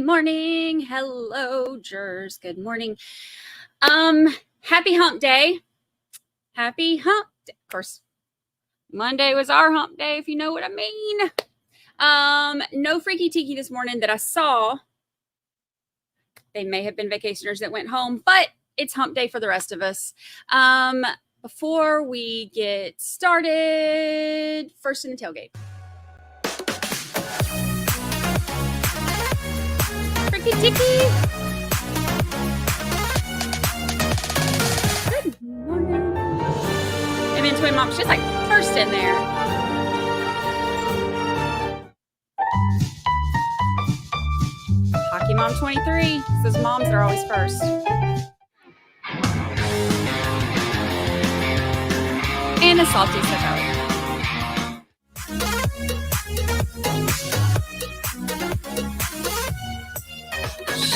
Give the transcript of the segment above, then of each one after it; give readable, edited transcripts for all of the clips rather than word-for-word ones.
Good morning. Hello, jurors. Good morning. Happy hump day. Happy hump day. Of course, Monday was our hump day, if you know what I mean. No freaky tiki this morning that I saw. They may have been vacationers that went home, but it's hump day for the rest of us. Before we get started, first in the tailgate. Freaky tiki. Good morning. And then twin mom, she's like first in there. Hockey Mom 23 says moms are always first. And a salty cigar.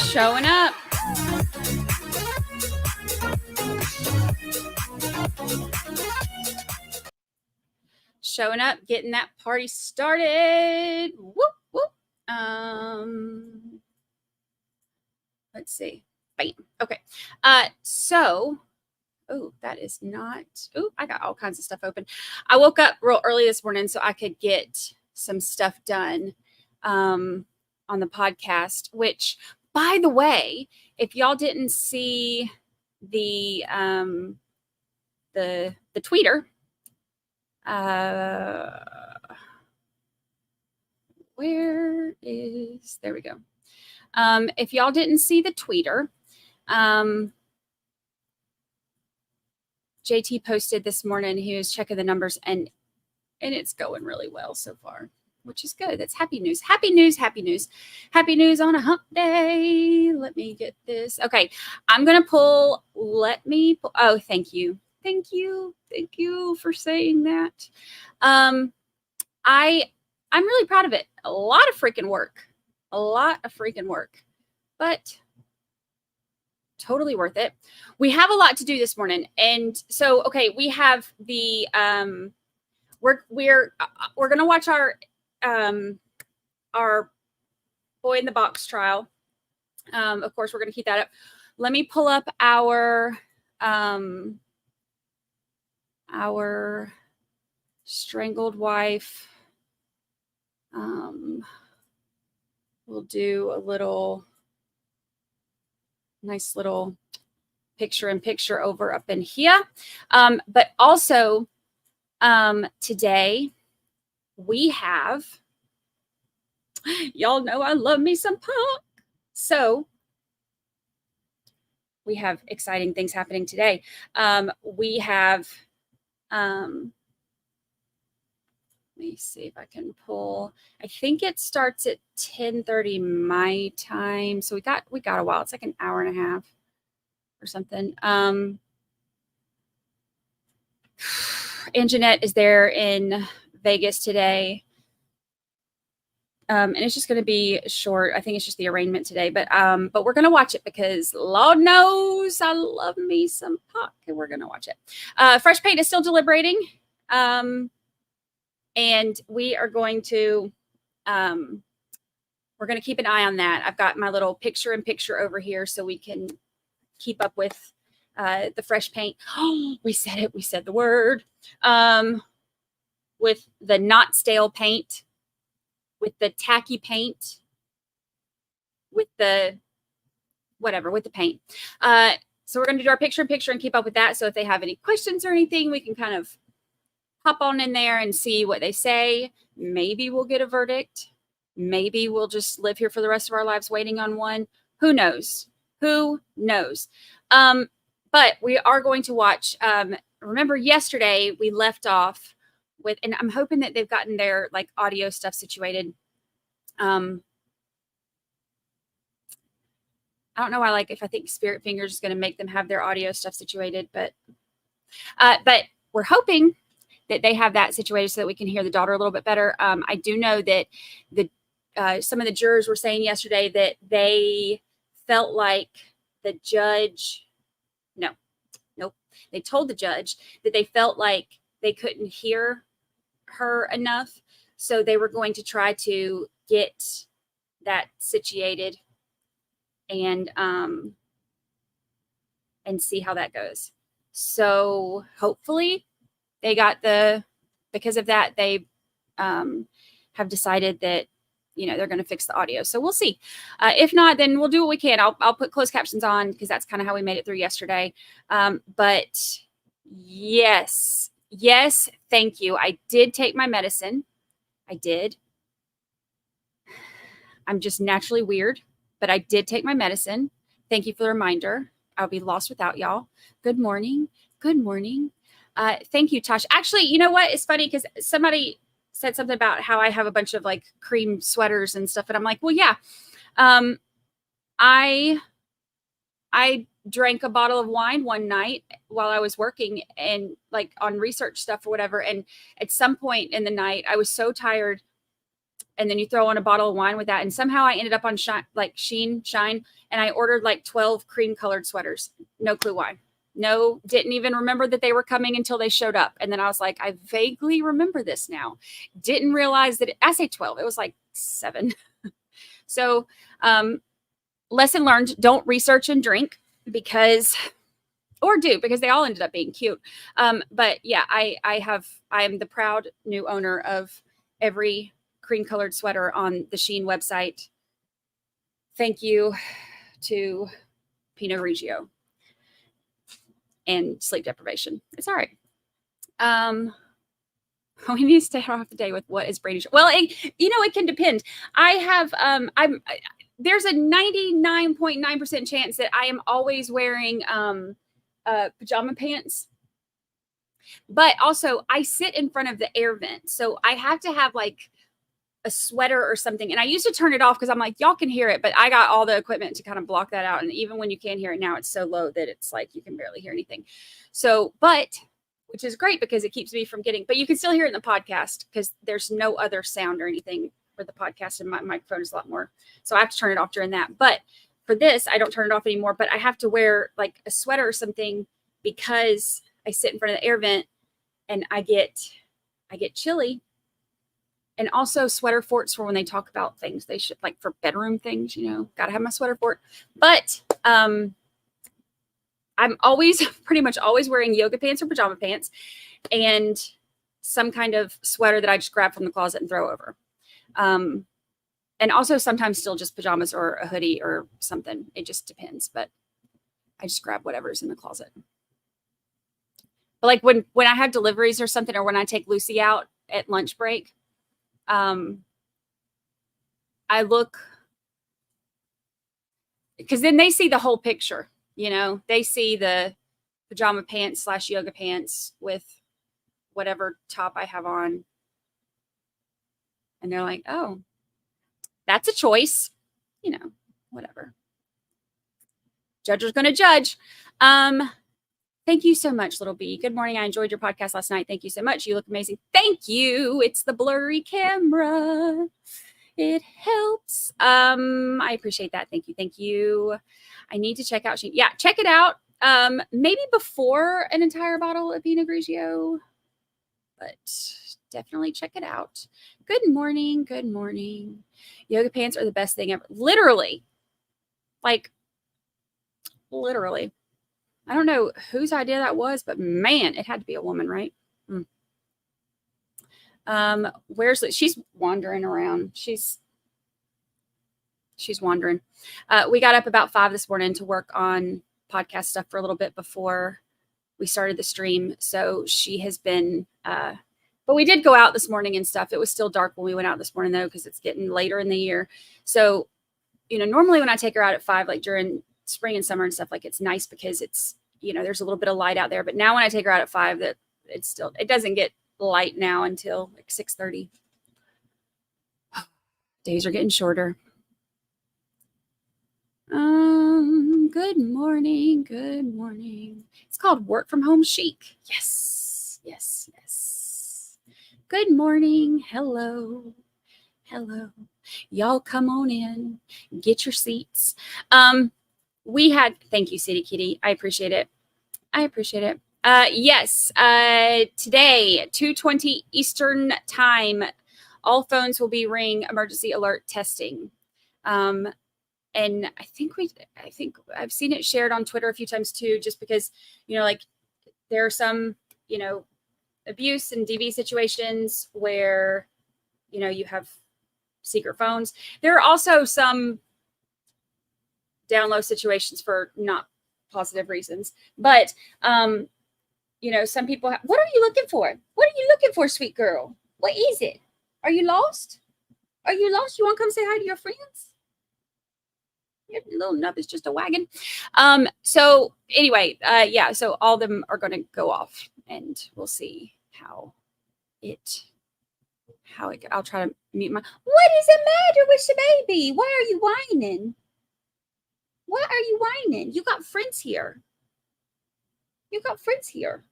Showing up. Showing up, getting that party started. Whoop, whoop. Let's see. Bam. Okay. That is not. I got all kinds of stuff open. I woke up real early this morning so I could get some stuff done on the podcast, which, by the way, if y'all didn't see the tweeter, there we go. If y'all didn't see the tweeter, JT posted this morning. He was checking the numbers, and it's going really well so far, which is good. That's happy news. Happy news. Happy news. Happy news on a hump day. Let me get this. Okay, I'm gonna pull. Oh, thank you. Thank you for saying that. I'm really proud of it. A lot of freaking work, but totally worth it. We have a lot to do this morning, and so we have the we're gonna watch our Boy in the Box trial. Of course, we're gonna keep that up. Let me pull up our strangled wife. We'll do a nice little picture over up in here. But also today we have, y'all know I love me some punk. So we have exciting things happening today. We have, let me see if I can pull. I think it starts at 10:30 my time. So we got a while. It's like an hour and a half or something. And Jeanette is there in Vegas today. And it's just going to be short. I think it's just the arraignment today, but we're going to watch it because Lord knows I love me some Puck, and we're going to watch it. Fresh Paint is still deliberating. And we are going to, we're going to keep an eye on that. I've got my little picture over here so we can keep up with the fresh paint. Oh, we said it. We said the word. With the not stale paint, with the tacky paint, with the paint. So we're going to do our picture and keep up with that. So if they have any questions or anything, we can kind of hop on in there and see what they say. Maybe we'll get a verdict. Maybe we'll just live here for the rest of our lives waiting on one. Who knows? But we are going to watch. Remember yesterday we left off with, and I'm hoping that they've gotten their like audio stuff situated. I don't know why, if I think Spirit Fingers is going to make them have their audio stuff situated, but we're hoping that they have that situated so that we can hear the daughter a little bit better. I do know that some of the jurors were saying yesterday that they felt like the judge, they told the judge that they felt like they couldn't hear her enough. So they were going to try to get that situated and see how that goes. So hopefully they got because of that, they have decided that, they're going to fix the audio. So we'll see. If not, then we'll do what we can. I'll put closed captions on because that's kind of how we made it through yesterday. But yes, thank you. I did take my medicine. I did. I'm just naturally weird, but I did take my medicine. Thank you for the reminder. I'll be lost without y'all. Good morning. Good morning. Thank you, Tosh. Actually, you know what? It's funny because somebody said something about how I have a bunch of like cream sweaters and stuff. And I'm like, well, yeah. I drank a bottle of wine one night while I was working and like on research stuff or whatever. And at some point in the night, I was so tired. And then you throw on a bottle of wine with that. And somehow I ended up on Shine. And I ordered like 12 cream colored sweaters. No clue why. No, didn't even remember that they were coming until they showed up. And then I was like, I vaguely remember this now. Didn't realize that I say 12. It was like 7. So lesson learned, don't research and drink because they all ended up being cute. But yeah, I am the proud new owner of every cream colored sweater on the Shein website. Thank you to Pinot Grigio and sleep deprivation. It's all right. We need to stay off the day with what is Brandi. Well, it can depend. I have, there's a 99.9% chance that I am always wearing pajama pants. But also I sit in front of the air vent. So I have to have like a sweater or something. And I used to turn it off because I'm like, y'all can hear it, but I got all the equipment to kind of block that out. And even when you can hear it now, it's so low that it's like you can barely hear anything. So, which is great because it keeps me from but you can still hear it in the podcast because there's no other sound or anything for the podcast, and my microphone is a lot more. So I have to turn it off during that. But for this, I don't turn it off anymore, but I have to wear like a sweater or something because I sit in front of the air vent and I get chilly. And also sweater forts for when they talk about things. They should, like for bedroom things, got to have my sweater fort. But I'm pretty much always wearing yoga pants or pajama pants and some kind of sweater that I just grab from the closet and throw over. And also sometimes still just pajamas or a hoodie or something. It just depends. But I just grab whatever's in the closet. But like when I have deliveries or something, or when I take Lucy out at lunch break, I look, because then they see the whole picture, they see the pajama pants / yoga pants with whatever top I have on. And they're like, oh, that's a choice, whatever. Judger's going to judge. Thank you so much, Little B. Good morning. I enjoyed your podcast last night. Thank you so much. You look amazing. Thank you. It's the blurry camera. It helps. I appreciate that. Thank you. Thank you. I need to check out. Yeah, check it out. Maybe before an entire bottle of Pinot Grigio, but definitely check it out. Good morning. Good morning. Yoga pants are the best thing ever. Literally. I don't know whose idea that was, but man, it had to be a woman, right? Where's Liz? She's wandering around. She's wandering. We got up about 5 this morning to work on podcast stuff for a little bit before we started the stream. So she has been, but we did go out this morning and stuff. It was still dark when we went out this morning though, because it's getting later in the year. So, normally when I take her out at 5, like during spring and summer and stuff, like it's nice because it's, there's a little bit of light out there. But now when I take her out at 5, that it doesn't get light now until like 6:30. Days are getting shorter. Good morning. Good morning. It's called work from home chic. Yes. Yes. Yes. Good morning. Hello. Hello. Y'all come on in. Get your seats. Thank you, City Kitty. I appreciate it. Yes. Today, 2:20 Eastern time, all phones will be ring emergency alert testing. And I think I've seen it shared on Twitter a few times too, just because, like there are some, abuse and DV situations where, you have secret phones. There are also some down low situations for not positive reasons, but, some people what are you looking for? What are you looking for, sweet girl? What is it? Are you lost? Are you lost? You want to come say hi to your friends? Your little nub is just a wagon. So anyway, yeah, so all of them are going to go off, and we'll see how it I'll try to mute my. What is the matter with the baby? Why are you whining? Why are you whining? You got friends here. You got friends here.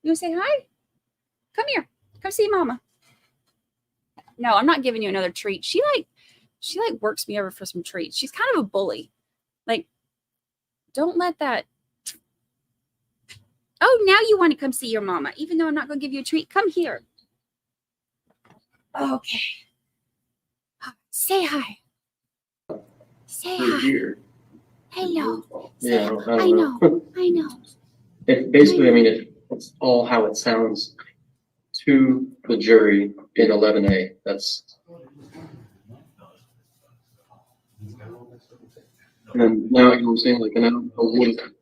You want to say hi? Come here. Come see mama. No, I'm not giving you another treat. She works me over for some treats. She's kind of a bully. Like, don't let that. Oh, now you want to come see your mama, even though I'm not going to give you a treat. Come here. Okay. Say hi. Say hi. Here. Hello. Yeah, I know. I know. It basically, I mean, it's all how it sounds to the jury in 11A. That's. And then now I'm saying, like, and I don't know what is that.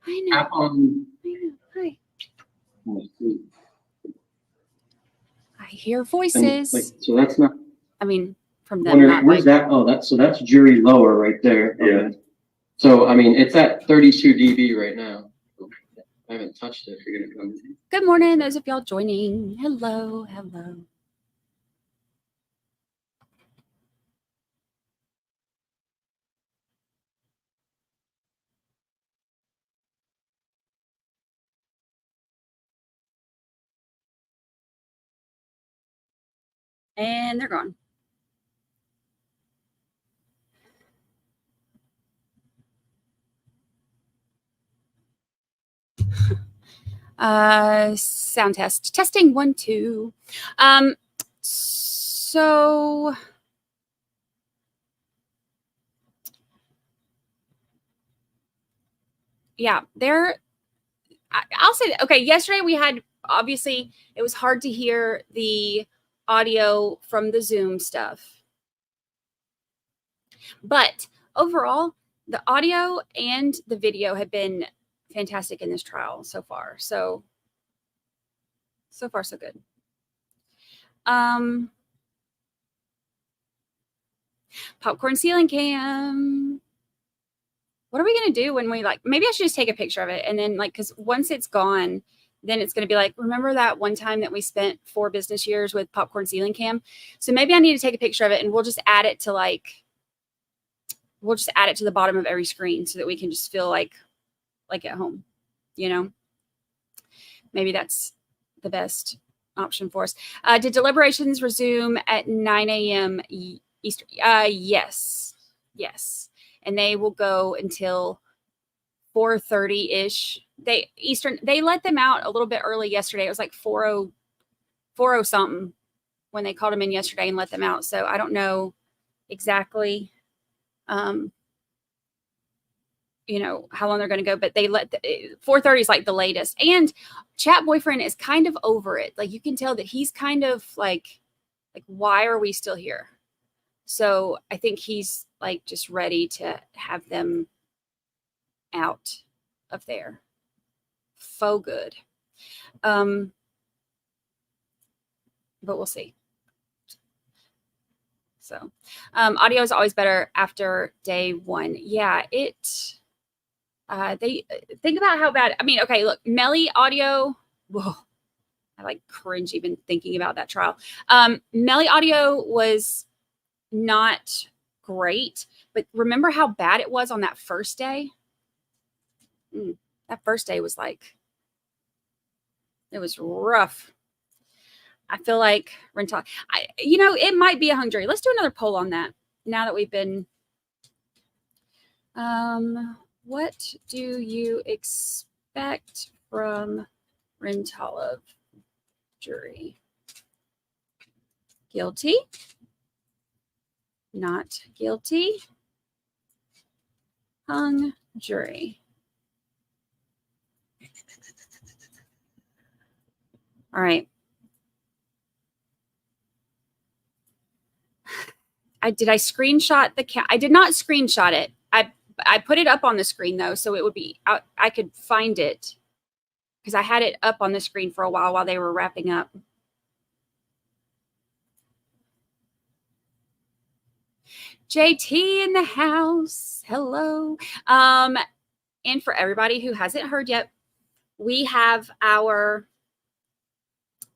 I know. Tap on. I know. Hi. I hear voices. And, like, so that's not. I mean, from them. Not where's that? Oh, that's jury lower right there. Yeah. Okay. So I mean, it's at 32 dB right now. I haven't touched it. You're gonna come. Good morning, those of y'all joining. Hello. And they're gone. Sound test. Testing 1, 2. So yeah, I'll say, okay, yesterday we had, obviously, it was hard to hear the audio from the Zoom stuff. But overall, the audio and the video have been fantastic in this trial so far. So far, so good. Popcorn ceiling cam. What are we going to do when we maybe I should just take a picture of it. And then because once it's gone, then it's going to be like, remember that one time that we spent 4 business years with popcorn ceiling cam? So maybe I need to take a picture of it, and we'll just add it to the bottom of every screen so that we can just feel like at home, maybe that's the best option for us. Did deliberations resume at 9 a.m. Eastern? Yes. And they will go until 4:30-ish. They let them out a little bit early yesterday. It was like 4:00 something when they called them in yesterday and let them out. So I don't know exactly, how long they're going to go, but they 4:30 is like the latest. And Chat Boyfriend is kind of over it. Like, you can tell that he's kind of like, why are we still here? So I think he's just ready to have them out of there. Faux good. But we'll see. So audio is always better after day 1. Yeah, they think about how bad. I mean, okay, look, Melly audio. Whoa, I cringe even thinking about that trial. Melly audio was not great, but remember how bad it was on that first day? That first day was it was rough. I feel like rental. It might be a hung jury. Let's do another poll on that now that we've been. What do you expect from Rentala jury? Guilty? Not guilty? Hung jury. All right. Did I screenshot I did not screenshot it. I put it up on the screen though, so it would be I could find it because I had it up on the screen for a while they were wrapping up. JT in the house. Hello. And for everybody who hasn't heard yet, we have our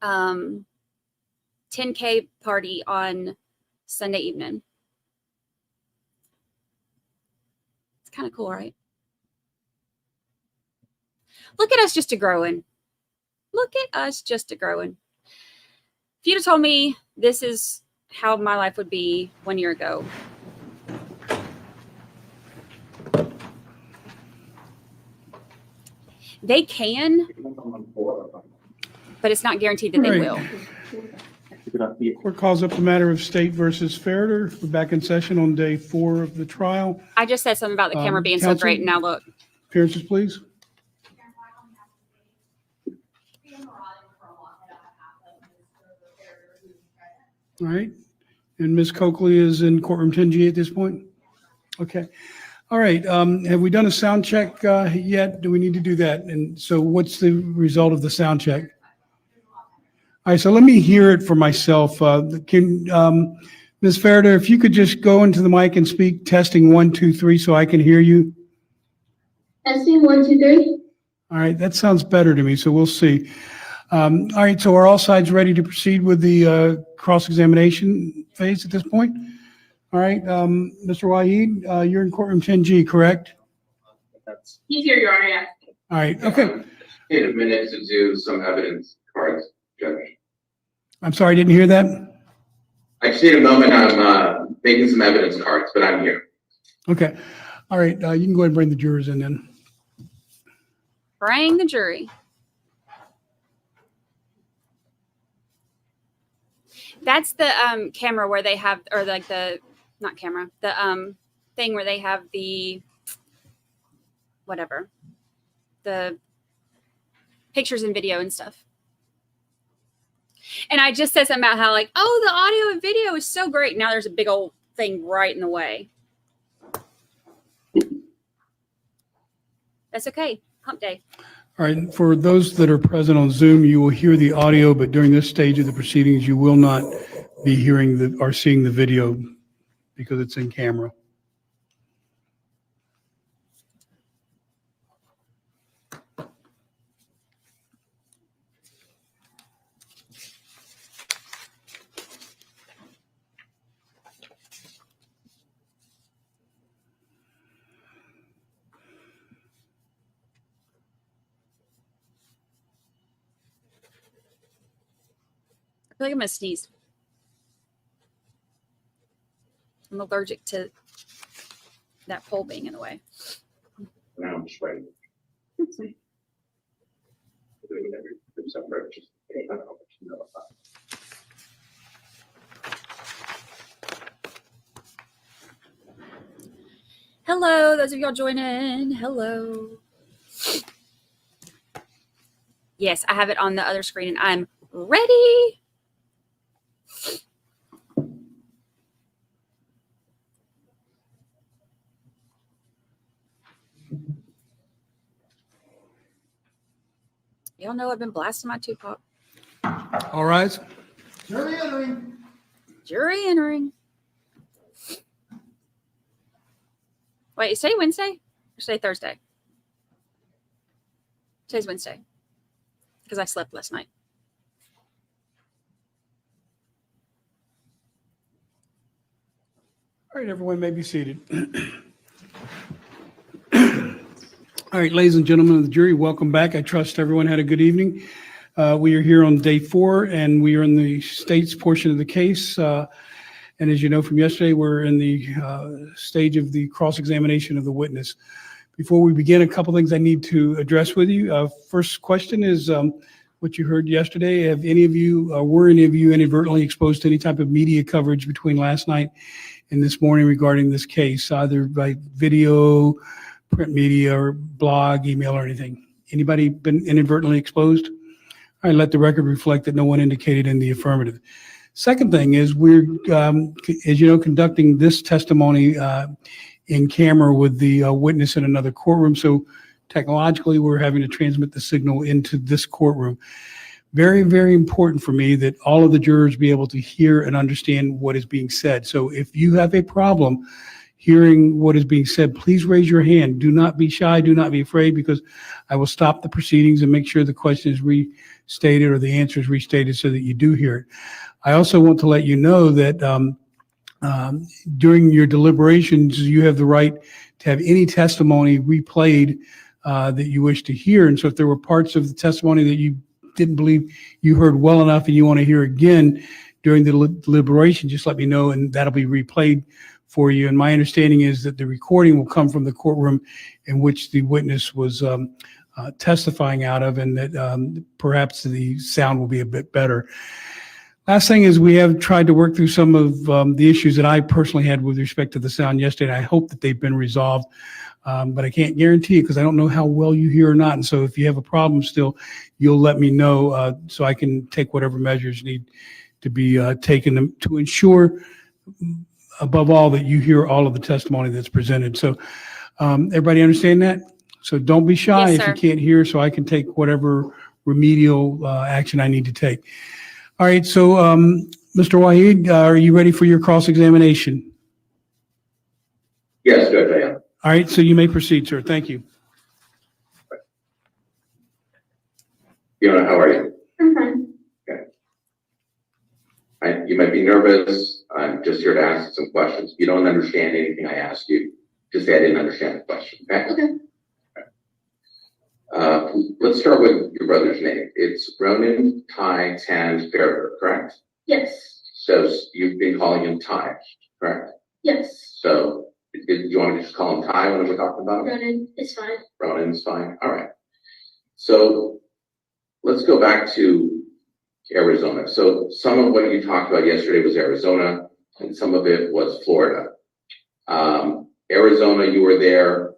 10K party on Sunday evening. It's kind of cool, right? Look at us just growing. Look at us just growing. If you'd have told me this is how my life would be 1 year ago, they can, but it's not guaranteed that they will. Court calls up the matter of State versus Ferriter. We're back in session on day 4 of the trial. I just said something about the camera being so great, and now look. Appearances, please. All right. And Ms. Coakley is in courtroom 10G at this point? Okay. All right. Have we done a sound check yet? Do we need to do that? And so what's the result of the sound check? All right. So let me hear it for myself. Can Ms. Ferriter, if you could just go into the mic and speak, testing 1, 2, 3, so I can hear you. Testing 1, 2, 3. All right. That sounds better to me. So we'll see. All right. So are all sides ready to proceed with the cross-examination phase at this point? All right. Mr. Waheed, you're in courtroom 10G, correct? He's here, Your Honor, yeah. All right. Okay. Need a minute to do some evidence cards, Judge. I'm sorry, I didn't hear that. I just need a moment. I'm making some evidence cards, but I'm here. Okay. All right. You can go ahead and bring the jurors in then. Bring the jury. That's the camera where they have, or like the, not camera, the thing where they have the, whatever, the pictures and video and stuff. And I just said something about how like, oh, the audio and video is so great. Now there's a big old thing right in the way. That's okay. Hump day. All right. For those that are present on Zoom, you will hear the audio, but during this stage of the proceedings, you will not be hearing or seeing the video because it's in camera. I feel like I'm gonna sneeze. I'm allergic to that pole being in the way. Now I'm just waiting. Hello, those of y'all joining. Hello. Yes, I have it on the other screen and I'm ready. Y'all know I've been blasting my Tupac. All right. Jury entering. Jury entering. Wait, say Wednesday or say Thursday? Today's Wednesday because I slept last night. All right, everyone may be seated. All right, ladies and gentlemen of the jury, welcome back. I trust everyone had a good evening. We are here on day 4, and we are in the state's portion of the case. And as you know from yesterday, we're in the stage of the cross-examination of the witness. Before we begin, a couple things I need to address with you. First question is what you heard yesterday. Have any of you, were any of you inadvertently exposed to any type of media coverage between last night in this morning regarding this case, either by video, print media, or blog, email, or anything? Anybody been inadvertently exposed? All right, let the record reflect that no one indicated in the affirmative. Second thing is we're, as you know, conducting this testimony in camera with the witness in another courtroom. So technologically, we're having to transmit the signal into this courtroom. Very, very important for me that all of the jurors be able to hear and understand what is being said. So if you have a problem hearing what is being said, please raise your hand. Do not be shy. Do not be afraid, because I will stop the proceedings and make sure the question is restated or the answer is restated so that you do hear it. I also want to let you know that during your deliberations, you have the right to have any testimony replayed that you wish to hear. And so if there were parts of the testimony that you didn't believe you heard well enough and you want to hear again during the deliberation, just let me know and that'll be replayed for you. And my understanding is that the recording will come from the courtroom in which the witness was testifying out of, and that perhaps the sound will be a bit better. Last thing is we have tried to work through some of the issues that I personally had with respect to the sound yesterday. I hope that they've been resolved, but I can't guarantee it because I don't know how well you hear or not. And so if you have a problem still, you'll let me know so I can take whatever measures need to be taken to ensure, above all, that you hear all of the testimony that's presented. So everybody understand that? So don't be shy Yes, if you sir. can't hear, so I can take whatever remedial action I need to take. All right, so Mr. Waheed, are you ready for your cross-examination? Yes, Judge, I am. All right, so you may proceed, sir. Thank you. Fiona, how are you? I'm fine. You might be nervous. I'm just here to ask some questions. If you don't understand anything I ask you, just say I didn't understand the question, okay? Okay. Let's start with your brother's name. It's Ronan Ty Tan Ferriter, correct? Yes. So you've been calling him Ty, correct? Yes. So did you want to just call him Ty when we're talking about him? Ronan is fine. Ronan's fine. All right. So let's go back to Arizona. So some of what you talked about yesterday was Arizona, and some of it was Florida. Arizona, you were there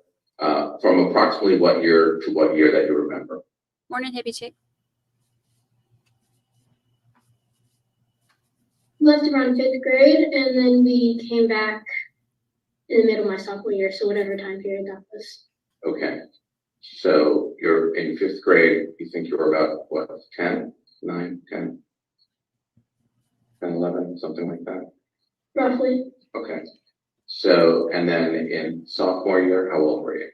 from approximately what year to what year that you remember? Morning, hippie chick. Left around 5th grade, and then we came back in the middle of my sophomore year, so whatever time period that was. Okay. So you're in 5th grade. You think you were about what, 10, 9, 10, 11, something like that? Roughly. Okay. So, and then in sophomore year, how old were you?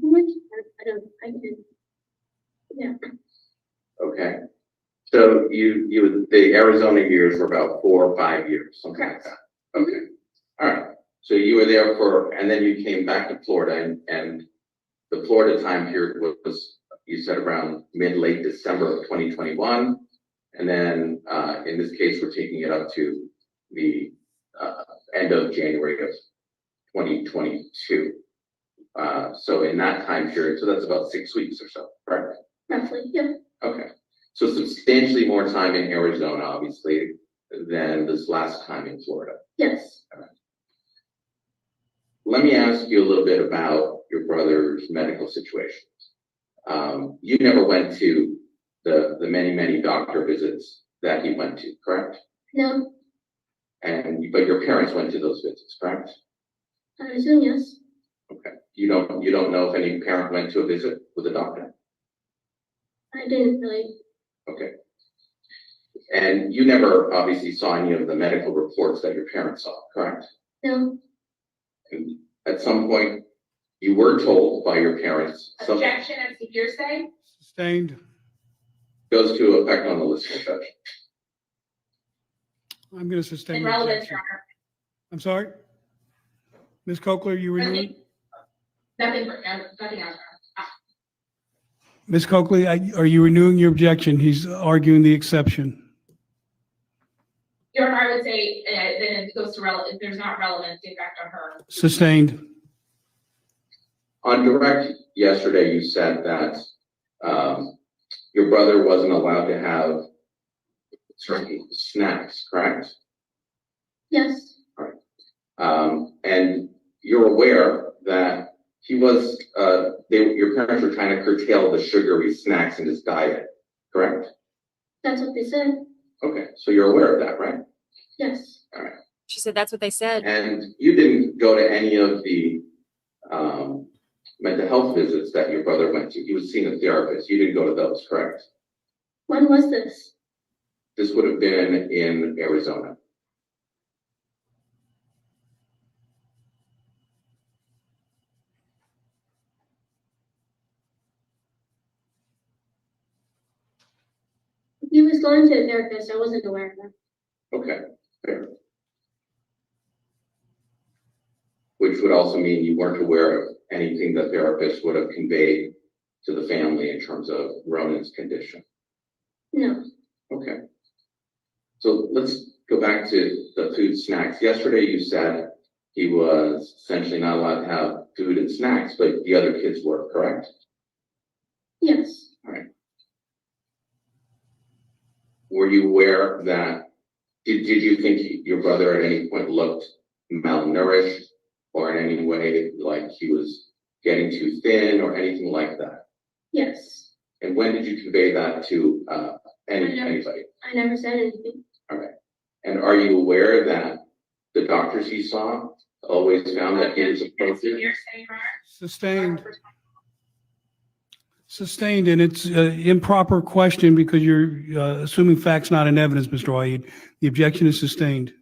I can. Yeah. Okay. So the Arizona years were about 4 or 5 years, something like that. Okay. All right. So you were there and then you came back to Florida, and the Florida time period was, you said, around late December of 2021. And then in this case, we're taking it up to the end of January of 2022. So in that time period, so that's about 6 weeks or so, correct? Roughly, yeah. Okay. So substantially more time in Arizona, obviously, than this last time in Florida. Yes. Let me ask you a little bit about your brother's medical situation. You never went to the many doctor visits that he went to, correct? No. But your parents went to those visits, correct? I assume yes. Okay. You don't know if any parent went to a visit with a doctor? I didn't really. Okay. And you never obviously saw any of the medical reports that your parents saw, correct? No. And at some point, you were told by your parents something Objection as to hearsay. Sustained. goes to effect on the listening judge. I'm going to sustain. And the relevance, objection. Your Honor. I'm sorry? Ms. Cochler, you renewing? Nothing else, Your Honor. Ms. Coakley, are you renewing your objection? He's arguing the exception. Your Honor, I would say, then it goes to if there's not relevance, the effect on her. Sustained. On direct yesterday, you said that your brother wasn't allowed to have certain snacks, correct? Yes, And you're aware that he was, your parents were trying to curtail the sugary snacks in his diet, correct? that's what they said. Okay, so you're aware of that, right? Yes, She said that's what they said. And you didn't go to any of the mental health visits that your brother went to. He was seeing a therapist. You didn't go to those, correct? when was this? This would have been in Arizona. He was going to a therapist, I wasn't aware of that. Okay, fair. Which would also mean you weren't aware of anything the therapist would have conveyed to the family in terms of Ronan's condition. No, Okay. So let's go back to the food snacks. Yesterday you said he was essentially not allowed to have food and snacks, but the other kids were, correct? yes, Were you aware that, did you think your brother at any point looked malnourished or in any way like he was getting too thin or anything like that? yes. And when did you convey that to anybody? I never said anything. All right. And are you aware that the doctors he saw always found that he was appropriate? You're saying, Your Honor? Sustained. Sustained, and it's improper question because you're assuming facts not in evidence, Mr. Wahid. The objection is sustained.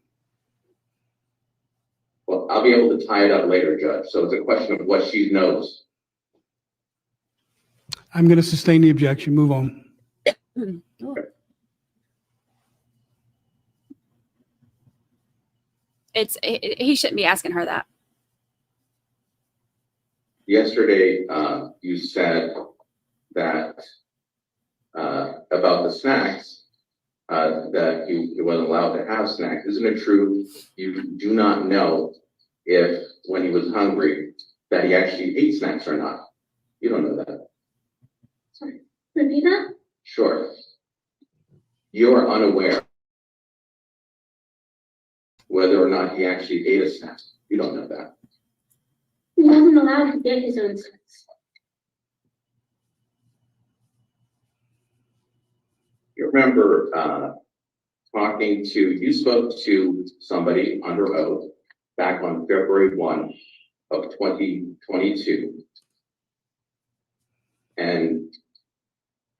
Well, I'll be able to tie it up later, Judge. So it's a question of what she knows. I'm going to sustain the objection. Move on. He shouldn't be asking her that. Yesterday, you said that about the snacks, that he wasn't allowed to have snacks. Isn't it true you do not know if when he was hungry that he actually ate snacks or not? You don't know that. Sorry, repeat that? Sure. You are unaware whether or not he actually ate a snack. You don't know that. He wasn't allowed to get his own snacks. You remember you spoke to somebody under oath back on February 1 of 2022. And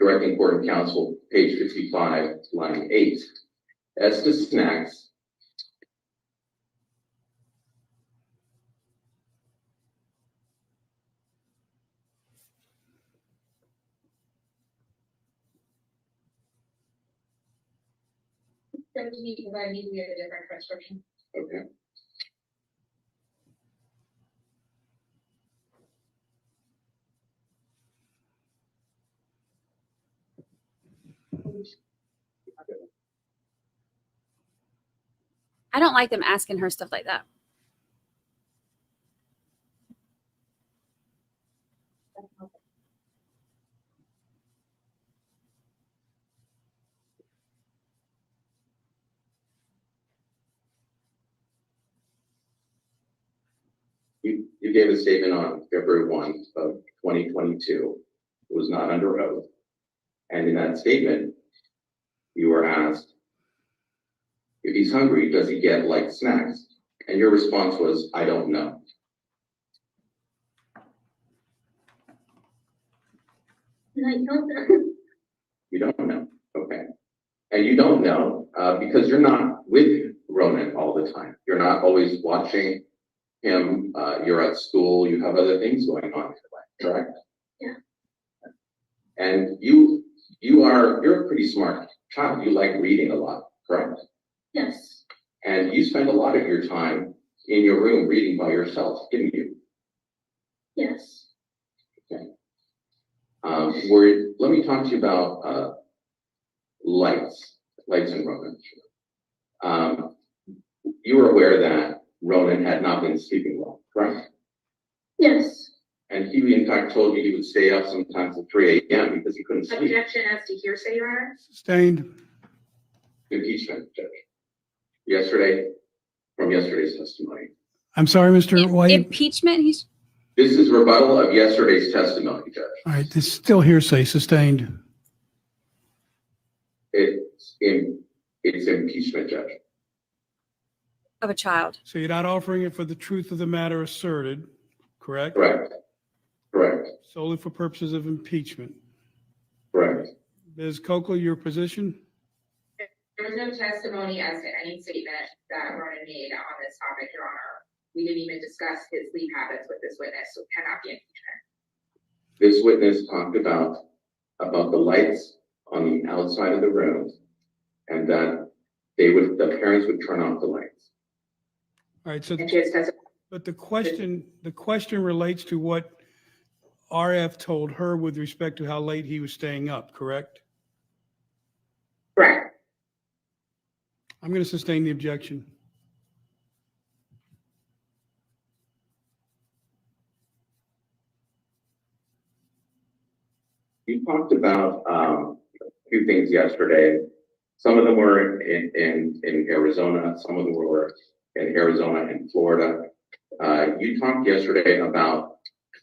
directing court and counsel, page 55, line 8. As to snacks, That would be because I need to get a different transcription. okay. I don't like them asking her stuff like that. You gave a statement on February 1 of 2022. It was not under oath. And in that statement, you were asked, if he's hungry, does he get light snacks? And your response was, I don't know. And I don't know. You don't know. Okay. And you don't know because you're not with Ronan all the time. You're not always watching him. You're at school. You have other things going on in your life, correct? Yeah. And you're a pretty smart child. You like reading a lot, correct? Yes, And you spend a lot of your time in your room reading by yourself, didn't you? yes, Okay. Let me talk to you about lights and Ronan. You were aware that Ronan had not been sleeping well, correct? Yes. And he in fact told you he would stay up sometimes at 3 a.m. because he couldn't sleep. Objection as to hearsay, Your Honor. Sustained. Impeachment, Judge. From yesterday's testimony. I'm sorry, Mr. White. Impeachment. He's This is rebuttal of yesterday's testimony, Judge. All right, this is still hearsay. Sustained. It's impeachment, Judge. of a child. So you're not offering it for the truth of the matter asserted, correct? Correct. Correct. Solely for purposes of impeachment. Correct. Ms. Coakley, your position? There was no testimony as to any statement that Ronan made on this topic, Your Honor. We didn't even discuss his sleep habits with this witness, so it cannot be impeachment. This witness talked about the lights on the outside of the room and that the parents would turn off the lights. All right, so, And his testimony. but the question relates to what RF told her with respect to how late he was staying up, correct? Correct. I'm going to sustain the objection. You talked about a few things yesterday. Some of them were in Arizona. Some of them were in Arizona and Florida. You talked yesterday about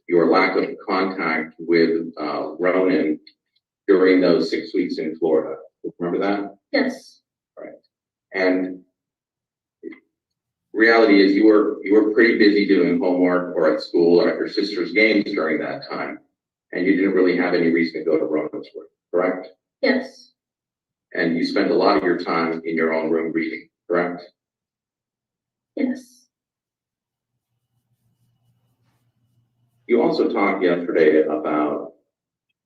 your lack of contact with Ronan during those 6 weeks in Florida. Remember that? Yes. Right. And reality is you were pretty busy doing homework or at school or at your sister's games during that time. And you didn't really have any reason to go to Ronan's work, correct? Yes. And you spent a lot of your time in your own room reading, correct? Yes. You also talked yesterday about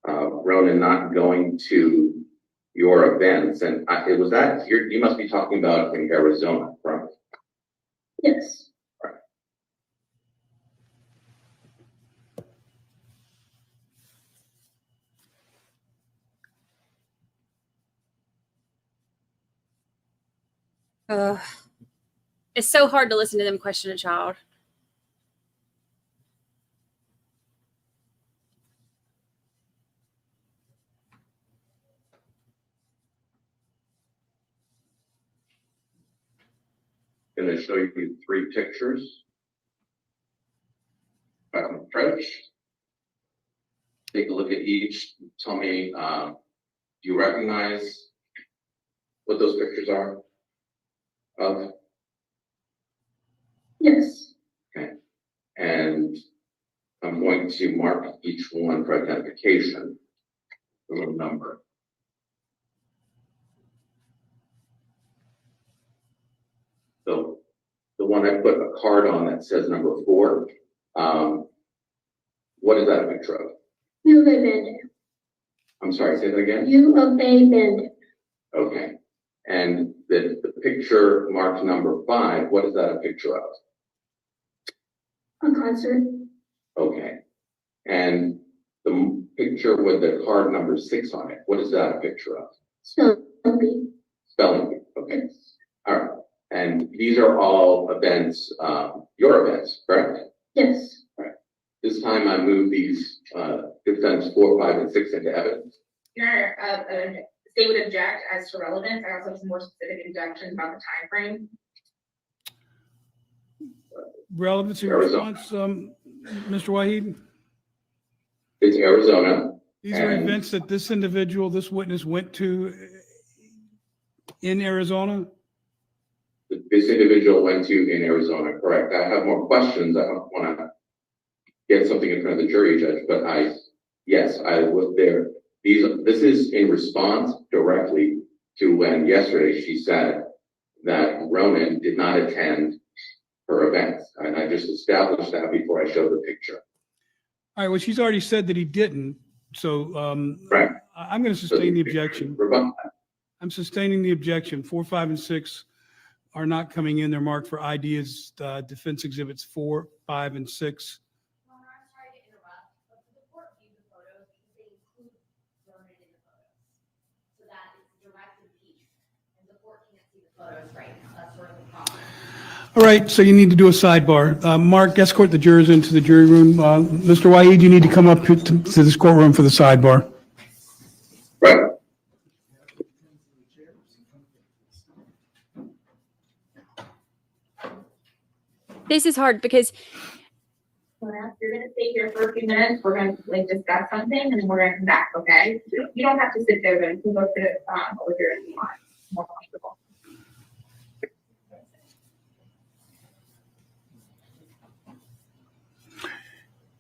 Ronan not going to your events, and it was that you must be talking about in Arizona, correct? Yes. It's so hard to listen to them question a child. I'm going to show you 3 pictures. If I can approach. Take a look at each. Tell me, do you recognize what those pictures are of? Yes. Okay. And I'm going to mark each one for identification. A little number. So the one I put a card on that says number 4, what is that a picture of? You of A Bandit. I'm sorry, say that again? You of A Bandit. Okay. And the picture marked number 5, what is that a picture of? A concert. Okay. And the picture with the card number 6 on it, what is that a picture of? Spelling Bee. Spelling bee. Okay. Yes. All right. And these are all events, your events, correct? Yes. This time I move these defense 4, 5, and 6 into evidence. Your Honor, the state would object as to relevance. I also have some more specific objections about the time frame. Relevancy Arizona. response, Mr. Wahid? It's Arizona. These are And- events that this individual, this witness went to in Arizona? This individual went to in Arizona, correct? I have more questions. I don't want to get something in front of the jury, Judge, but yes, I was there. This is in response directly to when yesterday she said that Ronan did not attend her events. And I just established that before I showed the picture. All right, well, she's already said that he didn't, so Right. I'm going to sustain the objection. Rebut- I'm sustaining the objection. 4, 5, and 6 are not coming in. They're marked for ID as defense exhibits 4, 5, and 6. Well, I'm sorry to interrupt, but the court viewed the photos because they include Ronan in the photos. So that is direct impeachment, and the court can't see the photos right now. All right, so you need to do a sidebar. Mark, escort the jurors into the jury room. Mr. Waheed, you need to come up to this courtroom for the sidebar. Right. This is hard because You're gonna stay here for a few minutes, we're gonna like discuss something, and then we're gonna come back, okay? You don't have to sit there, but you can go sit over here if you want, more comfortable.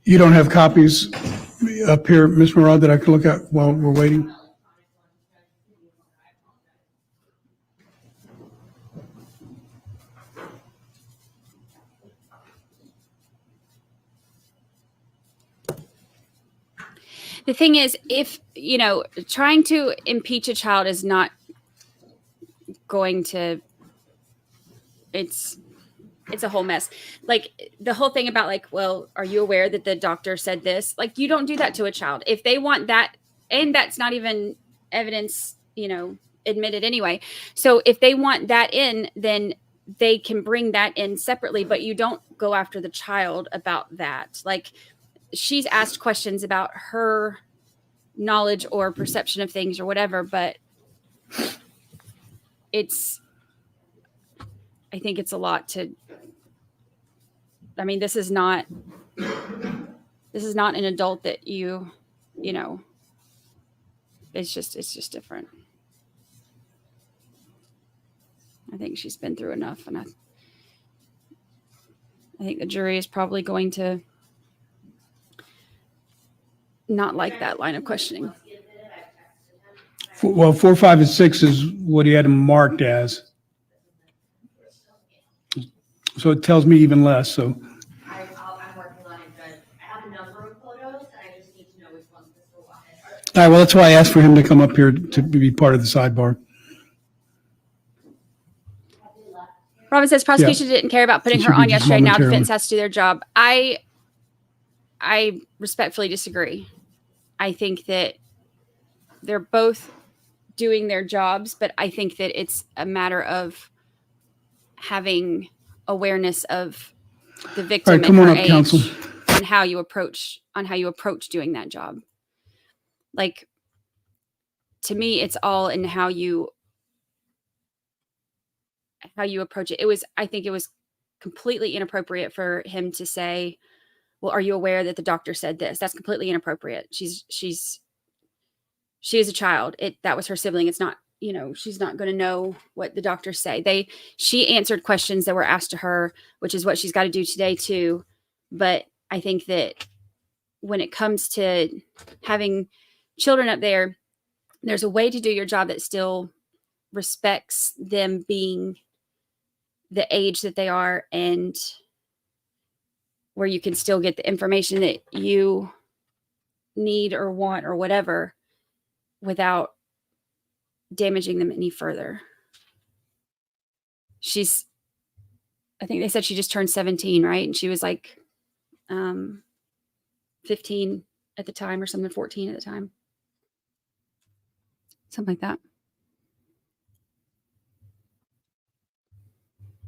You don't have copies up here, Ms. Murad, that I can look at while we're waiting? the thing is, if, you know, trying to impeach a child is not going to, it's a whole mess. Like the whole thing about like, well, are you aware that the doctor said this? Like, you don't do that to a child. If they want that, and that's not even evidence, you know, admitted anyway. So if they want that in, then they can bring that in separately, but you don't go after the child about that. Like, she's asked questions about her knowledge or perception of things or whatever, but I think it's a lot to, I mean, this is not an adult that you know, it's just different. I think she's been through enough, and I think the jury is probably going to not like that line of questioning. Well, 4, 5, and 6 is what he had them marked as. So it tells me even less, so. I'm working on it, but I have a number of photos, and I just need to know which ones Mr. wanted. All right, well, that's why I asked for him to come up here to be part of the sidebar. Robin says prosecution didn't care about putting It her should be on just yesterday. Now momentarily. defense has to do their job. I respectfully disagree. I think that they're both doing their jobs, but I think that it's a matter of having awareness of the All victim right, come and on her up, age counsel. and how you approach doing that job. Like, to me, it's all in how you approach it. I think it was completely inappropriate for him to say, well, are you aware that the doctor said this? That's completely inappropriate. She is a child. That was her sibling. It's not, you know, she's not going to know what the doctors say. She answered questions that were asked to her, which is what she's got to do today too. But I think that when it comes to having children up there, there's a way to do your job that still respects them being the age that they are, and where you can still get the information that you need or want or whatever without damaging them any further. I think they said she just turned 17, right? And she was like 15 at the time or something, 14 at the time. Something like that.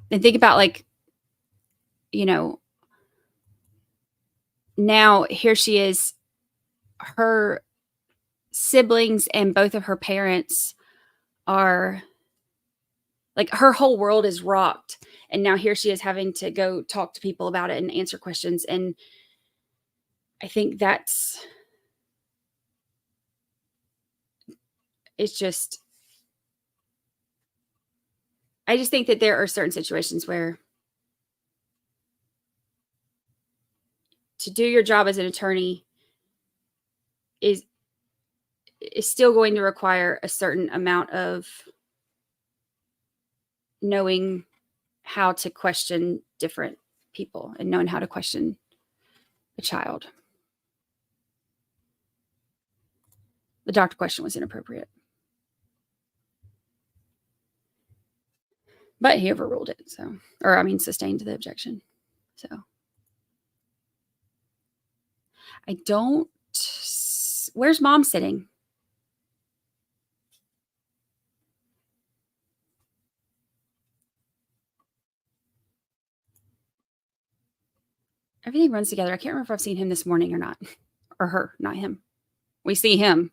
And think about, like, you know, now here she is, her siblings and both of her parents are like, her whole world is rocked. And now here she is having to go talk to people about it and answer questions. And I think I just think that there are certain situations where to do your job as an attorney is still going to require a certain amount of knowing how to question different people and knowing how to question a child. The doctor question was inappropriate, but he overruled it. Sustained the objection. So where's mom sitting? Everything runs together. I can't remember if I've seen him this morning or not. Or her, not him. We see him.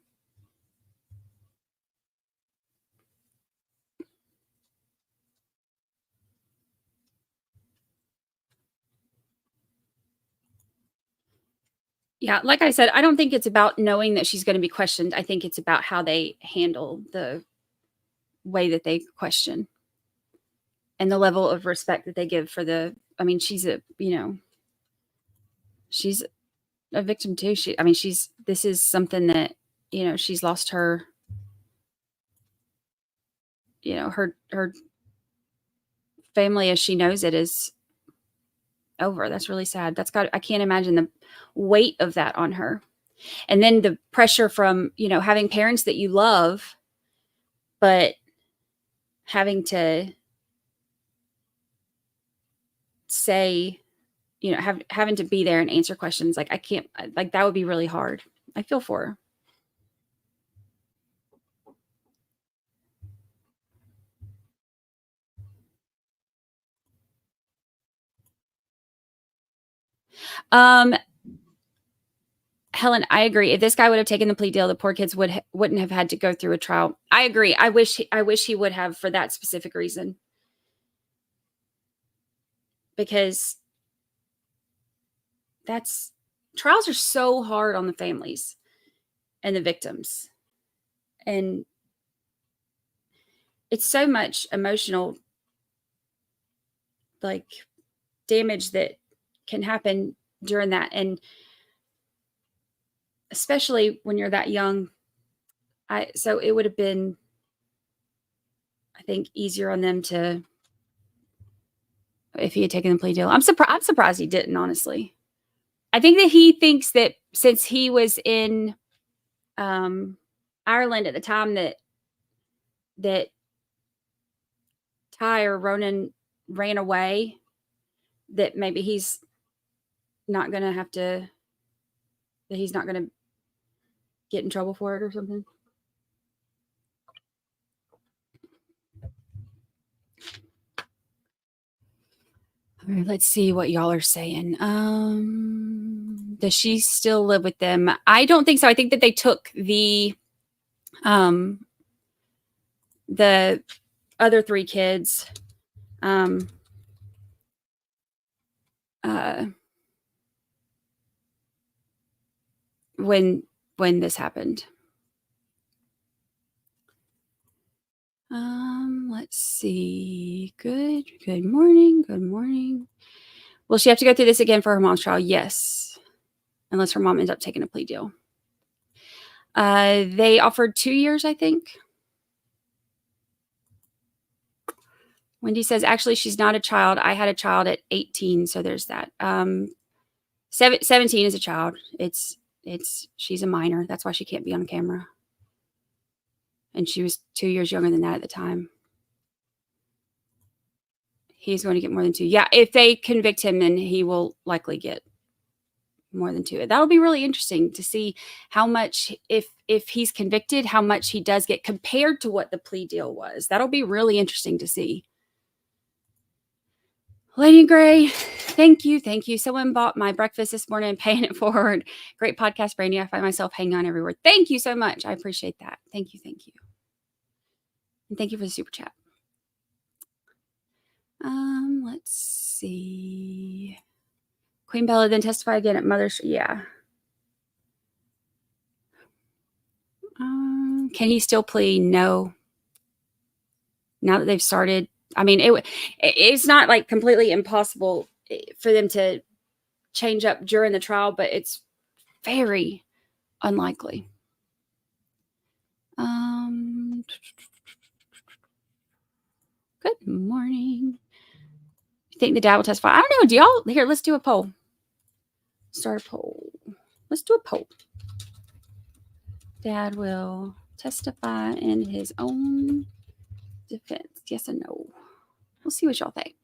Yeah, like I said, I don't think it's about knowing that she's going to be questioned. I think it's about how they handle the way that they question and the level of respect that they give for the, I mean, she's a, she's a victim too. This is something that, she's lost her, her family as she knows it is over. That's really sad. I can't imagine the weight of that on her. And then the pressure from, having parents that you love, but having to say, having to be there and answer questions. Like, I can't, like, that would be really hard. I feel for her. Helen, I agree. If this guy would have taken the plea deal, the poor kids wouldn't have had to go through a trial. I agree. I wish he would have, for that specific reason. Because trials are so hard on the families and the victims. And it's so much emotional, like, damage that can happen during that. And especially when you're that young. So it would have been, I think, easier on them if he had taken the plea deal. I'm surprised he didn't, honestly. I think that he thinks that since he was in Ireland at the time that Ty or Ronan ran away, that maybe he's not going to that he's not going to get in trouble for it or something. All right, let's see what y'all are saying. Does she still live with them? I don't think so. I think that they took the other 3 kids when this happened. Let's see. Good morning. Good morning. Will she have to go through this again for her mom's trial? Yes. Unless her mom ends up taking a plea deal. They offered 2 years, I think. Wendy says, actually, she's not a child. I had a child at 18, so there's that. 17 is a child. She's a minor. That's why she can't be on camera. And she was 2 years younger than that at the time. He's going to get more than 2. Yeah, if they convict him, then he will likely get more than 2. That'll be really interesting to see how much, if he's convicted, how much he does get compared to what the plea deal was. That'll be really interesting to see. Lady Gray, thank you. Someone bought my breakfast this morning and paying it forward. Great podcast, Brandi. I find myself hanging on every word. Thank you so much. I appreciate that. Thank you. And thank you for the super chat. Let's see. Queen Bella then testified again at Mother's. Yeah. Can he still plea? No. Now that they've started, I mean, it's not like completely impossible for them to change up during the trial, but it's very unlikely. Good morning. You think the dad will testify? I don't know. Do y'all here? Let's do a poll. Start a poll. Let's do a poll. Dad will testify in his own defense. Yes or no? We'll see what y'all think.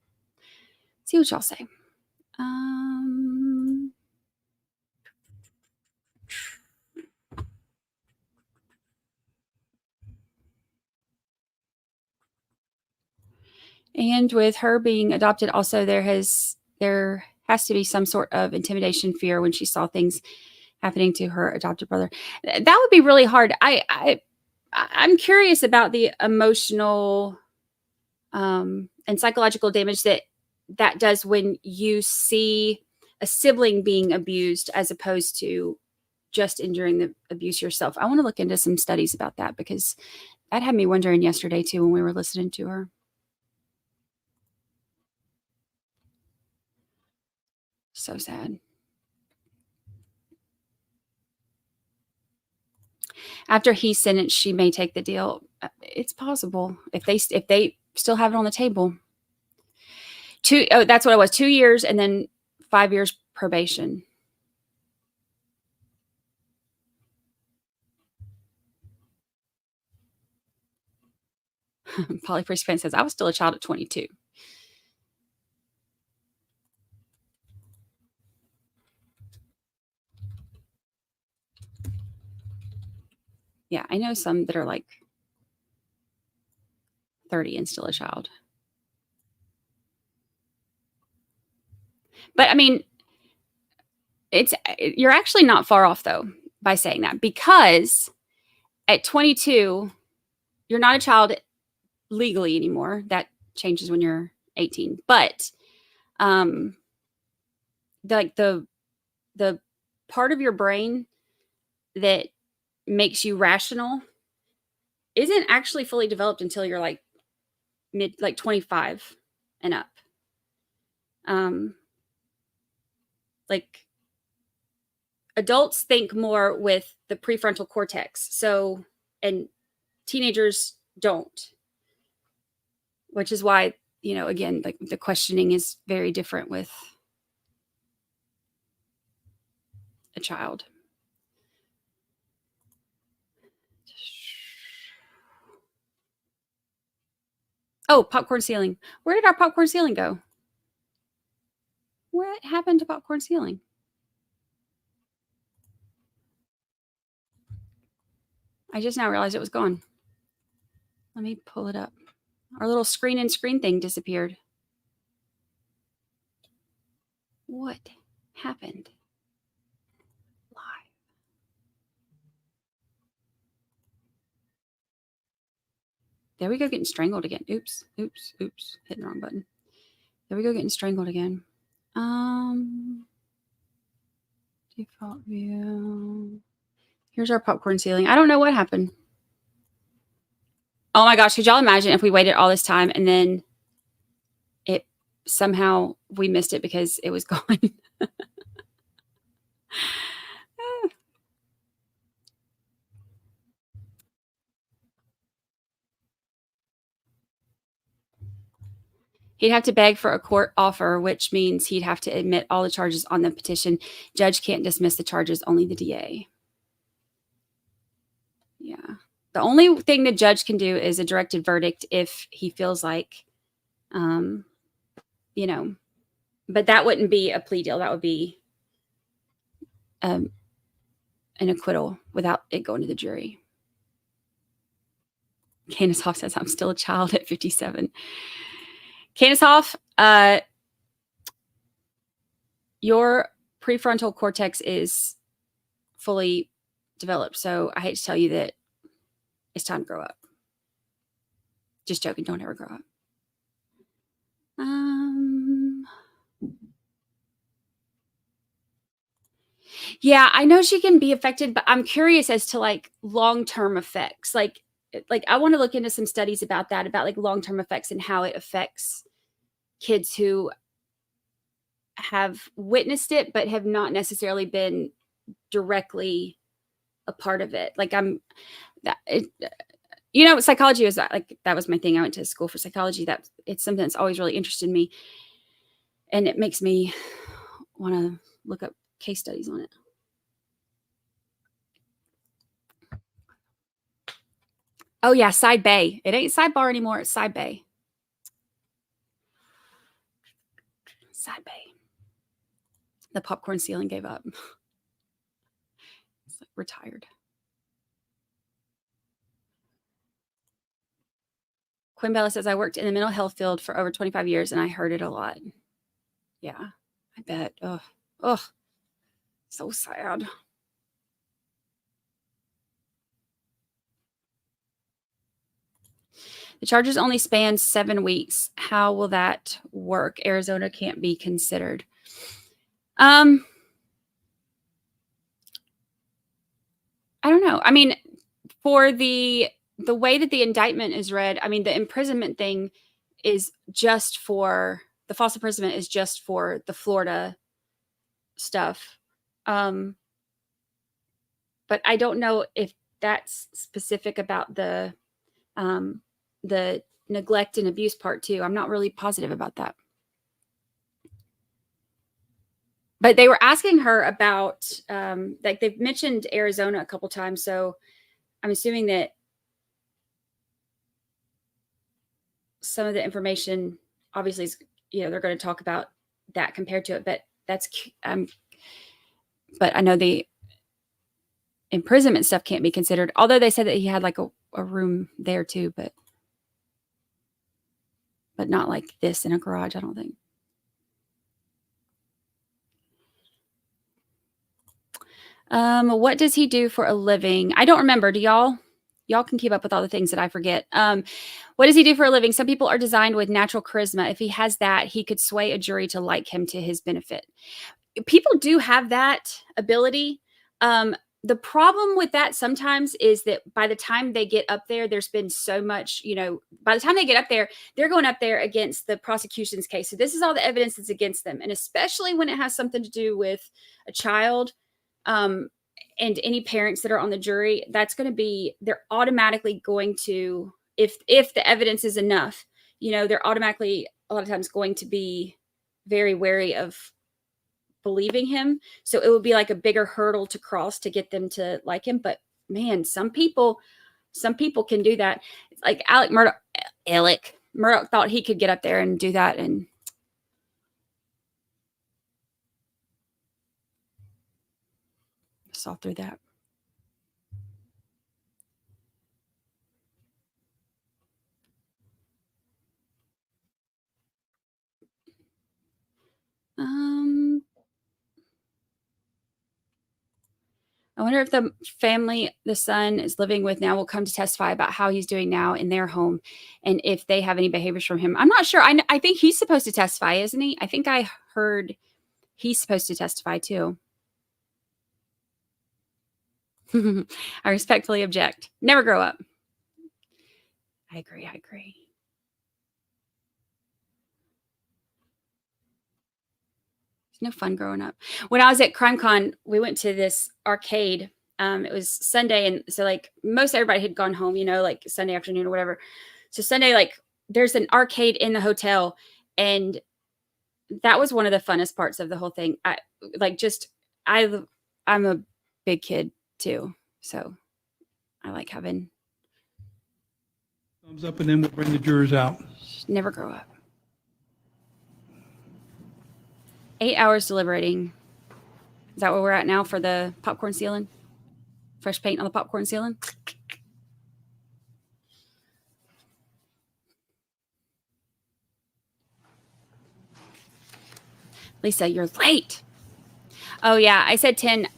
See what y'all say. And with her being adopted, also there has to be some sort of intimidation, fear when she saw things happening to her adopted brother. That would be really hard. I'm curious about the emotional and psychological damage that does when you see a sibling being abused as opposed to just enduring the abuse yourself. I want to look into some studies about that because that had me wondering yesterday too when we were listening to her. So sad. After he's sentenced, she may take the deal. It's possible if they still have it on the table. That's what it was. 2 years and then 5 years probation. Polly Priest says, I was still a child at 22. Yeah, I know some that are like 30 and still a child. But I mean, you're actually not far off though by saying that, because at 22, you're not a child legally anymore. That changes when you're 18. But the part of your brain that makes you rational isn't actually fully developed until you're like 25 and up. Like adults think more with the prefrontal cortex. So, and teenagers don't, which is why, again, like the questioning is very different with a child. Oh, popcorn ceiling. Where did our popcorn ceiling go? What happened to popcorn ceiling? I just now realized it was gone. Let me pull it up. Our little screen thing disappeared. What happened? Live. There we go, getting strangled again. Oops. Hitting the wrong button. There we go, getting strangled again. Default view. Here's our popcorn ceiling. I don't know what happened. Oh my gosh, could y'all imagine if we waited all this time and then somehow we missed it because it was gone? He'd have to beg for a court offer, which means he'd have to admit all the charges on the petition. Judge can't dismiss the charges, only the DA. Yeah. The only thing the judge can do is a directed verdict if he feels like, but that wouldn't be a plea deal. That would be an acquittal without it going to the jury. Candace Hoff says, I'm still a child at 57. Candace Hoff, your prefrontal cortex is fully developed. So I hate to tell you that it's time to grow up. Just joking. Don't ever grow up. Yeah, I know she can be affected, but I'm curious as to like long-term effects. Like I want to look into some studies about that, about like long-term effects and how it affects kids who have witnessed it, but have not necessarily been directly a part of it. Like psychology was that was my thing. I went to school for psychology. That it's something that's always really interested me. And it makes me want to look up case studies on it. Oh yeah, Side Bay. It ain't Sidebar anymore. It's Side Bay. Side Bay. The popcorn ceiling gave up. It's like retired. Quinn Bella says, I worked in the mental health field for over 25 years and I heard it a lot. Yeah, I bet. Ugh. Ugh. So sad. The charges only span 7 weeks. How will that work? Arizona can't be considered. I don't know. I mean, for the way that the indictment is read, I mean, the imprisonment thing is just for the false imprisonment is just for the Florida stuff. But I don't know if that's specific about the neglect and abuse part too. I'm not really positive about that. But they were asking her about, like they've mentioned Arizona a couple times. So I'm assuming that some of the information obviously is, they're going to talk about that compared to it, but but I know the imprisonment stuff can't be considered, although they said that he had like a room there too, but not like this in a garage, I don't think. What does he do for a living? I don't remember. Do y'all can keep up with all the things that I forget. What does he do for a living? Some people are designed with natural charisma. If he has that, he could sway a jury to like him to his benefit. People do have that ability. The problem with that sometimes is that by the time they get up there, there's been so much, by the time they get up there, they're going up there against the prosecution's case. So this is all the evidence that's against them. And especially when it has something to do with a child, and any parents that are on the jury, they're automatically going to, if the evidence is enough, they're automatically a lot of times going to be very wary of believing him. So it would be like a bigger hurdle to cross to get them to like him. But man, some people can do that. It's like Alec Murdoch thought he could get up there and do that, and saw through that. I wonder if the family the son is living with now will come to testify about how he's doing now in their home and if they have any behaviors from him. I'm not sure. I think he's supposed to testify, isn't he? I think I heard he's supposed to testify too. I respectfully object. Never grow up. I agree. It's no fun growing up. When I was at CrimeCon, we went to this arcade. It was Sunday, and so like most everybody had gone home, like Sunday afternoon or whatever. So Sunday, like there's an arcade in the hotel, and that was one of the funnest parts of the whole thing. I'm a big kid too, so I like having. Thumbs up, and then we'll bring the jurors out. Never grow up. 8 hours deliberating. Is that where we're at now for the popcorn ceiling? Fresh paint on the popcorn ceiling? Lisa, you're late. Oh, yeah. I said 10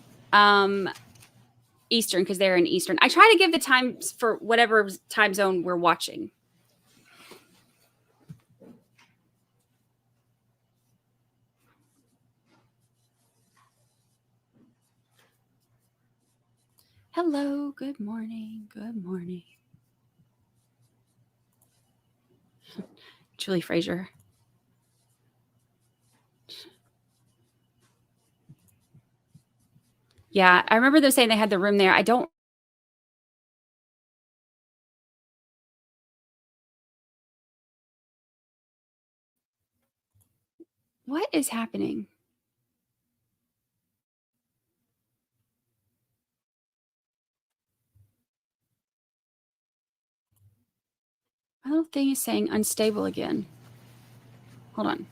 Eastern because they're in Eastern. I try to give the times for whatever time zone we're watching. Hello. Good morning. Good morning. Julie Frazier. Yeah, I remember them saying they had the room there. I don't. What is happening? My little thing is saying unstable again. Hold on.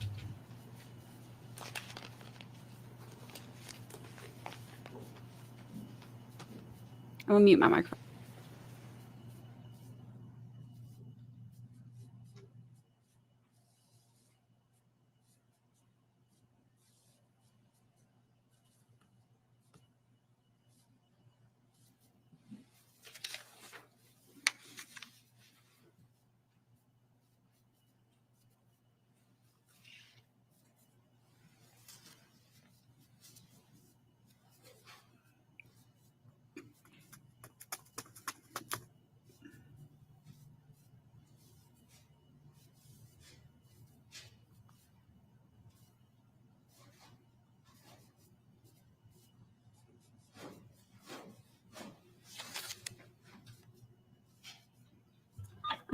I'm going to mute my microphone.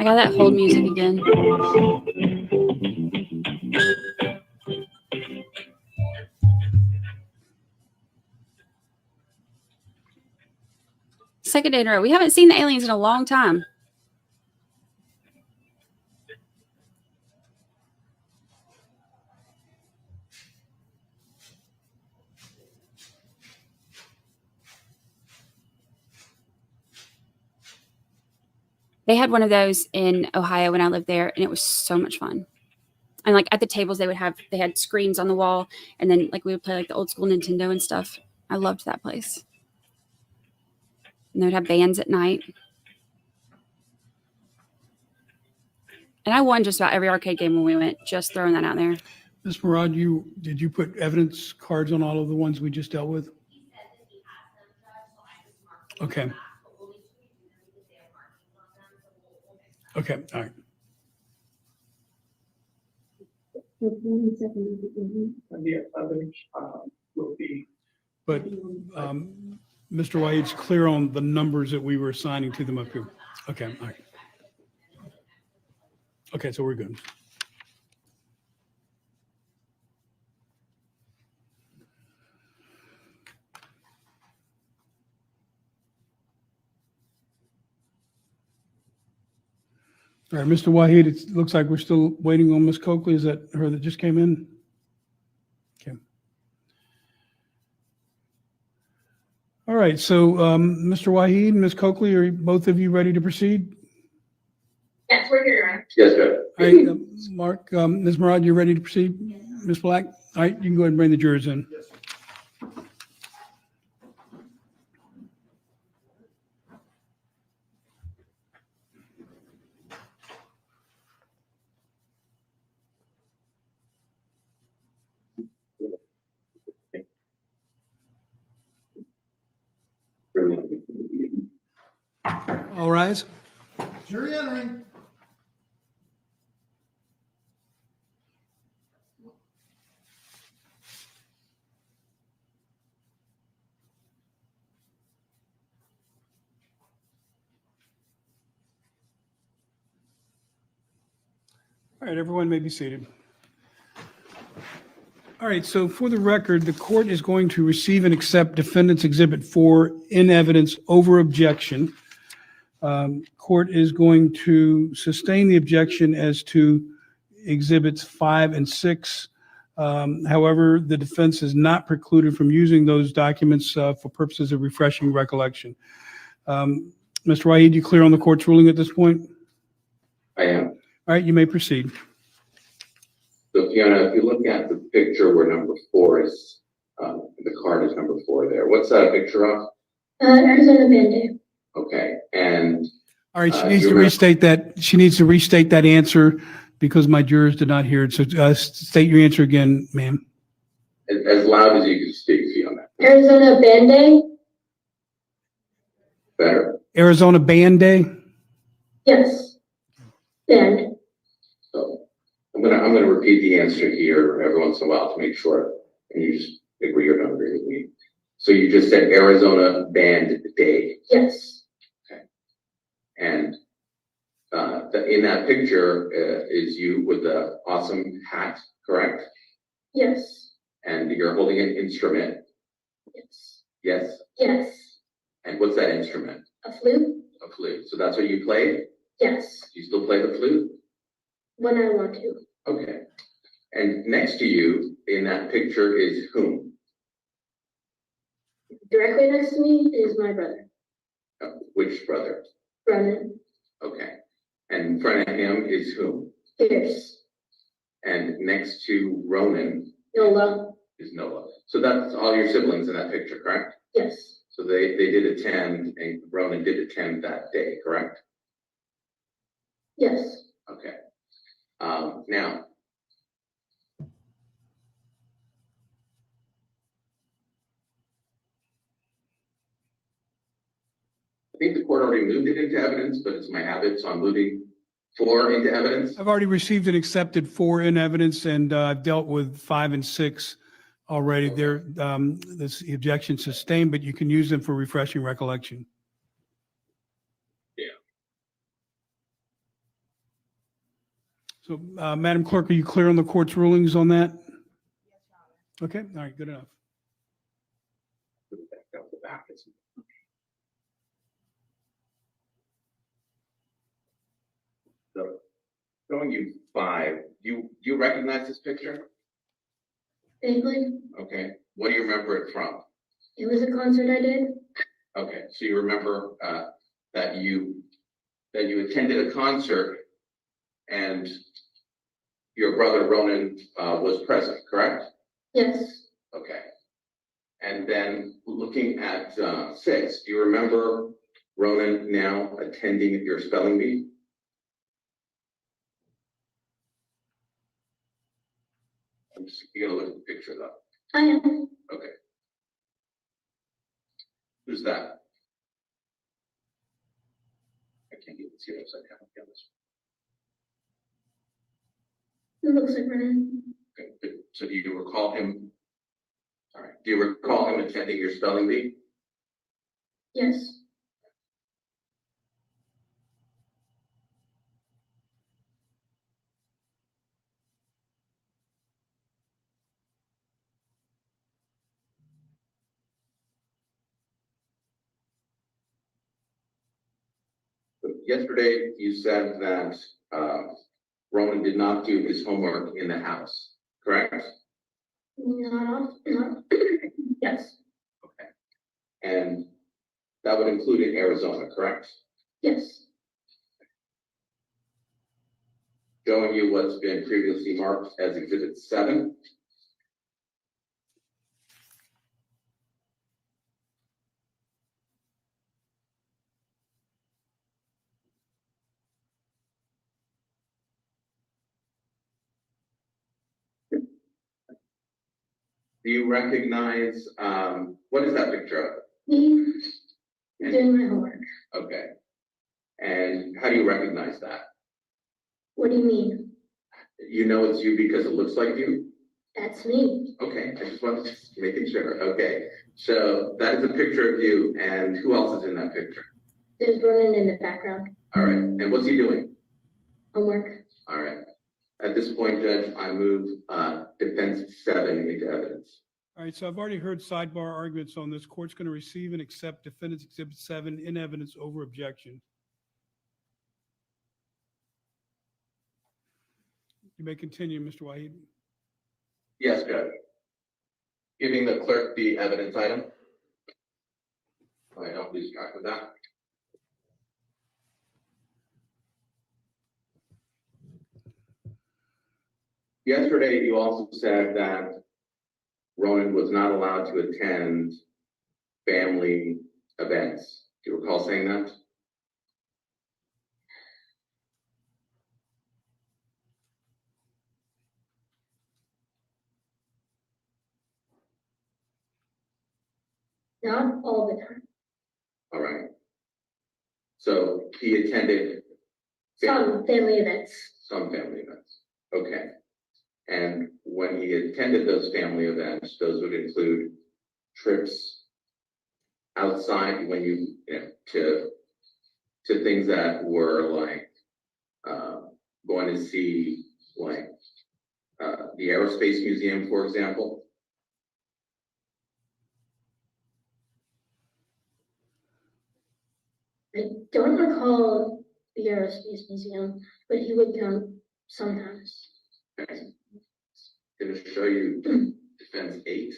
I got that hold music again. Second day in a row. We haven't seen the aliens in a long time. They had one of those in Ohio when I lived there, and it was so much fun. And like at the tables, they had screens on the wall, and then like we would play like the old school Nintendo and stuff. I loved that place. And they would have bands at night. And I won just about every arcade game when we went, just throwing that out there. Ms. Murad, did you put evidence cards on all of the ones we just dealt with? He said that he has them, Judge, so I just marked them. Okay. But we'll need to redo them because they have markings on them, so we'll fix them. Okay, all right. And the others will be. But Mr. White's clear on the numbers that we were assigning to them up here. Okay, all right. Okay, so we're good. All right, Mr. Wahid, it looks like we're still waiting on Ms. Coakley. Is that her that just came in? Okay. All right, so Mr. Wahid, Ms. Coakley, are both of you ready to proceed? Yes, we're here, Your Honor. Yes, Judge. All right, Mark, Ms. Murad, you ready to proceed? Ms. Black? All right, you can go ahead and bring the jurors in. All rise. Jury entering. All right, everyone may be seated. All right, so for the record, the court is going to receive and accept Defendant's Exhibit 4 in evidence over objection. Court is going to sustain the objection as to Exhibits 5 and 6. However, the defense is not precluded from using those documents for purposes of refreshing recollection. Mr. Wahid, you clear on the court's ruling at this point? I am. All right, you may proceed. So Fiona, if you look at the picture where number 4 is, the card is number 4 there. What's that a picture of? Arizona Band-Aid. Okay, and All right, she needs to restate that. She needs to restate that answer because my jurors did not hear it. So state your answer again, ma'am. as loud as you can speak, Fiona. Arizona Band-Aid? Better. Arizona Band Day? Yes. Band. So I'm gonna repeat the answer here every once in a while to make sure, and you just agree or don't agree with me. So you just said Arizona Band Day. Yes. And in that picture is you with the awesome hat, correct? Yes. And you're holding an instrument, Yes. yes? Yes. And what's that instrument? A flute? A flute. So that's what you play? Yes. Do you still play the flute? When I want to. Okay. And next to you in that picture is whom? Directly next to me is my brother, Which brother? Brennan Okay. And in front of him is whom? Pierce, And next to Ronan Nola. is Noah. So that's all your siblings in that picture, correct? Yes. So they did attend, and Ronan did attend that day, correct? Yes. Okay. Now, I think the court already moved it into evidence, but it's my habit, so I'm moving 4 into evidence. I've already received and accepted 4 in evidence, and I've dealt with 5 and 6 already. They're, this objection sustained, but you can use them for refreshing recollection. So, Madam Clerk, are you clear on the court's rulings on that? Okay, all right, good enough. That was the back, isn't it? So, showing you 5, do you recognize this picture? Vaguely, Okay, what do you remember it from? it was a concert I did. Okay, so you remember that you attended a concert and your brother Ronan was present, correct? Yes, Okay. And then looking at 6, do you remember Ronan now attending your spelling bee? You gotta look at the picture though. I am. Okay. Who's that? I can't even see it upside down. Yeah, this- It looks like Brennan. Okay, but- so do you recall him? Sorry, do you recall him attending your spelling bee? Yes, Yesterday, you said that Ronan did not do his homework in the house, correct? not, yes, Okay. And that would include in Arizona, correct? yes, Showing you what's been previously marked as Exhibit 7. Do you recognize, what is that picture of? me doing my homework. Okay. And how do you recognize that? What do you mean? You know it's you because it looks like you? That's me. Okay, I just wanted to make sure. Okay, so that is a picture of you, and who else is in that picture? There's Brennan in the background. All right, and what's he doing? Homework. All right. At this point, Judge, I move defense 7 into evidence. All right, so I've already heard sidebar arguments on this. Court's going to receive and accept Defendant's Exhibit 7 in evidence over objection. You may continue, Mr. Wahid. Yes, Judge. Giving the clerk the evidence item. I don't lose track of that. Yesterday, you also said that Ronan was not allowed to attend family events. Do you recall saying that? Not all the time. All right. So he attended Some family events. some family events. Okay. And when he attended those family events, those would include trips outside when you know, to things that were like going to see like the Aerospace Museum, for example. I don't recall the Aerospace Museum, but he would come sometimes. Okay. Going to show you Defense 8.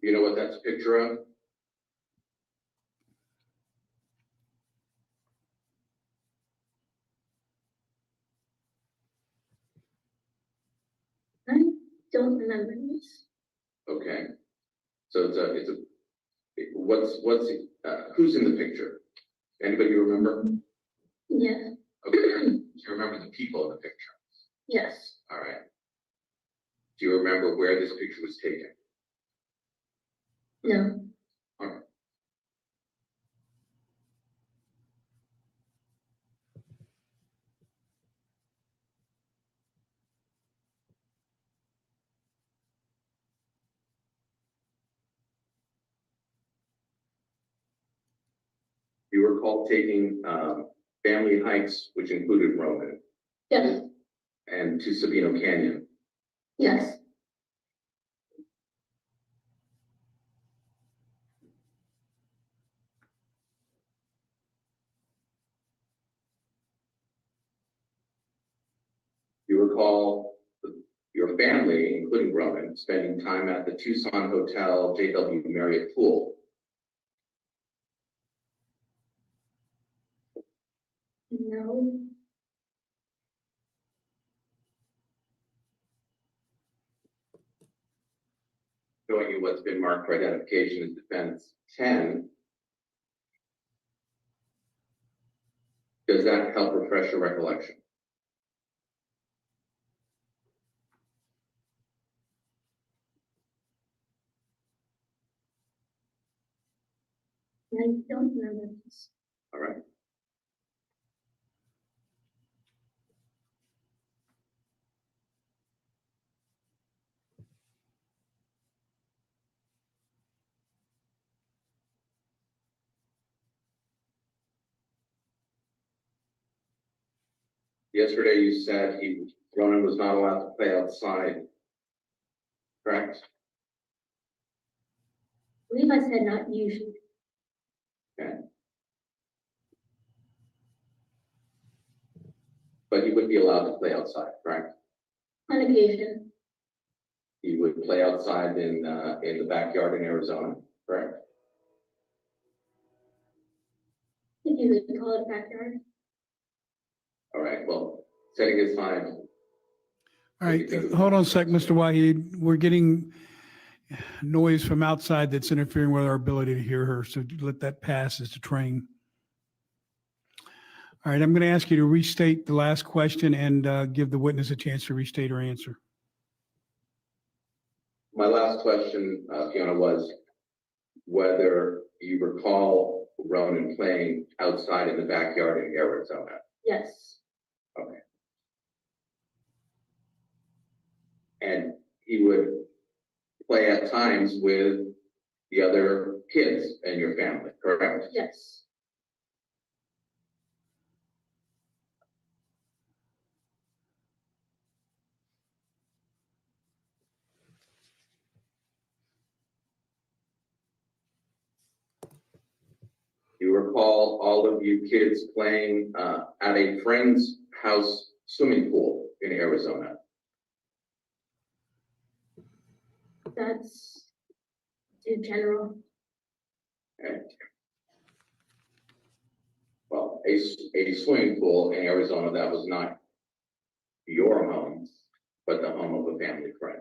You know what that's a picture of? I don't remember this. Okay. So who's in the picture? Anybody you remember? Yeah, Okay. Do you remember the people in the picture? yes, All right. Do you remember where this picture was taken? no, All right. you recall taking, family hikes, which included Roman, Yes, and to Sabino Canyon? yes, You recall your family, including Roman, spending time at the Tucson Hotel JW Marriott Pool? no, Showing you what's been marked for identification as defense 10. Does that help refresh your recollection? I don't remember this. All right. Yesterday you said Ronan was not allowed to play outside, correct? I believe I said not usually. But he would be allowed to play outside, correct? On occasion, He would play outside in the backyard in Arizona, correct? if you would call it backyard. All right, well, setting aside, All right, hold on a sec, Mr. Wahid. We're getting noise from outside that's interfering with our ability to hear her, so let that pass as the train. All right, I'm going to ask you to restate the last question and give the witness a chance to restate her answer. my last question, Fiona, was whether you recall Ronan playing outside in the backyard in Arizona. Yes, Okay. And he would play at times with the other kids in your family, correct? yes, You recall all of you kids playing at a friend's house swimming pool in Arizona. that's too general. Okay. Well, a swimming pool in Arizona that was not your home, but the home of a family friend.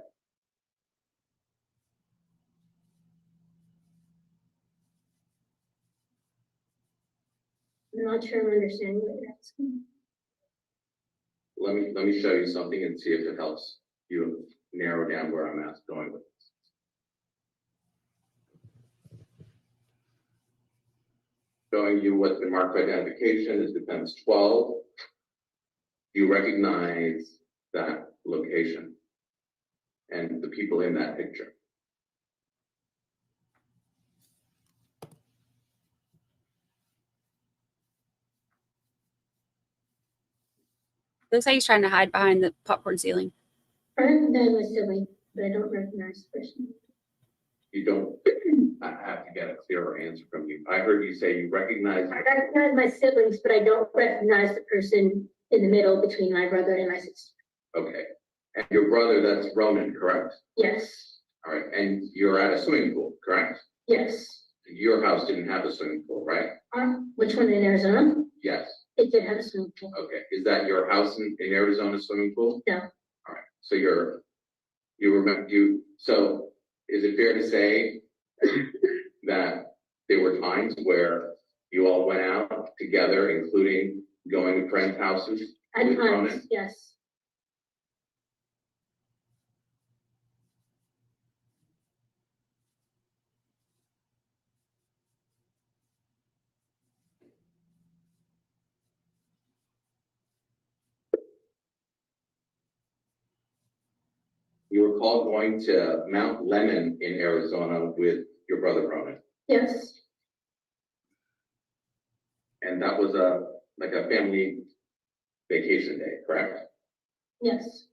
I'm not sure I'm understanding what you're asking. Let me show you something and see if it helps you narrow down where I'm going with this. Showing you what's been marked for identification is defense 12. Do you recognize that location and the people in that picture? Looks like he's trying to hide behind the popcorn ceiling. I recognize my sibling, but I don't recognize the person. You don't, I have to get a clearer answer from you. I heard you say you recognize. I recognize my siblings, but I don't recognize the person in the middle between my brother and my sister. Okay. And your brother, that's Ronan, correct? Yes, All right. And you're at a swimming pool, correct? yes. Your house didn't have a swimming pool, right? Which one in Arizona? Yes. It did have a swimming pool. Okay. Is that your house in Arizona swimming pool? No. All right. So so is it fair to say that there were times where you all went out together, including going to friends' houses? At with Ronan? times, yes. You recall going to Mount Lemon in Arizona with your brother Ronan. Yes, And that was like a family vacation day, correct? Yes.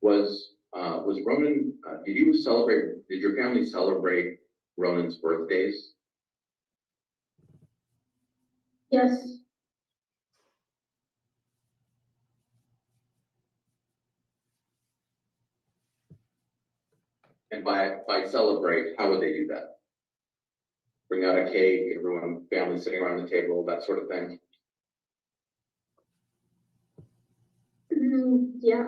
Was Ronan, did your family celebrate Ronan's birthdays? Yes. And by celebrate, how would they do that? Bring out a cake, everyone, family sitting around the table, that sort of thing? Yeah.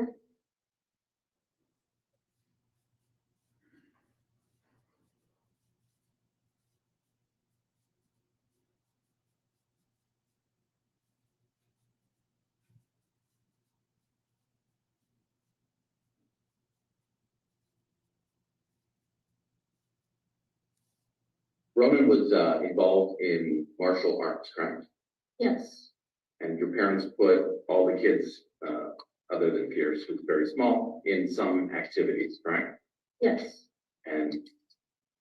Ronan was involved in martial arts, correct? Yes. And your parents put all the kids, other than Pierce, who's very small, in some activities, correct? Yes. And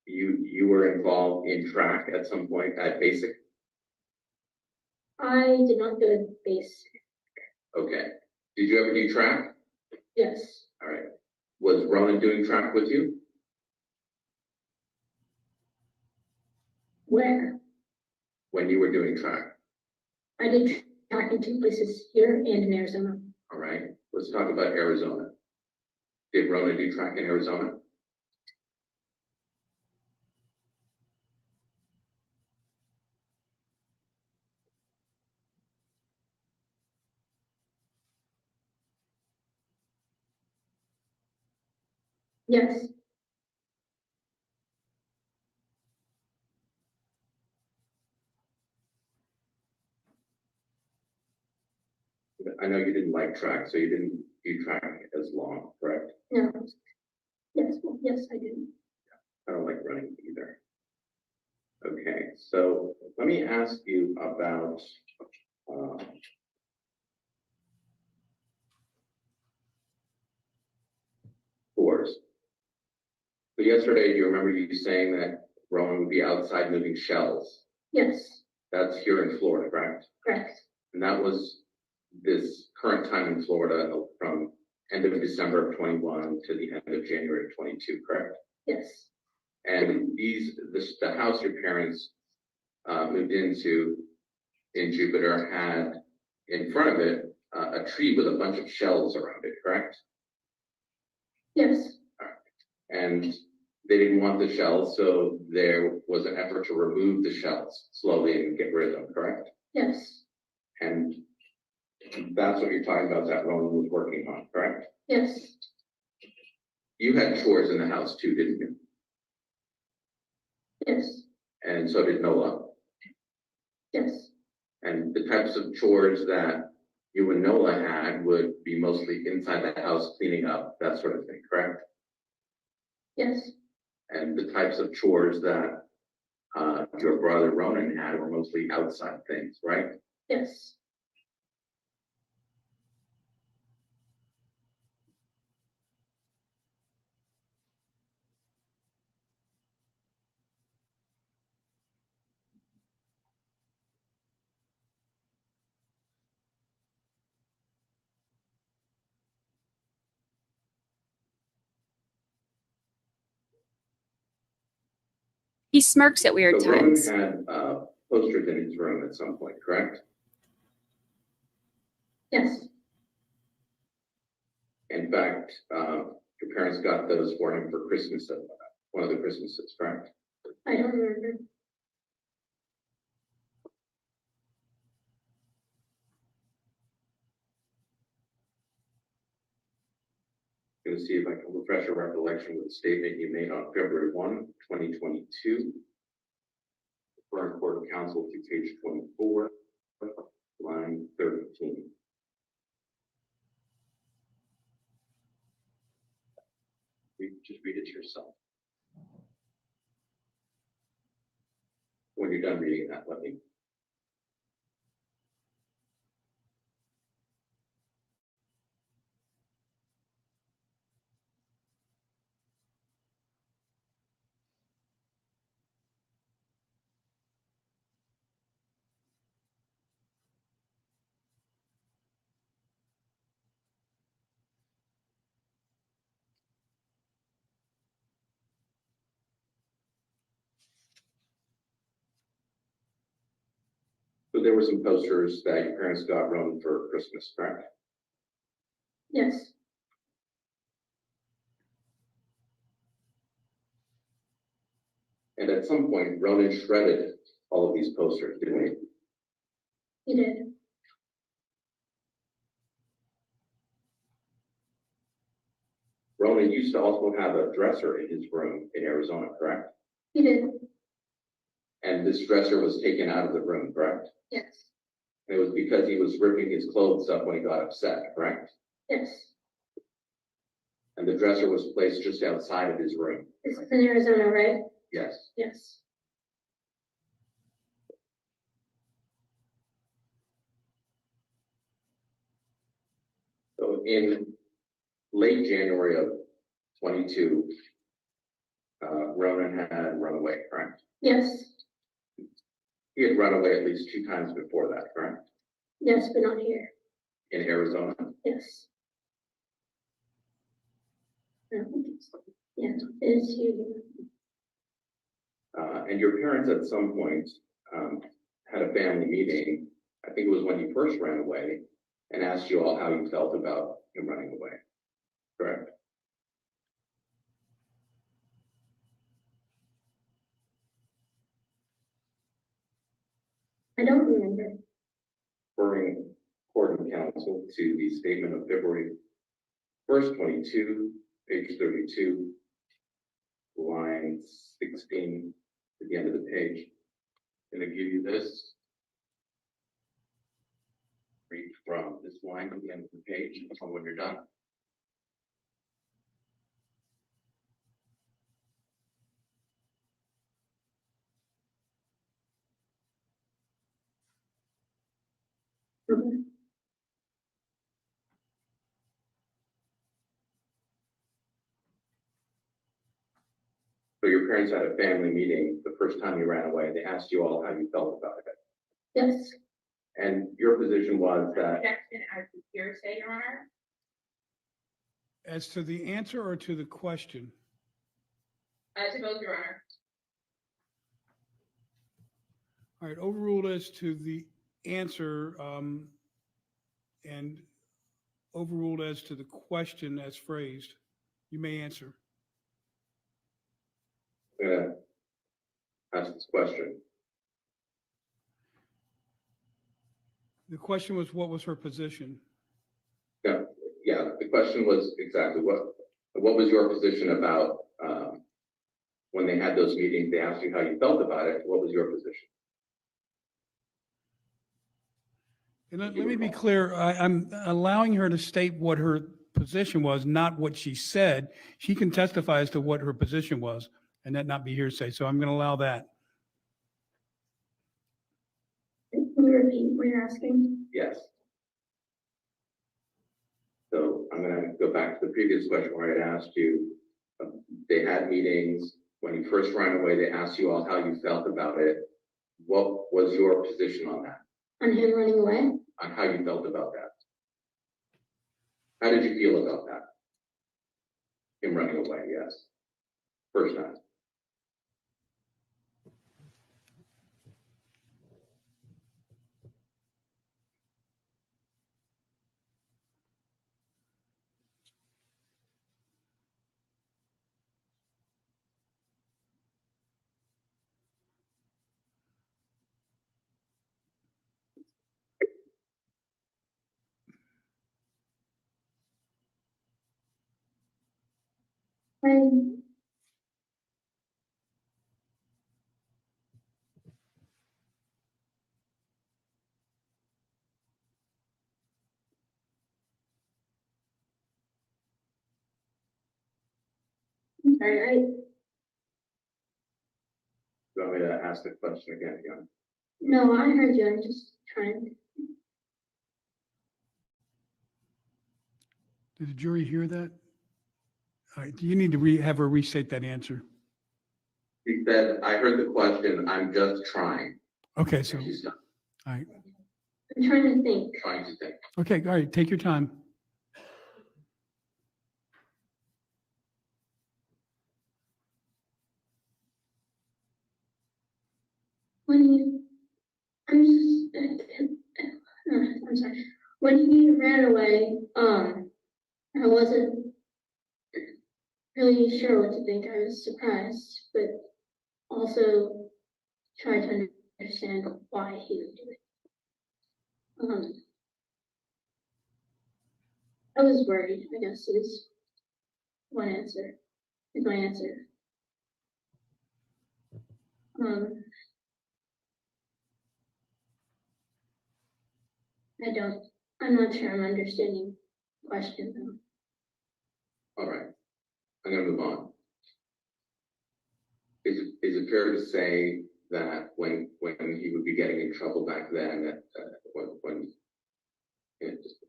you were involved in track at some point at basic? I did not do a base. Okay. Did you ever do track? Yes. All right. Was Ronan doing track with you? Where? When you were doing track? I did track in 2 places, here and in Arizona. All right. Let's talk about Arizona. Did Ronan do track in Arizona? Yes. I know you didn't like track, so you didn't do track as long, correct? No. Yes. Well, yes, I did. I don't like running either. Okay, so let me ask you about chores. So yesterday, do you remember you saying that Rowan would be outside moving shells? Yes. That's here in Florida, correct? Correct. And that was this current time in Florida from end of December of 21 to the end of January of 22, correct? Yes. And the house your parents moved into in Jupiter had in front of it a tree with a bunch of shells around it, correct? Yes. And they didn't want the shells, so there was an effort to remove the shells slowly and get rid of them, correct? Yes. And that's what you're talking about that Rowan was working on, correct? Yes. You had chores in the house too, didn't you? Yes. And so did Nola. Yes. And the types of chores that you and Nola had would be mostly inside the house, cleaning up, that sort of thing, correct? Yes. And the types of chores that your brother Ronan had were mostly outside things, right? Yes. He smirks at weird So Ronan times. had posters in his room at some point, correct? Yes. In fact, your parents got those for him for Christmas, one of the Christmases, correct? I don't remember. Going to see if I can refresh your recollection with a statement you made on February 1, 2022. Current Court of Counsel to page 24, line 13. Just read it to yourself. when you're done reading that, let me. So there were some posters that your parents got Ronan for Christmas, correct? Yes. And at some point, Ronan shredded all of these posters, didn't he? He did. Ronan used to also have a dresser in his room in Arizona, correct? He did. And this dresser was taken out of the room, correct? Yes. And it was because he was ripping his clothes up when he got upset, correct? Yes. And the dresser was placed just outside of his room. This is in Arizona, right? Yes. Yes. So in late January of 22, Ronan had run away, correct? Yes. He had run away at least 2 times before that, correct? Yes, but not here. In Arizona. Yes. I don't think it's, yeah, it is here. And your parents at some point had a family meeting, I think it was when he first ran away, and asked you all how you felt about him running away, correct? I don't remember. Referring court and counsel to the statement of February 1st, 22, page 32, line 16 at the end of the page. Going to give you this. Read from this line to the end of the page until when you're done. Okay. So your parents had a family meeting the first time you ran away. They asked you all how you felt about it. Yes. And your position was that Objection as to hearsay, Your Honor. As to the answer or to the question? To both, Your Honor. All right, overruled as to the answer, and overruled as to the question as phrased. You may answer. I'm going to ask this question. The question was, what was her position? Yeah, the question was exactly what was your position about when they had those meetings, they asked you how you felt about it. What was your position? And let me be clear, I'm allowing her to state what her position was, not what she said. She can testify as to what her position was and that not be hearsay. So I'm going to allow that. Can you repeat what you're asking? Yes. So I'm going to go back to the previous question where I asked you, they had meetings. When you first ran away, they asked you all how you felt about it. What was your position on that? On him running away? On how you felt about that? How did you feel about that? Him running away, yes. First time. I, I'm sorry, You want me to ask the question again, Jan? No, I heard you. I'm just trying. Did the jury hear that? All right, you need to have her restate that answer. He said, I heard the question, I'm just trying. Okay, so, And she's not all right. I'm trying to think. trying to think. Okay, all right, take your time. When you, I'm just, I'm sorry. When he ran away, I wasn't really sure what to think. I was surprised, but also tried to understand why he would do it. I was worried, I guess is one answer, is my answer. I'm not sure I'm understanding the question though. All right, I'm gonna move on. Is it fair to say that when he would be getting in trouble back then, that when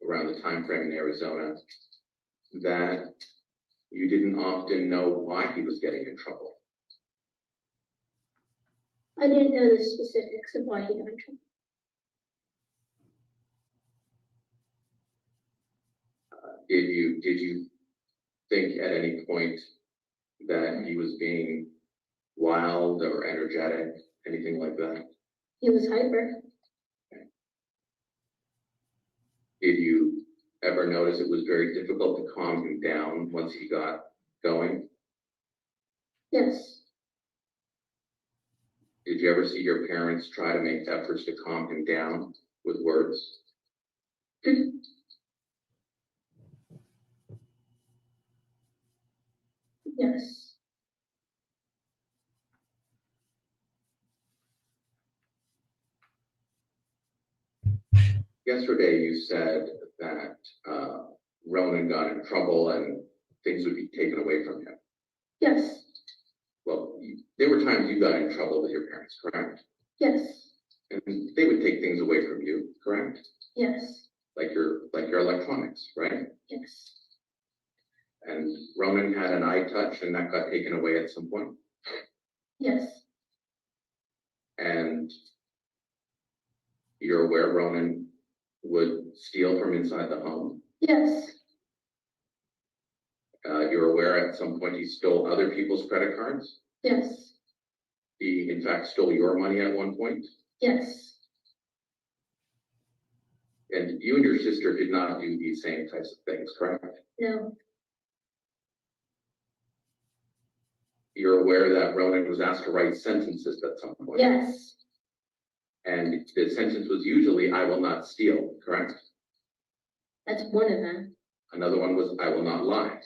around the time frame in Arizona, that you didn't often know why he was getting in trouble? I didn't know the specifics of why he got in trouble. Did you think at any point that he was being wild or energetic, anything like that? He was hyper. Did you ever notice it was very difficult to calm him down once he got going? Yes. Did you ever see your parents try to make efforts to calm him down with words? Yes. Yesterday, you said that Ronan got in trouble and things would be taken away from him. Yes. Well, there were times you got in trouble with your parents, correct? Yes. And they would take things away from you, correct? Yes. Like your electronics, right? Yes. And Ronan had an eye touch and that got taken away at some point. Yes. And you're aware Ronan would steal from inside the home. Yes. You're aware at some point he stole other people's credit cards. Yes. He, in fact, stole your money at one point. Yes. And you and your sister did not do these same types of things, correct? No. You're aware that Ronan was asked to write sentences at some point. Yes. And the sentence was usually, I will not steal, correct? That's one of them. Another one was, I will not lie.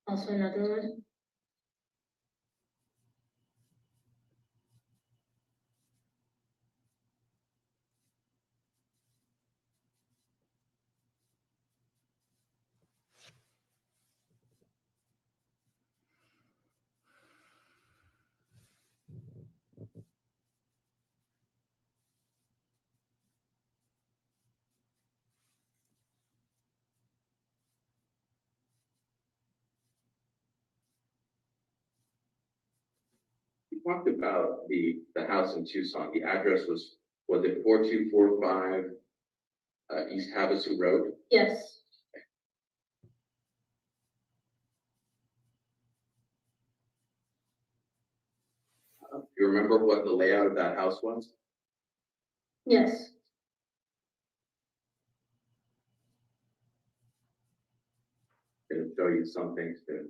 Also another one. You talked about the house in Tucson. The address was it 4245 East Havasu Road? Yes. Do you remember what the layout of that house was? Yes. Going to show you some things too.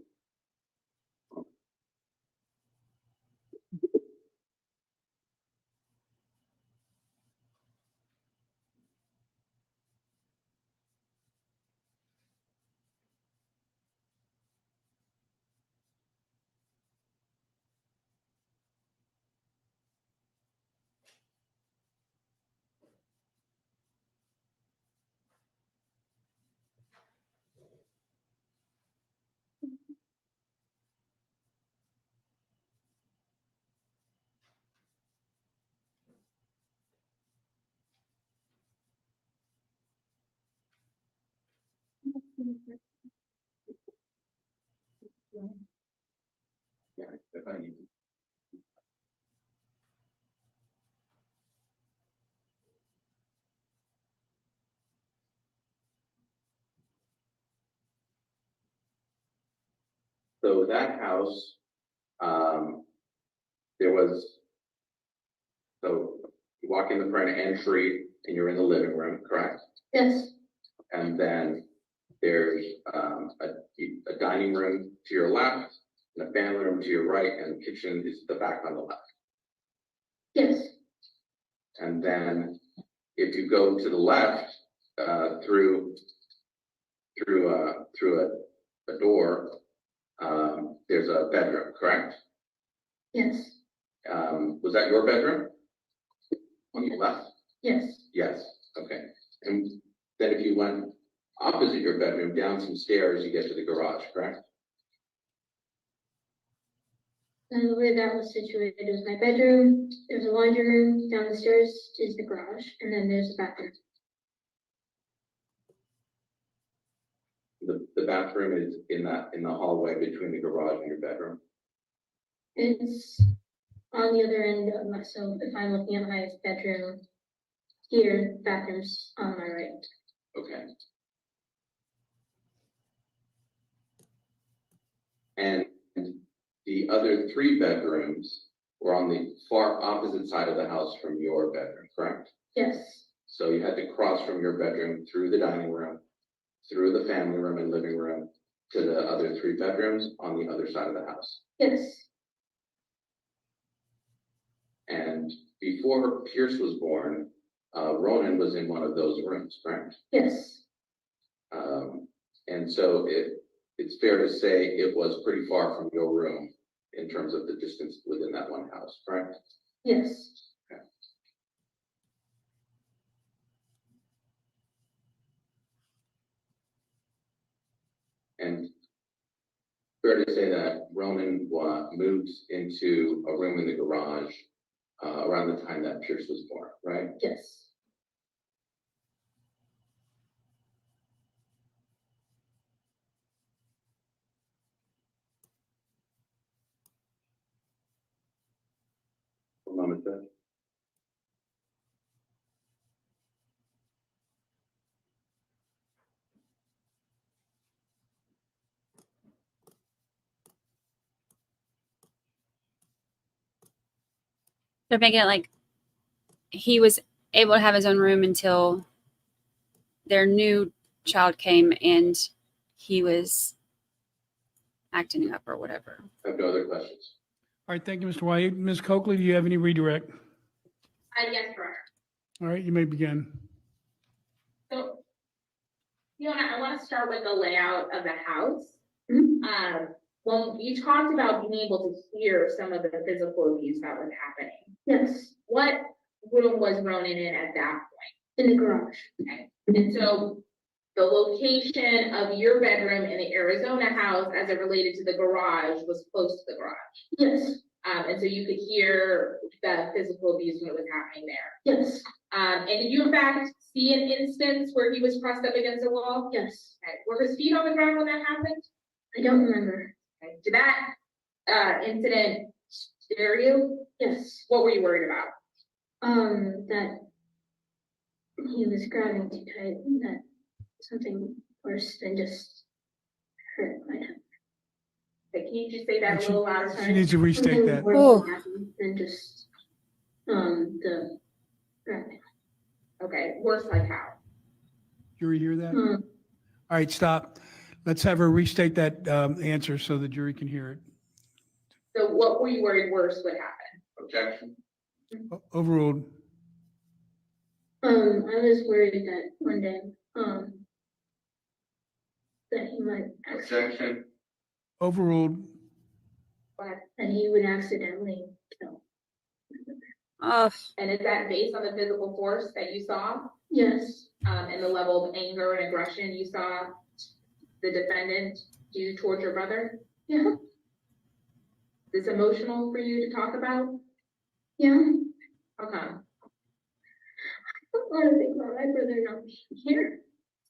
Yeah, if I need. So that house, there was, so you walk in the front entry and you're in the living room, correct? Yes, And then there's a dining room to your left, and a family room to your right, and the kitchen is the back on the left. yes, And then if you go to the left, through a door, there's a bedroom, correct? yes, Was that your bedroom? On the left? yes, Yes, okay. And then if you went opposite your bedroom, down some stairs, you get to the garage, correct? and the way that was situated was my bedroom, there's a laundry room, down the stairs is the garage, and then there's the bathroom. The bathroom is in the hallway between the garage and your bedroom. It's on the other end of my, so if I'm looking at my bedroom here, bathroom's on my right. Okay. And the other 3 bedrooms were on the far opposite side of the house from your bedroom, correct? Yes, So you had to cross from your bedroom through the dining room, through the family room and living room to the other 3 bedrooms on the other side of the house. yes, And before Pierce was born, Ronan was in one of those rooms, correct? yes, And so it's fair to say it was pretty far from your room in terms of the distance within that one house, correct? yes, And fair to say that Ronan moved into a room in the garage around the time that Pierce was born, right? yes. One moment, Judge. They're making it like he was able to have his own room until their new child came and he was acting up or whatever. I have no other questions. All right, thank you, Mr. White. Ms. Coakley, do you have any redirect? Yes, Your Honor. All right, you may begin. So, I want to start with the layout of the house. When you talked about being able to hear some of the physical abuse that was happening, Yes, what room was Ronan in at that in the garage. point? And so the location of your bedroom in the Arizona house as it related to the garage was close to the garage. Yes, And so you could hear the physical abuse when it was happening there. yes, And did you in fact see an instance where he was pressed up against a wall? yes. Okay. Were his feet on the ground when that happened? I don't remember. Okay. Did that incident scare you? Yes, What were you worried about? that he was grabbing too tight, and that something worse than just hurt might happen. Like, can you just say that a little louder? She needs to restate Something that. worse Oh. would happen than just, the grabbing. Okay, worse like how? Jury hear that? Hmm. All right, stop. Let's have her restate that answer so the jury can hear it. So what were you worried worse would happen? Objection? Overruled. I was worried that one day, that he might, Objection? Overruled. that he would accidentally kill. Oh, And is that based on the physical force that you saw? Yes, And the level of anger and aggression you saw the defendant do towards your brother? yeah, Is this emotional for you to talk about? yeah. Okay. I don't want to think about my brother not being here.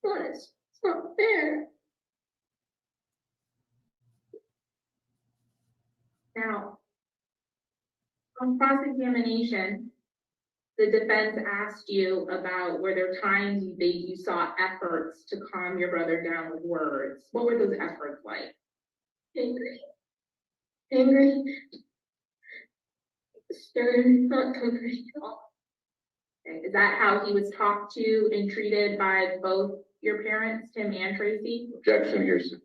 It's not fair. On cross-examination, the defense asked you about were there times you saw efforts to calm your brother down with words. What were those efforts like? Angry. Angry. Stern, not comforting at all. Okay, is that how he was talked to and treated by both your parents, Tim and Tracy? Objection, hearsay.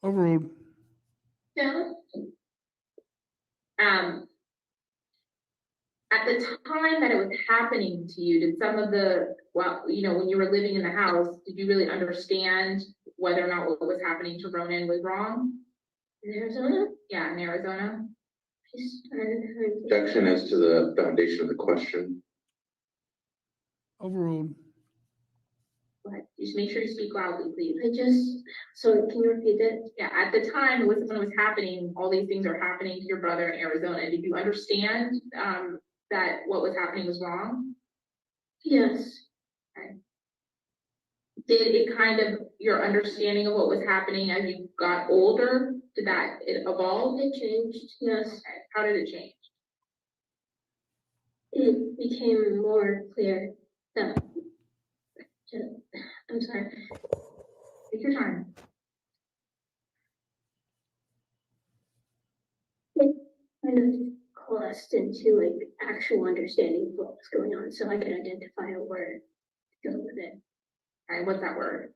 Overruled. No. At the time that it was happening to you, did some of the, well, you know, when you were living in the house, did you really understand whether or not what was happening to Ronan was wrong? In Arizona? Yeah, in Arizona. I started hurting. Objection as to the foundation of the question. Overruled. But just make sure you speak loudly, please. So can you repeat it? Yeah, at the time when it was happening, all these things are happening to your brother in Arizona. Did you understand that what was happening was wrong? Yes. Did it kind of, your understanding of what was happening as you got older, did it evolve? It changed, yes. Okay. How did it change? It became more clear that, I'm sorry. Take your time. It kind of coalesced into like actual understanding of what was going on, so I could identify a word to go with it. All right, what's that word?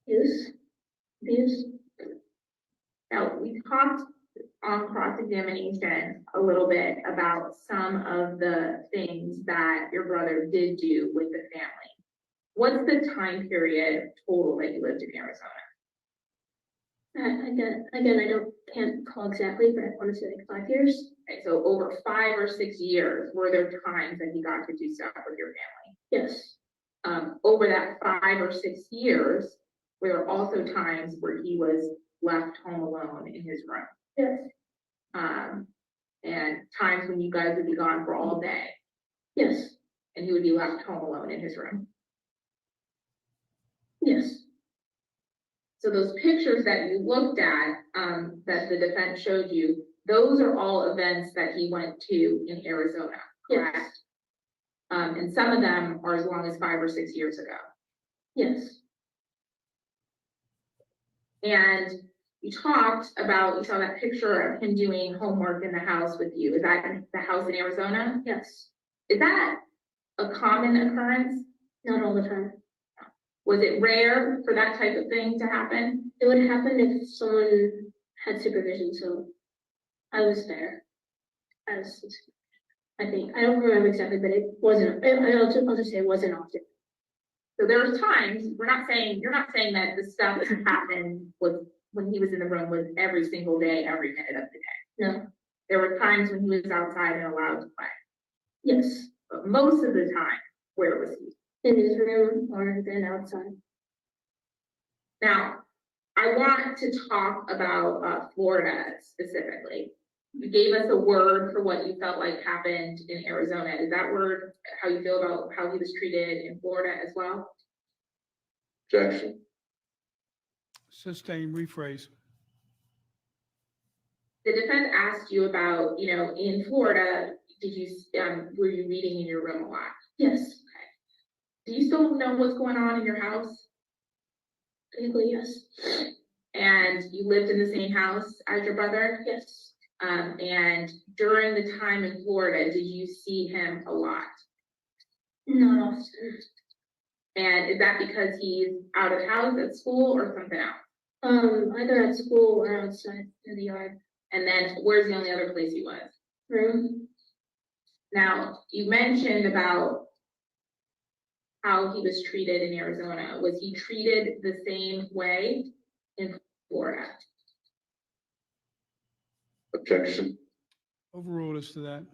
Abuse. Now, we talked on cross-examination a little bit about some of the things that your brother did do with the family. What's the time period total that you lived in Arizona? Again, I can't call exactly, but I want to say like 5 years. Okay, so over 5 or 6 years, were there times that he got to do stuff with your family? Yes. Over that 5 or 6 years, were there also times where he was left home alone in his room? Yes. And times when you guys would be gone for all day, Yes. and he would be left home alone in his room. Yes. So those pictures that you looked at, that the defense showed you, those are all events that he went to in Arizona, correct? Yes. And some of them are as long as 5 or 6 years ago. Yes. And you talked about, you saw that picture of him doing homework in the house with you. Is that in the house in Arizona? Yes. Is that a common occurrence? Not all the time. Was it rare for that type of thing to happen? It would happen if someone had supervision, so I was there. I think, I don't remember exactly, but it wasn't, I'll just say it wasn't often. So there was times, you're not saying that the stuff that happened was when he was in the room was every single day, every minute of the day. No. There were times when he was outside and allowed to play. Yes. But most of the time, where was he? In his room or then outside. Now, I want to talk about Florida specifically. You gave us a word for what you felt like happened in Arizona. Is that word how you feel about how he was treated in Florida as well? Objection. Sustain, rephrase. The defense asked you about, you know, in Florida, were you reading in your room a lot? Yes. Okay. Do you still know what's going on in your house? Technically, yes. And you lived in the same house as your brother? Yes. And during the time in Florida, did you see him a lot? Not often. And is that because he's out of house at school or something else? Either at school or outside in the yard. And then where's the only other place he was? Room. Now, you mentioned about how he was treated in Arizona. Was he treated the same way in Florida? Objection. Overruled as to that.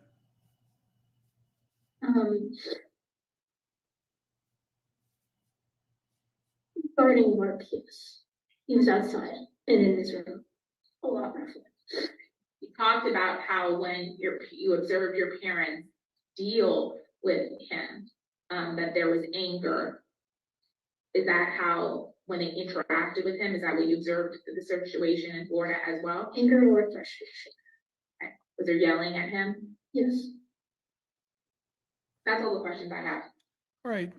Regarding work, yes. He was outside and in his room. A lot roughly. You talked about how when you observed your parents deal with him, that there was anger. Is that how, when they interacted with him, is that what you observed the situation in Florida as well? Anger or frustration. Okay. Was there yelling at him? Yes. That's all the questions I have. All right.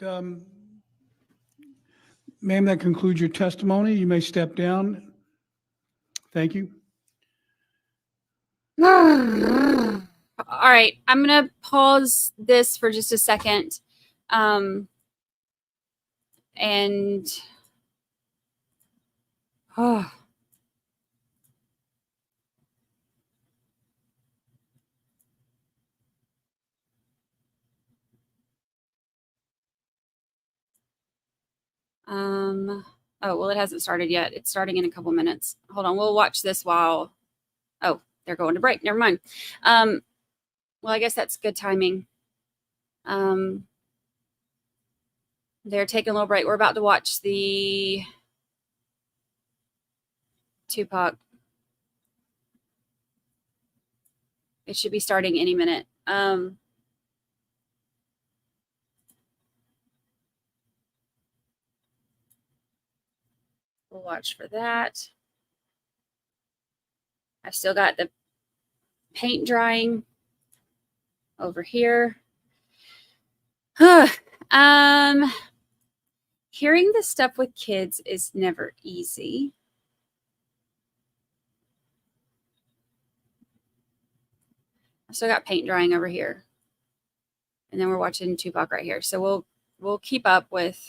Ma'am, that concludes your testimony. You may step down. Thank you. All right, I'm gonna pause this for just a second, and oh. Oh, well, it hasn't started yet. It's starting in a couple minutes. Hold on, we'll watch this while. Oh, they're going to break. Never mind. Well, I guess that's good timing. They're taking a little break. We're about to watch the Tupac. It should be starting any minute. We'll watch for that. I've still got the paint drying over here. Hearing this stuff with kids is never easy. I still got paint drying over here. And then we're watching Tupac right here. So we'll keep up with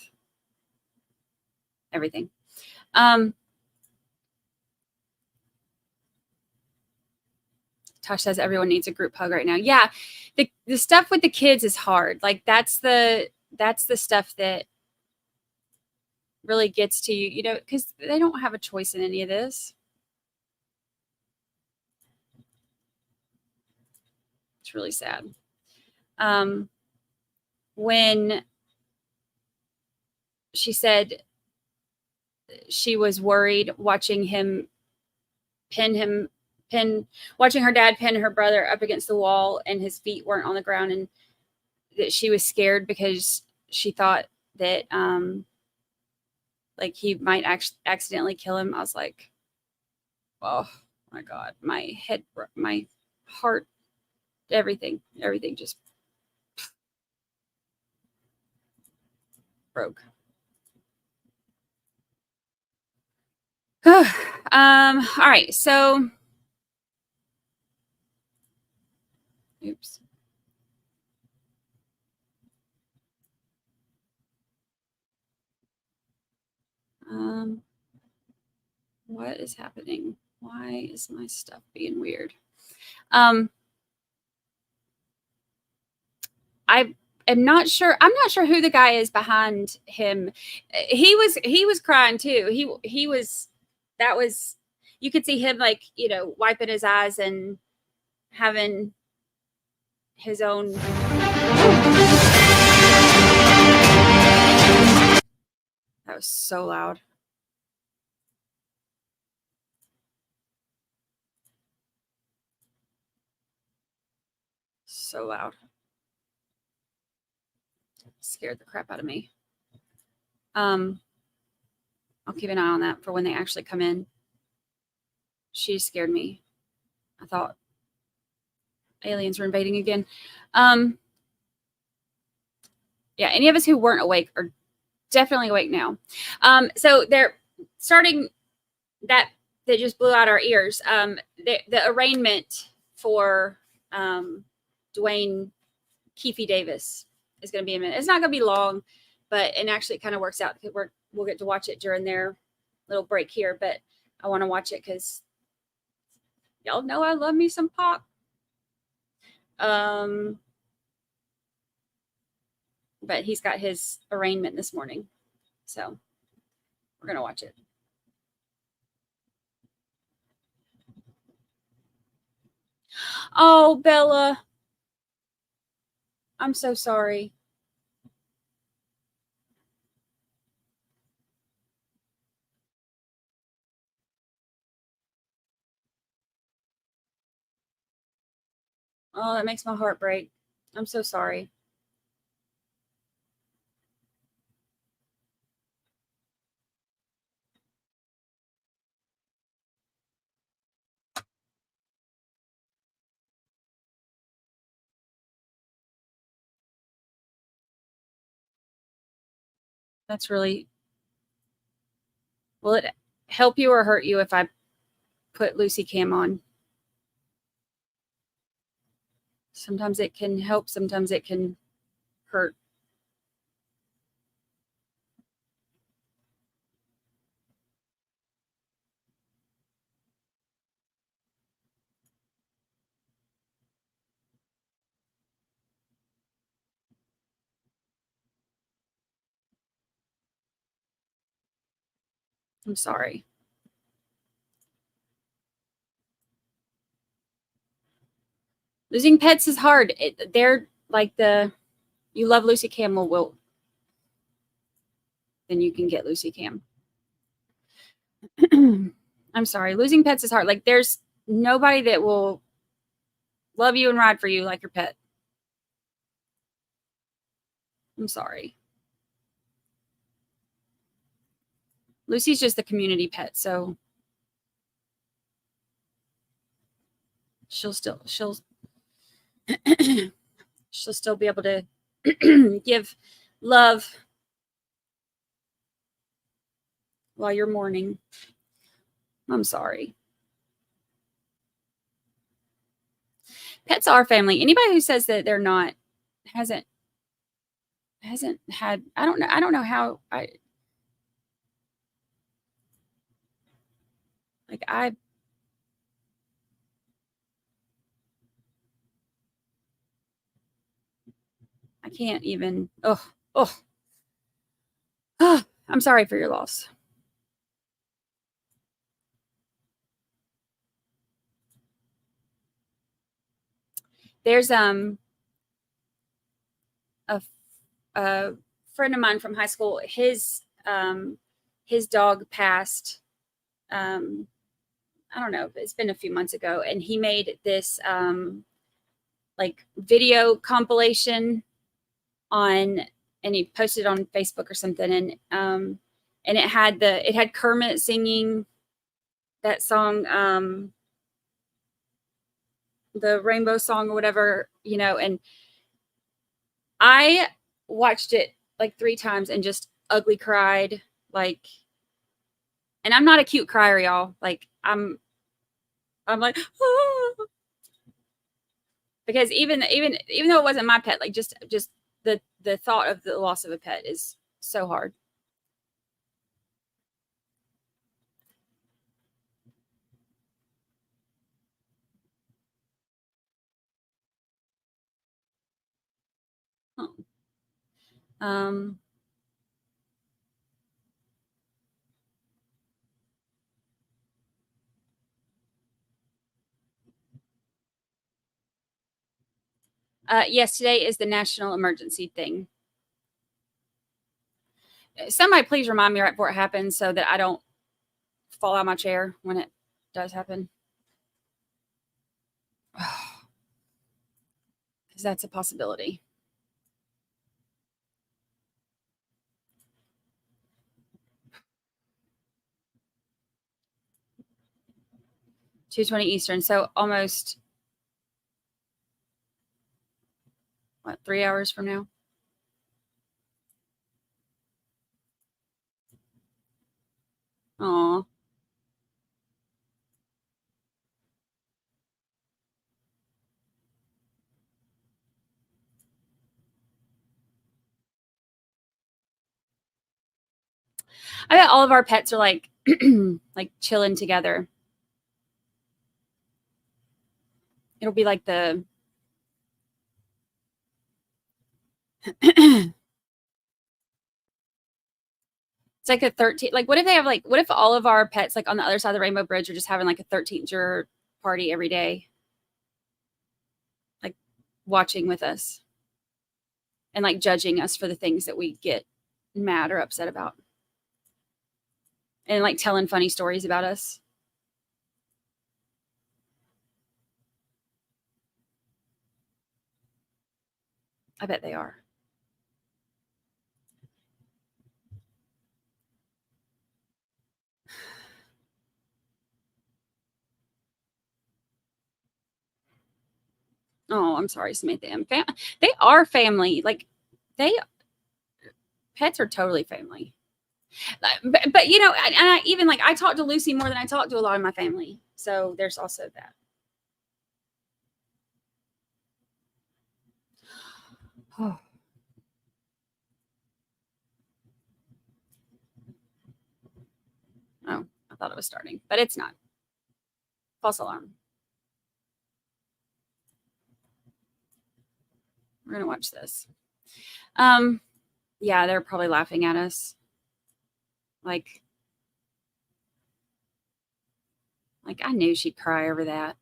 everything. Tosh says everyone needs a group hug right now. Yeah, the stuff with the kids is hard. Like that's the stuff that really gets to you, you know, because they don't have a choice in any of this. It's really sad. When she said she was worried watching watching her dad pin her brother up against the wall and his feet weren't on the ground, and that she was scared because she thought that like he might accidentally kill him. I was like, oh my God, my head, my heart, everything just broke. All right, so oops. What is happening? Why is my stuff being weird? I am not sure. I'm not sure who the guy is behind him. He was crying too. He was, that was, you could see him like, you know, wiping his eyes and having his own. That was so loud. So loud. Scared the crap out of me. I'll keep an eye on that for when they actually come in. She scared me. I thought aliens were invading again. Yeah, any of us who weren't awake are definitely awake now. So they're starting that just blew out our ears. The arraignment for Dwayne Keefe Davis is going to be a minute. It's not going to be long, but and actually it kind of works out because we'll get to watch it during their little break here. But I want to watch it because y'all know I love me some Pac. But he's got his arraignment this morning, so we're gonna watch it. Oh, Bella, I'm so sorry. Oh, that makes my heart break. I'm so sorry. That's really, will it help you or hurt you if I put Lucy Cam on? Sometimes it can help, sometimes it can hurt. I'm sorry. Losing pets is hard. They're like you love Lucy Cam, well, then you can get Lucy Cam. I'm sorry. Losing pets is hard. Like there's nobody that will love you and ride for you like your pet. I'm sorry. Lucy's just the community pet, so she'll still be able to give love while you're mourning. I'm sorry. Pets are family. Anybody who says that they're not hasn't had, I don't know how I can't even, I'm sorry for your loss. There's a friend of mine from high school. His dog passed. I don't know. It's been a few months ago, and he made this like video compilation and he posted it on Facebook or something, and it had Kermit singing that song, the Rainbow Song or whatever, and I watched it like 3 times and just ugly cried, like, and I'm not a cute crier, y'all. Like I'm like, oh. Because even though it wasn't my pet, like just the thought of the loss of a pet is so hard. Oh. Yes, today is the national emergency thing. Somebody please remind me right before it happens so that I don't fall out of my chair when it does happen. Because that's a possibility. $2:20 Eastern, so almost 3 hours from now? Aw. I bet all of our pets are like like chilling together. It'll be like the it's like a 13, like what if all of our pets like on the other side of the Rainbow Bridge are just having like a 13th juror party every day, like watching with us and like judging us for the things that we get mad or upset about, and like telling funny stories about us. I bet they are. Oh, I'm sorry, Samantha. They are family. Like Pets are totally family. But you know, and I even like I talk to Lucy more than I talk to a lot of my family. So there's also that. Oh. Oh, I thought it was starting, but it's not. False alarm. We're gonna watch this. Yeah, they're probably laughing at us. Like I knew she'd cry over that.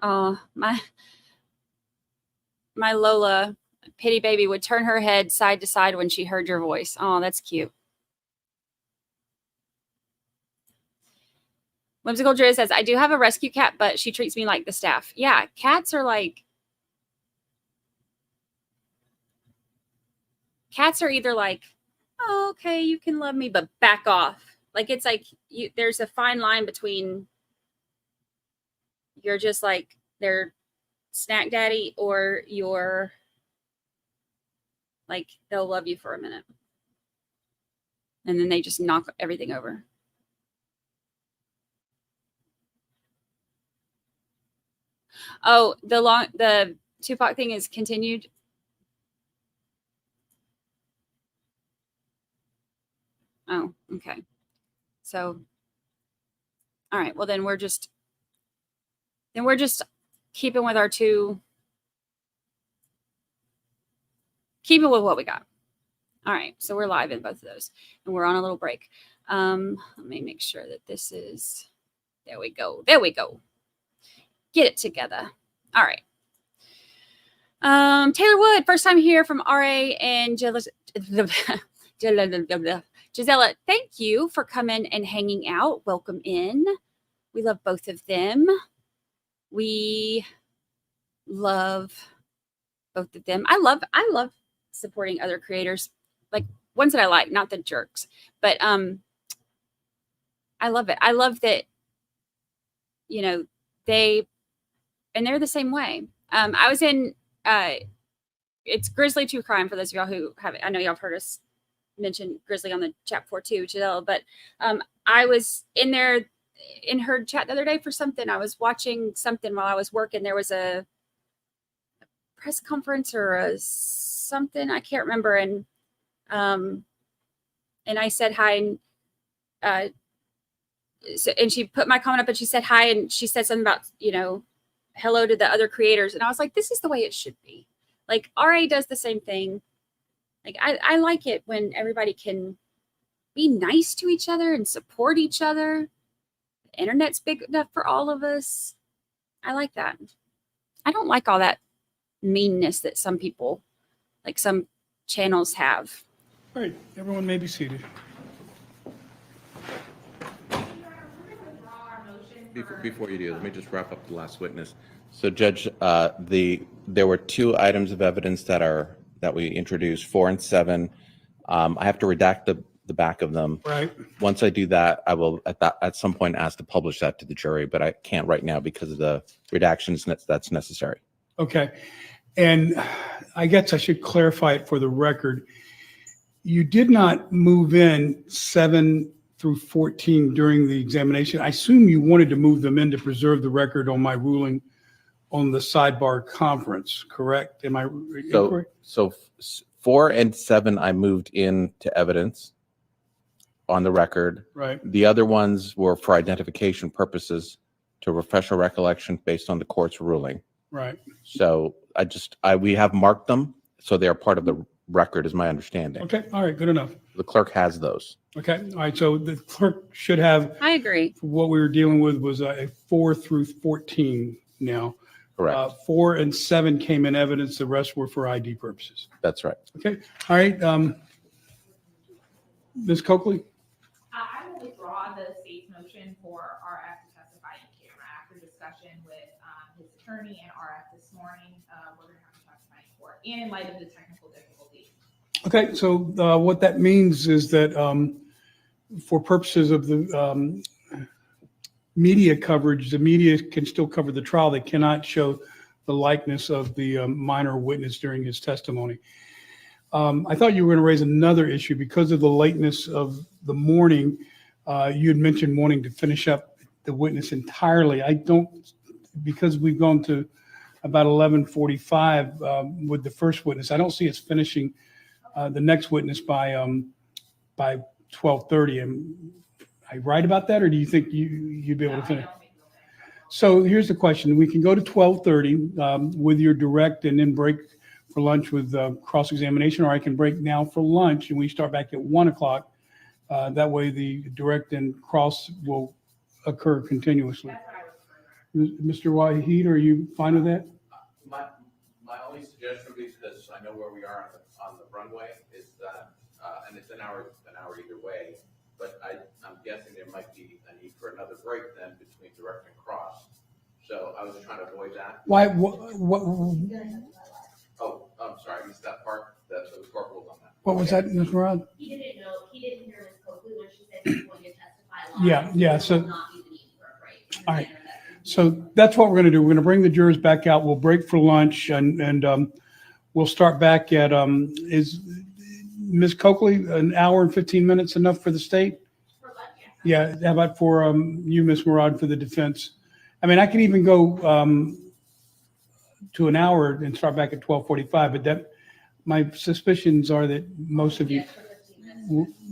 Oh, my Lola, pity baby, would turn her head side to side when she heard your voice. Oh, that's cute. Whimsical Drew says, I do have a rescue cat, but she treats me like the staff. Yeah, cats are either like, oh, okay, you can love me, but back off. Like, it's like there's a fine line between you're just like their snack daddy or you're like, they'll love you for a minute. And then they just knock everything over. Oh, the Tupac thing is continued. Oh, okay. So, all right. Well, then we're just keeping with keeping with what we got. All right. So we're live in both of those and we're on a little break. Let me make sure that this is, there we go. There we go. Get it together. All right. Taylor Wood, first time here from RA and Gisela, thank you for coming and hanging out. Welcome in. We love both of them. We love both of them. I love supporting other creators, like ones that I like, not the jerks. But I love it. I love that, you know, they're the same way. I was in it's Grizzly True Crime for those of y'all who haven't. I know y'all have heard us mention Grizzly on the chat before too, Giselle. But I was in there in her chat the other day for something. I was watching something while I was working. There was a press conference or something, I can't remember. And I said hi, and she put my comment up and she said hi, and she said something about, you know, hello to the other creators. And I was like, this is the way it should be. Like RA does the same thing. Like I like it when everybody can be nice to each other and support each other. The internet's big enough for all of us. I like that. I don't like all that meanness that some people, like some channels have. All right, everyone may be seated. Before you do, let me just wrap up the last witness. So, Judge, there were two items of evidence that we introduced, 4 and 7. I have to redact the back of them. Right. Once I do that, I will at some point ask to publish that to the jury, but I can't right now because of the redactions that's necessary. Okay. And I guess I should clarify it for the record. You did not move in 7 through 14 during the examination. I assume you wanted to move them in to preserve the record on my ruling on the sidebar conference, correct? Am I incorrect? So 4 and 7, I moved into evidence on the record. Right. The other ones were for identification purposes to refresh our recollection based on the court's ruling. Right. So we have marked them, so they are part of the record, is my understanding. Okay. All right. Good enough. The clerk has those. Okay. All right. So the clerk should have. I agree. What we were dealing with was a 4 through 14 now. Correct. 4 and 7 came in evidence. The rest were for ID purposes. That's right. Okay. All right. Ms. Coakley? I saw the state's motion for RF to testify in camera. After discussion with his attorney and RF this morning, we're going to have to testify in court, and in light of the technical difficulty. Okay, so what that means is that for purposes of the media coverage, the media can still cover the trial. They cannot show the likeness of the minor witness during his testimony. I thought you were going to raise another issue because of the lateness of the morning. You had mentioned wanting to finish up the witness entirely. I don't, because we've gone to about 11:45 with the first witness. I don't see us finishing the next witness by 12:30. Am I right about that, or do you think you'd be able to finish? So here's the question: we can go to 12:30 with your direct, and then break for lunch with cross-examination, or I can break now for lunch and we start back at 1 o'clock. That way the direct and cross will occur continuously. Mr. Wahid, are you fine with that? My only suggestion would be, because I know where we are on the runway, is that, and it's an hour either way, but I'm guessing there might be a need for another break then between direct and cross. So I was trying to avoid that. Why? Oh, I'm sorry, I missed that part. That's the court ruled on that. What was that, Ms. Murad? He didn't hear Ms. Coakley when she said he was going to testify live. Yeah, so. so, all right. So that's what we're going to do. We're going to bring the jurors back out. We'll break for lunch and we'll start back at, is Ms. Coakley, an hour and 15 minutes enough for the state? For lunch, Yeah, how about for you, Ms. Murad, for the defense? I mean, I can even go to an hour and start back at 12:45, but that, my suspicions are that most of you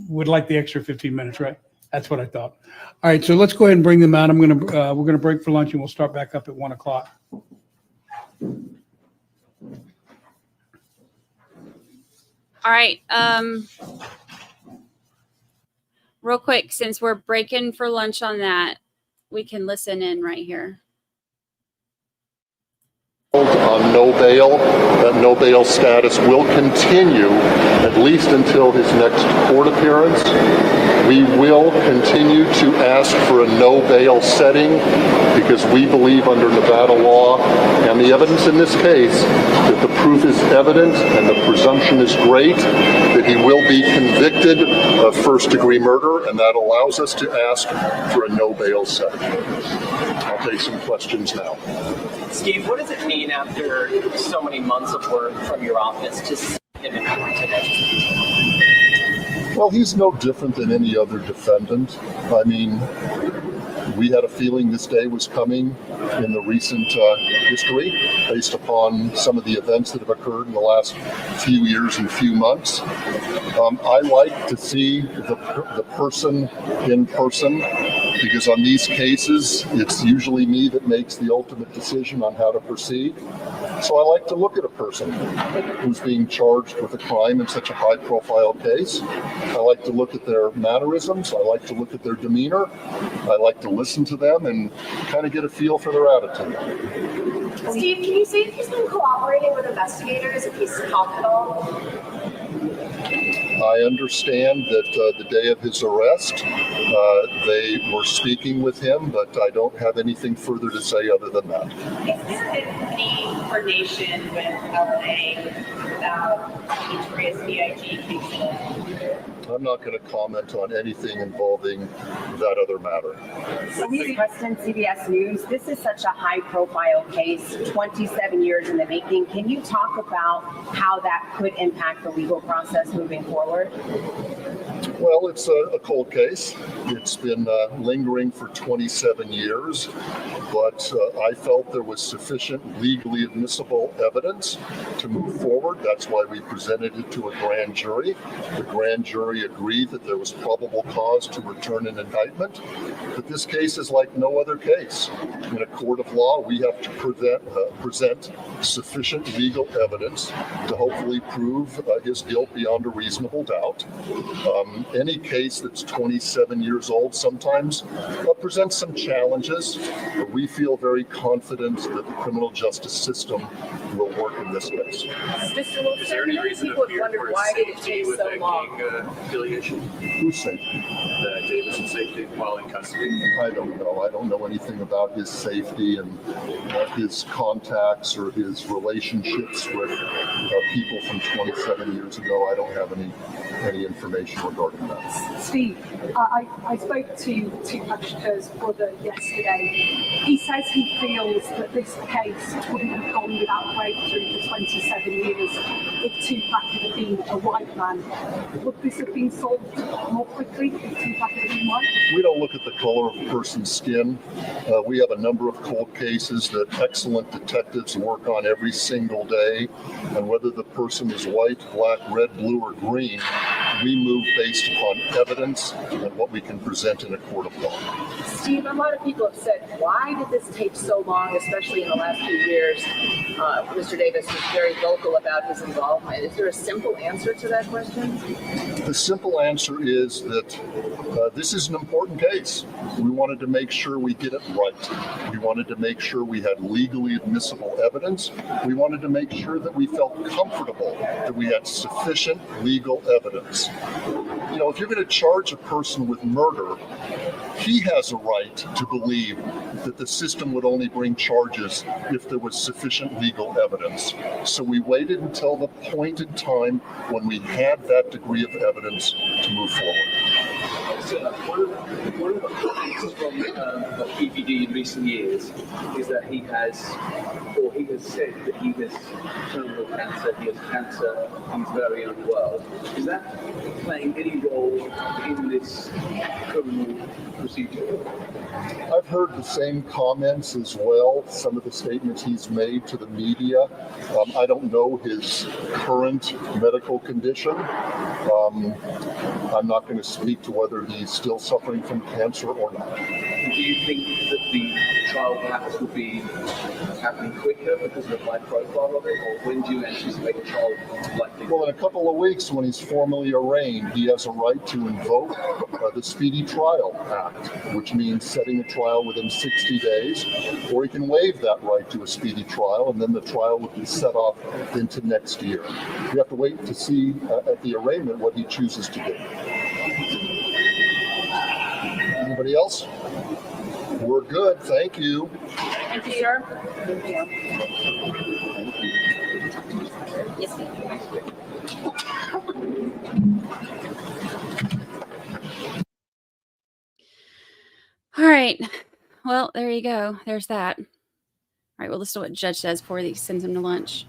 would like the extra 15 minutes, right? That's what I thought. All right, so let's go ahead and bring them out. we're going to break for lunch and we'll start back up at 1 o'clock. All right. Real quick, since we're breaking for lunch on that, we can listen in right here. On no bail, that no bail status will continue at least until his next court appearance. We will continue to ask for a no bail setting because we believe under Nevada law and the evidence in this case that the proof is evident and the presumption is great that he will be convicted of first-degree murder, and that allows us to ask for a no bail setting. I'll take some questions now. Steve, what does it mean after so many months of work from your office to see him in court today? Well, he's no different than any other defendant. I mean, we had a feeling this day was coming in the recent history based upon some of the events that have occurred in the last few years and few months. I like to see the person in person, because on these cases, it's usually me that makes the ultimate decision on how to proceed. So I like to look at a person who's being charged with a crime in such a high-profile case. I like to look at their mannerisms. I like to look at their demeanor. I like to listen to them and kind of get a feel for their attitude. Steve, can you say if he's been cooperating with investigators, if he's talked at all? I understand that the day of his arrest, they were speaking with him, but I don't have anything further to say other than that. Is there any coordination with LA about notorious VIG cases? I'm not going to comment on anything involving that other matter. So he's Weston, CBS News. This is such a high-profile case, 27 years in the making. Can you talk about how that could impact the legal process moving forward? Well, it's a cold case. It's been lingering for 27 years, but I felt there was sufficient legally admissible evidence to move forward. That's why we presented it to a grand jury. The grand jury agreed that there was probable cause to return an indictment, but this case is like no other case. In a court of law, we have to present sufficient legal evidence to hopefully prove his guilt beyond a reasonable doubt. any case that's 27 years old sometimes presents some challenges, but we feel very confident that the criminal justice system will work in this case. Mr. Wilson, Is there any reason to people have fear wondered for why his did it safety take with so the long? gang affiliation? Who's safety? Davis's safety while in custody? I don't know. I don't know anything about his safety and his contacts or his relationships with people from 27 years ago. I don't have any information regarding that. Steve, I spoke to Tupac brother yesterday. He says he feels that this case wouldn't have gone without breakthrough for 27 years if Tupac had been a white man. Would this have been solved more quickly if Tupac had been white? We don't look at the color of a person's skin. We have a number of cold cases that excellent detectives work on every single day. And whether the person is white, black, red, blue, or green, we move based upon evidence and what we can present in a court of law. Steve, a lot of people have said, why did this take so long, especially in the last few years? Mr. Davis was very vocal about his involvement. Is there a simple answer to that question? The simple answer is that this is an important case. We wanted to make sure we get it right. We wanted to make sure we had legally admissible evidence. We wanted to make sure that we felt comfortable that we had sufficient legal evidence. You know, if you're going to charge a person with murder, he has a right to believe that the system would only bring charges if there was sufficient legal evidence. So we waited until the point in time when we had that degree of evidence to move forward. So one of the complaints from the PPD in recent years is that he has said that he has terminal cancer, he has cancer, he's very unwell. Is that playing any role in this criminal procedure? I've heard the same comments as well, some of the statements he's made to the media. I don't know his current medical condition. I'm not going to speak to whether he's still suffering from cancer or not. Do you think that the trial perhaps will be happening quicker because of the high profile of it, or when do you anticipate the trial likely? Well, in a couple of weeks, when he's formally arraigned, he has a right to invoke the Speedy Trial Act, which means setting a trial within 60 days, or he can waive that right to a speedy trial, and then the trial would be set off into next year. You have to wait to see at the arraignment what he chooses to do. Anybody else? We're good, thank you. Thank you, sir. Yes, ma'am. All right. Well, there you go. There's that. All right. Well, listen to what the judge says before he sends him to lunch.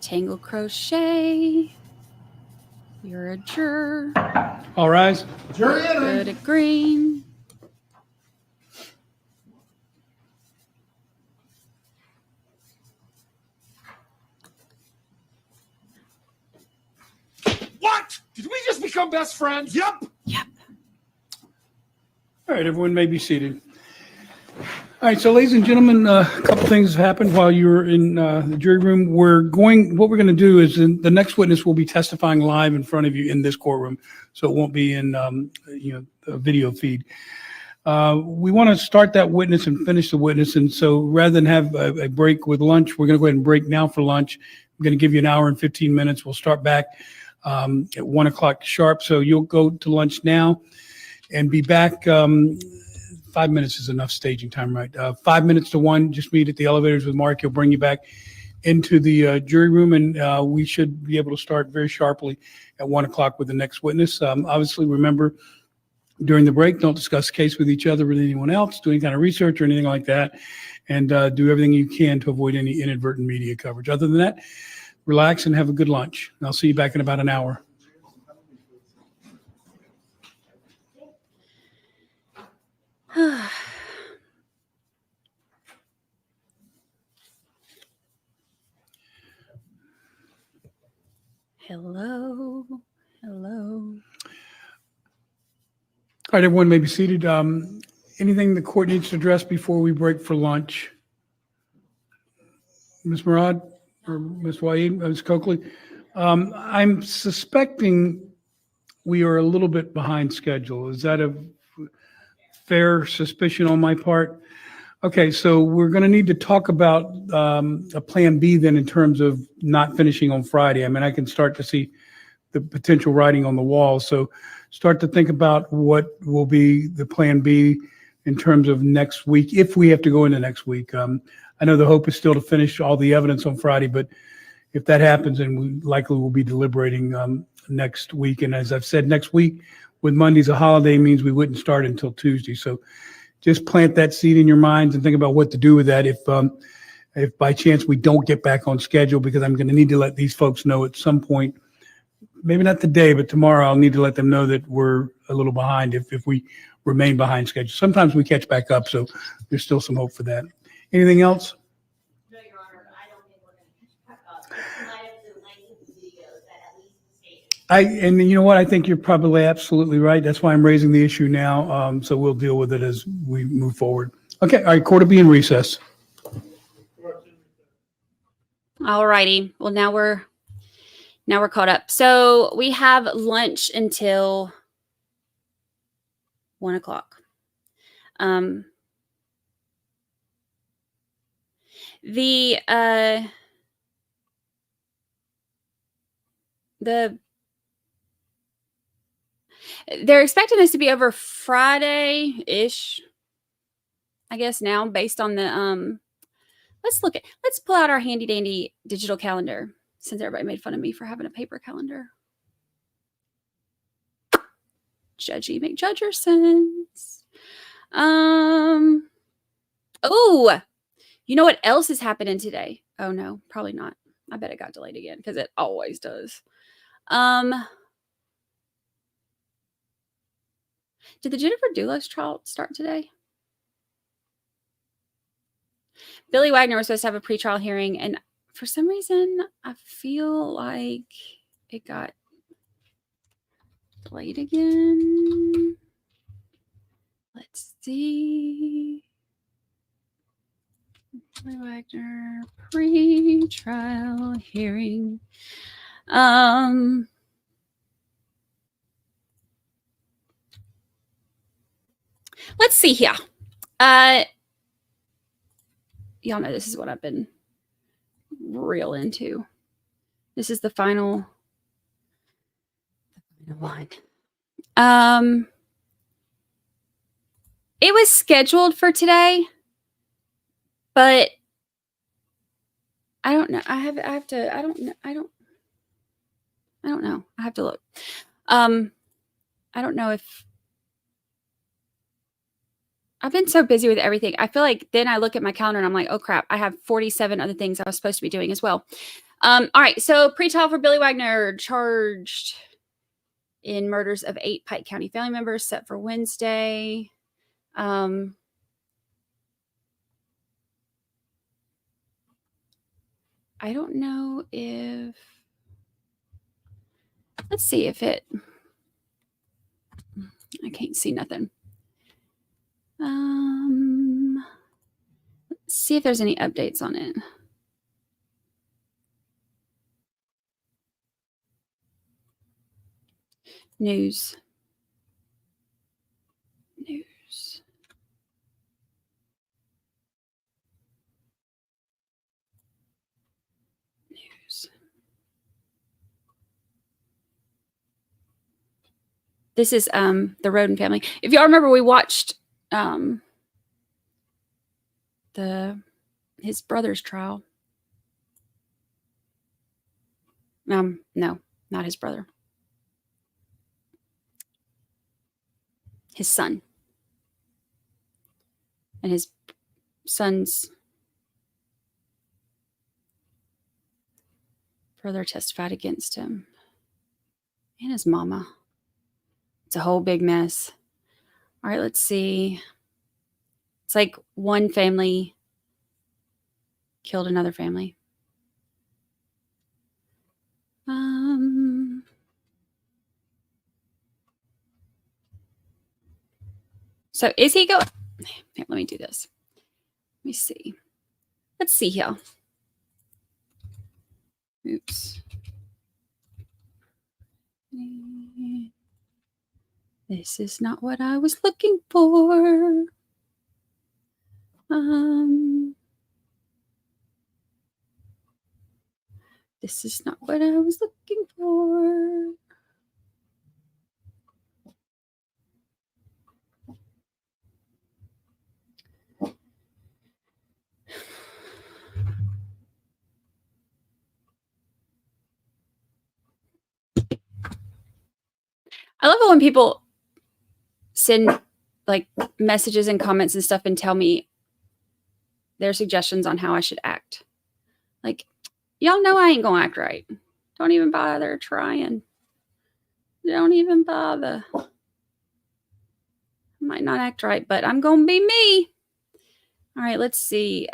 Tangle crochet. You're a juror. All rise. Good at green. What? Did we just become best friends? Yep. All right, everyone may be seated. All right, so ladies and gentlemen, a couple things have happened while you were in the jury room. What we're going to do is the next witness will be testifying live in front of you in this courtroom, so it won't be in a video feed. We want to start that witness and finish the witness, and so rather than have a break with lunch, we're going to go ahead and break now for lunch. I'm going to give you an hour and 15 minutes. We'll start back at 1 o'clock sharp, so you'll go to lunch now and be back. 5 minutes is enough staging time, right? 5 minutes to 1, just meet at the elevators with Mark. He'll bring you back into the jury room, and we should be able to start very sharply at 1 o'clock with the next witness. Obviously, remember, during the break, don't discuss the case with each other or with anyone else, do any kind of research or anything like that, and do everything you can to avoid any inadvertent media coverage. Other than that, relax and have a good lunch. I'll see you back in about an hour. Hello. All right, everyone may be seated. Anything the court needs to address before we break for lunch? Ms. Murad, or Ms. White, Ms. Coakley. I'm suspecting we are a little bit behind schedule. Is that a fair suspicion on my part? Okay, so we're going to need to talk about a plan B then in terms of not finishing on Friday. I mean, I can start to see the potential writing on the wall. So start to think about what will be the plan B in terms of next week, if we have to go into next week. I know the hope is still to finish all the evidence on Friday, but if that happens, then we likely will be deliberating next week. And as I've said, next week, with Monday's a holiday, means we wouldn't start until Tuesday. So just plant that seed in your minds and think about what to do with that if by chance we don't get back on schedule, because I'm going to need to let these folks know at some point, maybe not today, but tomorrow, I'll need to let them know that we're a little behind if we remain behind schedule. Sometimes we catch back up, so there's still some hope for that. Anything else? No, Your Honor, I don't think we're going to catch back up. In light of the length of the videos that at least the state. And you know what? I think you're probably absolutely right. That's why I'm raising the issue now. So we'll deal with it as we move forward. Okay. All right. Court will be in recess. All righty. Well, now we're caught up. So we have lunch until 1 o'clock. They're expecting this to be over Friday-ish, I guess now, based on the let's pull out our handy dandy digital calendar, since everybody made fun of me for having a paper calendar. Judgy McJudgersons. Oh, you know what else is happening today? Oh no, probably not. I bet it got delayed again because it always does. Did the Jennifer Doulos trial start today? Billy Wagner was supposed to have a pretrial hearing, and for some reason, I feel like it got delayed again. Let's see. Billy Wagner pretrial hearing. Let's see here. Y'all know this is what I've been real into. This is the final one. It was scheduled for today, but I don't know. I don't know. I have to look. I don't know if I've been so busy with everything. I feel like then I look at my calendar and I'm like, oh crap, I have 47 other things I was supposed to be doing as well. All right. So pretrial for Billy Wagner, charged in murders of 8 Pike County family members, set for Wednesday. I don't know if, let's see if I can't see nothing. Let's see if there's any updates on it. News. This is the Roden family. If y'all remember, we watched his brother's trial. No, not his brother. His son. And his son's brother testified against him. And his mama. It's a whole big mess. All right, let's see. It's like one family killed another family. So is he going? Let me do this. Let me see. Let's see here. Oops. This is not what I was looking for. This is not what I was looking for. I love it when people send like messages and comments and stuff and tell me their suggestions on how I should act. Like, y'all know I ain't gonna act right. Don't even bother trying. Don't even bother. I might not act right, but I'm gonna be me. All right, let's see.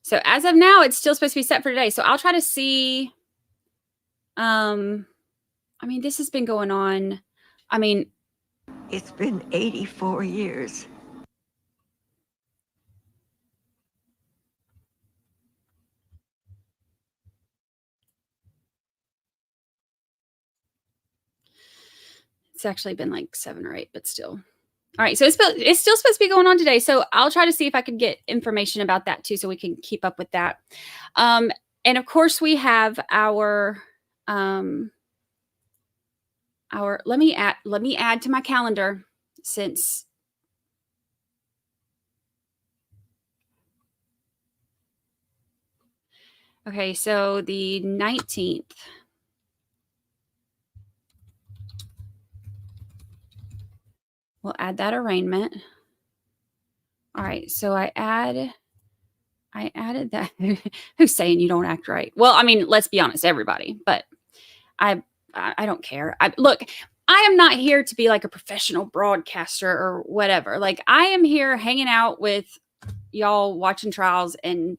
So as of now, it's still supposed to be set for today. So I'll try to see. I mean, this has been going on. I mean, it's been 84 years. It's actually been like 7 or 8, but still. All right, so it's still supposed to be going on today. So I'll try to see if I can get information about that too, so we can keep up with that. And of course, we have our let me add to my calendar since okay, so the 19th. We'll add that arraignment. All right, so I added that. Who's saying you don't act right? Well, I mean, let's be honest, everybody, but I don't care. Look, I am not here to be like a professional broadcaster or whatever. Like, I am here hanging out with y'all, watching trials and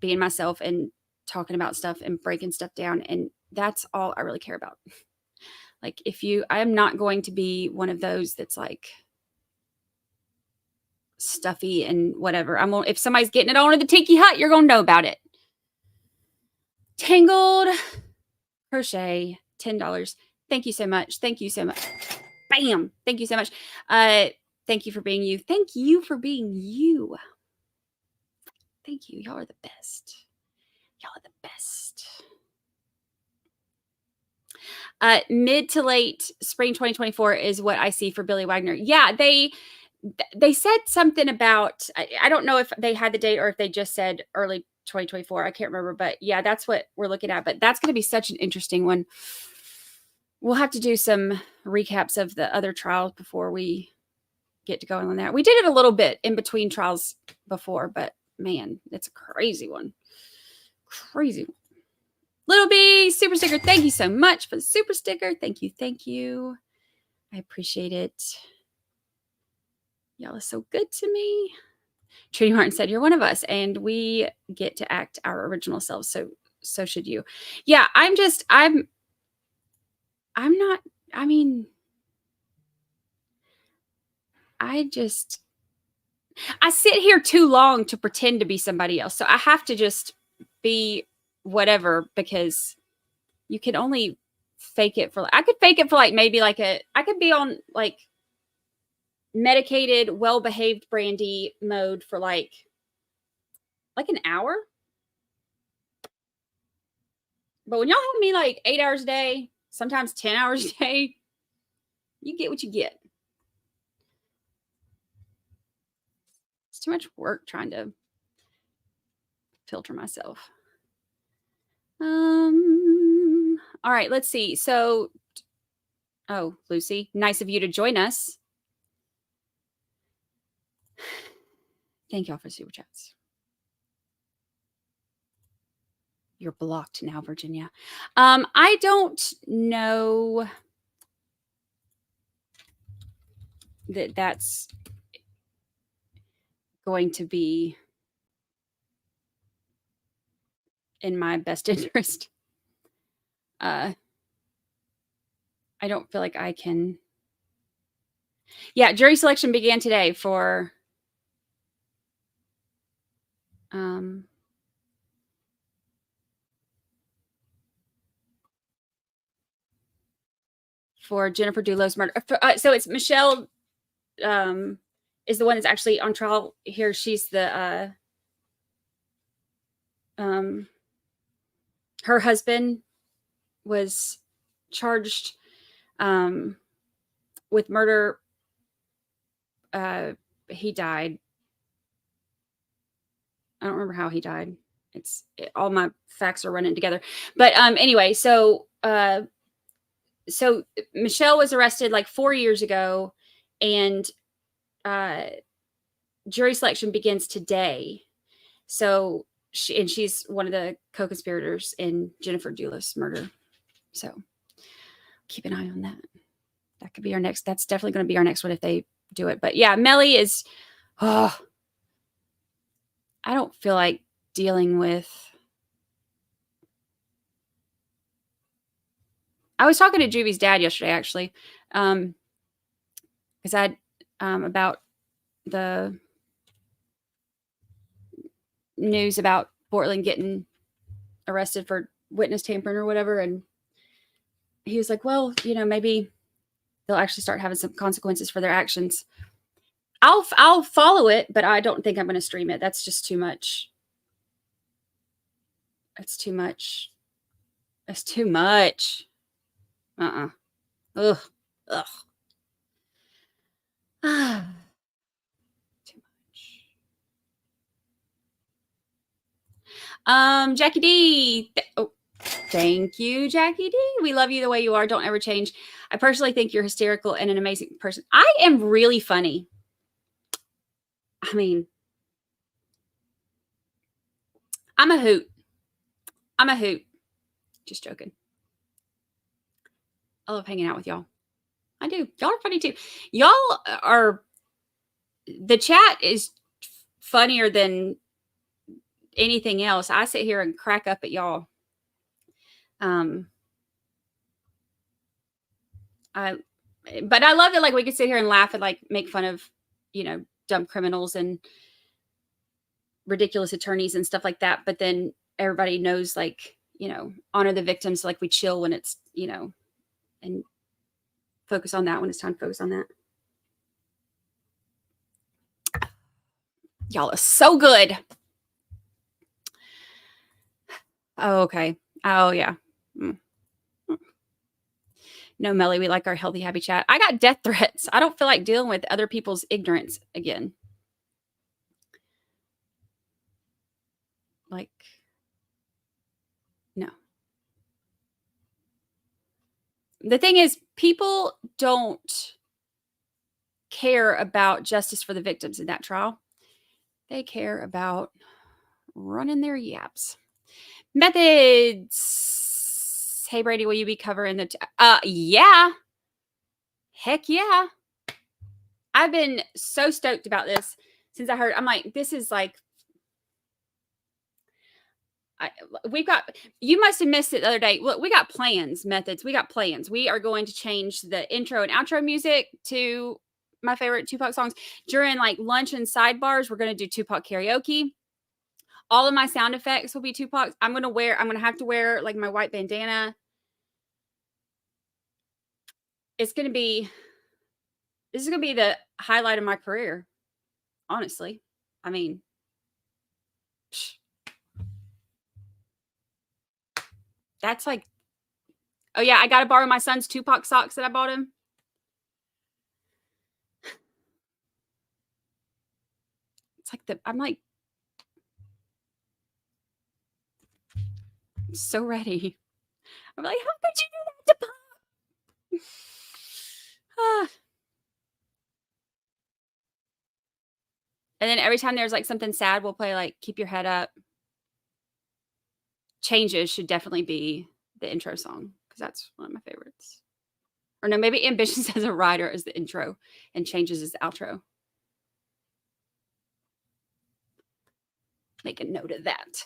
being myself and talking about stuff and breaking stuff down. And that's all I really care about. Like, I am not going to be one of those that's like stuffy and whatever. If somebody's getting it on to the Tiki Hut, you're going to know about it. Tangled Crochet, $10. Thank you so much. Thank you so much. Bam. Thank you so much. Thank you for being you. Thank you for being you. Thank you. Y'all are the best. Y'all are the best. Mid to late spring 2024 is what I see for Billy Wagner. Yeah, they said something about, I don't know if they had the date or if they just said early 2024. I can't remember, but yeah, that's what we're looking at. But that's going to be such an interesting one. We'll have to do some recaps of the other trials before we get to going on that. We did it a little bit in between trials before, but man, it's a crazy one. Crazy one. Little B, super sticker. Thank you so much for the super sticker. Thank you. Thank you. I appreciate it. Y'all are so good to me. Trudy Martin said, you're one of us and we get to act our original selves. So should you. Yeah, I sit here too long to pretend to be somebody else. So I have to just be whatever, because you can only fake it for, I could fake it for like maybe like I could be on like medicated, well-behaved Brandi mode for like an hour. But when y'all have me like 8 hours a day, sometimes 10 hours a day, you get what you get. It's too much work trying to filter myself. All right, let's see. So, oh, Lucy, nice of you to join us. Thank y'all for super chats. You're blocked now, Virginia. I don't know that that's going to be in my best interest. I don't feel like I can Yeah, jury selection began today for Jennifer Dulo's murder. So it's Michelle is the one that's actually on trial here. She's the her husband was charged with murder. He died. I don't remember how he died. All my facts are running together. But anyway, so Michelle was arrested like 4 years ago, and jury selection begins today. So she's one of the co-conspirators in Jennifer Dulos' murder. So keep an eye on that. That could be our next. That's definitely going to be our next one if they do it. But yeah, Melly is. Oh, I don't feel like dealing with. I was talking to Juby's dad yesterday, actually, because I about the news about Portland getting arrested for witness tampering or whatever, and he was like, "Well, maybe they'll actually start having some consequences for their actions." I'll follow it, but I don't think I'm going to stream it. That's just too much. That's too much. That's too much. Ugh. Ugh. Too much. Jackie D. Thank you, Jackie D. We love you the way you are. Don't ever change. I personally think you're hysterical and an amazing person. I am really funny. I mean, I'm a hoot. I'm a hoot. Just joking. I love hanging out with y'all. I do. Y'all are funny too. Y'all are, the chat is funnier than anything else. I sit here and crack up at y'all. But I love that, like, we could sit here and laugh and like make fun of, dumb criminals and ridiculous attorneys and stuff like that. But then everybody knows, like, honor the victims. Like, we chill when it's, and focus on that when it's time to focus on that. Y'all are so good. Oh, okay. Oh, yeah. No, Melly, we like our healthy, happy chat. I got death threats. I don't feel like dealing with other people's ignorance again. Like, no. The thing is, people don't care about justice for the victims in that trial. They care about running their yaps. Methods. Hey, Brady, will you be covering the... yeah. Heck yeah. I've been so stoked about this since I heard. I'm like, this is like... you must have missed it the other day. Look, we got plans, Methods. We got plans. We are going to change the intro and outro music to my favorite Tupac songs. During like lunch and sidebars, we're going to do Tupac karaoke. All of my sound effects will be Tupac. I'm going to have to wear like my white bandana. This is going to be the highlight of my career. Honestly. I mean, that's like, oh yeah, I got to borrow my son's Tupac socks that I bought him. It's like I'm like so ready. I'm like, how could you do that to Pop? And then every time there's like something sad, we'll play like Keep Your Head Up. Changes should definitely be the intro song because that's one of my favorites. Or no, maybe Ambitions as a Rider is the intro and Changes is the outro. Make a note of that.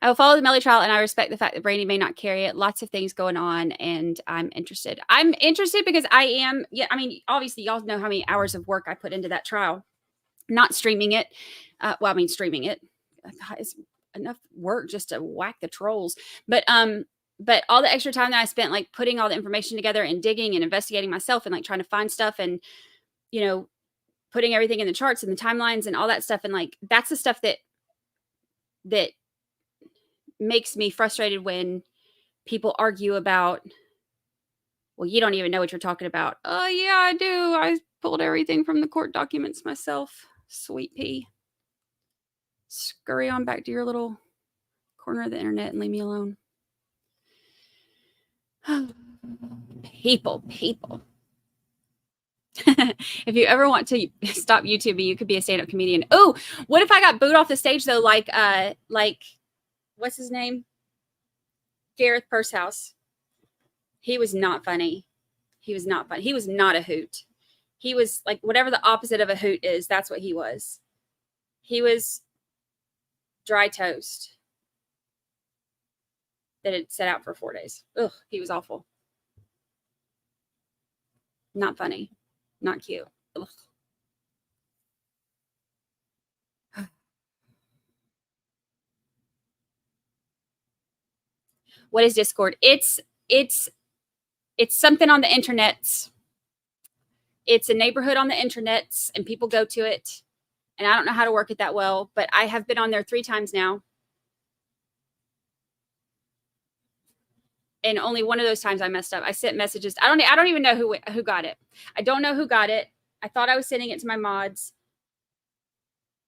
I will follow the Melly trial, and I respect the fact that Brandi may not carry it. Lots of things going on, and I'm interested. I'm interested because I am, yeah, I mean, obviously, y'all know how many hours of work I put into that trial. Not streaming it. Well, I mean, streaming it. It's enough work just to whack the trolls. But all the extra time that I spent, like, putting all the information together and digging and investigating myself and, like, trying to find stuff and, you know, putting everything in the charts and the timelines and all that stuff. And, like, that's the stuff that makes me frustrated when people argue about, well, you don't even know what you're talking about. Oh, yeah, I do. I pulled everything from the court documents myself. Sweet pea. Scurry on back to your little corner of the internet and leave me alone. People. If you ever want to stop YouTubing, you could be a stand-up comedian. Oh, what if I got booed off the stage though? Like what's his name? Gareth Pursehouse. He was not funny. He was not funny. He was not a hoot. He was like whatever the opposite of a hoot is. That's what he was. He was dry toast that had set out for 4 days. Ugh, he was awful. Not funny. Not cute. Ugh. What is Discord? It's something on the internets. It's a neighborhood on the internets, and people go to it. And I don't know how to work it that well, but I have been on there 3 times now. And only one of those times I messed up. I sent messages. I don't even know who got it. I don't know who got it. I thought I was sending it to my mods,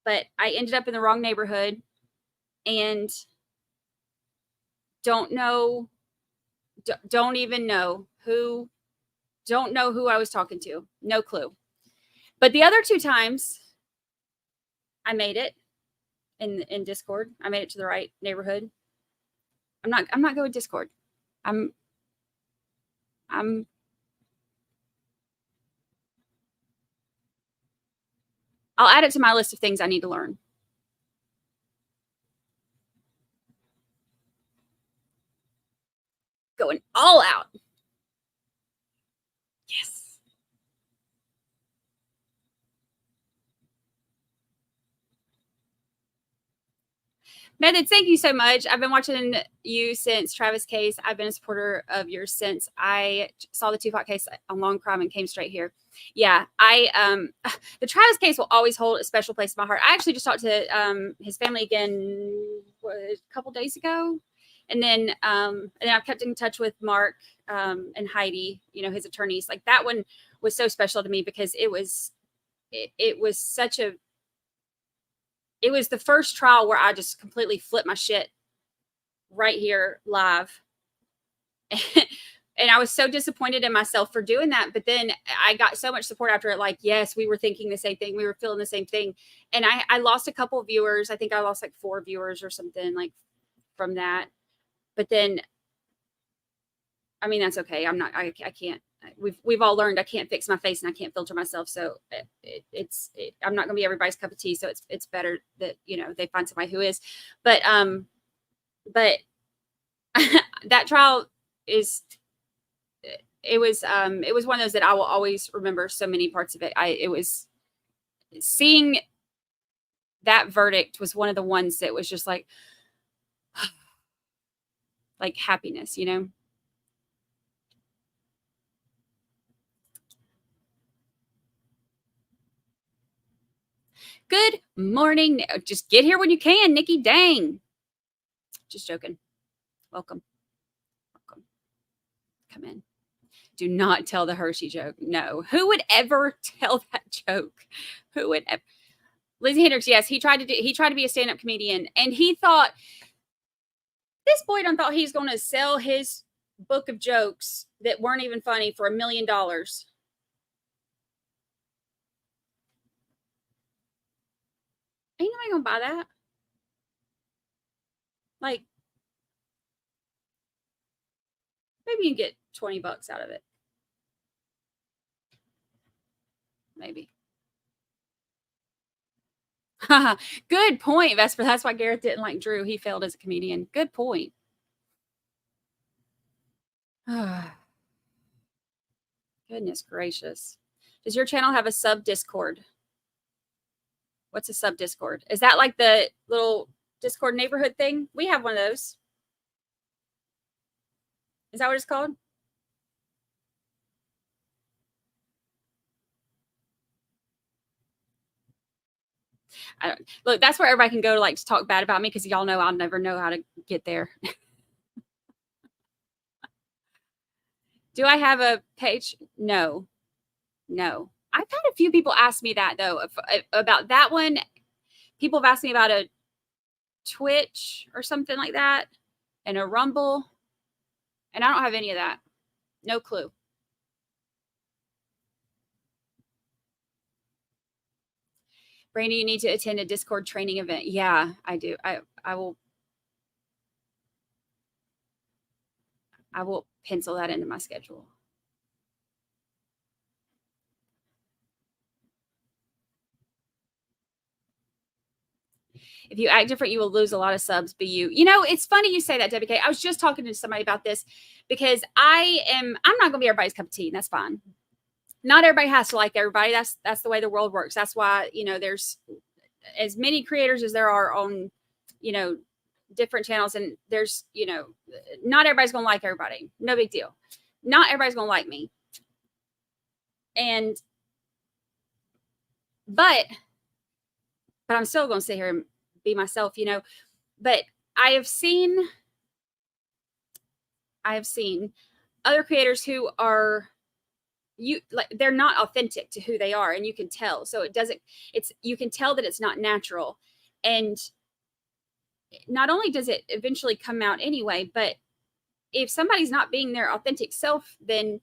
but I ended up in the wrong neighborhood and don't even know who I was talking to. No clue. But the other 2 times I made it in Discord. I made it to the right neighborhood. I'm not good with Discord. I'll add it to my list of things I need to learn. Going all out. Yes. Methods, thank you so much. I've been watching you since Travis case. I've been a supporter of yours since I saw the Tupac case on Long Crime and came straight here. Yeah, the Travis case will always hold a special place in my heart. I actually just talked to his family again a couple days ago. And then I've kept in touch with Mark and Heidi, his attorneys. Like that one was so special to me because it was the first trial where I just completely flipped my shit right here live. And I was so disappointed in myself for doing that. But then I got so much support after it. Like, yes, we were thinking the same thing. We were feeling the same thing. And I lost a couple of viewers. I think I lost like 4 viewers or something like from that. But then, I mean, that's okay. I can't, we've all learned I can't fix my face and I can't filter myself. So I'm not going to be everybody's cup of tea. So it's better that, they find somebody who is, but that trial it was one of those that I will always remember so many parts of it. It was seeing that verdict was one of the ones that was just like happiness, Good morning. Just get here when you can, Nikki. Dang. Just joking. Welcome. Come in. Do not tell the Hershey joke. No. Who would ever tell that joke? Who would ever? Lizzie Hendricks, yes, he tried to be a stand-up comedian, and he thought this boy thought he's going to sell his book of jokes that weren't even funny for $1 million. Ain't nobody gonna buy that. Like, maybe you can get $20 out of it. Maybe. Good point, Vesper. That's why Gareth didn't like Drew. He failed as a comedian. Good point. Goodness gracious. Does your channel have a sub Discord? What's a sub Discord? Is that like the little Discord neighborhood thing? We have one of those. Is that what it's called? Look, that's where everybody can go to like talk bad about me because y'all know I'll never know how to get there. Do I have a page? No. I've had a few people ask me that though about that one. People have asked me about a Twitch or something like that and a Rumble. And I don't have any of that. No clue. Brandi, you need to attend a Discord training event. Yeah, I do. I will pencil that into my schedule. If you act different, you will lose a lot of subs. Be you. You know, it's funny you say that, WK. I was just talking to somebody about this because I'm not going to be everybody's cup of tea, and that's fine. Not everybody has to like everybody. That's the way the world works. That's why, you know, there's as many creators as there are on, you know, different channels. And there's, you know, not everybody's going to like everybody. No big deal. Not everybody's going to like me. But I'm still going to sit here and be myself, you know. But I have seen other creators who are they're not authentic to who they are, and you can tell. So you can tell that it's not natural. And not only does it eventually come out anyway, but if somebody's not being their authentic self, then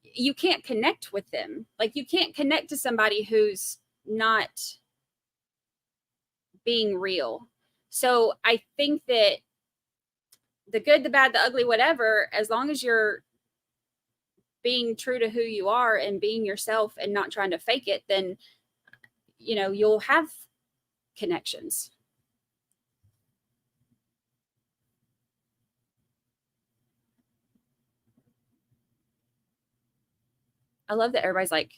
you can't connect with them. Like you can't connect to somebody who's not being real. So I think that the good, the bad, the ugly, whatever, as long as you're being true to who you are and being yourself and not trying to fake it, then, you know, you'll have connections. I love that everybody's like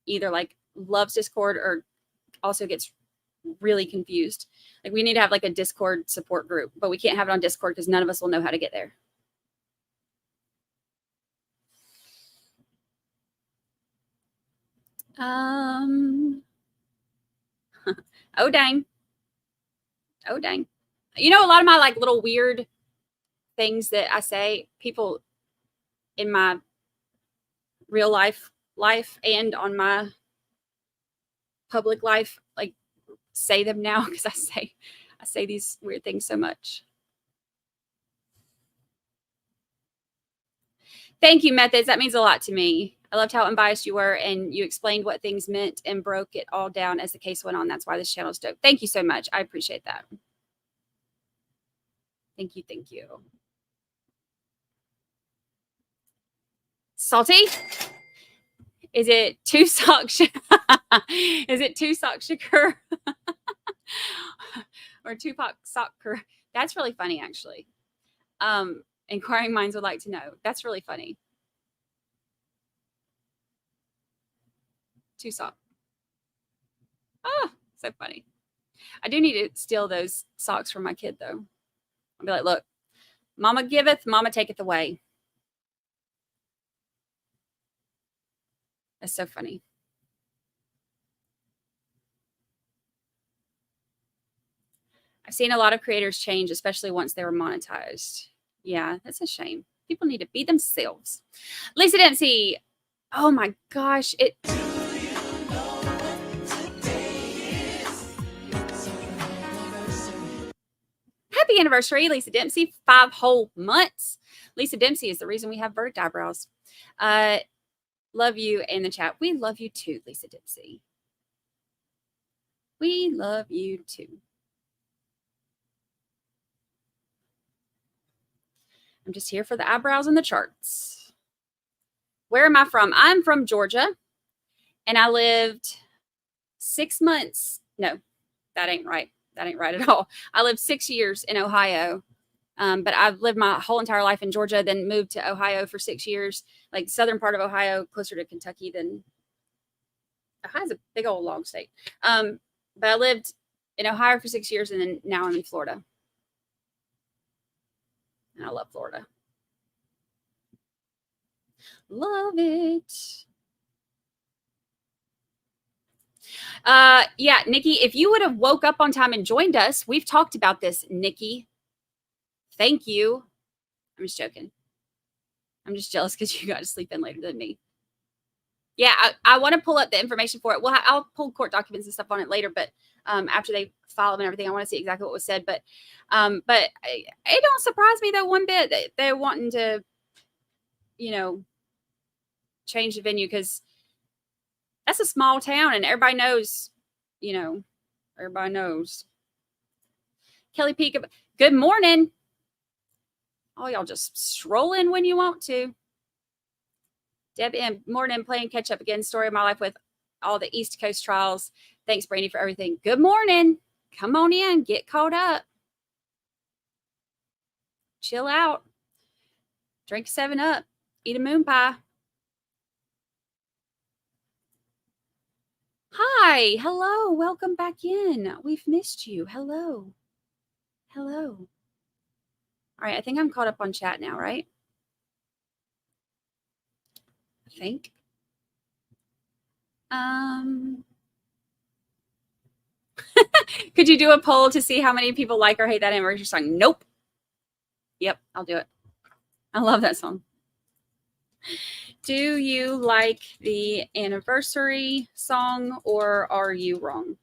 either like loves Discord or also gets really confused. Like we need to have like a Discord support group, but we can't have it on Discord because none of us will know how to get there. Oh dang. You know, a lot of my like little weird things that I say, people in my real life and on my public life like say them now because I say these weird things so much. Thank you, Methods. That means a lot to me. I loved how unbiased you were, and you explained what things meant and broke it all down as the case went on. That's why this channel is dope. Thank you so much. I appreciate that. Thank you. Salty? Is it two sock? Is it two sock Shakur? Or Tupac soccer? That's really funny, actually. Inquiring minds would like to know. That's really funny. Two sock. Oh, so funny. I do need to steal those socks from my kid, though. I'll be like, look, mama giveth, mama taketh away. That's so funny. I've seen a lot of creators change, especially once they were monetized. Yeah, that's a shame. People need to be themselves. Lisa Dempsey. Oh my gosh. Happy anniversary, Lisa Dempsey. 5 whole months. Lisa Dempsey is the reason we have verdict eyebrows. Love you in the chat. We love you too, Lisa Dempsey. We love you too. I'm just here for the eyebrows and the charts. Where am I from? I'm from Georgia, and I lived 6 months. No, That ain't right. That ain't right at all. I lived 6 years in Ohio, but I've lived my whole entire life in Georgia, then moved to Ohio for 6 years, like southern part of Ohio, closer to Kentucky than Ohio's a big old long state. But I lived in Ohio for 6 years, and then now I'm in Florida. And I love Florida. Love it. Yeah, Nikki, if you would have woke up on time and joined us, we've talked about this, Nikki. Thank you. I'm just joking. I'm just jealous because you got to sleep in later than me. Yeah, I want to pull up the information for it. Well, I'll pull court documents and stuff on it later, but after they file them and everything, I want to see exactly what was said. But it don't surprise me though one bit that they're wanting to, change the venue, because that's a small town and everybody knows, everybody knows. Kelly Peak, good morning. Oh, y'all just stroll in when you want to. Deb M, morning, playing catch up again. Story of my life with all the East Coast trials. Thanks, Brandi, for everything. Good morning. Come on in. Get caught up. Chill out. Drink 7-Up. Eat a moon pie. Hi. Hello. Welcome back in. We've missed you. Hello. Hello. All right. I think I'm caught up on chat now, right? I think. Could you do a poll to see how many people like or hate that anniversary song? Nope. Yep, I'll do it. I love that song. Do you like the anniversary song or are you wrong?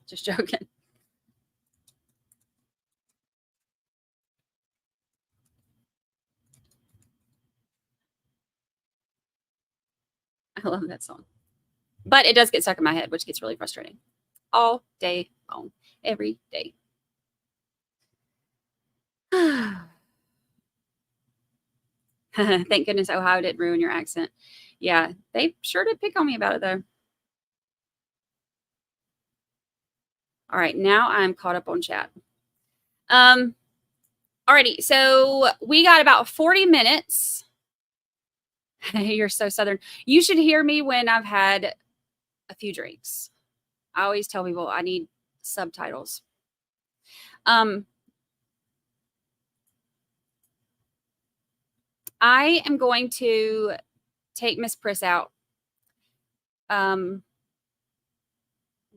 Just joking. I love that song. But it does get stuck in my head, which gets really frustrating. All day long. Every day. Thank goodness Ohio didn't ruin your accent. Yeah, they sure did pick on me about it, though. All right, now I'm caught up on chat. Alrighty, so we got about 40 minutes. You're so Southern. You should hear me when I've had a few drinks. I always tell people I need subtitles. I am going to take Miss Priss out.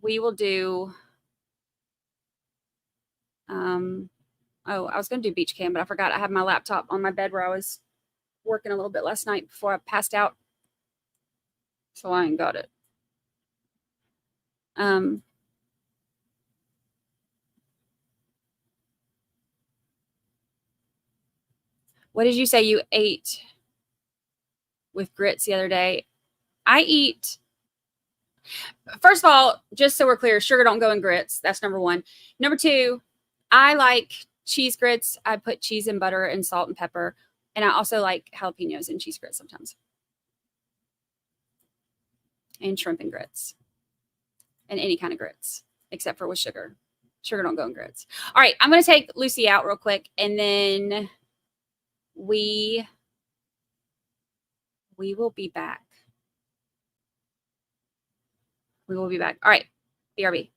We will do. Oh, I was going to do beach cam, but I forgot I have my laptop on my bed where I was working a little bit last night before I passed out. So I ain't got it. What did you say you ate with grits the other day? I eat. First of all, just so we're clear, sugar don't go in grits. That's number one. Number two, I like cheese grits. I put cheese and butter and salt and pepper. And I also like jalapenos and cheese grits sometimes. And shrimp and grits. And any kind of grits, except for with sugar. Sugar don't go in grits. All right, I'm going to take Lucy out real quick. And then we will be back. We will be back. All right, BRB.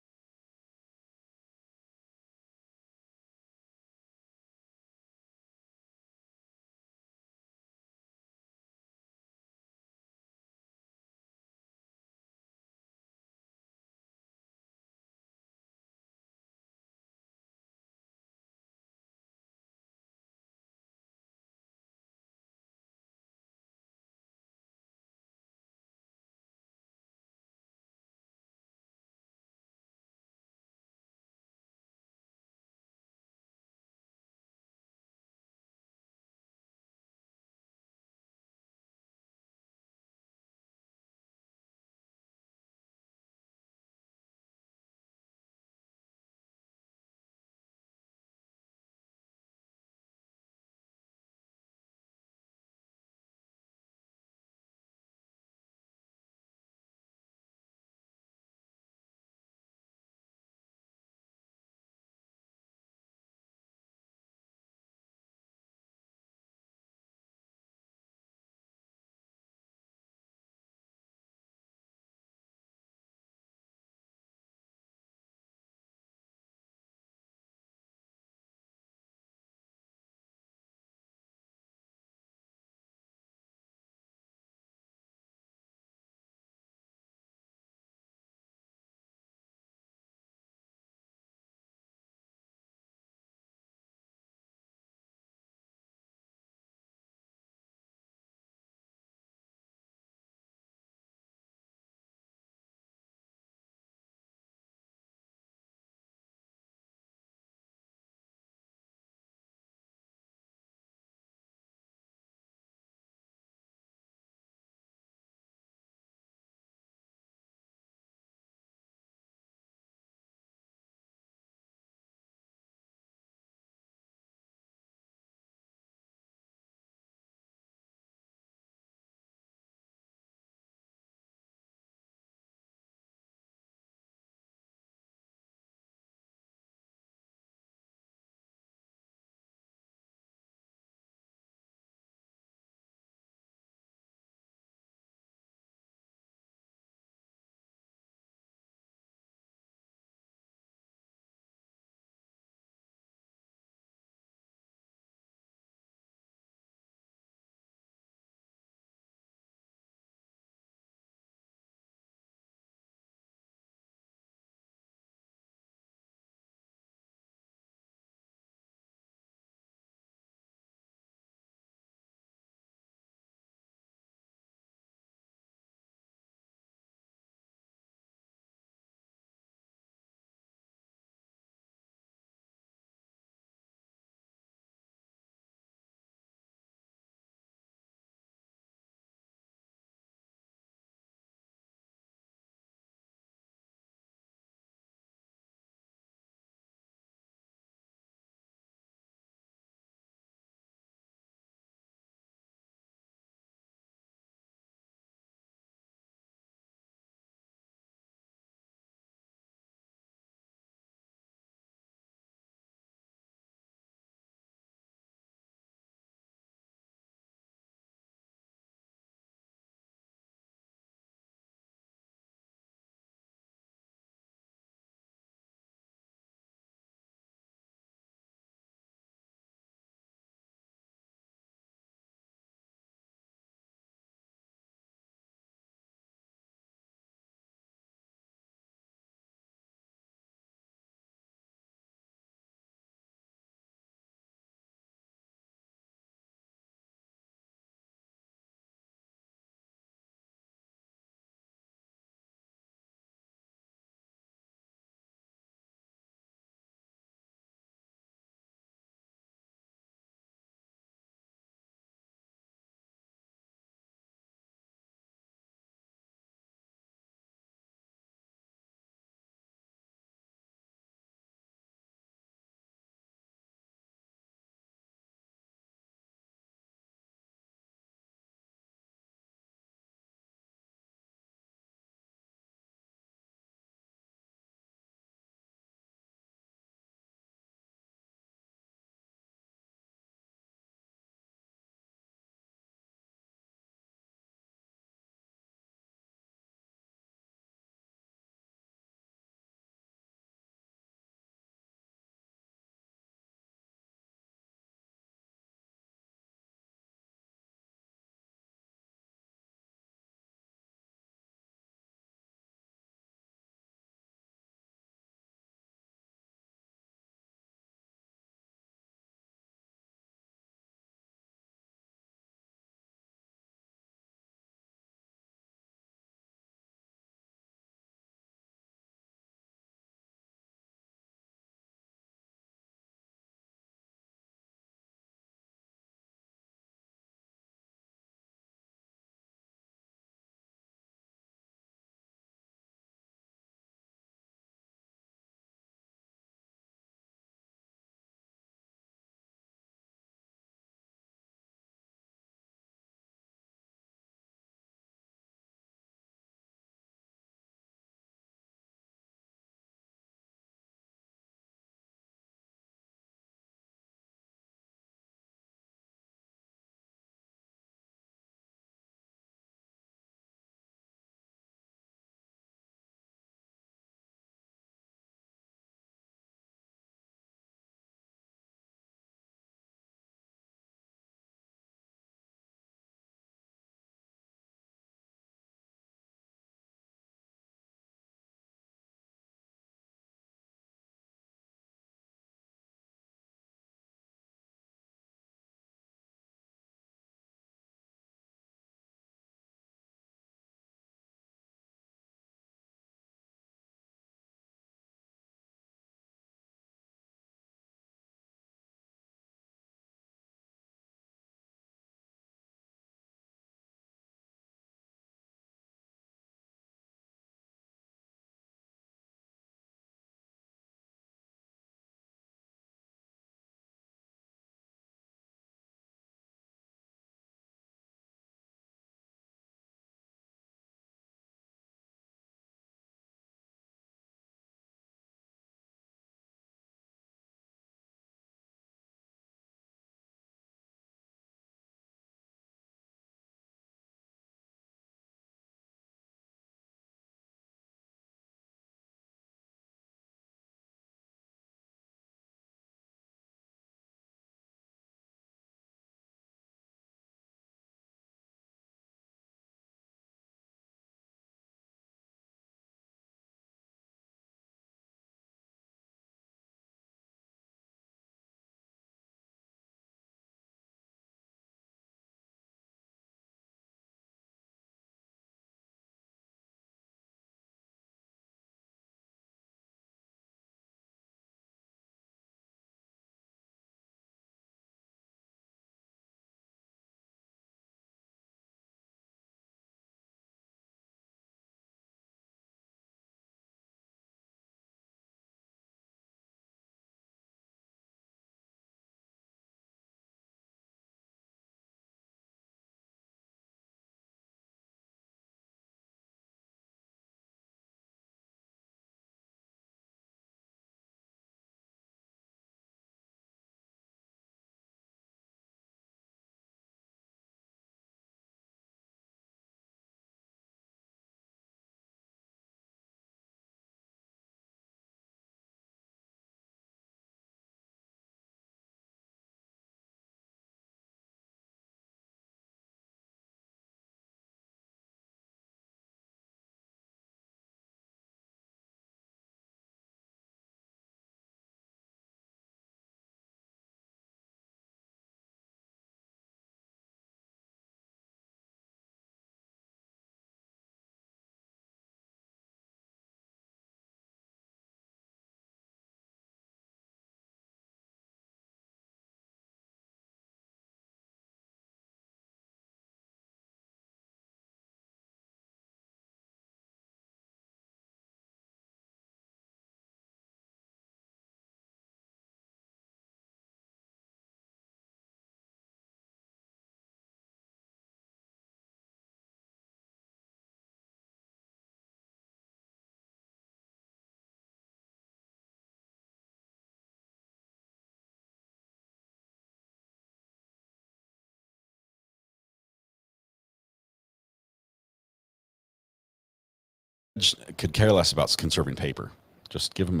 could care less about conserving paper. Just give them.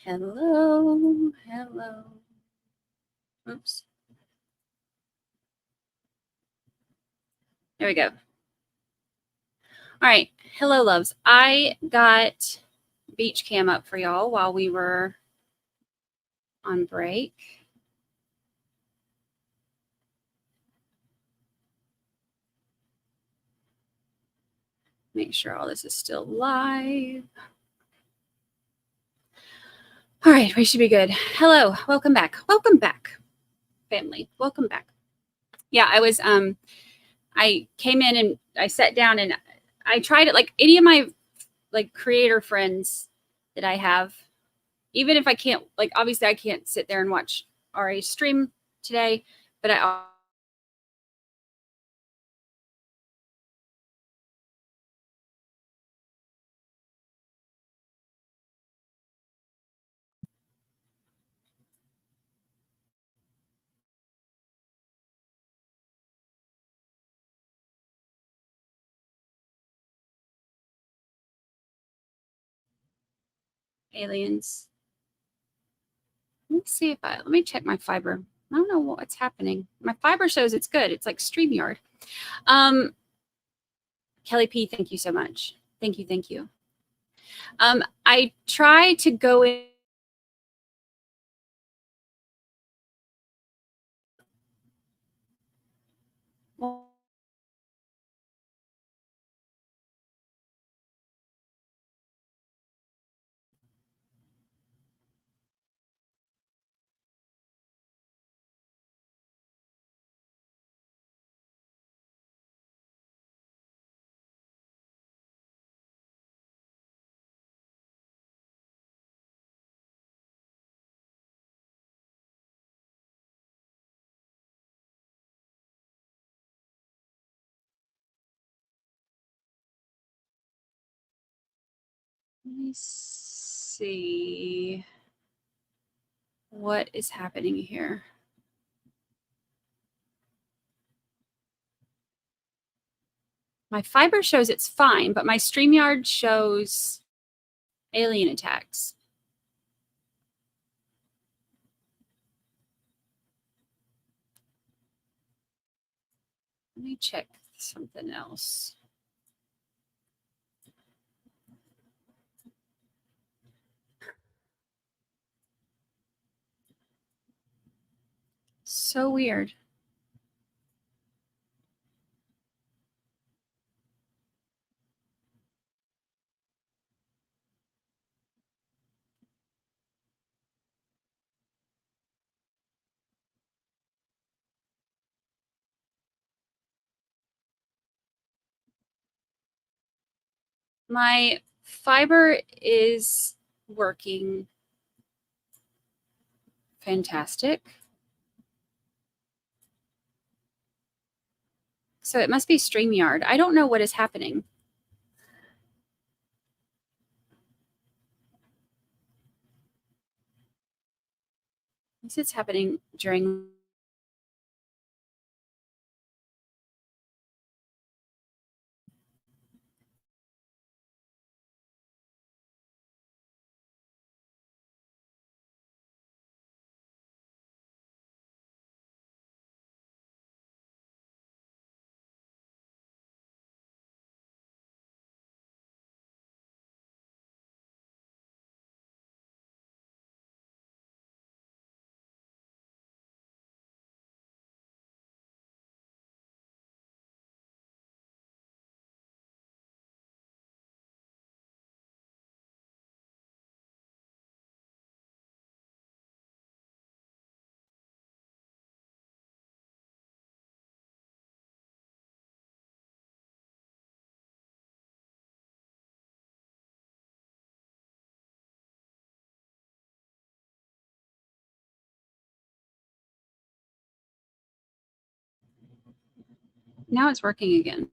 Hello, hello. Oops. There we go. All right. Hello, loves. I got beach cam up for y'all while we were on break. Make sure all this is still live. All right, we should be good. Hello, welcome back. Welcome back, family. Welcome back. Yeah, I came in and I sat down and I tried it like any of my creator friends that I have, even if I can't, obviously I can't sit there and watch RA stream today, but I aliens. Let me check my fiber. I don't know what's happening. My fiber shows it's good. It's like StreamYard. Kelly P, thank you so much. Thank you. I try to go in. Let me see what is happening here. My fiber shows it's fine, but my StreamYard shows alien attacks. Let me check something else. So weird. My fiber is working fantastic. So it must be StreamYard. I don't know what is happening. Unless it's happening during now it's working again.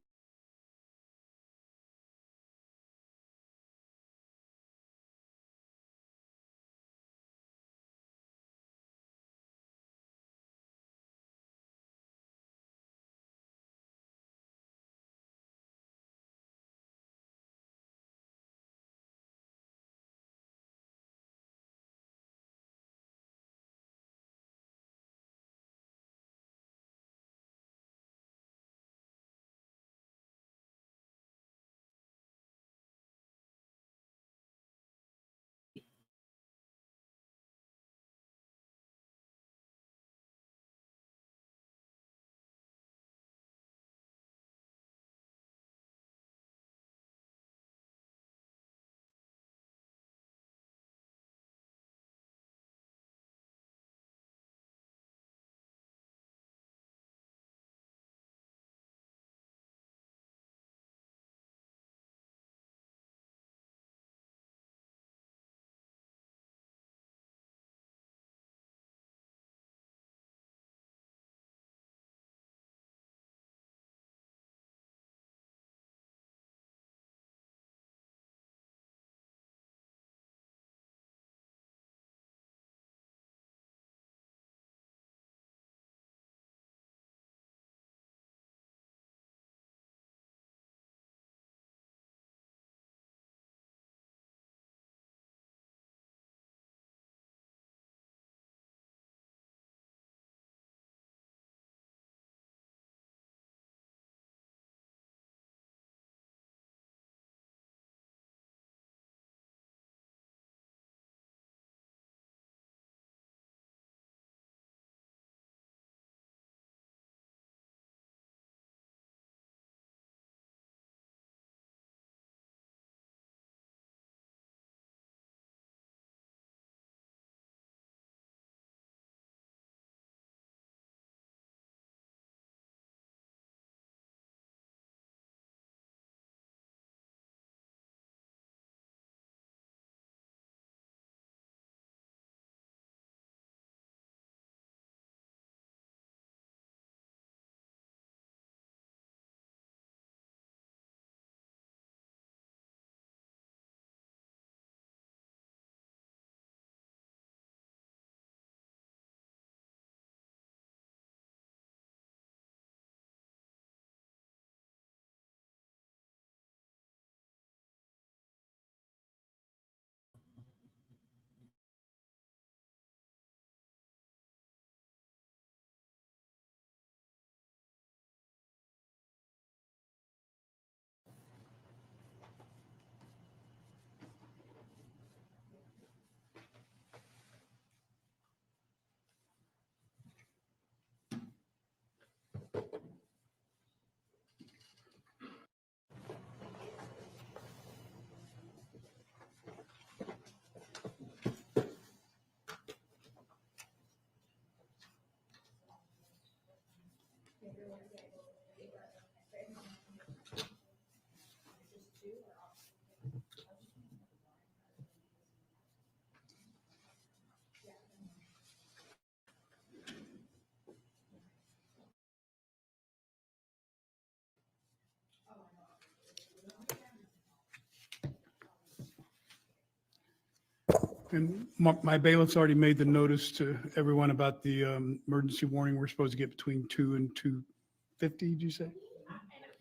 And my bailiff's already made the notice to everyone about the emergency warning. We're supposed to get between 2 and 2:50, did you say?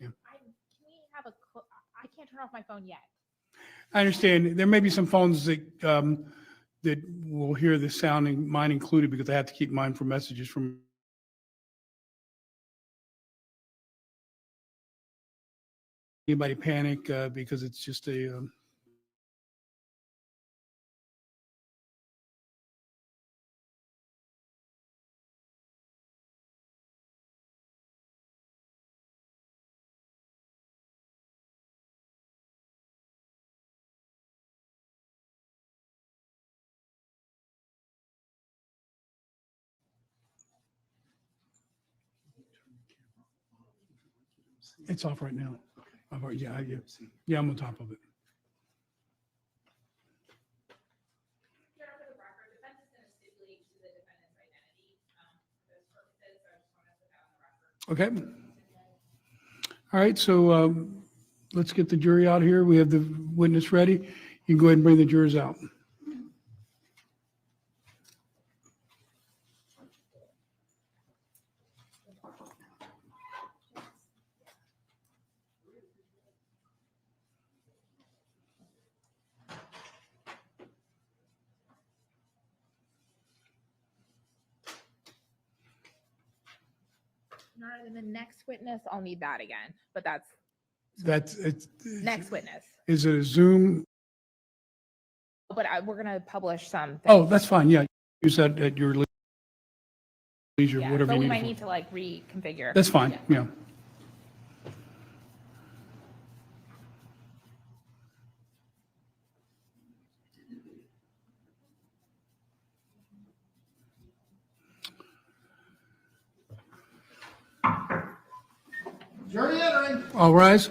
Yeah. Can we have I can't turn off my phone yet. I understand. There may be some phones that that will hear the sounding, mine included, because I have to keep mine for messages from anybody panic because it's just a it's off right now. Yeah, I'm on top of it. Okay. All right, so let's get the jury out here. We have the witness ready. You can go ahead and bring the jurors out. All right, and the next witness, I'll need that again, but That's it's next witness. Is it a Zoom? But we're gonna publish some. Oh, that's fine. Yeah, use that at your leisure, Yeah, whatever but you we need. might it for. need to like reconfigure. That's fine. Yeah. Jury entering. All rise.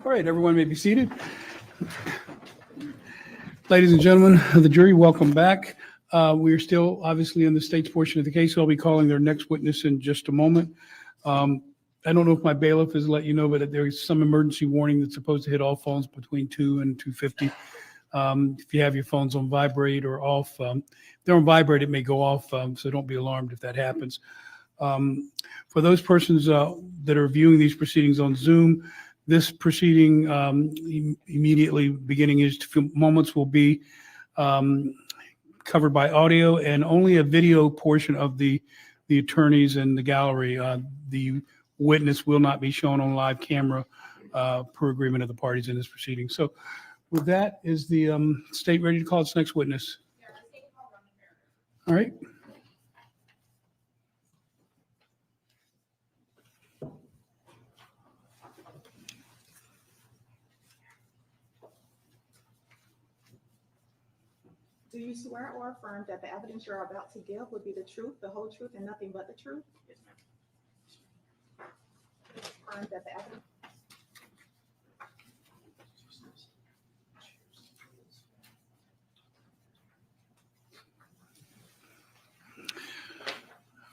All right, everyone may be seated. Ladies and gentlemen of the jury, welcome back. We are still obviously in the state's portion of the case. I'll be calling their next witness in just a moment. I don't know if my bailiff has let you know, but there is some emergency warning that's supposed to hit all phones between 2 and 2:50. If you have your phones on vibrate or off, if they're on vibrate, it may go off, so don't be alarmed if that happens. For those persons that are viewing these proceedings on Zoom, this proceeding immediately beginning in just a few moments will be covered by audio and only a video portion of the attorneys and the gallery. The witness will not be shown on live camera per agreement of the parties in this proceeding. So with that, is the state ready to call its next witness? All right. Do you swear or affirm that the evidence you're about to give would be the truth, the whole truth, and nothing but the truth? Yes, ma'am. Affirm that the evidence.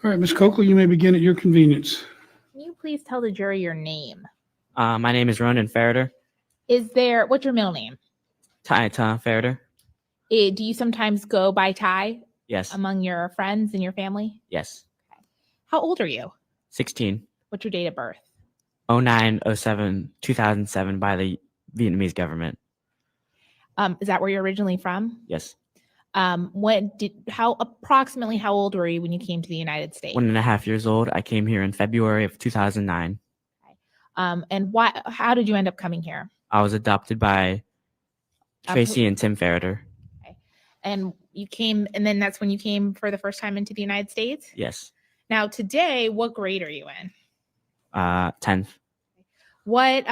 All right, Ms. Coakley, you may begin at your convenience. Can you please tell the jury your name? My name is Ronan Ferriter. What's your middle name? Ty Ferriter. Do you sometimes go by Ty? Yes. Among your friends and your family? Yes. How old are you? 16. What's your date of birth? 09/07/2007 by the Vietnamese government. Is that where you're originally from? Yes. Approximately how old were you when you came to the United States? 1.5 years old. I came here in February of 2009. And how did you end up coming here? I was adopted by Tracy and Tim Ferriter. And you came, and then that's when you came for the first time into the United States? Yes. Now, today, what grade are you in? 10th. What,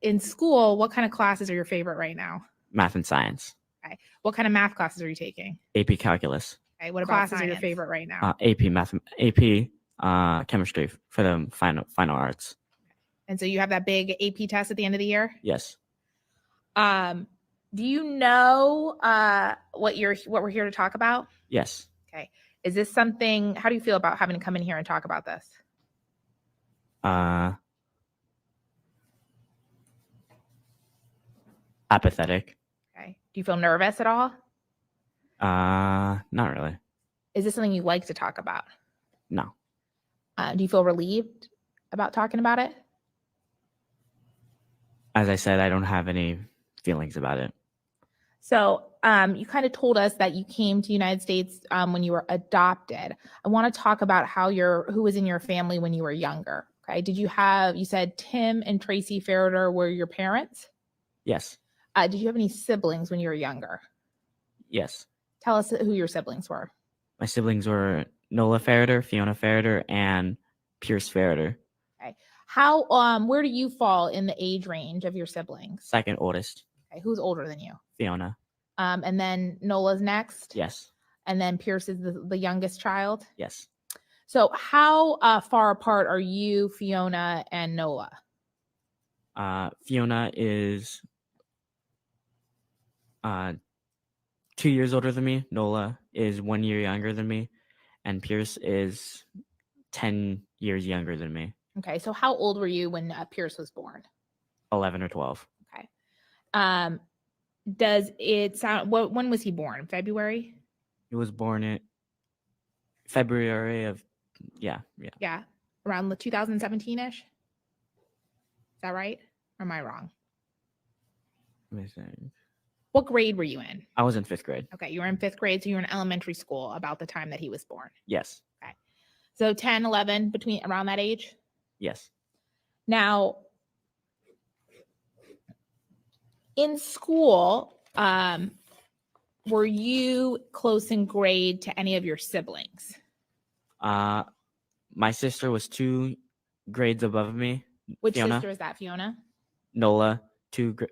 in school, what kind of classes are your favorite right now? Math and science. Okay. What kind of math classes are you taking? AP calculus. Okay. What classes are your favorite right now? AP chemistry for the final arts. And so you have that big AP test at the end of the year? Yes. Do you know what we're here to talk about? Yes. Okay. Is this something, how do you feel about having to come in here and talk about this? Apathetic. Okay. Do you feel nervous at all? Not really. Is this something you like to talk about? No. Do you feel relieved about talking about it? As I said, I don't have any feelings about it. So you kind of told us that you came to the United States when you were adopted. I want to talk about who was in your family when you were younger. Okay. You said Tim and Tracy Ferriter were your parents? Yes. Did you have any siblings when you were younger? Yes. Tell us who your siblings were. My siblings were Nola Ferriter, Fiona Ferriter, and Pierce Ferriter. Okay. Where do you fall in the age range of your siblings? Second oldest. Okay. Who's older than you? Fiona. And then Nola's next? Yes. And then Pierce is the youngest child? Yes. So how far apart are you, Fiona, and Nola? Fiona is 2 years older than me. Nola is 1 year younger than me. And Pierce is 10 years younger than me. Okay, so how old were you when Pierce was born? 11 or 12. Okay. Does it sound, when was he born? February? He was born in February of, yeah. Around the 2017-ish? Is that right? Or am I wrong? Let me think. What grade were you in? I was in 5th grade. Okay, you were in 5th grade, so you were in elementary school about the time that he was born. Yes. Okay. So 10, 11, around that age? Yes. Now, in school, were you close in grade to any of your siblings? My sister was 2 grades above me. Which Fiona. sister is that, Fiona? Nola,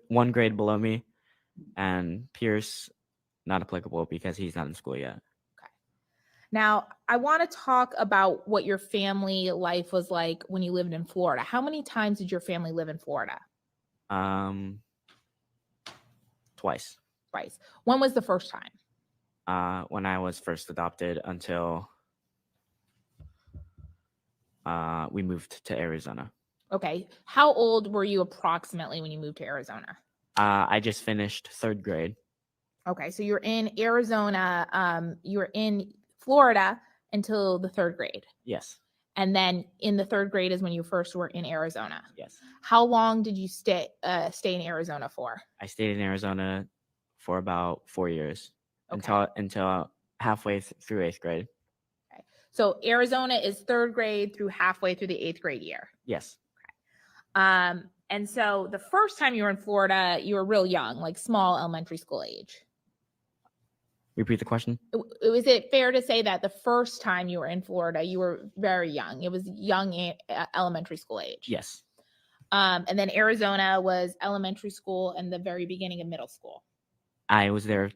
1 grade below me. And Pierce, not applicable because he's not in school yet. Now, I want to talk about what your family life was like when you lived in Florida. How many times did your family live in Florida? Twice. Twice. When was the first time? When I was first adopted until we moved to Arizona. Okay. How old were you approximately when you moved to Arizona? I just finished 3rd grade. Okay. So you're in Arizona. You were in Florida until the 3rd grade. Yes. And then in the 3rd grade is when you first were in Arizona. Yes. How long did you stay in Arizona for? I stayed in Arizona for about 4 years. Okay. Until halfway through 8th grade. Okay. So Arizona is 3rd grade through halfway through the 8th grade year. Yes. Okay. And so the first time you were in Florida, you were real young, like small elementary school age. Repeat the question. Is it fair to say that the first time you were in Florida, you were very young? It was young elementary school age. Yes. And then Arizona was elementary school and the very beginning of middle school. I was there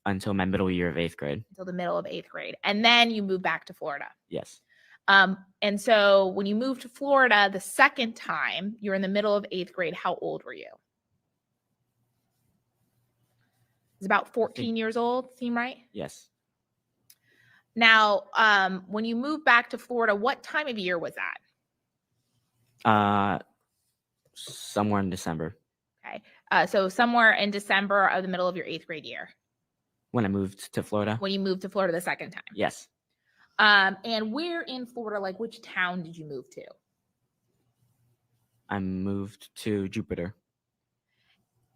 until my middle year of 8th grade. Until the middle of 8th grade. And then you moved back to Florida. Yes. And so when you moved to Florida the second time, you were in the middle of 8th grade. How old were you? It's about 14 years old, seem right? Yes. Now, when you moved back to Florida, what time of year was that? Somewhere in December. Okay. So somewhere in December of the middle of your 8th grade year. When I moved to Florida. When you moved to Florida the second time. Yes. And where in Florida, like which town did you move to? I moved to Jupiter.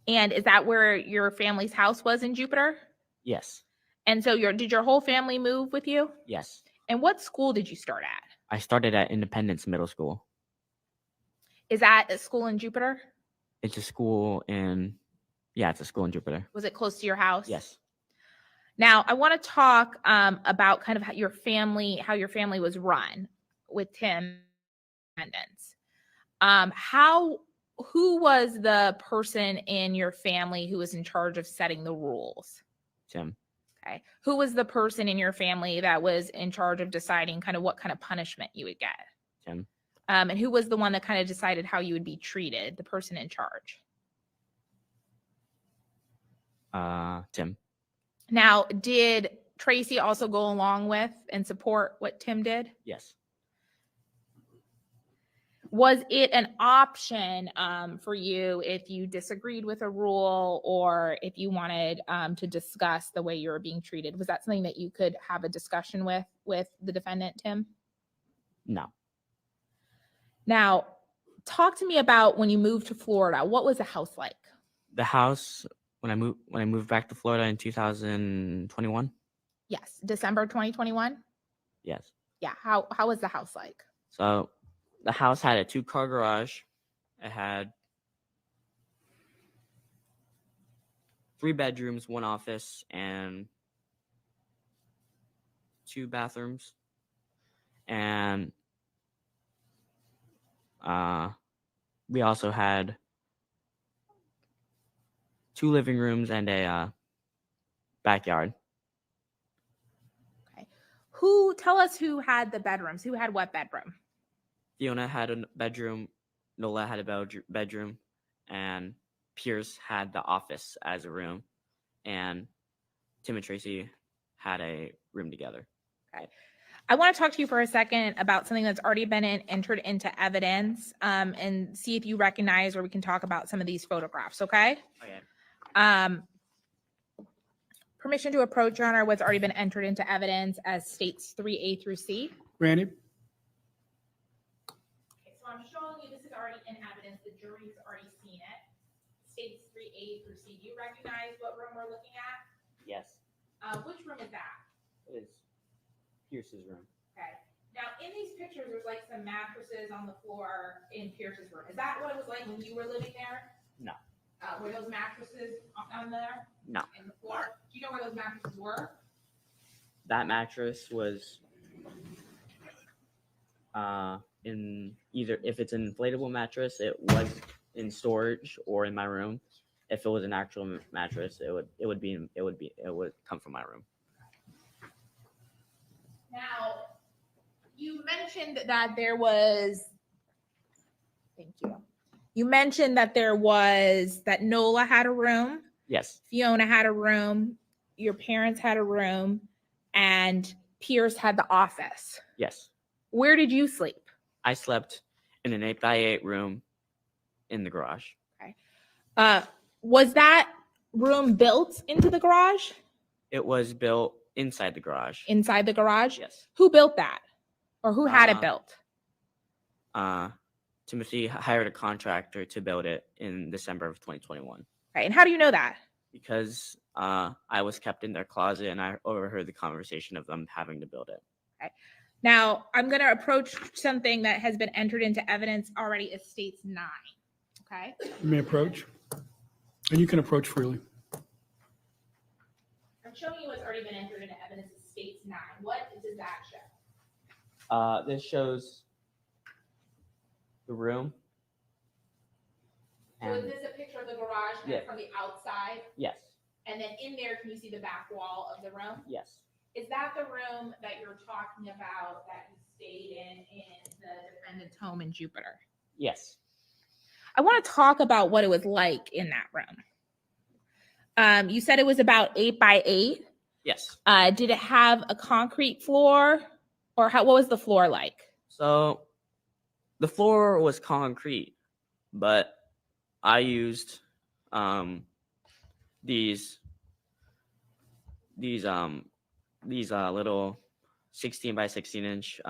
And is that where your family's house was in Jupiter? Yes. And so did your whole family move with you? Yes. And what school did you start at? I started at Independence Middle School. Is that a school in Jupiter? It's a school in, it's a school in Jupiter. Was it close to your house? Yes. Now, I want to talk about kind of how your family was run with Tim independence. Who was the person in your family who was in charge of setting the rules? Tim. Okay. Who was the person in your family that was in charge of deciding kind of what kind of punishment you would get? Tim. And who was the one that kind of decided how you would be treated, the person in charge? Tim. Now, did Tracy also go along with and support what Tim did? Yes. Was it an option for you if you disagreed with a rule or if you wanted to discuss the way you were being treated? Was that something that you could have a discussion with the defendant, Tim? No. Now, talk to me about when you moved to Florida. What was the house like? The house when I moved back to Florida in 2021. Yes, December 2021. Yes. Yeah. How was the house like? So the house had a 2-car garage. It had 3 bedrooms, 1 office, and 2 bathrooms. And we also had 2 living rooms and a backyard. Okay. Tell us who had the bedrooms? Who had what bedroom? Fiona had a bedroom, Nola had a bedroom, and Pierce had the office as a room, and Tim and Tracy had a room together. Okay. I want to talk to you for a second about something that's already been entered into evidence and see if you recognize or we can talk about some of these photographs, okay? Okay. Permission to approach, Your Honor, what's already been entered into evidence as states 3A through C. Granted. Okay, so I'm showing you this is already in evidence. The jury's already seen it. States 3A through C. Do you recognize what room we're looking at? Yes. Which room is that? It is Pierce's room. Okay. Now, in these pictures, there's like some mattresses on the floor in Pierce's room. Is that what it was like when you were living there? No. Were those mattresses on there? No. In the floor? Do you know where those mattresses were? That mattress was in either, if it's an inflatable mattress, it was in storage or in my room. If it was an actual mattress, it would come from my room. Now, you mentioned that there was, thank you. You mentioned that that Nola had a room. Yes. Fiona had a room. Your parents had a room. And Pierce had the office. Yes. Where did you sleep? I slept in an 8x8 room in the garage. Okay. Was that room built into the garage? It was built inside the garage. Inside the garage? Yes. Who built that? Or who had it built? Timothy hired a contractor to build it in December of 2021. Right. And how do you know that? Because I was kept in their closet and I overheard the conversation of them having to build it. Okay. Now, I'm going to approach something that has been entered into evidence already as states 9. Okay. You may approach. And you can approach freely. I'm showing you what's already been entered into evidence as states 9. What does that show? This shows the room. So is this a picture of the garage kind of from the outside? Yes. And then in there, can you see the back wall of the room? Yes. Is that the room that you're talking about that you stayed in the defendant's home in Jupiter? Yes. I want to talk about what it was like in that room. You said it was about 8x8. Yes. Did it have a concrete floor, or what was the floor like? So the floor was concrete, but I used these little 16 by 16 inch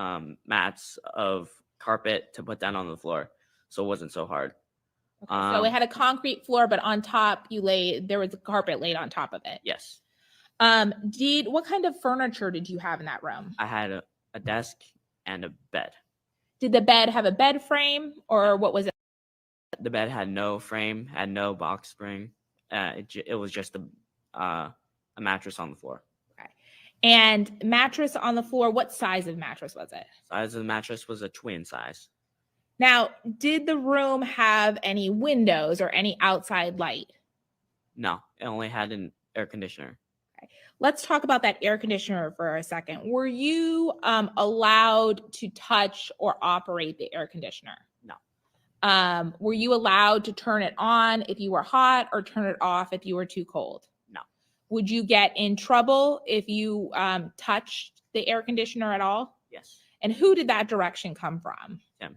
mats of carpet to put down on the floor, so it wasn't so hard. Okay, so it had a concrete floor, but on top there was a carpet laid on top of it. Yes. What kind of furniture did you have in that room? I had a desk and a bed. Did the bed have a bed frame, or what was it? The bed had no frame, had no box spring. It was just a mattress on the floor. And mattress on the floor, what size of mattress was it? Size of the mattress was a twin size. Now, did the room have any windows or any outside light? No, it only had an air conditioner. Let's talk about that air conditioner for a second. Were you allowed to touch or operate the air conditioner? No. Were you allowed to turn it on if you were hot or turn it off if you were too cold? No. Would you get in trouble if you touched the air conditioner at all? Yes. And who did that direction come from? Tim.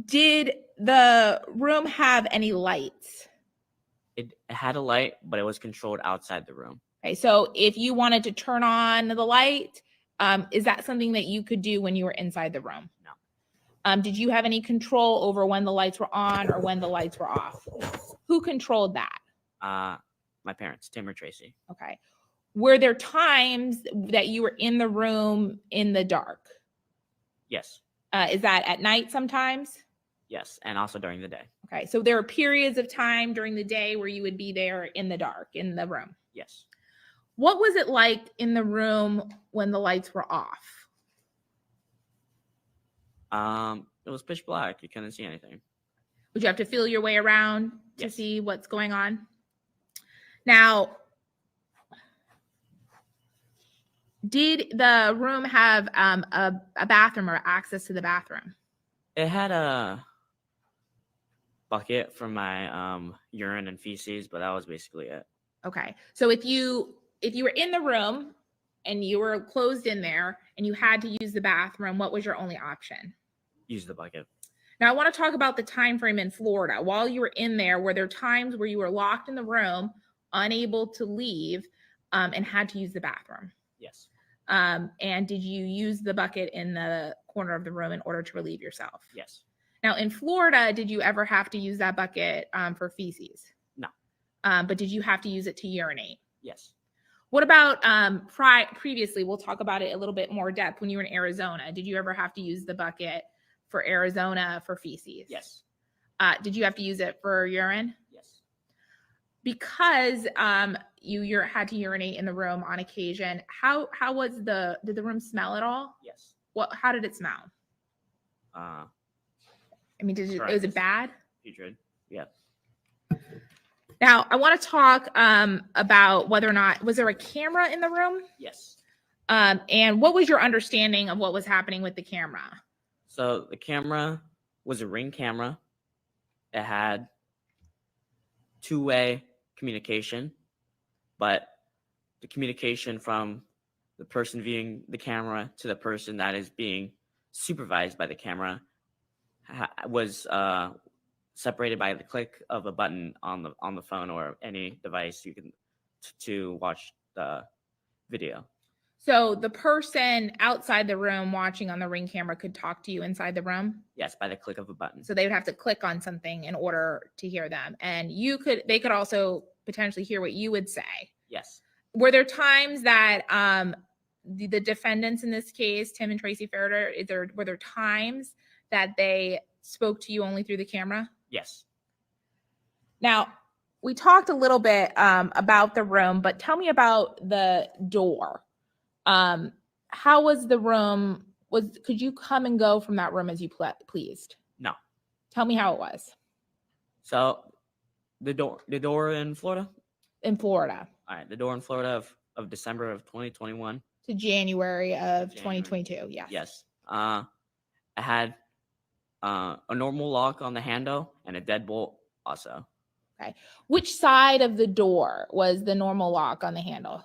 Did the room have any lights? It had a light, but it was controlled outside the room. Okay, so if you wanted to turn on the light, is that something that you could do when you were inside the room? No. Did you have any control over when the lights were on or when the lights were off? Who controlled that? My parents, Tim or Tracy. Okay. Were there times that you were in the room in the dark? Yes. Is that at night sometimes? Yes, and also during the day. Okay, so there are periods of time during the day where you would be there in the dark, in the room. Yes. What was it like in the room when the lights were off? It was pitch black. You couldn't see anything. Would you have to feel your way around to see what's going on? Now, did the room have a bathroom or access to the bathroom? It had a bucket for my urine and feces, but that was basically it. Okay. So if you were in the room and you were closed in there and you had to use the bathroom, what was your only option? Use the bucket. Now I want to talk about the time frame in Florida. While you were in there, were there times where you were locked in the room, unable to leave, and had to use the bathroom? Yes. And did you use the bucket in the corner of the room in order to relieve yourself? Yes. Now in Florida, did you ever have to use that bucket for feces? No. But did you have to use it to urinate? Yes. What about previously? We'll talk about it a little bit more depth. When you were in Arizona, did you ever have to use the bucket for Arizona for feces? Yes. Did you have to use it for urine? Yes. Because you had to urinate in the room on occasion. How was did the room smell at all? Yes. How did it smell? I mean, was it bad? Putrid. Yeah. Now I want to talk about whether or not was there a camera in the room? Yes. And what was your understanding of what was happening with the camera? So the camera was a Ring camera. It had two-way communication, but the communication from the person viewing the camera to the person that is being supervised by the camera was separated by the click of a button on the phone or any device you can to watch the video. So the person outside the room watching on the Ring camera could talk to you inside the room? Yes, by the click of a button. So they would have to click on something in order to hear them. And they could also potentially hear what you would say. Yes. Were there times that the defendants in this case, Tim and Tracy Ferriter, were there times that they spoke to you only through the camera? Yes. Now, we talked a little bit about the room, but tell me about the door. How was the room? Could you come and go from that room as you pleased? No. Tell me how it was. So the door in Florida? In Florida. All right. The door in Florida of December of 2021 to January of 2022. Yes. Yes. I had a normal lock on the handle and a deadbolt also. Okay. Which side of the door was the normal lock on the handle?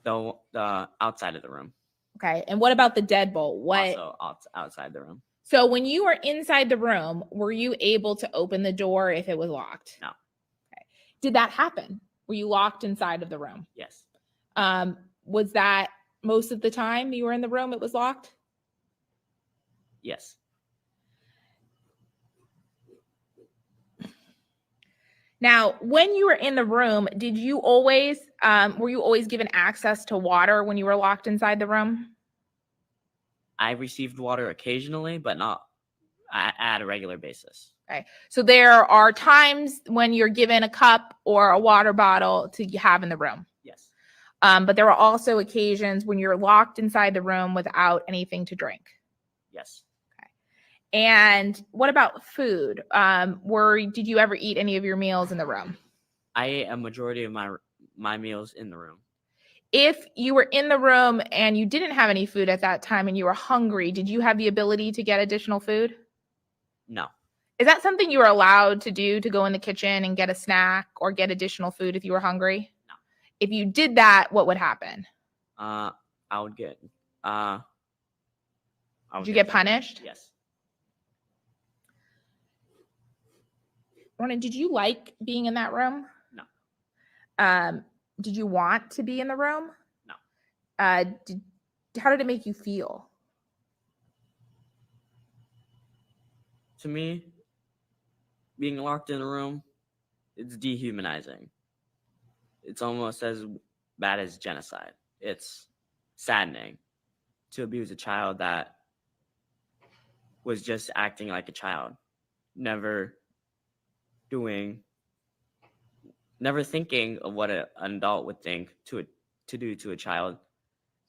The outside of the room. Okay. And what about the deadbolt? Also outside the room. So when you were inside the room, were you able to open the door if it was locked? No. Okay. Did that happen? Were you locked inside of the room? Yes. Was that most of the time you were in the room, it was locked? Yes. Now, when you were in the room, were you always given access to water when you were locked inside the room? I received water occasionally, but not at a regular basis. Okay. So there are times when you're given a cup or a water bottle to have in the room. But there were also occasions when you're locked inside the room without anything to drink. Yes. And what about food? Did you ever eat any of your meals in the room? I ate a majority of my meals in the room. If you were in the room and you didn't have any food at that time and you were hungry, did you have the ability to get additional food? No. Is that something you were allowed to do, to go in the kitchen and get a snack or get additional food if you were hungry? No. If you did that, what would happen? I would get. Did you get punished? Yes. Ronan, did you like being in that room? No. Did you want to be in the room? No. How did it make you feel? To me, being locked in a room, it's dehumanizing. It's almost as bad as genocide. It's saddening to abuse a child that was just acting like a child, never thinking of what an adult would think to do to a child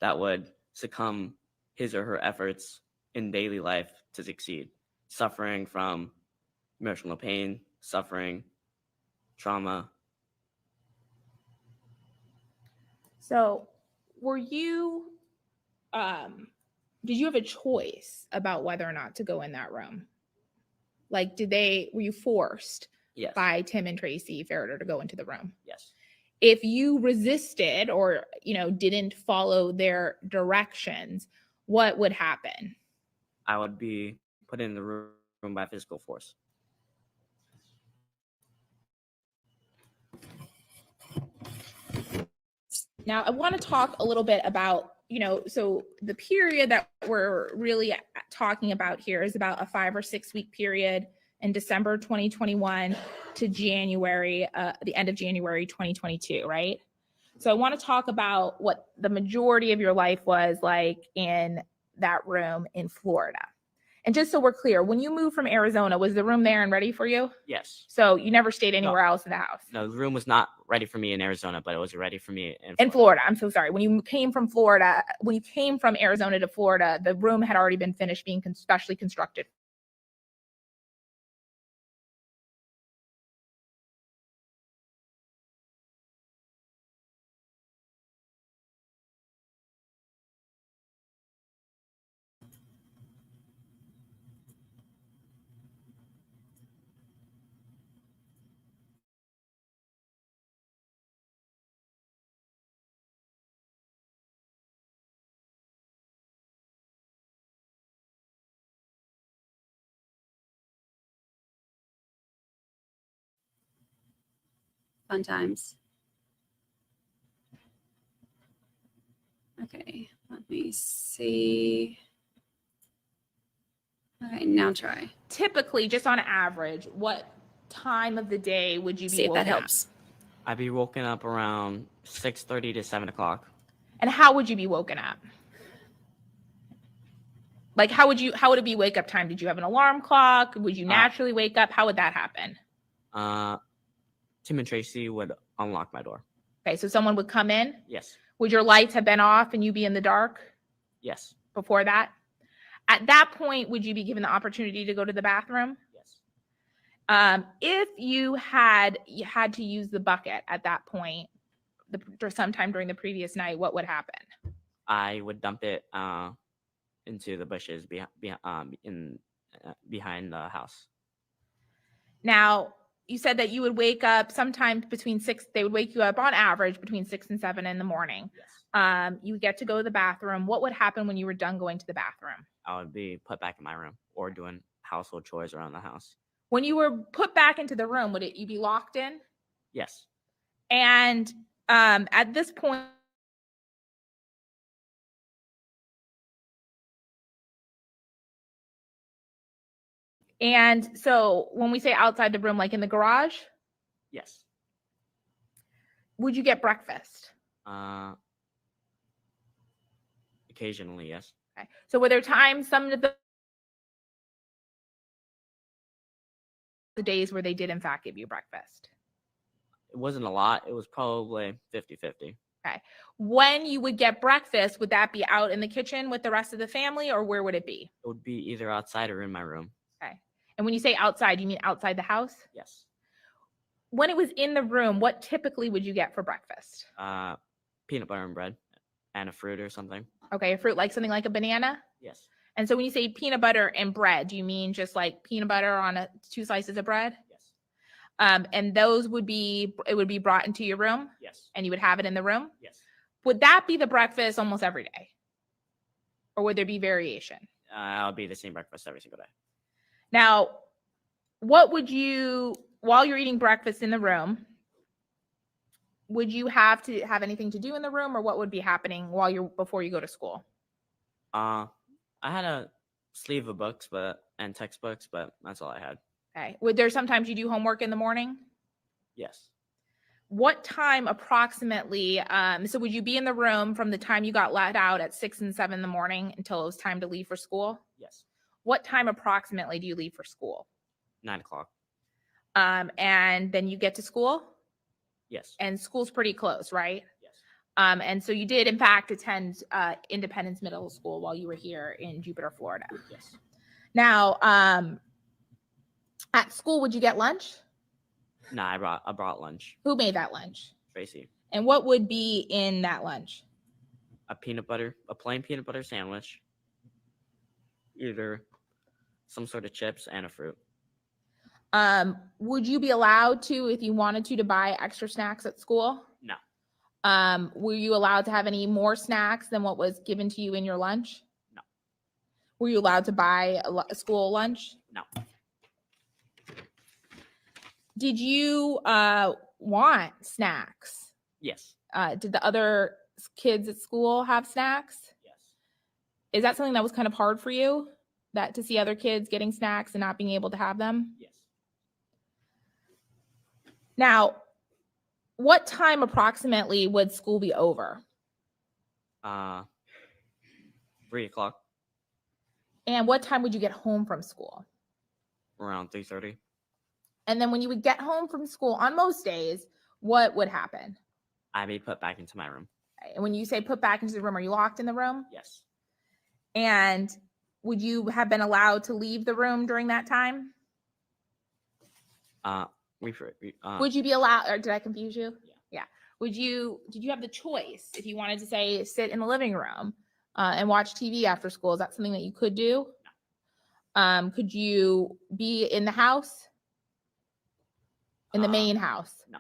that would succumb his or her efforts in daily life to succeed, suffering from emotional pain, suffering, trauma. So did you have a choice about whether or not to go in that room? Like, were you forced Yes. by Tim and Tracy Ferriter to go into the room? Yes. If you resisted or, didn't follow their directions, what would happen? I would be put in the room by physical force. Now, I want to talk a little bit about, so the period that we're really talking about here is about a 5 or 6 week period in December 2021 to January, the end of January 2022, right? So I want to talk about what the majority of your life was like in that room in Florida. And just so we're clear, when you moved from Arizona, was the room there and ready for you? Yes. So you never stayed anywhere else in the house? No, the room was not ready for me in Arizona, but it was ready for me in Florida. I'm so sorry. When you came from Arizona to Florida, the room had already been finished being specially constructed. Fun times. Okay, let me see. Okay, now try. Typically, just on average, what time of the day would you be See if woken that helps. I'd be woken up around 6:30 to 7 o'clock. And how would you be woken up? Like, how would it be wake up time? Did you have an alarm clock? Would you naturally wake up? How would that happen? Tim and Tracy would unlock my door. Okay, so someone would come in? Yes. Would your lights have been off and you be in the dark? Yes. Before that? At that point, would you be given the opportunity to go to the bathroom? Yes. If you had to use the bucket at that point, sometime during the previous night, what would happen? I would dump it into the bushes behind the house. Now, you said that you would wake up sometime between 6. They would wake you up on average between 6 and 7 in the morning. Yes. You would get to go to the bathroom. What would happen when you were done going to the bathroom? I would be put back in my room or doing household chores around the house. When you were put back into the room, you be locked in? Yes. And at this point, and so when we say outside the room, like in the garage? Yes. Would you get breakfast? Occasionally, yes. Okay. So were there times, some of the days where they did in fact give you breakfast? It wasn't a lot. It was probably 50-50. Okay. When you would get breakfast, would that be out in the kitchen with the rest of the family, or where would it be? It would be either outside or in my room. Okay. And when you say outside, you mean outside the house? Yes. When it was in the room, what typically would you get for breakfast? Peanut butter and bread and a fruit or something. Okay, a fruit, like something like a banana? Yes. And so when you say peanut butter and bread, do you mean just like peanut butter on 2 slices of bread? Yes. And those would be brought into your room? Yes. And you would have it in the room? Yes. Would that be the breakfast almost every day? Or would there be variation? I'll be the same breakfast every single day. Now, what would you, while you're eating breakfast in the room, would you have to have anything to do in the room, or what would be happening before you go to school? I had a sleeve of books and textbooks, but that's all I had. Okay. Would there sometimes you do homework in the morning? Yes. What time approximately, so would you be in the room from the time you got let out at 6 and 7 in the morning until it was time to leave for school? Yes. What time approximately do you leave for school? 9 o'clock. And then you get to school? Yes. And school's pretty close, right? Yes. And so you did, in fact, attend Independence Middle School while you were here in Jupiter, Florida. Yes. Now, at school, would you get lunch? No, I brought lunch. Who made that lunch? Tracy. And what would be in that lunch? A plain peanut butter sandwich, either some sort of chips and a fruit. Would you be allowed to, if you wanted to buy extra snacks at school? No. Were you allowed to have any more snacks than what was given to you in your lunch? No. Were you allowed to buy a school lunch? No. Did you want snacks? Yes. Did the other kids at school have snacks? Yes. Is that something that was kind of hard for you, that to see other kids getting snacks and not being able to have them? Yes. Now, what time approximately would school be over? 3 o'clock. And what time would you get home from school? Around 3:30. And then when you would get home from school on most days, what would happen? I'd be put back into my room. And when you say put back into the room, are you locked in the room? Yes. And would you have been allowed to leave the room during that time? Would you be allowed, or did I confuse you? Yeah. Did you have the choice if you wanted to say sit in the living room and watch TV after school? Is that something that you could do? No. Could you be in the house? In the main house? No.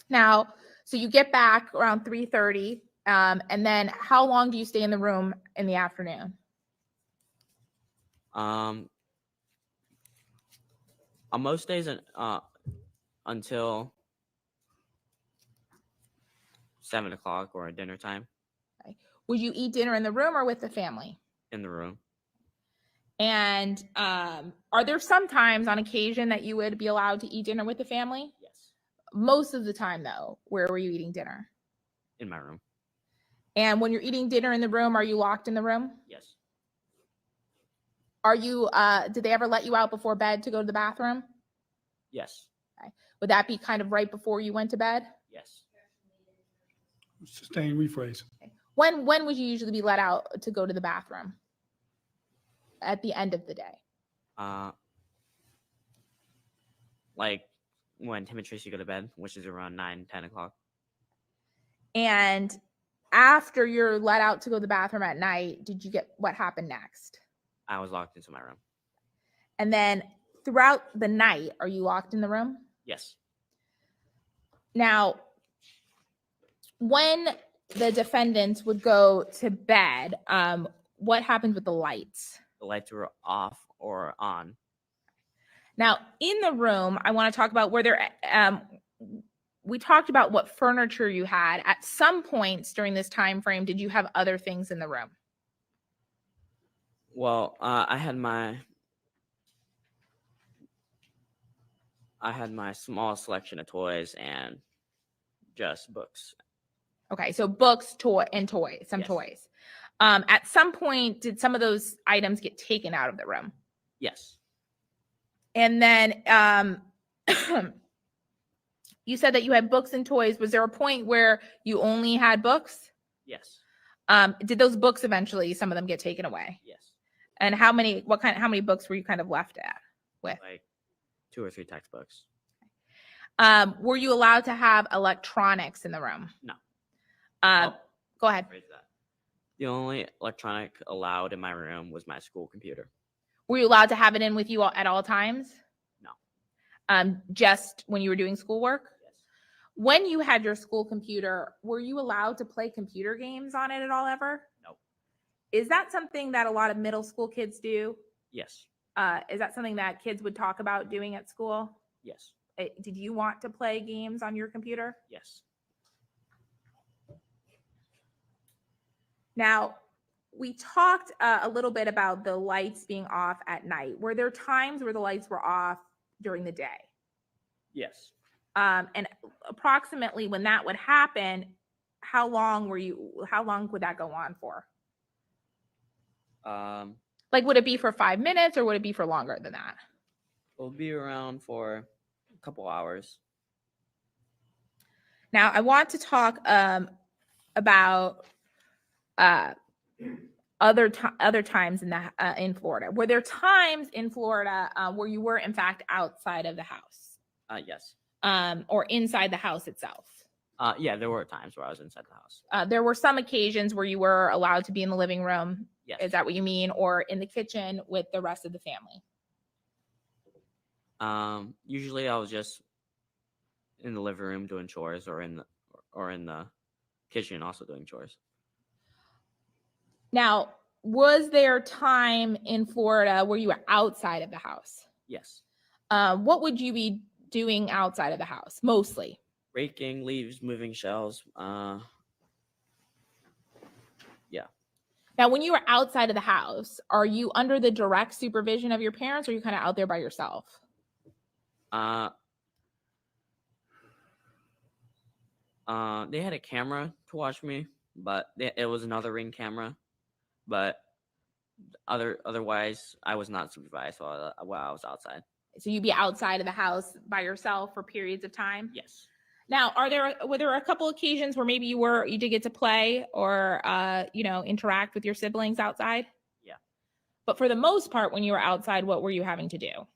Now, so you get back around 3:30, and then how long do you stay in the room in the afternoon? On most days, until 7 o'clock or dinner time. Okay. Would you eat dinner in the room or with the family? In the room. And are there some times on occasion that you would be allowed to eat dinner with the family? Yes. Most of the time, though, where were you eating dinner? In my room. And when you're eating dinner in the room, are you locked in the room? Yes. Are you, did they ever let you out before bed to go to the bathroom? Yes. Okay. Would that be kind of right before you went to bed? Yes. Sustain, rephrase. Okay. When would you usually be let out to go to the bathroom? At the end of the day? Like when Tim and Tracy go to bed, which is around 9, 10 o'clock. And after you're let out to go to the bathroom at night, what happened next? I was locked into my room. And then throughout the night, are you locked in the room? Yes. Now, when the defendants would go to bed, what happened with the lights? The lights were off or on. Now, in the room, I want to talk about we talked about what furniture you had. At some points during this time frame, did you have other things in the room? Well, I had my small selection of toys and just books. Okay, so books, toys. Toys. At some point, did some of those items get taken out of the room? Yes. And then You said that you had books and toys. Was there a point where you only had books? Yes. Did those books eventually, some of them get taken away? Yes. And how many books were you kind of left with? Like 2 or 3 textbooks. Were you allowed to have electronics in the room? No. Go ahead. Phrase that. The only electronic allowed in my room was my school computer. Were you allowed to have it in with you at all times? No. Just when you were doing schoolwork? Yes. When you had your school computer, were you allowed to play computer games on it at all ever? No. Is that something that a lot of middle school kids do? Yes. Is that something that kids would talk about doing at school? Yes. Did you want to play games on your computer? Yes. Now, we talked a little bit about the lights being off at night. Were there times where the lights were off during the day? Yes. And approximately when that would happen, how long would that go on for? Like, would it be for 5 minutes or would it be for longer than that? It'll be around for a couple hours. Now, I want to talk about other times in Florida. Were there times in Florida where you were in fact outside of the house? Yes. Or inside the house itself? Yeah, there were times where I was inside the house. There were some occasions where you were allowed to be in the living room. Yes. Is that what you mean? Or in the kitchen with the rest of the family? Usually I was just in the living room doing chores, or in the kitchen also doing chores. Now, was there time in Florida where you were outside of the house? Yes. What would you be doing outside of the house mostly? Raking leaves, moving shelves. Yeah. Now, when you were outside of the house, are you under the direct supervision of your parents, or are you kind of out there by yourself? They had a camera to watch me, but it was another Ring camera. But otherwise, I was not supervised while I was outside. So you'd be outside of the house by yourself for periods of time? Yes. Now, were there a couple occasions where maybe you did get to play or interact with your siblings outside? Yeah. But for the most part, when you were outside, what were you having to do?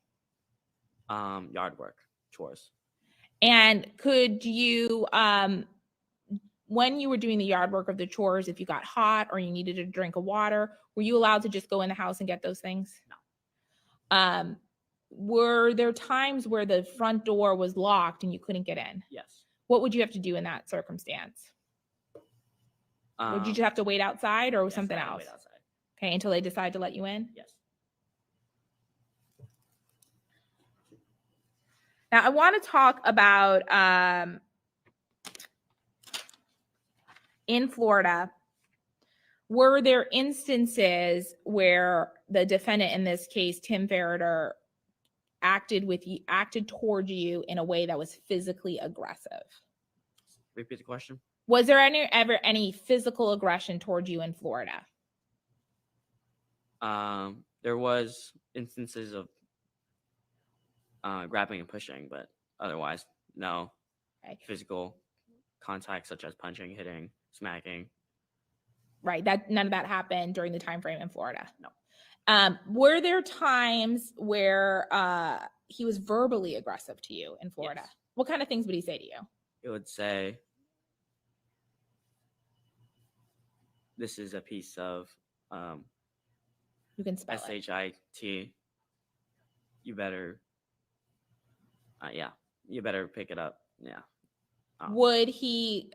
Yard work, chores. And could you, when you were doing the yard work of the chores, if you got hot or you needed a drink of water, were you allowed to just go in the house and get those things? No. Were there times where the front door was locked and you couldn't get in? Yes. What would you have to do in that circumstance? Would you just have to wait outside or something else? Wait outside. Okay, until they decide to let you in? Yes. Now, I want to talk about in Florida, were there instances where the defendant in this case, Tim Ferriter, acted towards you in a way that was physically aggressive? Repeat the question. Was there ever any physical aggression towards you in Florida? There was instances of grabbing and pushing, but otherwise, no. Okay. Physical contact such as punching, hitting, smacking. Right. None of that happened during the time frame in Florida. No. Were there times where he was verbally aggressive to you in Florida? Yes. What kind of things would he say to you? It would say, "This is a piece of you can spell SHIT. You better, you better pick it up." Yeah. Would he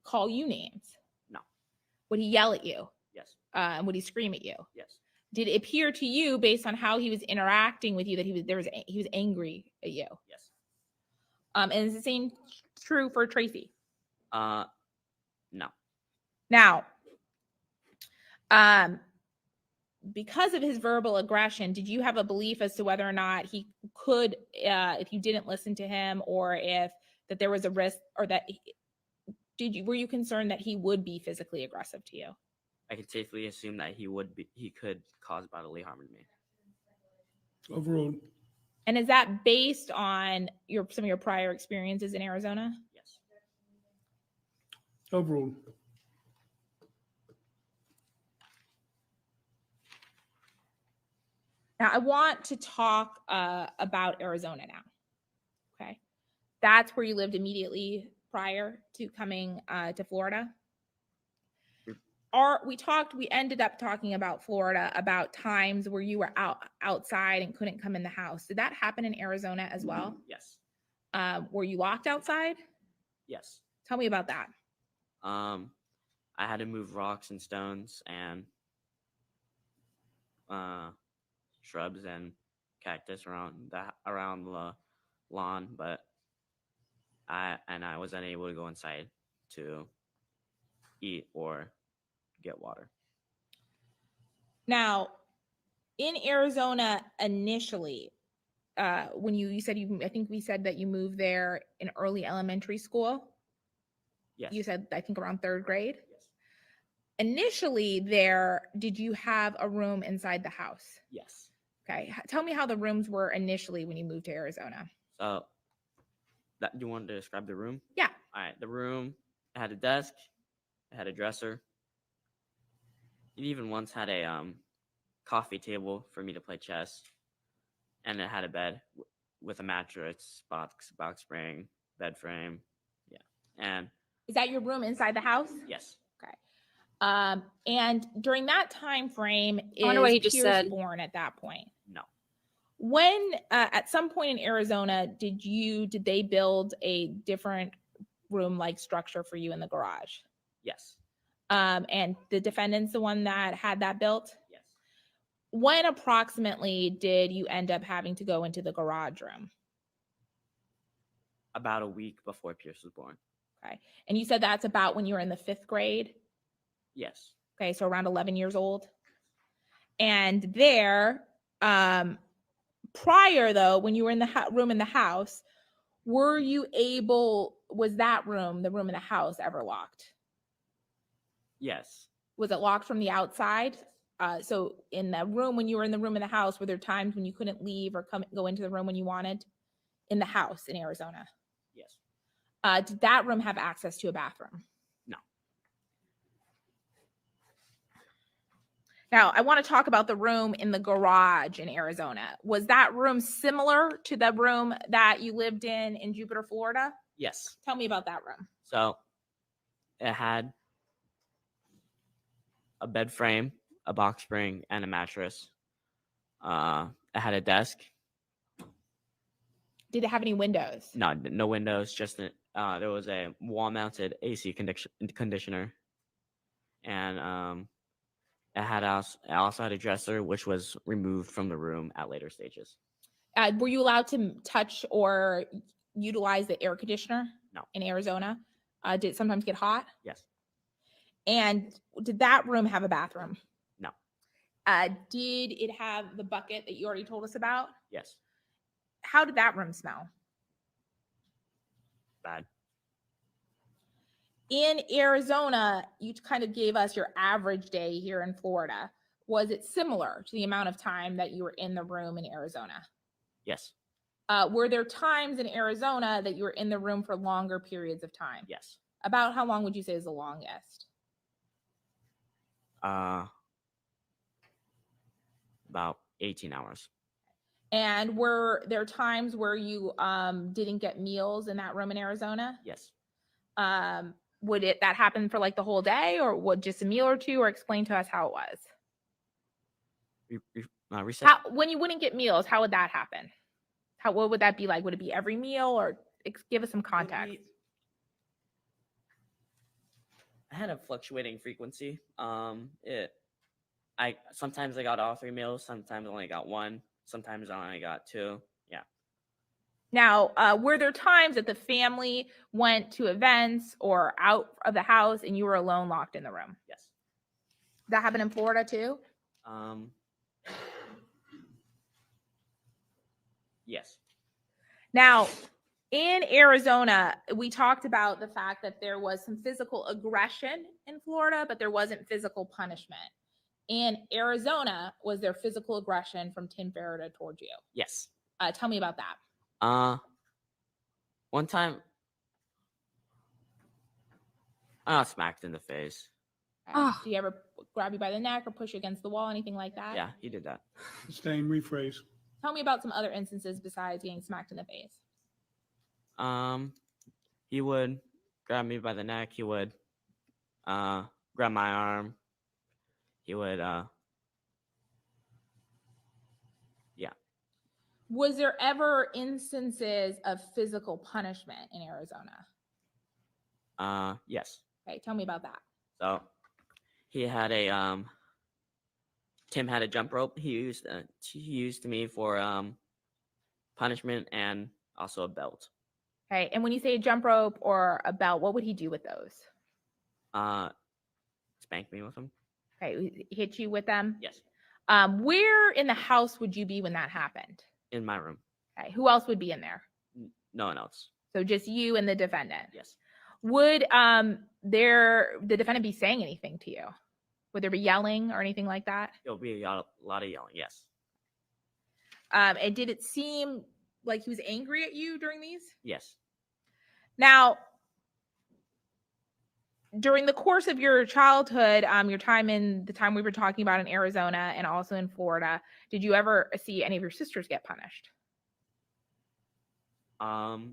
call you names? No. Would he yell at you? Yes. Would he scream at you? Yes. Did it appear to you, based on how he was interacting with you, that he was angry at you? Yes. And is the same true for Tracy? No. Now, because of his verbal aggression, did you have a belief as to whether or not he could, if you didn't listen to him, or that there was a risk, or were you concerned that he would be physically aggressive to you? I could safely assume that he could cause bodily harm to me. Overall. And is that based on some of your prior experiences in Arizona? Yes. Overruled. Now, I want to talk about Arizona now. Okay. That's where you lived immediately prior to coming to Florida. We ended up talking about Florida, about times where you were outside and couldn't come in the house. Did that happen in Arizona as well? Yes. Were you locked outside? Yes. Tell me about that. I had to move rocks and stones and shrubs and cactus around the lawn, but I was unable to go inside to eat or get water. Now, in Arizona initially, when you said I think we said that you moved there in early elementary school. Yes. You said, I think, around 3rd grade. Yes. Initially there, did you have a room inside the house? Yes. Okay. Tell me how the rooms were initially when you moved to Arizona. So, you wanted to describe the room? Yeah. All right. The room had a desk, it had a dresser. It even once had a coffee table for me to play chess, and it had a bed with a mattress, box spring, bed frame. Yeah. And is that your room inside the house? Yes. Okay. And during that time frame, I wonder what he Pierce just said. born at that point? No. When at some point in Arizona, did they build a different room-like structure for you in the garage? Yes. And the defendant's the one that had that built? Yes. When approximately did you end up having to go into the garage room? About a week before Pierce was born. Okay. And you said that's about when you were in the 5th grade? Yes. Okay, so around 11 years old. And there, prior though, when you were in the room in the house, was that room, the room in the house, ever locked? Yes. Was it locked from the outside? So in the room, when you were in the room in the house, were there times when you couldn't leave or go into the room when you wanted in the house in Arizona? Yes. Did that room have access to a bathroom? No. Now, I want to talk about the room in the garage in Arizona. Was that room similar to the room that you lived in Jupiter, Florida? Yes. Tell me about that room. So, it had a bed frame, a box spring, and a mattress. It had a desk. Did it have any windows? No windows. Just there was a wall-mounted AC conditioner, and it also had a dresser, which was removed from the room at later stages. Were you allowed to touch or utilize the air conditioner? No. In Arizona? Did it sometimes get hot? Yes. And did that room have a bathroom? No. Did it have the bucket that you already told us about? Yes. How did that room smell? Bad. In Arizona, you kind of gave us your average day here in Florida. Was it similar to the amount of time that you were in the room in Arizona? Yes. Were there times in Arizona that you were in the room for longer periods of time? Yes. About how long would you say is the longest? About 18 hours. And were there times where you didn't get meals in that room in Arizona? Yes. Would that happen for like the whole day, or would just a meal or two, or explain to us how it was? Reset. When you wouldn't get meals, how would that happen? What would that be like? Would it be every meal, or give us some context? I had a fluctuating frequency. Sometimes I got all 3 meals, sometimes I only got 1, sometimes I only got 2. Yeah. Now, were there times that the family went to events or out of the house and you were alone locked in the room? Yes. That happened in Florida too? Yes. Now, in Arizona, we talked about the fact that there was some physical aggression in Florida, but there wasn't physical punishment. In Arizona, was there physical aggression from Tim Ferriter towards you? Yes. Tell me about that. One time I got smacked in the face. Do you ever grab you by the neck or push you against the wall, anything like that? Yeah, he did that. Sustain, rephrase. Tell me about some other instances besides getting smacked in the face. He would grab me by the neck. He would grab my arm. He would yeah. Was there ever instances of physical punishment in Arizona? Yes. Okay, tell me about that. So he had a Tim had a jump rope he used me for punishment and also a belt. Okay, and when you say a jump rope or a belt, what would he do with those? Spank me with them. Okay, hit you with them? Yes. Where in the house would you be when that happened? In my room. Okay, who else would be in there? No one else. So just you and the defendant? Yes. Would the defendant be saying anything to you? Would there be yelling or anything like that? There'll be a lot of yelling, yes. And did it seem like he was angry at you during these? Yes. Now, during the course of your childhood, your time in the time we were talking about in Arizona and also in Florida, did you ever see any of your sisters get punished? No.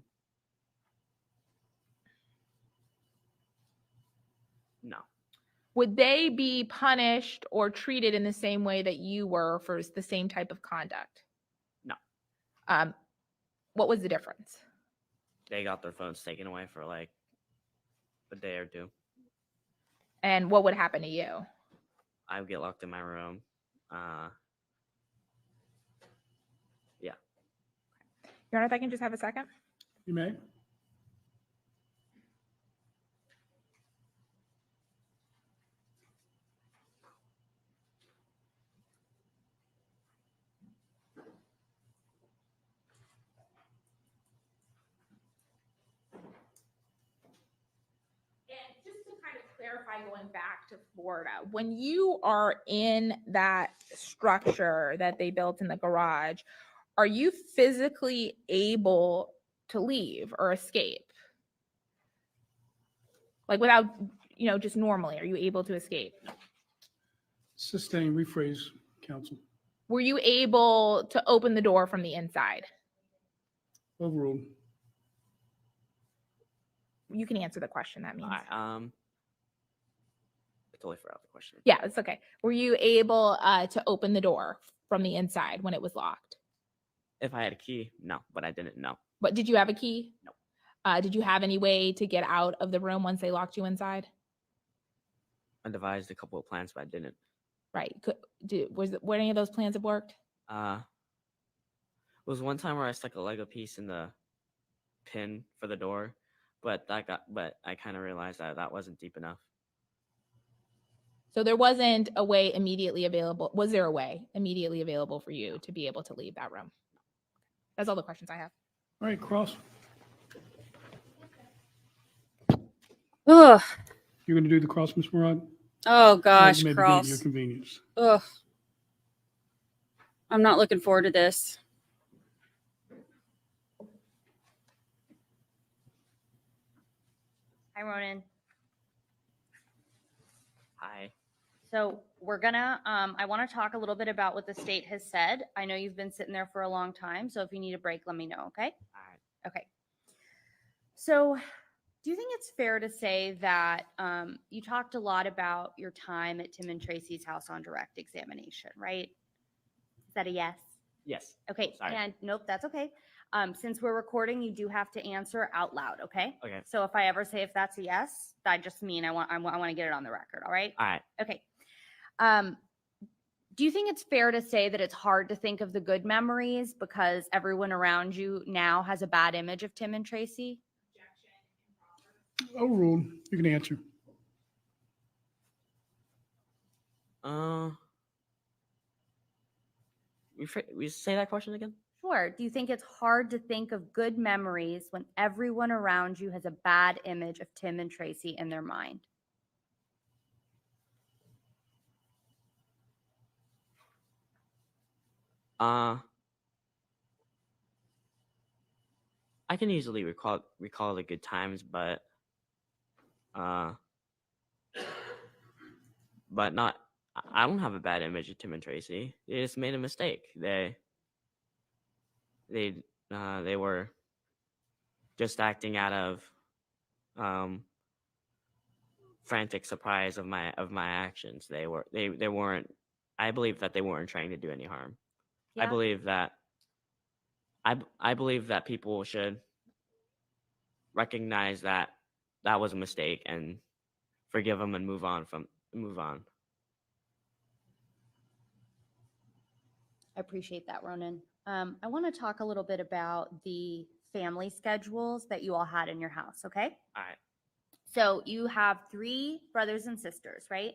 Would they be punished or treated in the same way that you were for the same type of conduct? No. What was the difference? They got their phones taken away for like a day or two. And what would happen to you? I would get locked in my room. Yeah. Your Honor, if I can just have a second. You may. And just to kind of clarify, going back to Florida, when you are in that structure that they built in the garage, are you physically able to leave or escape? Like without, just normally, are you able to escape? Sustain, rephrase, counsel. Were you able to open the door from the inside? Overruled. You can answer the question, that means. I totally forgot the question. Yeah, it's okay. Were you able to open the door from the inside when it was locked? If I had a key, no, but I didn't know. But did you have a key? No. Did you have any way to get out of the room once they locked you inside? I devised a couple of plans, but I didn't. Right. Were any of those plans have worked? It was one time where I stuck a Lego piece in the pin for the door, but I kind of realized that wasn't deep enough. So there wasn't a way immediately available. Was there a way immediately available for you to be able to leave that room? That's all the questions I have. All right, Cross. Ugh. You're going to do the cross, Ms. Murad? Oh gosh, Maybe Cross. at your convenience. Ugh. I'm not looking forward to this. Hi, Ronan. Hi. So we're gonna, I want to talk a little bit about what the state has said. I know you've been sitting there for a long time, so if you need a break, let me know, okay? All right. Okay. So do you think it's fair to say that you talked a lot about your time at Tim and Tracy's house on direct examination, right? Is that a yes? Yes. Okay, Sorry. and nope, that's okay. Since we're recording, you do have to answer out loud, okay? Okay. So if I ever say if that's a yes, I just mean I want to get it on the record, all right? All right. Okay. Do you think it's fair to say that it's hard to think of the good memories because everyone around you now has a bad image of Tim and Tracy? Overruled. You can answer. We say that question again? Sure. Do you think it's hard to think of good memories when everyone around you has a bad image of Tim and Tracy in their mind? I can easily recall the good times, but not. I don't have a bad image of Tim and Tracy. They just made a mistake. They were just acting out of frantic surprise of my actions. They weren't. I believe that they weren't trying to do any harm. Yeah. I believe that people should recognize that was a mistake and forgive them and move on. I appreciate that, Ronan. I want to talk a little bit about the family schedules that you all had in your house, okay? All right. So you have 3 brothers and sisters, right?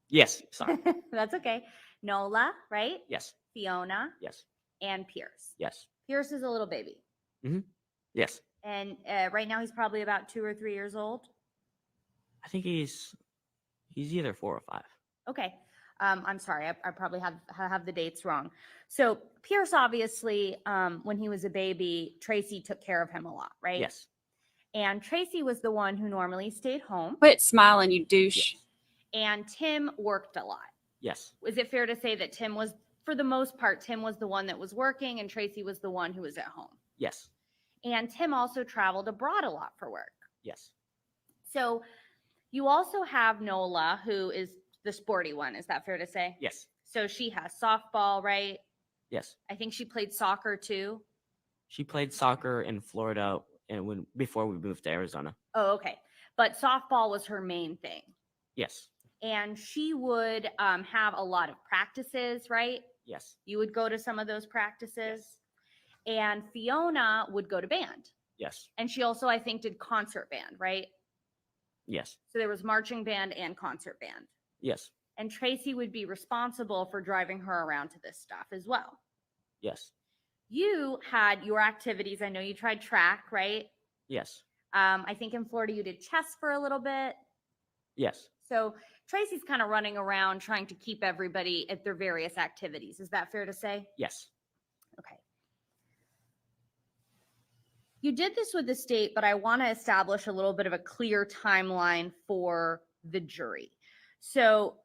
Yes. Sorry. That's okay. Nola, right? Yes. Fiona. Yes. And Pierce. Yes. Pierce is a little baby. Mm-hmm. Yes. And right now he's probably about 2 or 3 years old. I think he's either 4 or 5. Okay. I'm sorry. I probably have the dates wrong. So Pierce, obviously, when he was a baby, Tracy took care of him a lot, right? Yes. And Tracy was the one who normally stayed home. Quit smiling, you douche. Yes. And Tim worked a lot. Yes. Is it fair to say that Tim was, for the most part, Tim was the one that was working and Tracy was the one who was at home? Yes. And Tim also traveled abroad a lot for work. Yes. So you also have Nola, who is the sporty one. Is that fair to say? Yes. So she has softball, right? Yes. I think she played soccer too. She played soccer in Florida before we moved to Arizona. Oh, okay. But softball was her main thing. Yes. And she would have a lot of practices, right? Yes. You would go to some of those practices. Yes. And Fiona would go to band. Yes. And she also, I think, did concert band, right? Yes. So there was marching band and concert band. Yes. And Tracy would be responsible for driving her around to this stuff as well. Yes. You had your activities. I know you tried track, right? Yes. I think in Florida you did chess for a little bit. Yes. So Tracy's kind of running around trying to keep everybody at their various activities. Is that fair to say? Yes. Okay. You did this with the state, but I want to establish a little bit of a clear timeline for the jury. So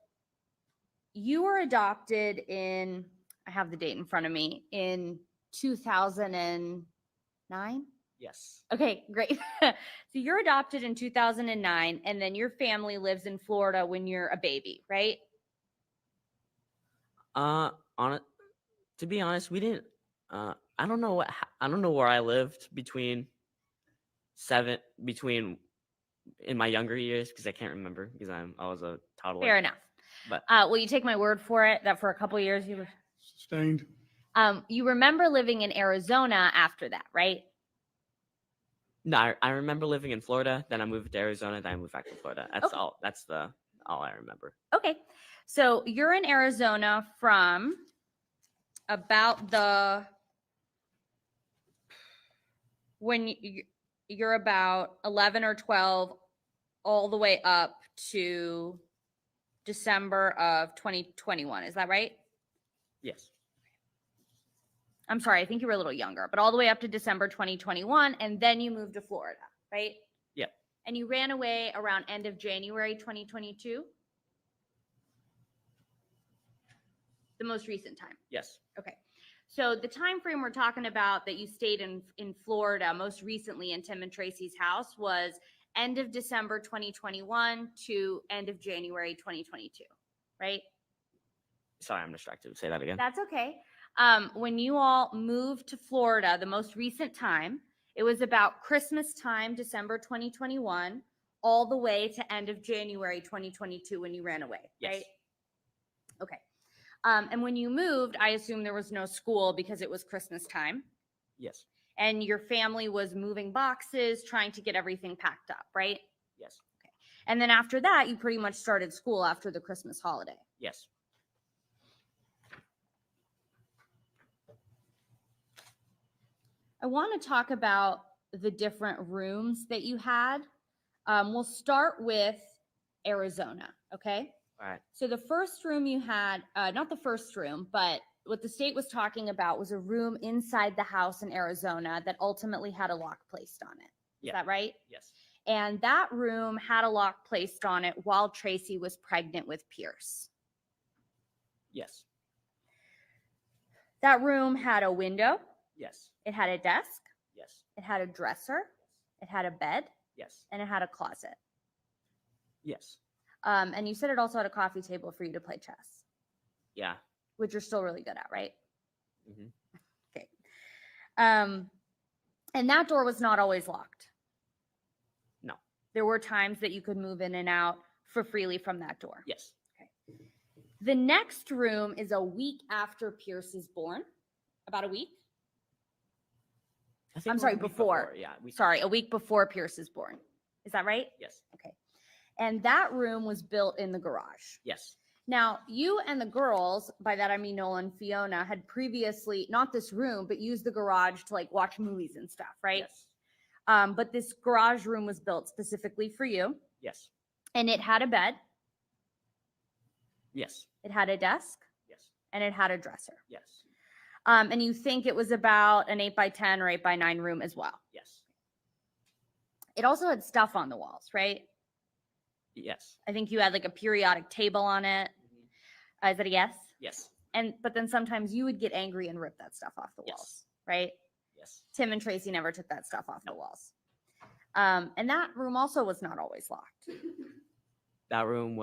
you were adopted in, I have the date in front of me, in 2009? Yes. Okay, great. So you're adopted in 2009, and then your family lives in Florida when you're a baby, right? To be honest, we didn't. I don't know where I lived between in my younger years because I can't remember because I was a toddler. Fair enough. But will you take my word for it that for a couple of years you were Sustained. you remember living in Arizona after that, right? no, I remember living in Florida. Then I moved to Arizona. Then I moved back to Florida. That's all. That's all I remember. Okay. So you're in Arizona from about when you're about 11 or 12 all the way up to December of 2021. Is that right? Yes. I'm sorry, I think you were a little younger, but all the way up to December 2021, and then you moved to Florida, right? Yep. And you ran away around end of January 2022? The most recent time? Yes. Okay. So the time frame we're talking about that you stayed in Florida most recently in Tim and Tracy's house was end of December 2021 to end of January 2022, right? Sorry, I'm distracted. Say that again. That's okay. When you all moved to Florida, the most recent time, it was about Christmas time, December 2021, all the way to end of January 2022 when you ran away, Yes. right? Okay. And when you moved, I assume there was no school because it was Christmas time. Yes. And your family was moving boxes, trying to get everything packed up, right? Yes. Okay. And then after that, you pretty much started school after the Christmas holiday. Yes. I want to talk about the different rooms that you had. We'll start with Arizona, okay? All right. So the first room you had, not the first room, but what the state was talking about was a room inside the house in Arizona that ultimately had a lock placed on it. Is Yeah. that right? Yes. And that room had a lock placed on it while Tracy was pregnant with Pierce. Yes. That room had a window. Yes. It had a desk. Yes. It had a dresser. It had a bed. Yes. And it had a closet. Yes. And you said it also had a coffee table for you to play chess, Yeah. which you're still really good at, right? hmm Okay. And that door was not always locked. No. There were times that you could move in and out for freely from that door. Yes. The next room is a week after Pierce is born. About a week? I think I'm it was sorry, a week before. Yeah. Sorry, a week before Pierce is born. Is that right? Yes. Okay. And that room was built in the garage. Yes. Now, you and the girls, by that I mean Nola and Fiona, had previously, not this room, but used the garage to like watch movies and stuff, right? Yes. But this garage room was built specifically for you. Yes. And it had a bed. Yes. It had a desk. Yes. And it had a dresser. Yes. And you think it was about an 8x10 or 8x9 room as well. Yes. It also had stuff on the walls, right? Yes. I think you had like a periodic table on it. Is that a yes? Yes. But then sometimes you would get angry and rip that stuff off the walls, right? Yes. Tim and Tracy never took that stuff off the walls. And that room also was not always locked. That room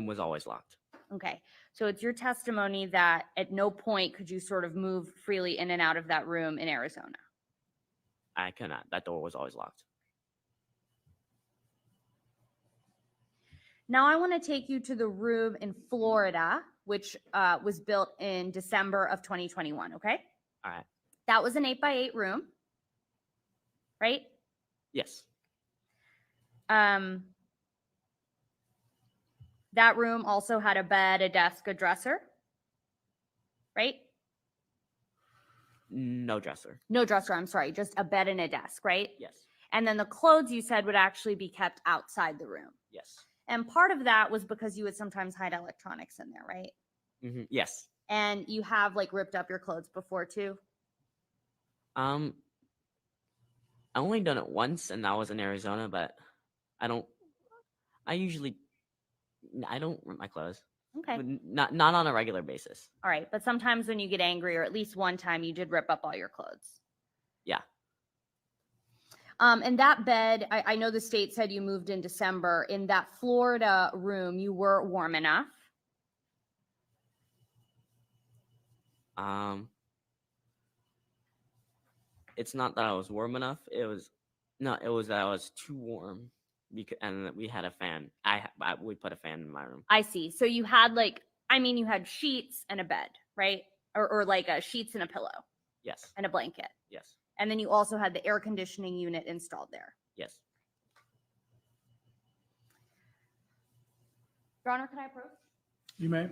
was always locked. Okay. So it's your testimony that at no point could you sort of move freely in and out of that room in Arizona. I cannot. That door was always locked. Now I want to take you to the room in Florida, which was built in December of 2021. Okay. All right. That was an 8x8 room, right? Yes. That room also had a bed, a desk, a dresser, right? No dresser. No dresser, I'm sorry, just a bed and a desk, right? Yes. And then the clothes you said would actually be kept outside the room. Yes. And part of that was because you would sometimes hide electronics in there, right? Yes. And you have like ripped up your clothes before too? I only done it once, and that was in Arizona, but I don't rip my clothes. Okay. But not on a regular basis. All right. But sometimes when you get angry, or at least one time, you did rip up all your clothes. Yeah. And that bed, I know the state said you moved in December. In that Florida room, you were warm enough. It's not that I was warm enough. It was that I was too warm, and we had a fan. We put a fan in my room. I see. So you had you had sheets and a bed, right? Or like sheets and a pillow. Yes. And a blanket. Yes. And then you also had the air conditioning unit installed there. Yes. Your Honor, can I approach? You may.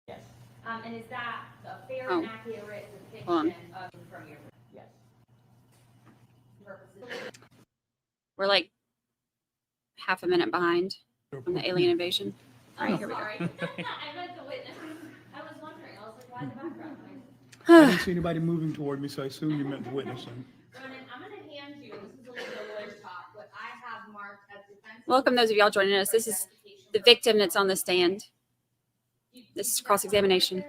Yes. And is that a fair and accurate depiction from your Yes. purposes? We're like half a minute behind on the alien invasion. All right, here we go. Sorry. I meant the witness. I was wondering. I was like, why the background noise? I didn't see anybody moving toward me, so I assumed you meant witnessing. Ronan, I'm going to hand you, this is a little bit of lawyer's talk, what I have marked as defense. Welcome those of y'all joining us. This is the victim that's on the stand. This is cross-examination.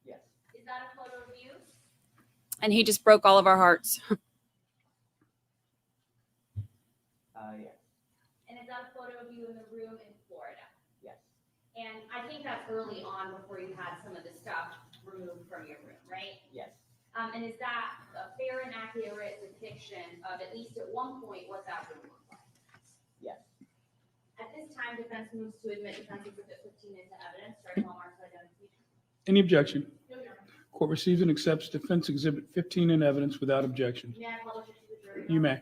Yes. Is that a photo of you? And he just broke all of our hearts. Yes. And is that a photo of you in the room in Florida? Yes. And I think that's early on before you had some of the stuff removed from your room, right? Yes. And is that a fair and accurate depiction of, at least at one point, what that room looked like? Yes. At this time, defense moves to admit defense exhibit 15 into evidence, starting hallmarks of identification. Any objection? No, Your Honor. Court receives and accepts defense exhibit 15 in evidence without objection. May I publish it to the jury? You may.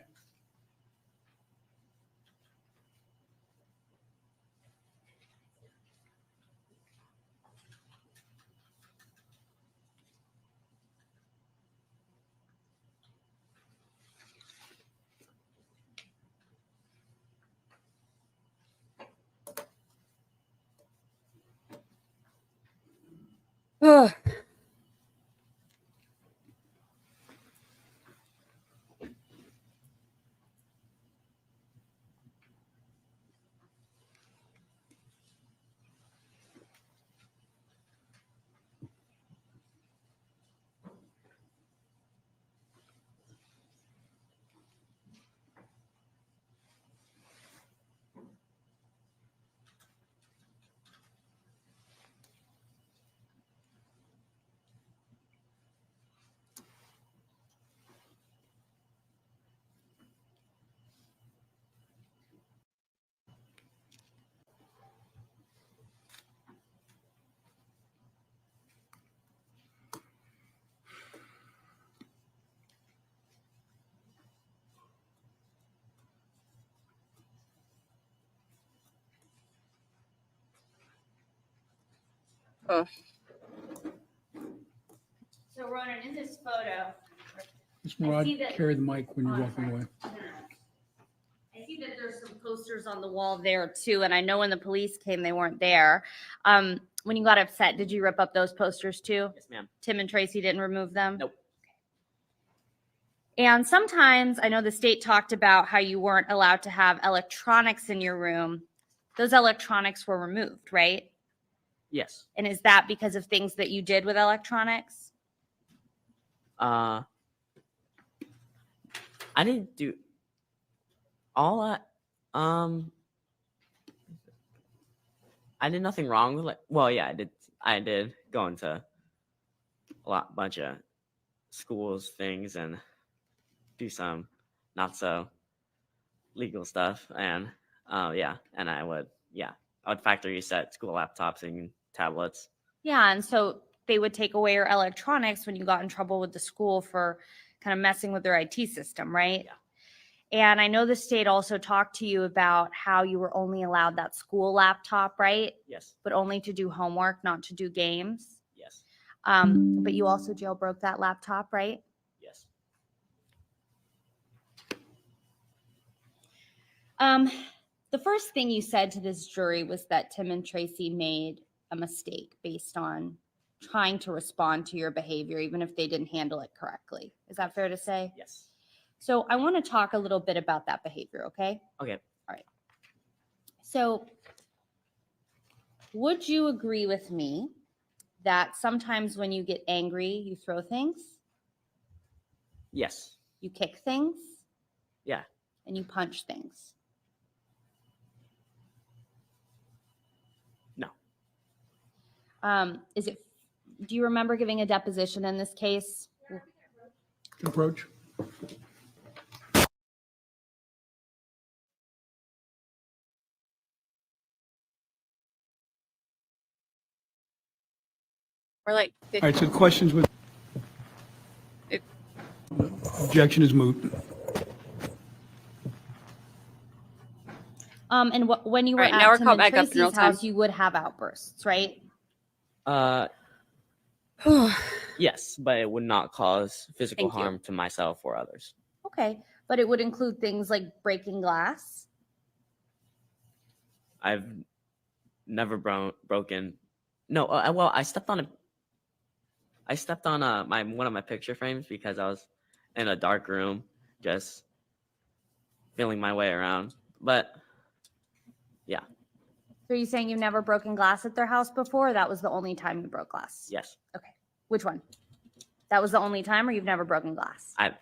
Oh. So Ronan, in this photo, Ms. Murad, see that- carry the mic when you're Oh, walking sorry. away. I see that there's some posters on the wall there too, and I know when the police came, they weren't there. When you got upset, did you rip up those posters too? Yes, ma'am. Tim and Tracy didn't remove them? Nope. And sometimes I know the state talked about how you weren't allowed to have electronics in your room. Those electronics were removed, right? Yes. And is that because of things that you did with electronics? I didn't do all that. I did nothing wrong with it. Well, yeah, I did. I did go into a bunch of schools things and do some not so legal stuff, and yeah, and I would factory reset school laptops and tablets. Yeah, and so they would take away your electronics when you got in trouble with the school for kind of messing with their IT system, right? Yeah. And I know the state also talked to you about how you were only allowed that school laptop, right? Yes. But only to do homework, not to do games. Yes. But you also jailbroke that laptop, right? Yes. The first thing you said to this jury was that Tim and Tracy made a mistake based on trying to respond to your behavior, even if they didn't handle it correctly. Is that fair to say? Yes. So I want to talk a little bit about that behavior, okay? Okay. All right. So would you agree with me that sometimes when you get angry, you throw things, Yes. you kick things, Yeah. and you punch things? No. Do you remember giving a deposition in this case? Approach. We're like All right, so the questions with objection is moot. And when you were All right, now we're at Tim caught and back up in real Tracy's house, time. you would have outbursts, right? Yes, but it would not cause physical Thank you. harm to myself or others. Okay, but it would include things like breaking glass. I've never broken. No, well, I stepped on one of my picture frames because I was in a dark room, just feeling my way around. But yeah, So are you saying you've never broken glass at their house before? Or that was the only time you broke glass? yes, Okay, which one? That was the only time, or you've never broken glass? I've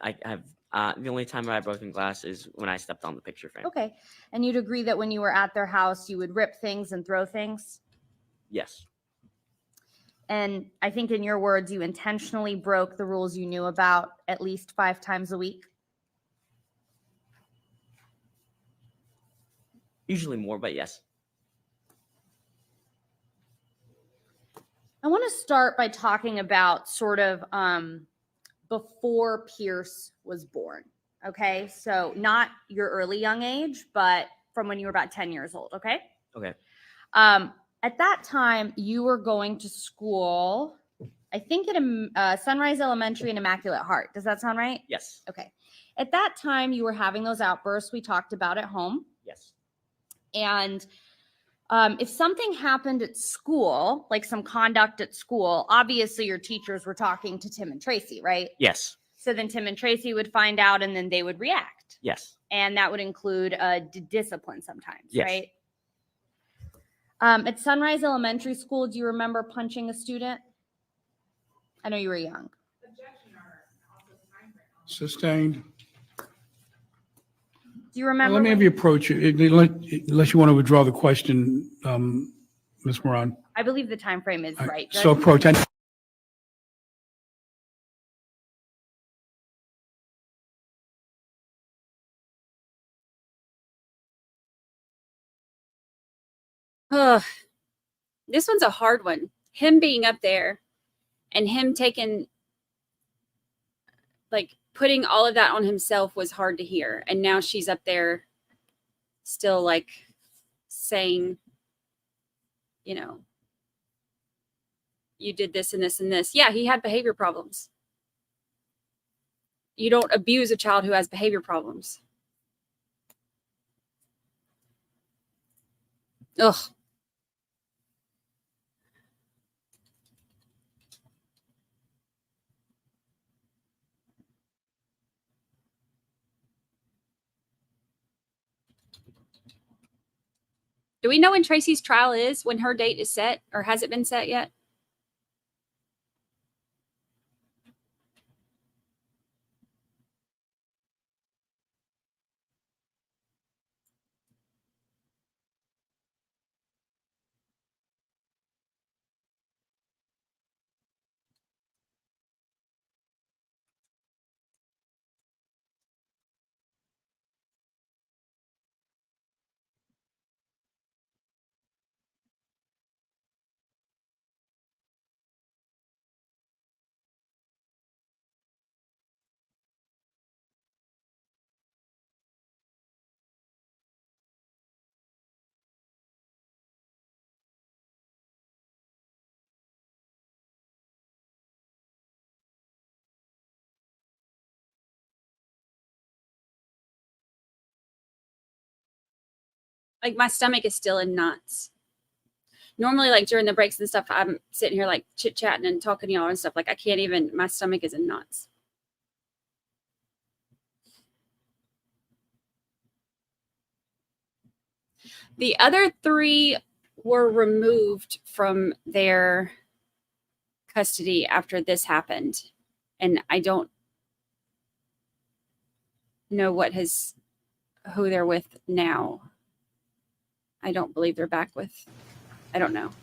the only time I've broken glass is when I stepped on the picture frame. Okay, and you'd agree that when you were at their house, you would rip things and throw things? Yes, And I think in your words, you intentionally broke the rules you knew about at least 5 times a week? usually more, but yes. I want to start by talking about sort of before Pierce was born. Okay, so not your early young age, but from when you were about 10 years old. Okay. Okay. At that time, you were going to school, I think at Sunrise Elementary and Immaculate Heart. Does that sound right? Yes. Okay. At that time, you were having those outbursts we talked about at home. Yes. And if something happened at school, like some conduct at school, obviously your teachers were talking to Tim and Tracy, right? Yes. So then Tim and Tracy would find out and then they would react. Yes. And that would include discipline sometimes, Yes. right? At Sunrise Elementary School, do you remember punching a student? I know you were young. Sustained. Do you Well, remember? let me have when- you approach it, unless you want to withdraw the question, Ms. Moran. I believe the time frame is right. So Judge? approach. Ugh. This one's a hard one. Him being up there and him taking, like, putting all of that on himself was hard to hear. And now she's up there still, like, saying, you know, you did this and this and this. Yeah, he had behavior problems. You don't abuse a child who has behavior problems. Ugh. Do we know when Tracy's trial is, when her date is set, or has it been set yet? Like my stomach is still in knots. Normally, like during the breaks and stuff, I'm sitting here like chit chatting and talking to y'all and stuff. Like I can't even, my stomach is in knots. The other 3 were removed from their custody after this happened. And I don't know who they're with now. I don't believe they're back with, I don't know. All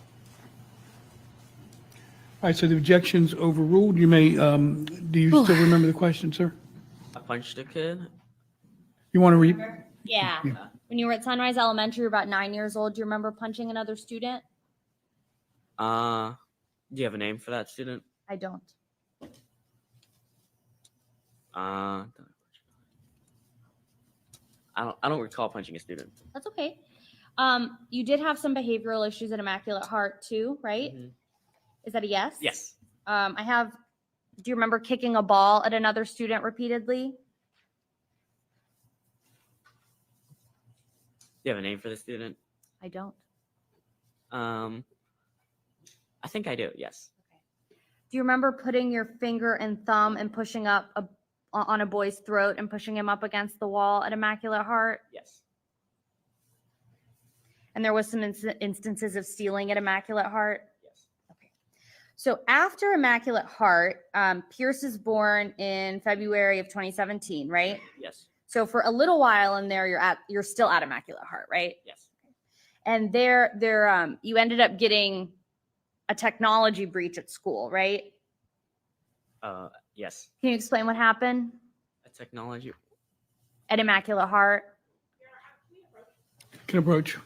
right, so the objection's overruled. You may, do you still remember the question, sir? I punched a kid. You want to read? Yeah. When you were at Sunrise Elementary, you were about 9 years old. Do you remember punching another student? Do you have a name for that student? I don't. I don't recall punching a student. That's okay. You did have some behavioral issues at Immaculate Heart too, right? Mm-hmm. Is that a yes? Yes. Do you remember kicking a ball at another student repeatedly? Do you have a name for the student? I don't. I think I do, yes. Do you remember putting your finger and thumb and pushing up on a boy's throat and pushing him up against the wall at Immaculate Heart? Yes. And there was some instances of stealing at Immaculate Heart? Yes. Okay. So after Immaculate Heart, Pierce is born in February of 2017, right? Yes. So for a little while in there, you're still at Immaculate Heart, right? Yes. And you ended up getting a technology breach at school, right? Yes. Can you explain what happened A technology. at Immaculate Heart? Can approach.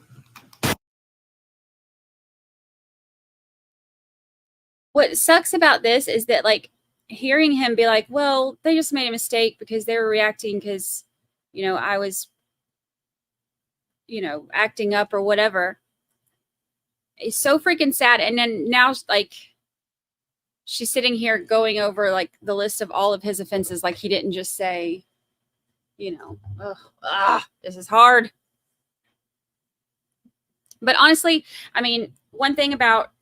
What sucks about this is that like hearing him be like, well, they just made a mistake because they were reacting because, I was, acting up or whatever. It's so freaking sad. And then now like she's sitting here going over like the list of all of his offenses. Like he didn't just say, this is hard. But honestly, I mean, one thing about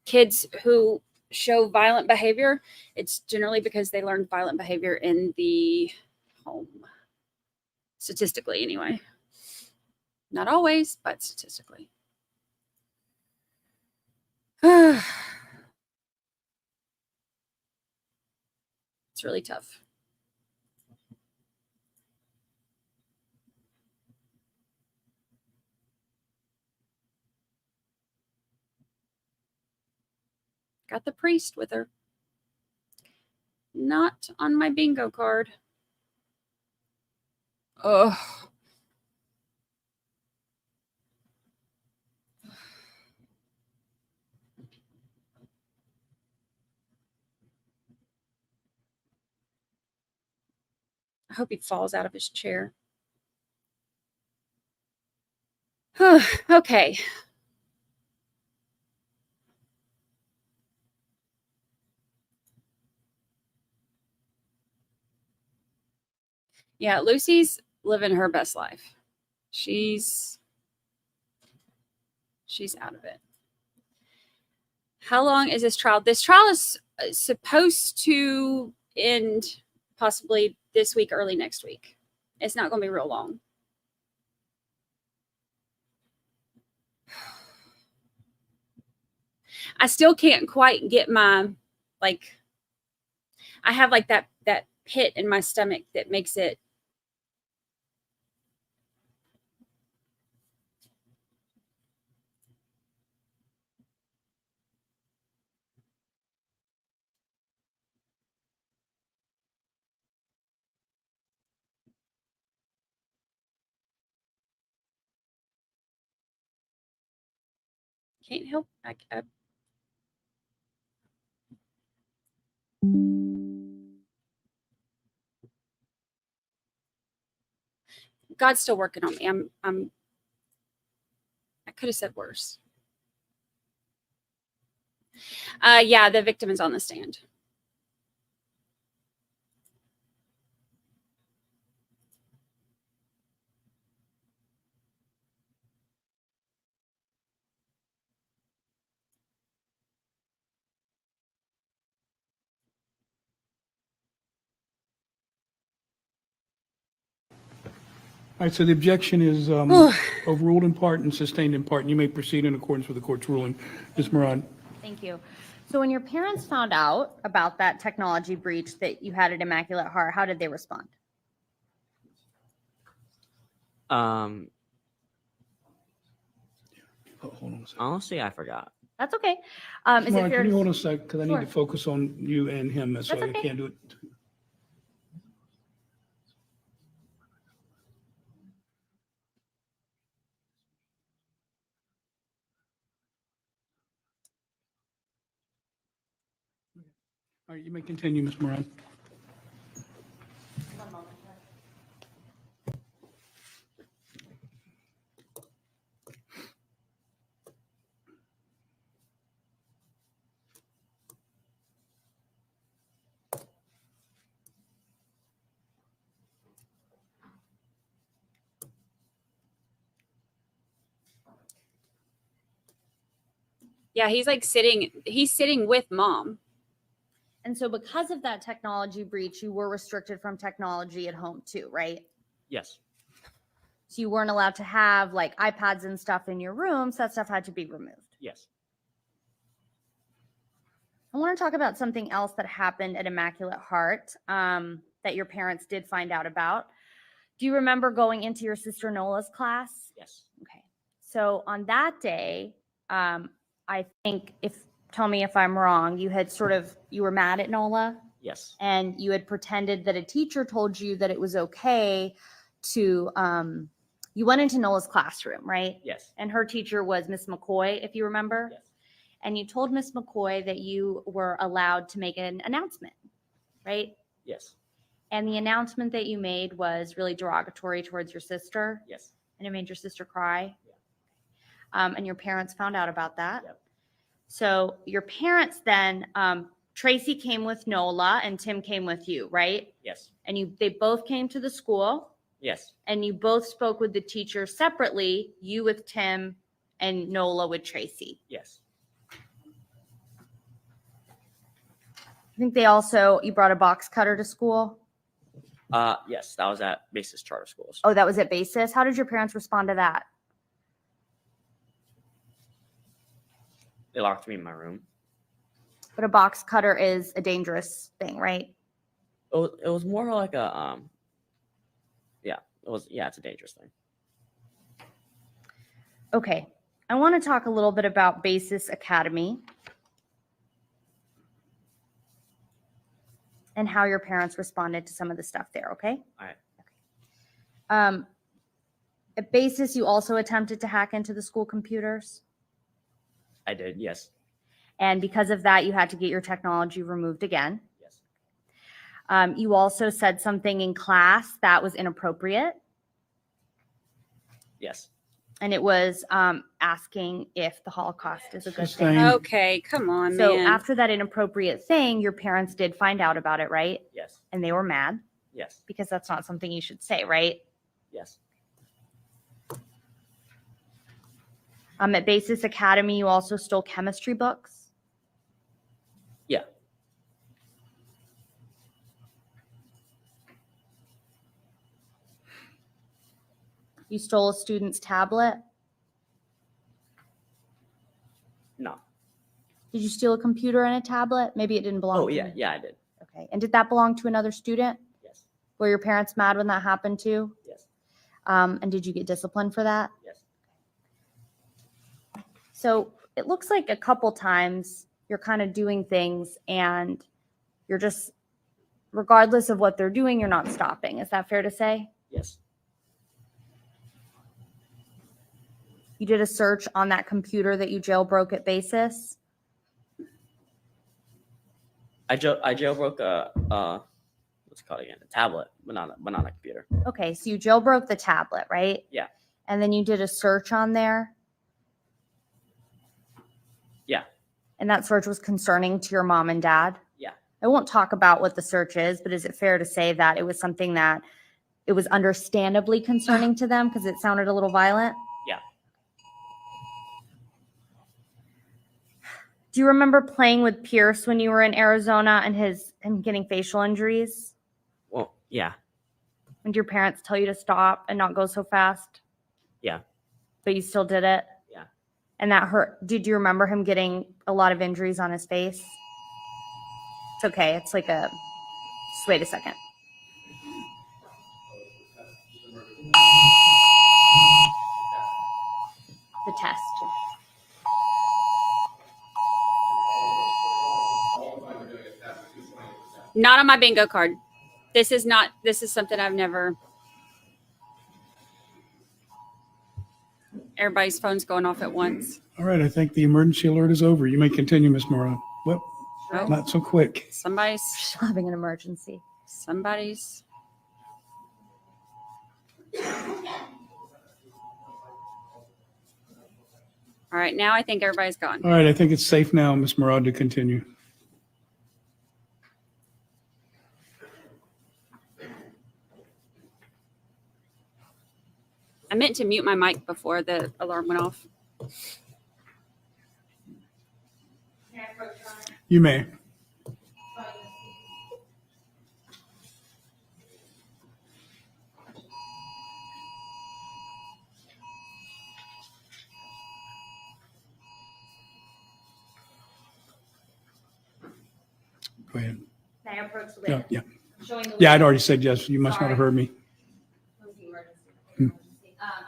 kids who show violent behavior, it's generally because they learned violent behavior in the home. Statistically, anyway. Not always, but statistically. It's really tough. Got the priest with her. Not on my bingo card. Ugh. I hope he falls out of his chair. Okay. Yeah, Lucy's living her best life. She's out of it. How long is this trial? This trial is supposed to end possibly this week, early next week. It's not going to be real long. I still can't quite get my, like, I have like that pit in my stomach that makes it. Can't help. God's still working on me. I could have said worse. Yeah, the victim is on the stand. All right, so the objection is overruled in part and sustained in part, and you may proceed in accordance with the court's ruling. Ms. Moran. Thank you. So when your parents found out about that technology breach that you had at Immaculate Heart, how did they respond? Hold on a second. Honestly, I forgot. That's okay. Ms. Is Moran, it fair can you to... hold on a sec? Because I need Sure. to focus on you and him, so That's okay. I can't do it. All right, you may continue, Ms. Moran. Yeah, he's sitting with mom. And so because of that technology breach, you were restricted from technology at home too, right? Yes. So you weren't allowed to have like iPads and stuff in your room, so that stuff had to be removed. Yes. I want to talk about something else that happened at Immaculate Heart that your parents did find out about. Do you remember going into your sister Nola's class? Yes. Okay. So on that day, I think tell me if I'm wrong, you were mad at Nola? Yes. And you had pretended that a teacher told you that it was okay to, you went into Nola's classroom, right? Yes. And her teacher was Miss McCoy, if you remember? Yes. And you told Miss McCoy that you were allowed to make an announcement, right? Yes. And the announcement that you made was really derogatory towards your sister? Yes. And it made your sister cry? Yeah. And your parents found out about that? Yep. So your parents then, Tracy came with Nola and Tim came with you, right? Yes. And they both came to the school? Yes. And you both spoke with the teacher separately, you with Tim and Nola with Tracy? Yes. I think you brought a box cutter to school? Yes, that was at Basis Charter Schools. Oh, that was at Basis? How did your parents respond to that? They locked me in my room. But a box cutter is a dangerous thing, right? It was more like a it's a dangerous thing. Okay. I want to talk a little bit about Basis Academy and how your parents responded to some of the stuff there, okay? All right. Okay. At Basis, you also attempted to hack into the school computers? I did, yes. And because of that, you had to get your technology removed again? Yes. You also said something in class that was inappropriate? Yes. And it was asking if the Holocaust is a good thing. Sustained. Okay, come on, So man. after that inappropriate thing, your parents did find out about it, right? Yes. And they were mad? Yes. Because that's not something you should say, right? Yes. At Basis Academy, you also stole chemistry books. Yeah. You stole a student's tablet. No. Did you steal a computer and a tablet? Maybe it didn't belong Oh to yeah, you. yeah, I did. Okay. And did that belong to another student? Yes. Were your parents mad when that happened too? Yes. And did you get disciplined for that? Yes. So it looks like a couple times you're kind of doing things and you're just, regardless of what they're doing, you're not stopping. Is that fair to say? Yes. You did a search on that computer that you jailbroke at Basis. I jailbroke what's it called again? A tablet, but not a computer. Okay, so you jailbroke the tablet, right? Yeah. And then you did a search on there. Yeah. And that search was concerning to your mom and dad? Yeah. I won't talk about what the search is, but is it fair to say that it was something that it was understandably concerning to them because it sounded a little violent? Yeah. Do you remember playing with Pierce when you were in Arizona and getting facial injuries? Well, yeah. And did your parents tell you to stop and not go so fast? Yeah. But you still did it? Yeah. And that hurt. Did you remember him getting a lot of injuries on his face? It's okay. It's like a, just wait a second. The test. Not on my bingo card. This is something I've never. Everybody's phone's going off at once. All right, I think the emergency alert is over. You may continue, Ms. Moran. Well, Oh. not so quick. Somebody's having an emergency. Somebody's. All right, now I think everybody's gone. All right, I think it's safe now, Ms. Murad, to continue. I meant to mute my mic before the alarm went off. You may. Go ahead. May I approach the Yeah, witness? yeah. I'm showing the Yeah, I'd witness- already said yes. You must not have heard me.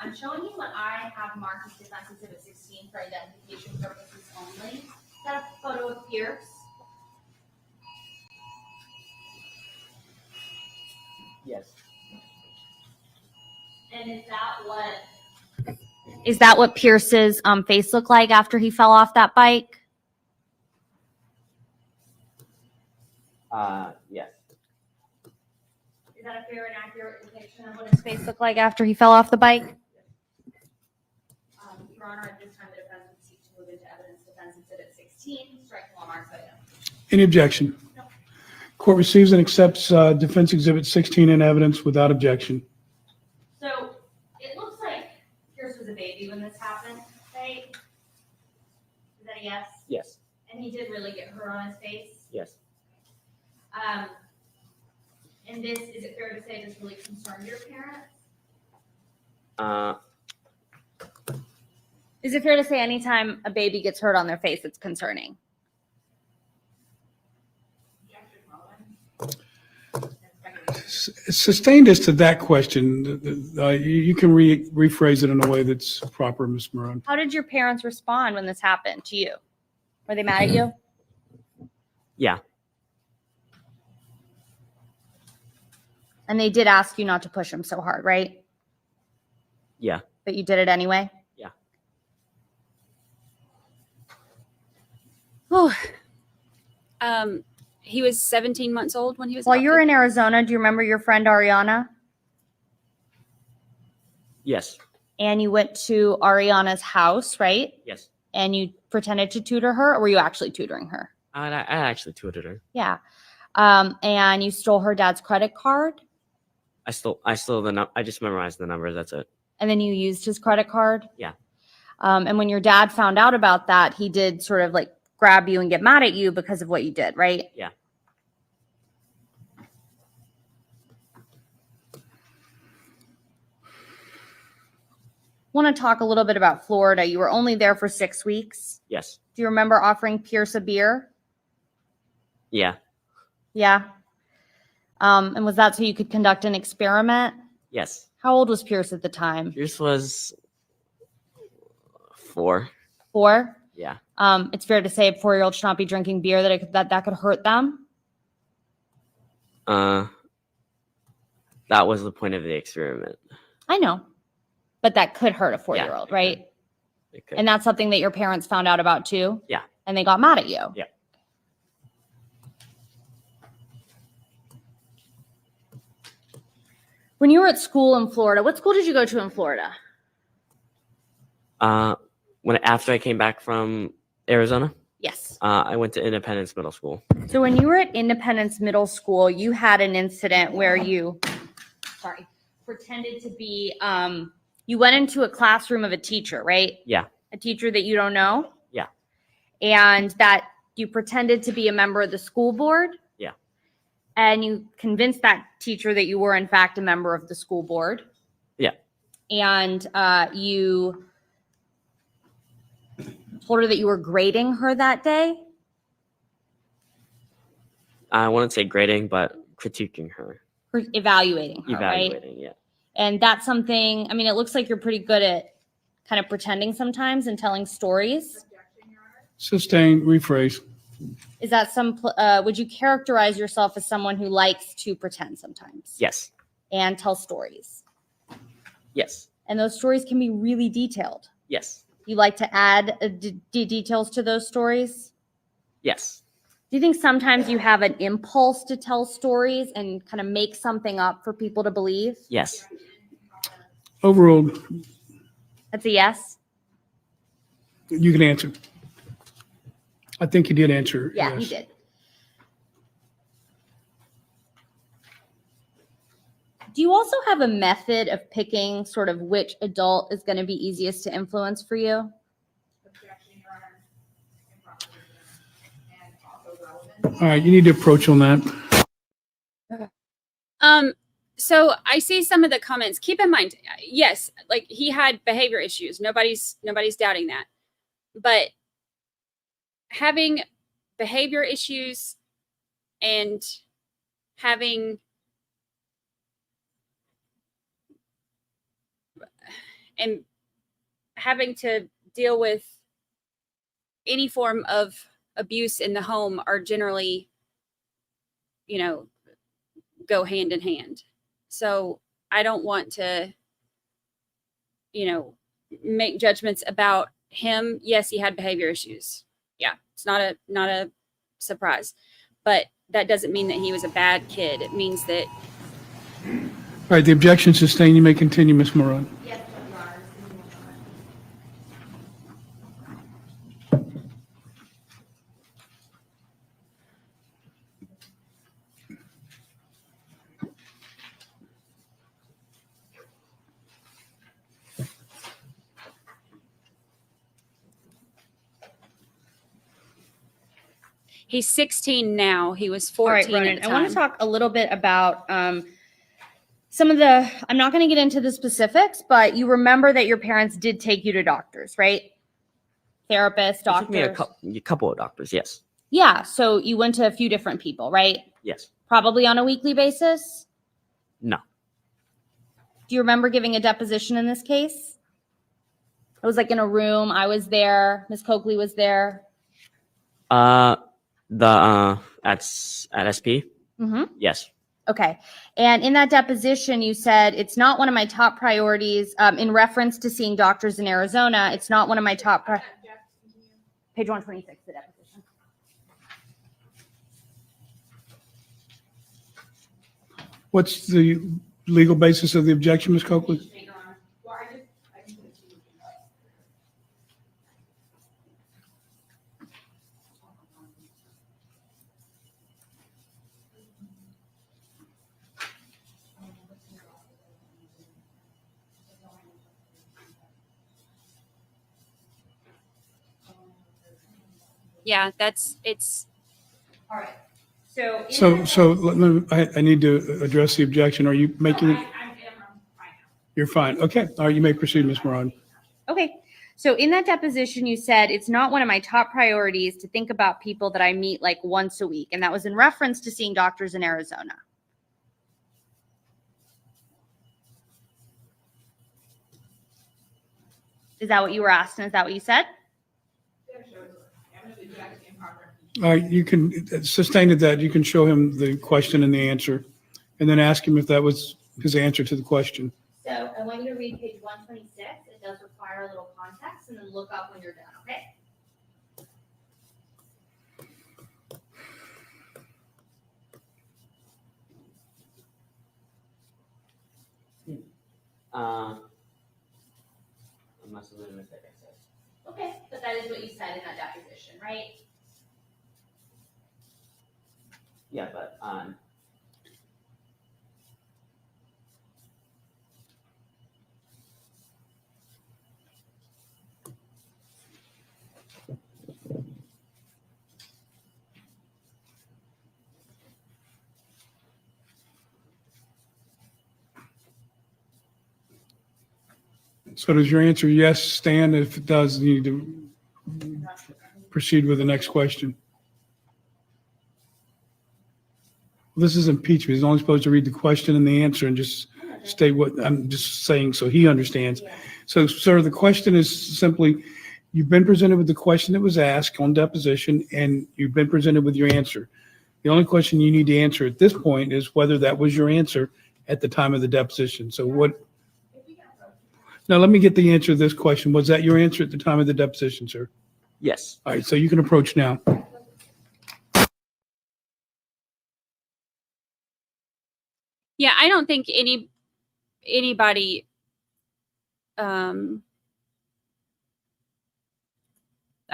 I'm showing you what I have marked as Defense Exhibit 16 for identification purposes only. Is that a photo of Pierce? Yes. And is that what Pierce's face looked like after he fell off that bike? Yes. Is that a fair and accurate depiction of what his face looked like after he fell off the bike? Your Honor, at this time, the defense would seek to move into evidence Defense Exhibit 16, striking all marks item. Any objection? Court receives and accepts Defense Exhibit 16 in evidence without objection. So it looks like Pierce was a baby when this happened, right? Is that a yes? Yes. And he did really get hurt on his face? Yes. And this, is it fair to say this really concerned your parents? Is it fair to say anytime a baby gets hurt on their face, it's concerning? Sustained as to that question, you can rephrase it in a way that's proper, Ms. Moran. How did your parents respond when this happened to you? Were they mad at you? Yeah. And they did ask you not to push him so hard, right? Yeah. But you did it anyway? Yeah. Oh. He was 17 months old when he was. While you were in Arizona, do you remember your friend Ariana? Yes. And you went to Ariana's house, right? Yes. And you pretended to tutor her, or were you actually tutoring her? I actually tutored her. Yeah. And you stole her dad's credit card? I just memorized the numbers. That's it. And then you used his credit card? Yeah. And when your dad found out about that, he did sort of like grab you and get mad at you because of what you did, right? Yeah. Want to talk a little bit about Florida. You were only there for 6 weeks. Yes. Do you remember offering Pierce a beer? Yeah. Yeah. And was that so you could conduct an experiment? Yes. How old was Pierce at the time? Pierce was 4. 4? Yeah. It's fair to say a 4-year-old should not be drinking beer that could hurt them. That was the point of the experiment. I know, but that could hurt a 4-year-old, right? It could. And that's something that your parents found out about too? Yeah. And they got mad at you? Yeah. When you were at school in Florida, what school did you go to in Florida? After I came back from Arizona, Yes. I went to Independence Middle School. So when you were at Independence Middle School, you had an incident where you, pretended to be, you went into a classroom of a teacher, right? Yeah. A teacher that you don't know? Yeah. And that you pretended to be a member of the school board? Yeah. And you convinced that teacher that you were in fact a member of the school board? Yeah. And you told her that you were grading her that day? I wouldn't say grading, but critiquing her. Or evaluating her, right? Evaluating, yeah. And that's something, I mean, it looks like you're pretty good at kind of pretending sometimes and telling stories. Sustain, rephrase. Is that would you characterize yourself as someone who likes to pretend sometimes? Yes. And tell stories? Yes. And those stories can be really detailed. Yes. You like to add details to those stories? Yes. Do you think sometimes you have an impulse to tell stories and kind of make something up for people to believe? Yes. Overruled. That's a yes? You can answer. I think you did answer. Yeah, yes. you did. Do you also have a method of picking sort of which adult is going to be easiest to influence for you? All right, you need to approach on that. So I see some of the comments. Keep in mind, yes, like he had behavior issues. Nobody's doubting that. But having behavior issues and having to deal with any form of abuse in the home are generally, go hand in hand. So I don't want to, make judgments about him. Yes, he had behavior issues. Yeah, it's not a surprise, but that doesn't mean that he was a bad kid. It means that. All right, the objection sustained. You may continue, Ms. Moran. Yes, He's 16 now. He was 14 All right, at Ronan, the I time. want to talk a little bit about some of the, I'm not going to get into the specifics, but you remember that your parents did take you to doctors, right? Therapists, It took me doctors. a couple of doctors, yes. Yeah, so you went to a few different people, right? Yes. Probably on a weekly basis? No. Do you remember giving a deposition in this case? It was like in a room. I was there. Ms. Coakley was there. At SP? Mm-hmm. Yes. Okay. And in that deposition, you said, it's not one of my top priorities in reference to seeing doctors in Arizona. It's not one of my top, page 126, the deposition. What's the legal basis of the objection, Ms. Coakley? Yeah, it's. All right. So. I need to address the objection. Are you making it? You're fine. Okay. All right. You may proceed, Ms. Moran. Okay. So in that deposition, you said it's not one of my top priorities to think about people that I meet like once a week. And that was in reference to seeing doctors in Arizona. Is that what you were asked? And is that what you said? All right. You can sustain that. You can show him the question and the answer, and then ask him if that was his answer to the question. So I want you to read page 126. It does require a little context, and then look up when you're done, okay? I must have made a mistake, I said. Okay, but that is what you said in that deposition, right? Yeah, but So does your answer yes stand? If it does, you need to proceed with the next question. Well, this is impeachment. He's only supposed to read the question and the answer and just state what I'm just saying so he understands. So, sir, the question is simply, you've been presented with the question that was asked on deposition, and you've been presented with your answer. The only question you need to answer at this point is whether that was your answer at the time of the deposition. So what? Now, let me get the answer to this question. Was that your answer at the time of the deposition, sir? yes. All right, so you can approach now. Yeah, I don't think anybody I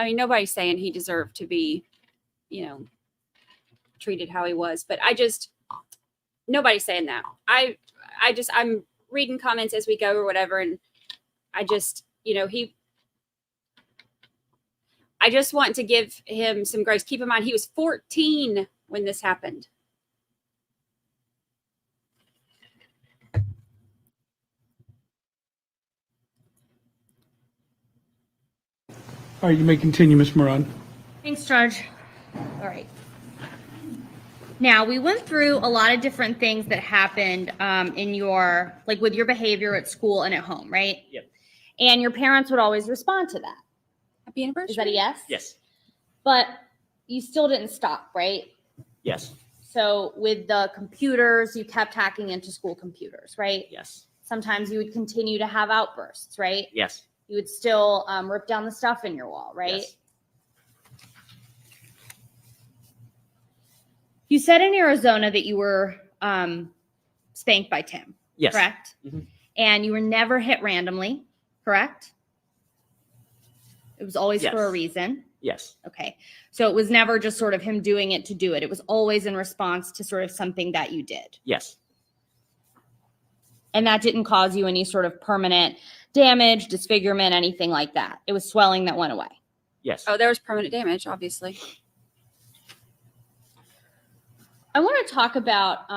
mean, nobody's saying he deserved to be, treated how he was, but nobody's saying that. I'm reading comments as we go or whatever, and I just want to give him some grace. Keep in mind, he was 14 when this happened. All right, you may continue, Ms. Moran. Thanks, Judge. All right. Now, we went through a lot of different things that happened with your behavior at school and at home, right? Yep. And your parents would always respond to that. Happy anniversary. Is that a yes? Yes. But you still didn't stop, right? Yes. So with the computers, you kept hacking into school computers, right? Yes. Sometimes you would continue to have outbursts, right? Yes. You would still rip down the stuff in your wall, right? Yes. You said in Arizona that you were spanked by Tim, Yes. correct? Mm-hmm. And you were never hit randomly, correct? It was always Yes. for a reason. Yes. Okay. So it was never just sort of him doing it to do it. It was always in response to sort of something that you did. Yes. And that didn't cause you any sort of permanent damage, disfigurement, anything like that. It was swelling that went away. Yes. Oh, there was permanent damage, obviously. I want to talk about,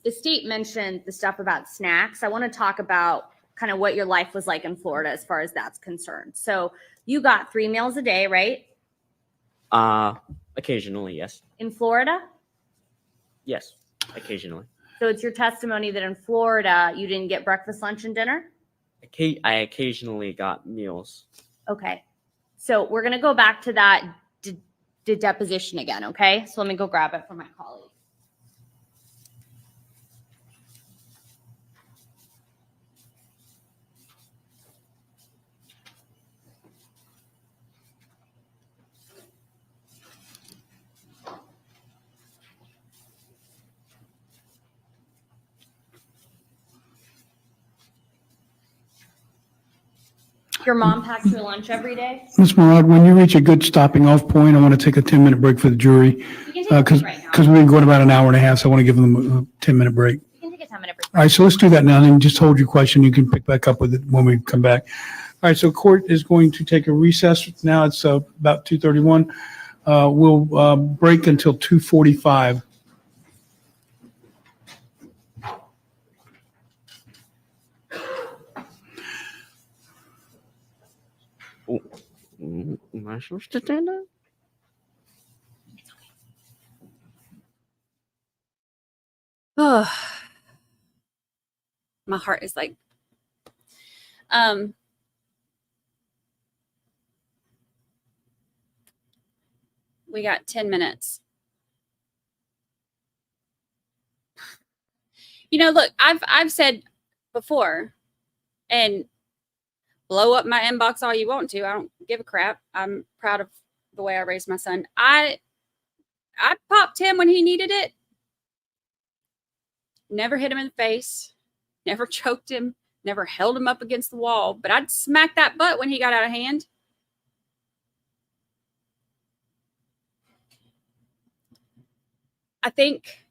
the state mentioned the stuff about snacks. I want to talk about kind of what your life was like in Florida as far as that's concerned. So you got 3 meals a day, right? Occasionally, yes. In Florida? Yes. Occasionally. So it's your testimony that in Florida, you didn't get breakfast, lunch, and dinner? I occasionally got meals. Okay. So we're going to go back to that deposition again, okay? So let me go grab it from my colleague. Your mom packs your lunch every day? Ms. Murad, when you reach a good stopping off point, I want to take a 10-minute break for the jury. You can take a break right now. Because we've been going about an hour and a half, so I want to give them a 10-minute break. You can take a 10-minute break. All right, so let's do that now. Then just hold your question. You can pick back up with it when we come back. All right, so court is going to take a recess. Now it's about 2:31. We'll break until 2:45. Am I supposed to do that? Oh, my heart is like, we got 10 minutes. You know, look, I've said before, and blow up my inbox all you want to. I don't give a crap. I'm proud of the way I raised my son. I popped him when he needed it. Never hit him in the face. Never choked him. Never held him up against the wall. But I'd smack that butt when he got out of hand. I think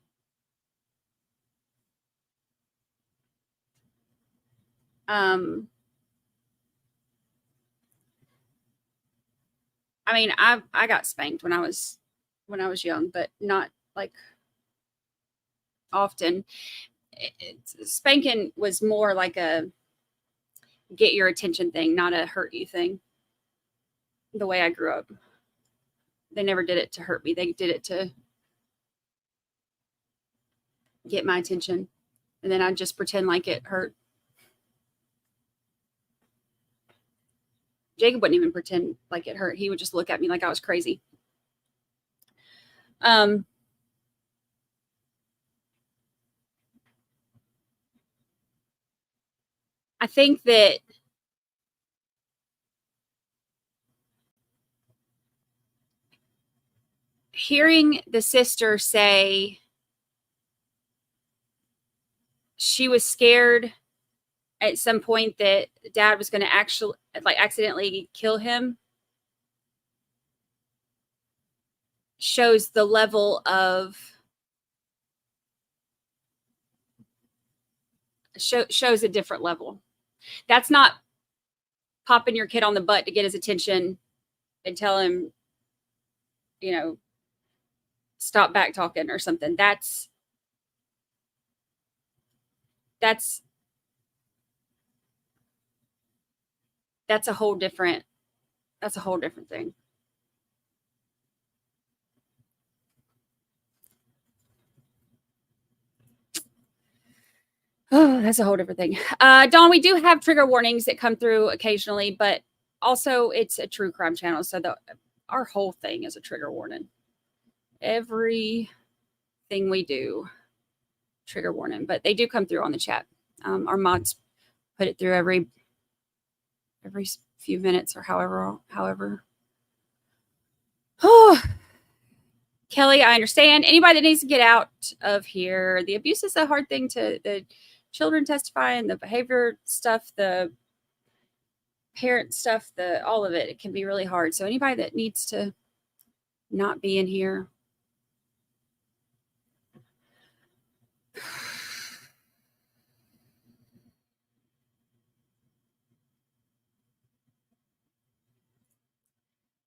I mean, I got spanked when I was young, but not like often. Spanking was more like a get your attention thing, not a hurt you thing. The way I grew up, they never did it to hurt me. They did it to get my attention, and then I'd just pretend like it hurt. Jacob wouldn't even pretend like it hurt. He would just look at me like I was crazy. I think that hearing the sister say she was scared at some point that dad was going to actually accidentally kill him shows the level of shows a different level. That's not popping your kid on the butt to get his attention and tell him, you know, stop back talking or something. That's a whole different thing. Oh, that's a whole different thing. Dawn, we do have trigger warnings that come through occasionally, but also it's a true crime channel. So our whole thing is a trigger warning. Everything we do, trigger warning, but they do come through on the chat. Our mods put it through every few minutes or however. Oh, Kelly, I understand. Anybody that needs to get out of here, the abuse is a hard thing the children testifying, the behavior stuff, the parent stuff, all of it can be really hard. So anybody that needs to not be in here.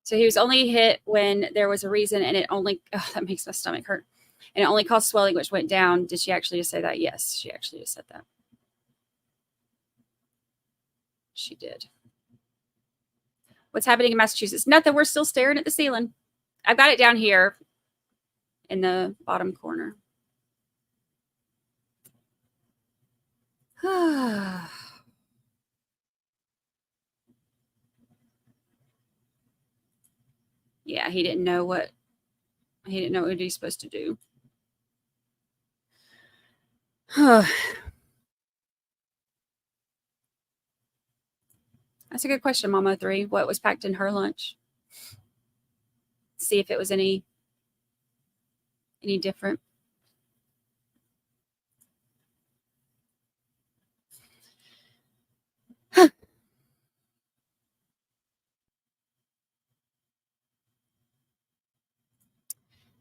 So he was only hit when there was a reason, and it only, that makes my stomach hurt. And it only caused swelling, which went down. Did she actually just say that? Yes, she actually just said that. She did. What's happening in Massachusetts? Nothing. We're still staring at the ceiling. I've got it down here in the bottom corner. Yeah, he didn't know what he's supposed to do. That's a good question, Mama 3. What was packed in her lunch? See if it was any different.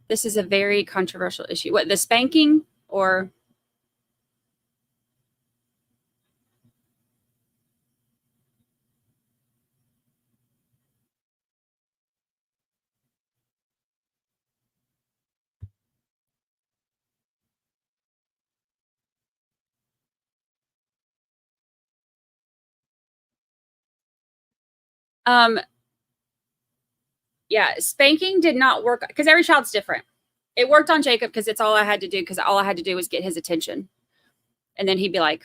This is a very controversial issue. What, the spanking or? Yeah, spanking did not work because every child's different. It worked on Jacob because it's all I had to do, because all I had to do was get his attention. And then he'd be like,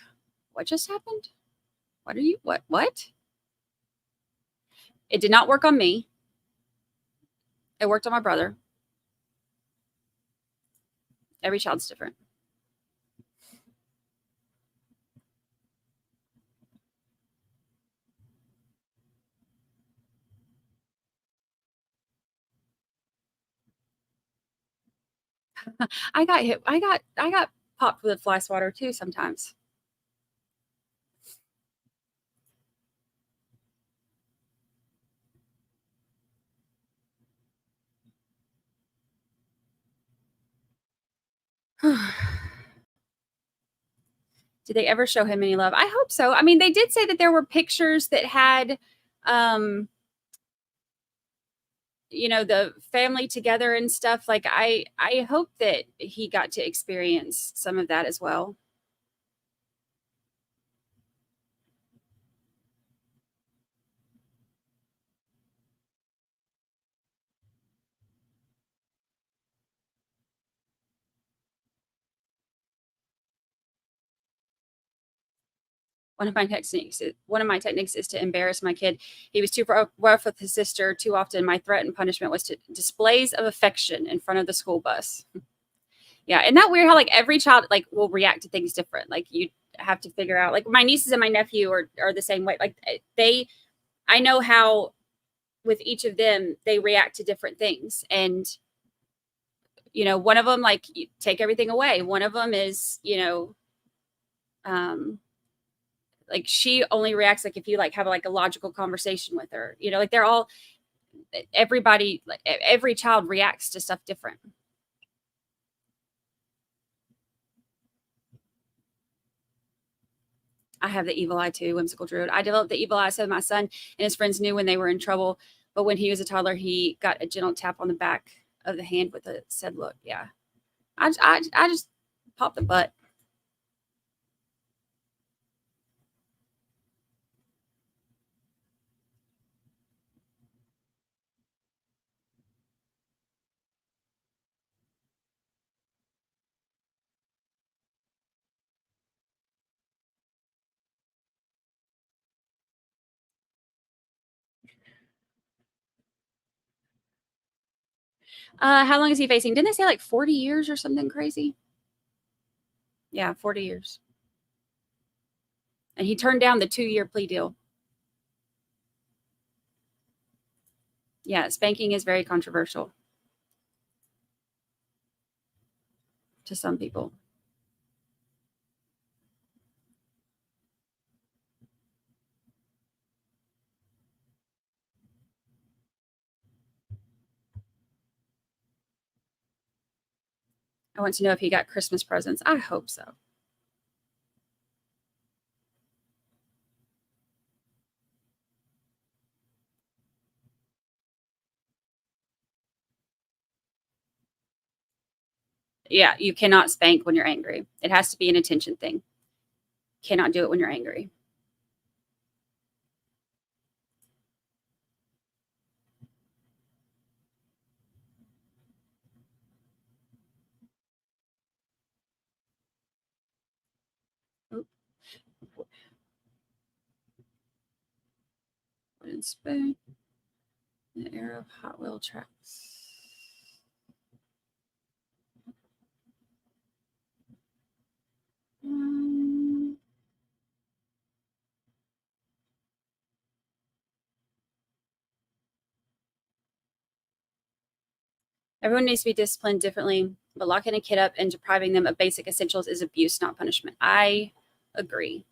what just happened? What? It did not work on me. It worked on my brother. Every child's different. I got hit. I got popped with a fly swatter too sometimes. Did they ever show him any love? I hope so. I mean, they did say that there were pictures that had, you know, the family together and stuff. Like, I hope that he got to experience some of that as well. One of my techniques is to embarrass my kid. He was too rough with his sister too often. My threat and punishment was to displays of affection in front of the school bus. Yeah, isn't that weird how like every child like will react to things different? Like you have to figure out, like my nieces and my nephew are the same way. Like I know how with each of them they react to different things, and you know, one of them like you take everything away. One of them is, you know, like she only reacts like if you like have like a logical conversation with her, you know, like everybody, like every child reacts to stuff different. I have the evil eye too, whimsical druid. I developed the evil eye so my son and his friends knew when they were in trouble, but when he was a toddler, he got a gentle tap on the back of the hand with a said look. Yeah. I just popped the butt. How long is he facing? Didn't they say like 40 years or something crazy? Yeah, 40 years. And he turned down the 2-year plea deal. Yeah, spanking is very controversial to some people. I want to know if he got Christmas presents. I hope so. Yeah, you cannot spank when you're angry. It has to be an attention thing. Cannot do it when you're angry. Wooden spoon. The air of Hot Wheel tracks. Everyone needs to be disciplined differently, but locking a kid up and depriving them of basic essentials is abuse, not punishment. I agree.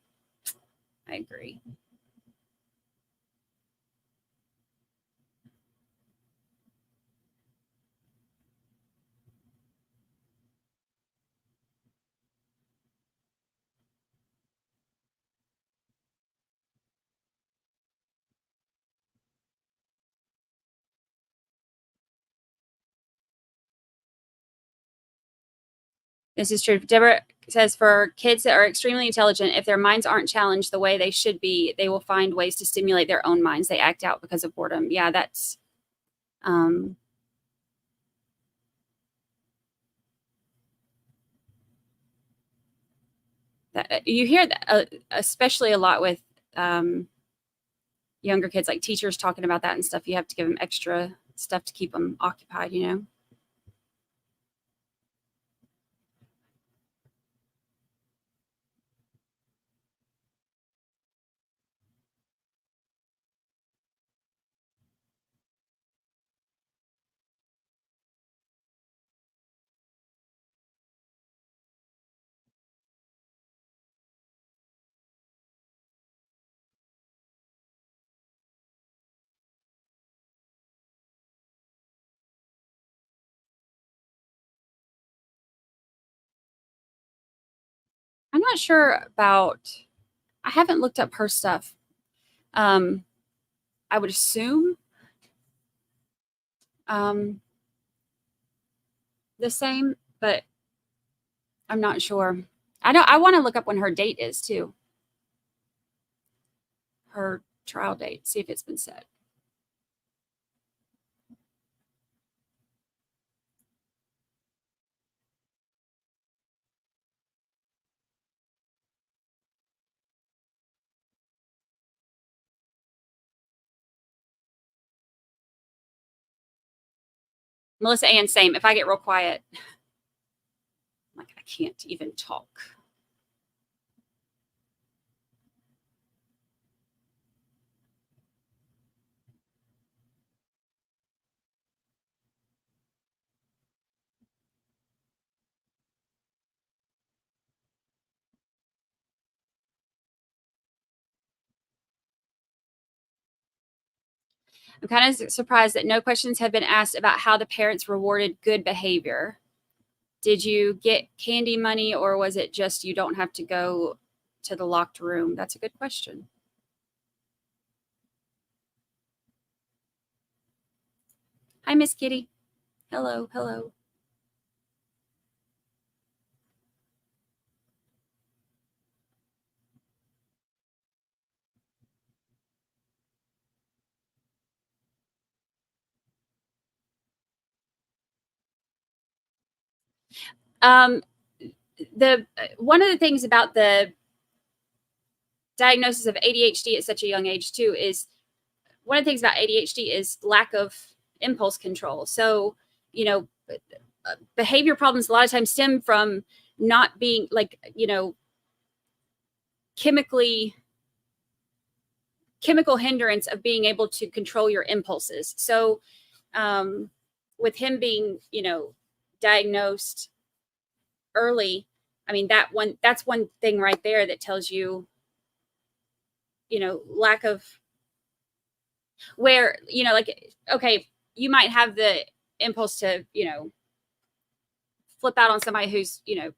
I agree. This is true. Deborah It says for kids that are extremely intelligent, if their minds aren't challenged the way they should be, they will find ways to stimulate their own minds. They act out because of boredom. Yeah, that's you hear that especially a lot with younger kids, like teachers talking about that and stuff. You have to give them extra stuff to keep them occupied, you know. I'm not sure about, I haven't looked up her stuff. I would assume the same, but I'm not sure. I want to look up when her date is too. Her trial date, see if it's been set. Melissa Ann, same. If I get real quiet, like I can't even talk. I'm kind of surprised that no questions have been asked about how the parents rewarded good behavior. Did you get candy money, or was it just you don't have to go to the locked room? That's a good question. Hi, Miss Kitty. Hello, hello. One of the things about the diagnosis of ADHD at such a young age too is one of the things about ADHD is lack of impulse control. So, you know, behavior problems a lot of times stem from not being like, you know, chemical hindrance of being able to control your impulses. So, with him being, you know, diagnosed early, I mean, that's one thing right there that tells you, you know, lack of where, you know, like, okay, you might have the impulse to, you know, flip out on somebody who's, you know,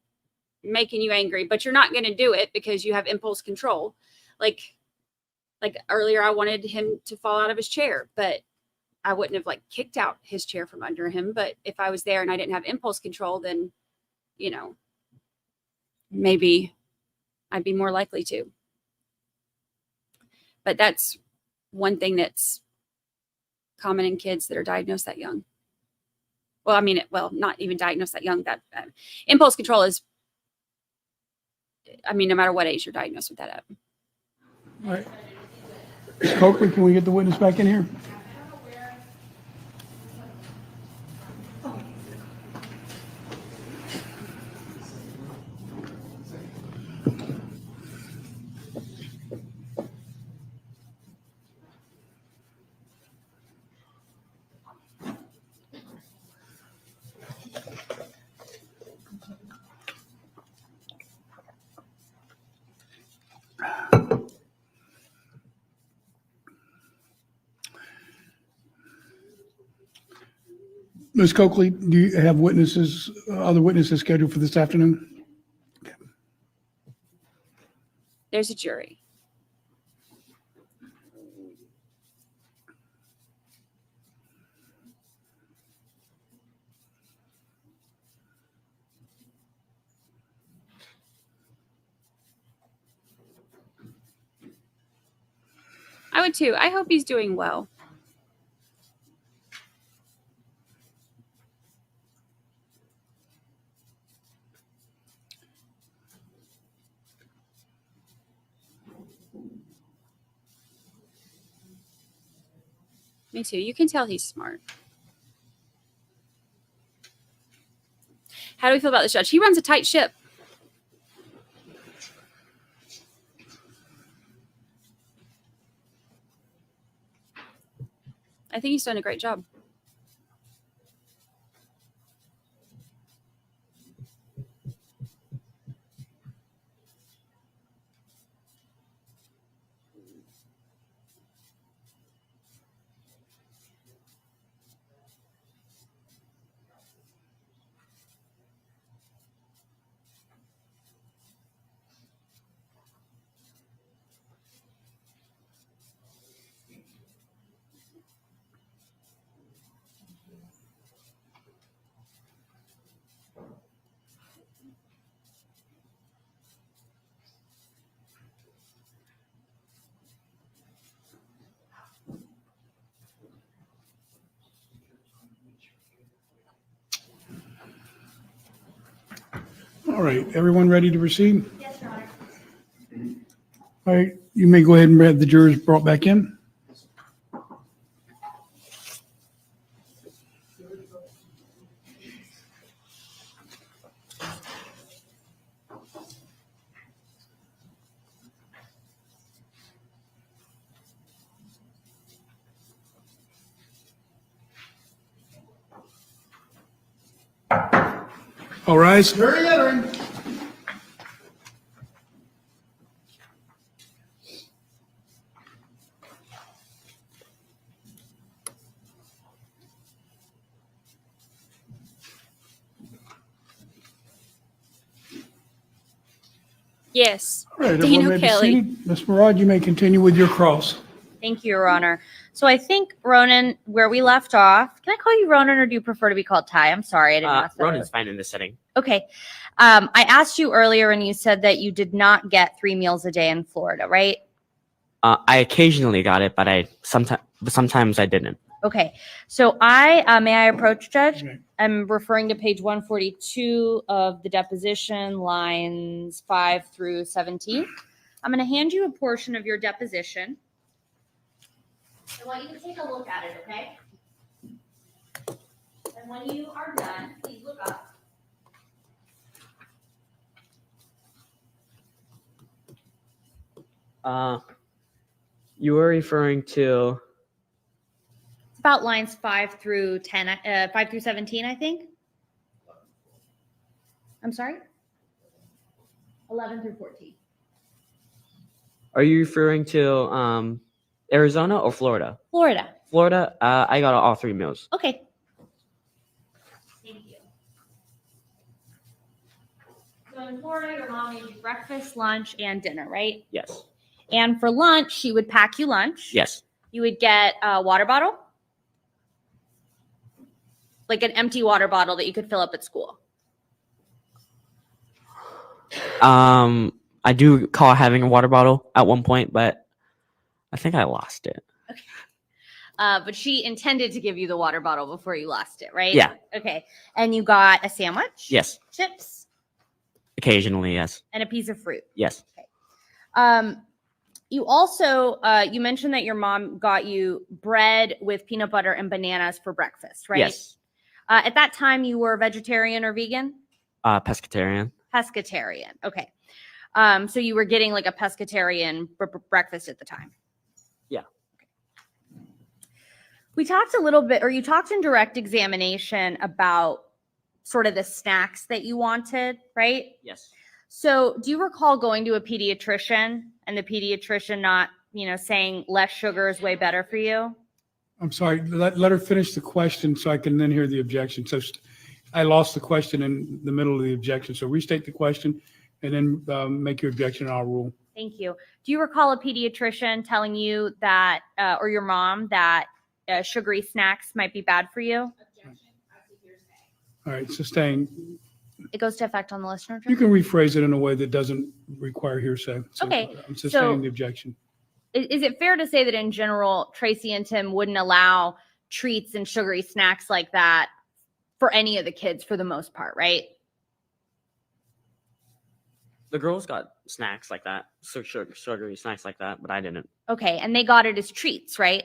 making you angry, but you're not going to do it because you have impulse control. Like earlier, I wanted him to fall out of his chair, but I wouldn't have like kicked out his chair from under him. But if I was there and I didn't have impulse control, then, you know, maybe I'd be more likely to. But that's one thing that's common in kids that are diagnosed that young. Well, I mean, not even diagnosed that young. That impulse control is, I mean, no matter what age you're diagnosed with that at. All right. Coakley, can we get the witness back in here? Ms. Coakley, do you have witnesses, other witnesses scheduled for this afternoon? There's a jury. so too. I hope he's doing well. Me too. You can tell he's smart. How do we feel about this judge? He runs a tight ship. I think he's done a great job. All right, everyone ready to proceed? Yes, Your Honor. All right, you may go ahead and have the jurors brought back in. All rise. Jury entering. Yes. All right, everyone Daniel may be Kelly. seated. Ms. Murad, you may continue with your cross. Thank you, Your Honor. So I think, Ronan, where we left off, can I call you Ronan or do you prefer to be called Ty? I'm sorry, I didn't ask that. Ronan's fine in this setting. Okay. I asked you earlier and you said that you did not get 3 meals a day in Florida, right? I occasionally got it, but sometimes I didn't. Okay. So may I approach, Judge? I'm referring to page 142 of the deposition, lines 5 through 17. I'm going to hand you a portion of your deposition. I want you to take a look at it, okay? And when you are done, please look up. You were referring to It's about lines 5 through 17, I think. I'm sorry? 11 through 14. Are you referring to Arizona or Florida? Florida. Florida, I got all 3 meals. Okay. Thank you. So in Florida, your mom made you breakfast, lunch, and dinner, right? Yes. And for lunch, she would pack you lunch. Yes. You would get a water bottle, like an empty water bottle that you could fill up at school. I do recall having a water bottle at one point, but I think I lost it. But she intended to give you the water bottle before you lost it, right? Yeah. Okay. And you got a sandwich? Yes. Chips? Occasionally, yes. And a piece of fruit? Yes. You also, you mentioned that your mom got you bread with peanut butter and bananas for breakfast, right? Yes. At that time, you were vegetarian or vegan? Pescatarian. Pescatarian. Okay. So you were getting like a pescatarian breakfast at the time. Yeah. We talked a little bit, or you talked in direct examination about sort of the snacks that you wanted, right? Yes. So do you recall going to a pediatrician and the pediatrician not, saying less sugar is way better for you? I'm sorry, let her finish the question so I can then hear the objection. So I lost the question in the middle of the objection. So restate the question and then make your objection and I'll rule. Thank you. Do you recall a pediatrician telling you that, or your mom, that sugary snacks might be bad for you? All right, sustain. It goes to effect on the listener. You can rephrase it in a way that doesn't require hearsay. So Okay, I'm sustaining so- the objection. Is it fair to say that in general, Tracy and Tim wouldn't allow treats and sugary snacks like that for any of the kids for the most part, right? The girls got snacks like that, sugary snacks like that, but I didn't. Okay, and they got it as treats, right?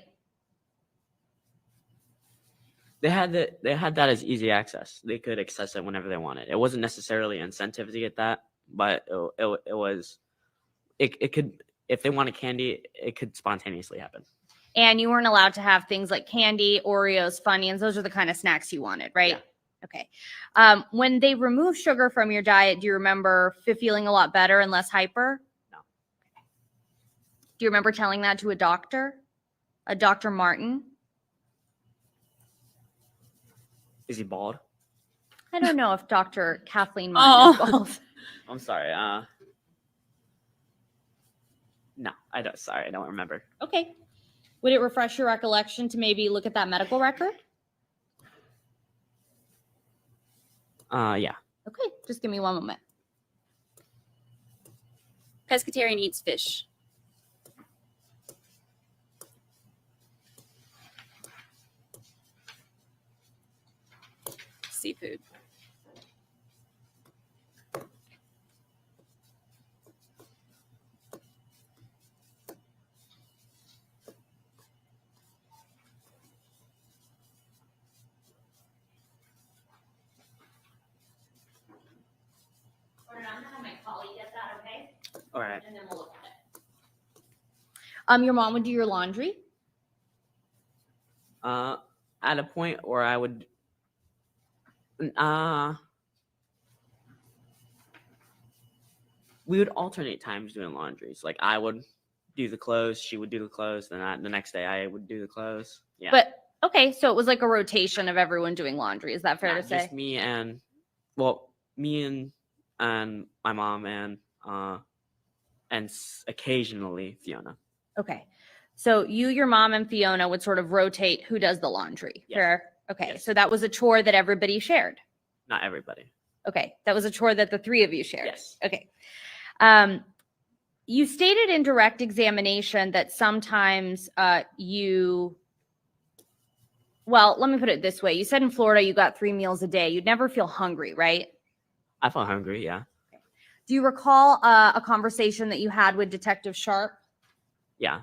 They had that as easy access. They could access it whenever they wanted. It wasn't necessarily an incentive to get that, but it could, if they wanted candy, it could spontaneously happen. And you weren't allowed to have things like candy, Oreos, Funyuns. Those are the kind of snacks you wanted, right? Yeah. Okay. When they removed sugar from your diet, do you remember feeling a lot better and less hyper? No. Do you remember telling that to a doctor? A Dr. Martin? Is he bald? I don't know if Dr. Kathleen Martin is bald. I'm sorry. No, I don't. Sorry, I don't remember. Okay. Would it refresh your recollection to maybe look at that medical record? Yeah. Okay, just give me one moment. Pescatarian eats fish. Seafood. I'm gonna have my colleague get that, okay? All right. And then we'll look at it. Your mom would do your laundry? At a point where I would, we would alternate times doing laundries. Like I would do the clothes, she would do the clothes, then the next day I would do the clothes. Yeah. But okay, so it was like a rotation of everyone doing laundry. Is that fair to say? Just me and my mom and occasionally Fiona. Okay. So you, your mom, and Fiona would sort of rotate who does the laundry. Yes. Fair? Okay. Yes. So that was a chore that everybody shared. Not everybody. Okay. That was a chore that the three of you shared. Yes. Okay. You stated in direct examination that sometimes well, let me put it this way. You said in Florida you got 3 meals a day. You'd never feel hungry, right? I felt hungry, yeah. Do you recall a conversation that you had with Detective Sharp? Yeah.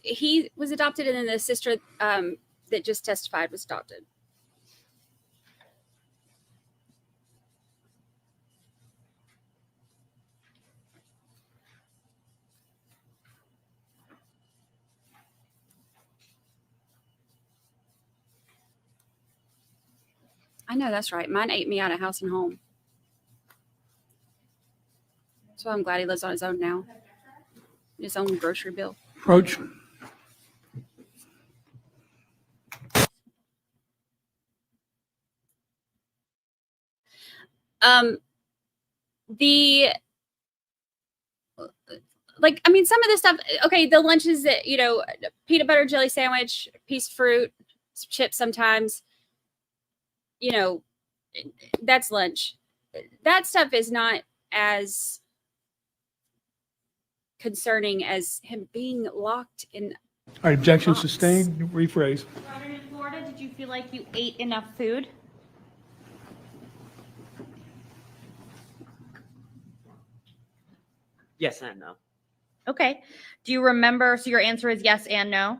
He was adopted, and then the sister that just testified was adopted. I know, that's right. Mine ate me out of house and home. So I'm glad he lives on his own now. His own grocery bill. Approach. Some of this stuff, okay, the lunches that, peanut butter jelly sandwich, piece of fruit, chips sometimes, that's lunch. That stuff is not as concerning as him being locked in. All right, objection box. sustained. Rephrase. Robert, in Florida, did you feel like you ate enough food? Yes and no. Okay. Do you remember? So your answer is yes and no?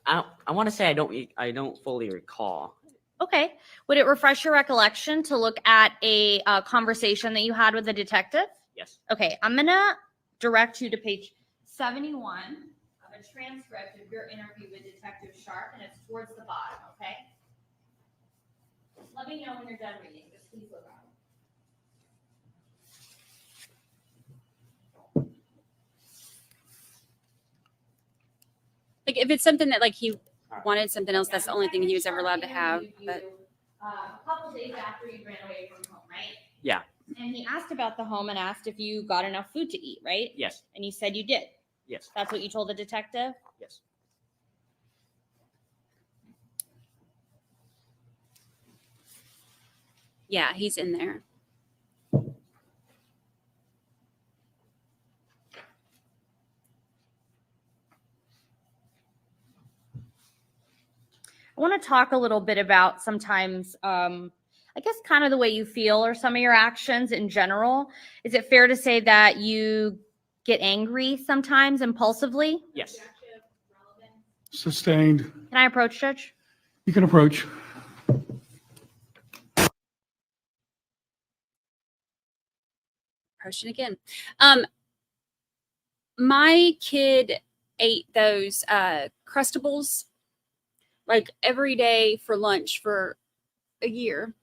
I want to say I don't fully recall. Okay. Would it refresh your recollection to look at a conversation that you had with a detective? Yes. Okay. I'm going to direct you to page 71 of a transcript of your interview with Detective Sharp, and it's towards the bottom, okay? Let me know when you're done reading. Just please look up. Like if it's something that he wanted something else, that's the only thing he was ever allowed to have. But A couple days after you ran away from home, right? Yeah. And he asked about the home and asked if you got enough food to eat, right? Yes. And you said you did. Yes. That's what you told the detective? Yes. Yeah, he's in there. I want to talk a little bit about sometimes, I guess, kind of the way you feel or some of your actions in general. Is it fair to say that you get angry sometimes impulsively? Yes. Sustained. Can I approach, Judge? You can approach. Approaching again. My kid ate those Crustables like every day for lunch for a year.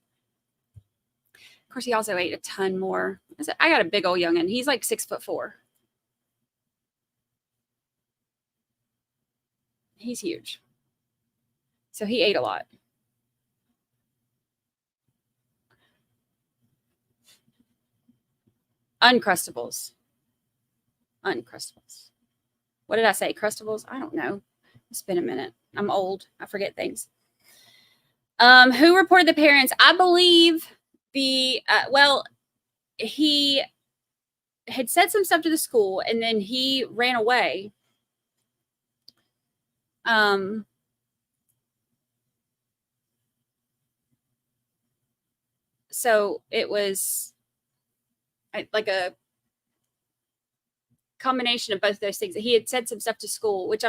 Of course, he also ate a ton more. I got a big old youngin'. He's like 6'4". He's huge. So he ate a lot. Uncrustables. Uncrustables. What did I say? Crustables? I don't know. It's been a minute. I'm old. I forget things. Who reported the parents? I believe he had said some stuff to the school and then he ran away. So it was like a combination of both those things. He had said some stuff to school, which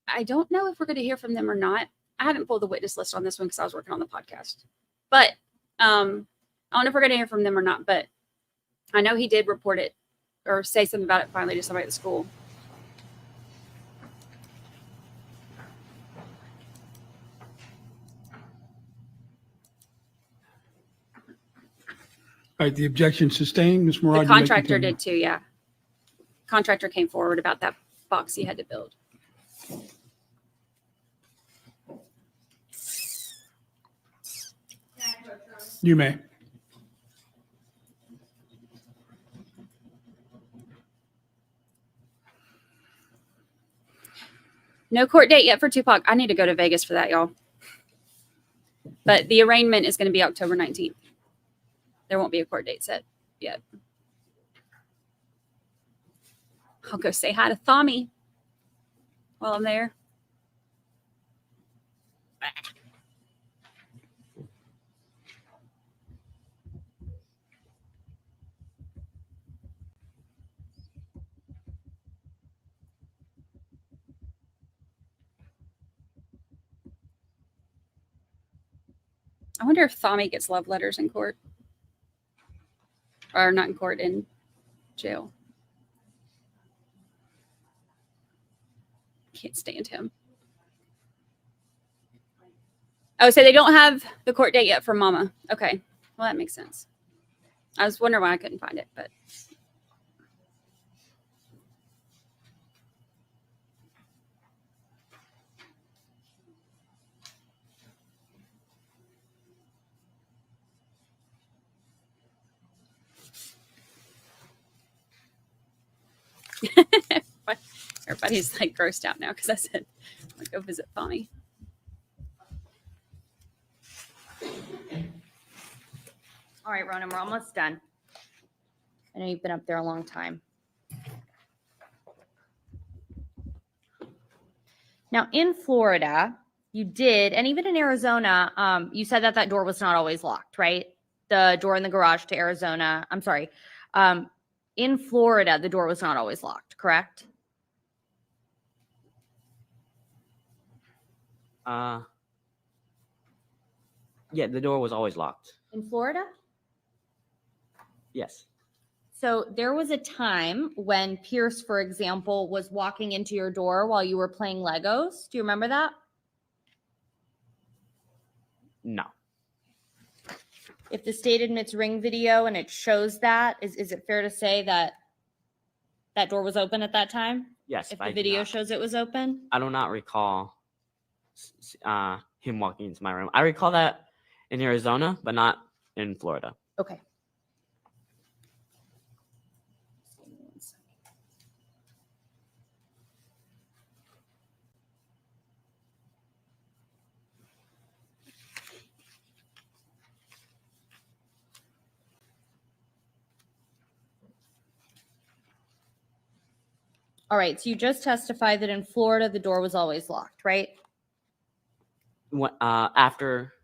I don't know if we're going to hear from them or not. I haven't pulled the witness list on this one because I was working on the podcast. But I don't know if we're going to hear from them or not. But I know he did report it or say something about it finally to somebody at the school. All right, the objection sustained. Ms. Murad, The you may contractor continue. did too, yeah. Contractor came forward about that box he had to build. You may. No court date yet for Tupac. I need to go to Vegas for that, y'all. But the arraignment is going to be October 19th. There won't be a court date set yet. I'll go say hi to Thommy while I'm there. I wonder if Thommy gets love letters in court. Or not in court, in jail. Can't stand him. Oh, so they don't have the court date yet for Mama. Okay. Well, that makes sense. I was wondering why I couldn't find it, but. Everybody's like grossed out now because I said, I'll go visit Thommy. All right, Ronan, we're almost done. I know you've been up there a long time. Now, in Florida, you did, and even in Arizona, you said that door was not always locked, right? The door in the garage to Arizona. I'm sorry. In Florida, the door was not always locked, correct? Yeah, the door was always locked. In Florida? Yes. So there was a time when Pierce, for example, was walking into your door while you were playing Legos. Do you remember that? No. If the state admits ring video and it shows that, is it fair to say that that door was open at that time? Yes. If the video shows it was open? I do not recall him walking into my room. I recall that in Arizona, but not in Florida. Okay. All right, so you just testified that in Florida, the door was always locked, right? After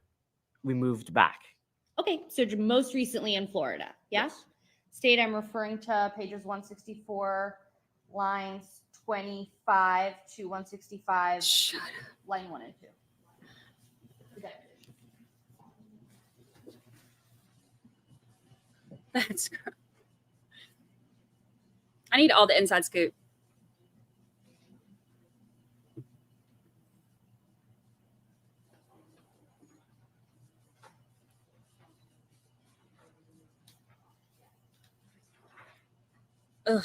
we moved back. Okay, so most recently in Florida, yeah? Yes. State, I'm referring to pages 164, lines 25 to 165, line 1 and 2. That's gross. I need all the inside scoop. Ugh.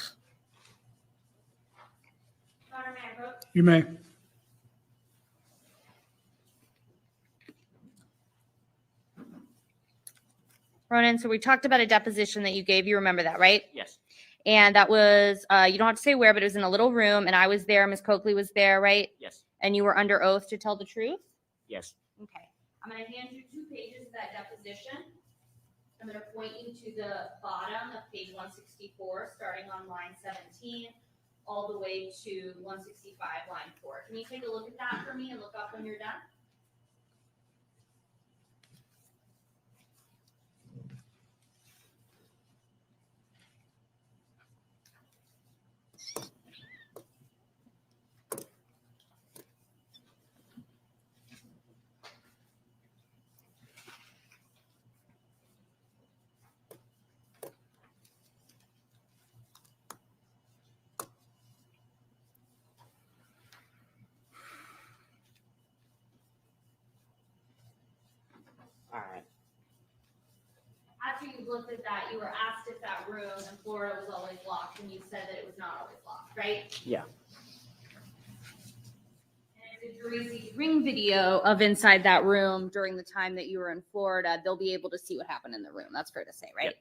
You may. Ronan, so we talked about a deposition that you gave. You remember that, right? Yes. And that was, you don't have to say where, but it was in a little room, and I was there. Ms. Coakley was there, right? Yes. And you were under oath to tell the truth? Yes. Okay. I'm going to hand you 2 pages of that deposition. I'm going to point you to the bottom of page 164, starting on line 17, all the way to 165, line 4. Can you take a look at that for me and look up when you're done? All right. After you looked at that, you were asked if that room in Florida was always locked, and you said that it was not always locked, right? Yeah. And if the jury sees ring video of inside that room during the time that you were in Florida, they'll be able to see what happened in the room. That's fair to say, right? Yep.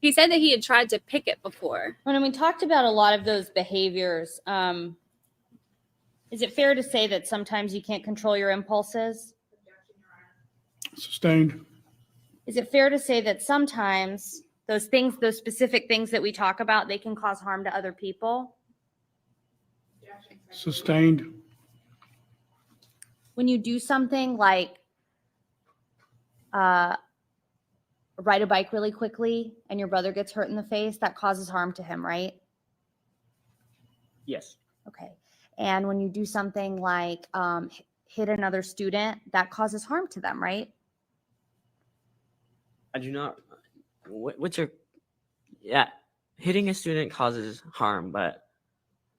He said that he had tried to pick it before. When we talked about a lot of those behaviors, is it fair to say that sometimes you can't control your impulses? Sustained. Is it fair to say that sometimes those things, those specific things that we talk about, they can cause harm to other people? Sustained. When you do something like ride a bike really quickly and your brother gets hurt in the face, that causes harm to him, right? Yes. Okay. And when you do something like hit another student, that causes harm to them, right? I do not. What's your? Yeah, hitting a student causes harm, but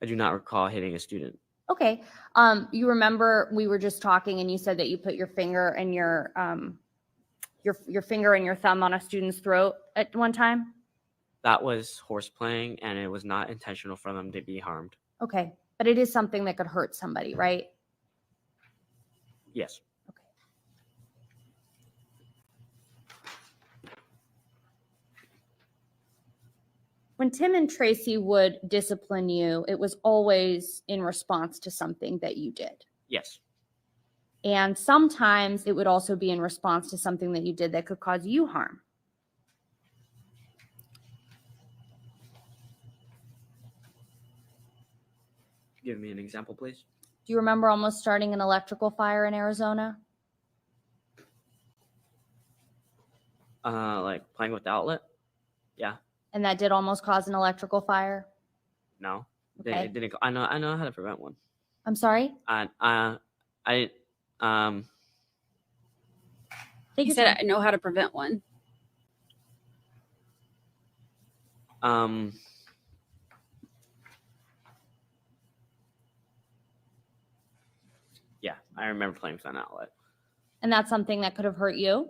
I do not recall hitting a student. Okay. You remember we were just talking and you said that you put your finger and your finger and your thumb on a student's throat at one time? That was horse playing, and it was not intentional for them to be harmed. Okay. But it is something that could hurt somebody, right? Yes. When Tim and Tracy would discipline you, it was always in response to something that you did. Yes. And sometimes it would also be in response to something that you did that could cause you harm. Give me an example, please. Do you remember almost starting an electrical fire in Arizona? Like playing with the outlet? Yeah. And that did almost cause an electrical fire? No. Okay. It didn't. I know how to prevent one. I'm sorry? He said, I know how to prevent one. Yeah, I remember playing with an outlet. And that's something that could have hurt you?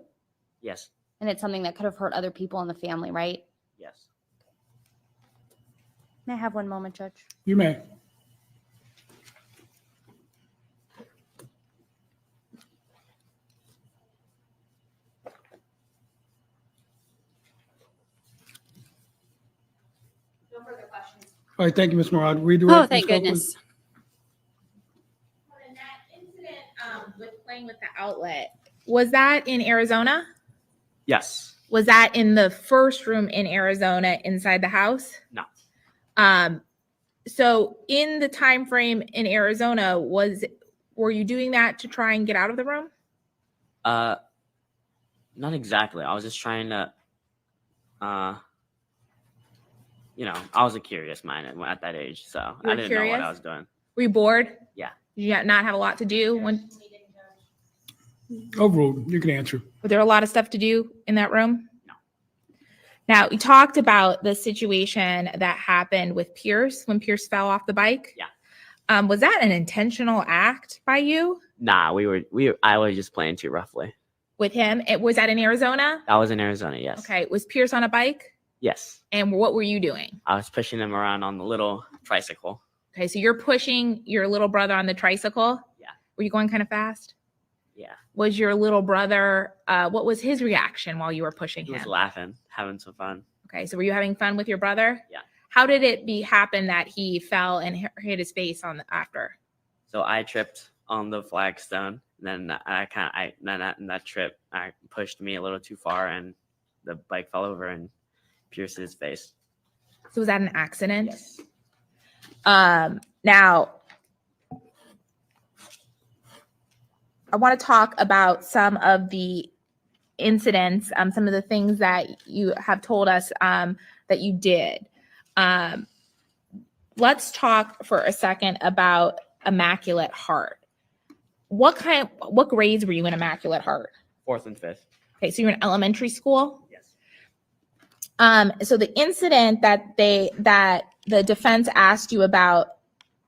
Yes. And it's something that could have hurt other people in the family, right? Yes. May I have one moment, Judge? You may. No further questions. All right, thank you, Ms. Murad. Redirect. Oh, thank Ms. Copeland. goodness. In that incident with playing Was that in Arizona? Yes. Was that in the first room in Arizona inside the house? No. So in the time frame in Arizona, were you doing that to try and get out of the room? Not exactly. I was just trying to, I was a curious mind at that age, so You were I didn't know what curious? I was doing. Were you bored? Yeah. Did you not have a lot to do? Overruled. You can answer. Was there a lot of stuff to do in that room? No. Now, you talked about the situation that happened with Pierce when Pierce fell off the bike. Yeah. Was that an intentional act by you Nah, I was just playing too roughly. with him? Was that in Arizona? That was in Arizona, yes. Okay. Was Pierce on a bike? Yes. And what were you doing? I was pushing him around on the little tricycle. Okay. So you're pushing your little brother on the tricycle? Yeah. Were you going kind of fast? Yeah. Was your little brother, what was his reaction while you were pushing He him? was laughing, having some fun. Okay. So were you having fun with your brother? Yeah. How did it happen that he fell and hit his face after? So I tripped on the flagstone. Then in that trip, I pushed me a little too far, and the bike fell over and pierced his face. So was that an accident? Yes. Now, I want to talk about some of the incidents, some of the things that you have told us that you did. Let's talk for a second about Immaculate Heart. What grades were you in Immaculate Heart? 4th and 5th. Okay, so you're in elementary school? Yes. So the incident that the defense asked you about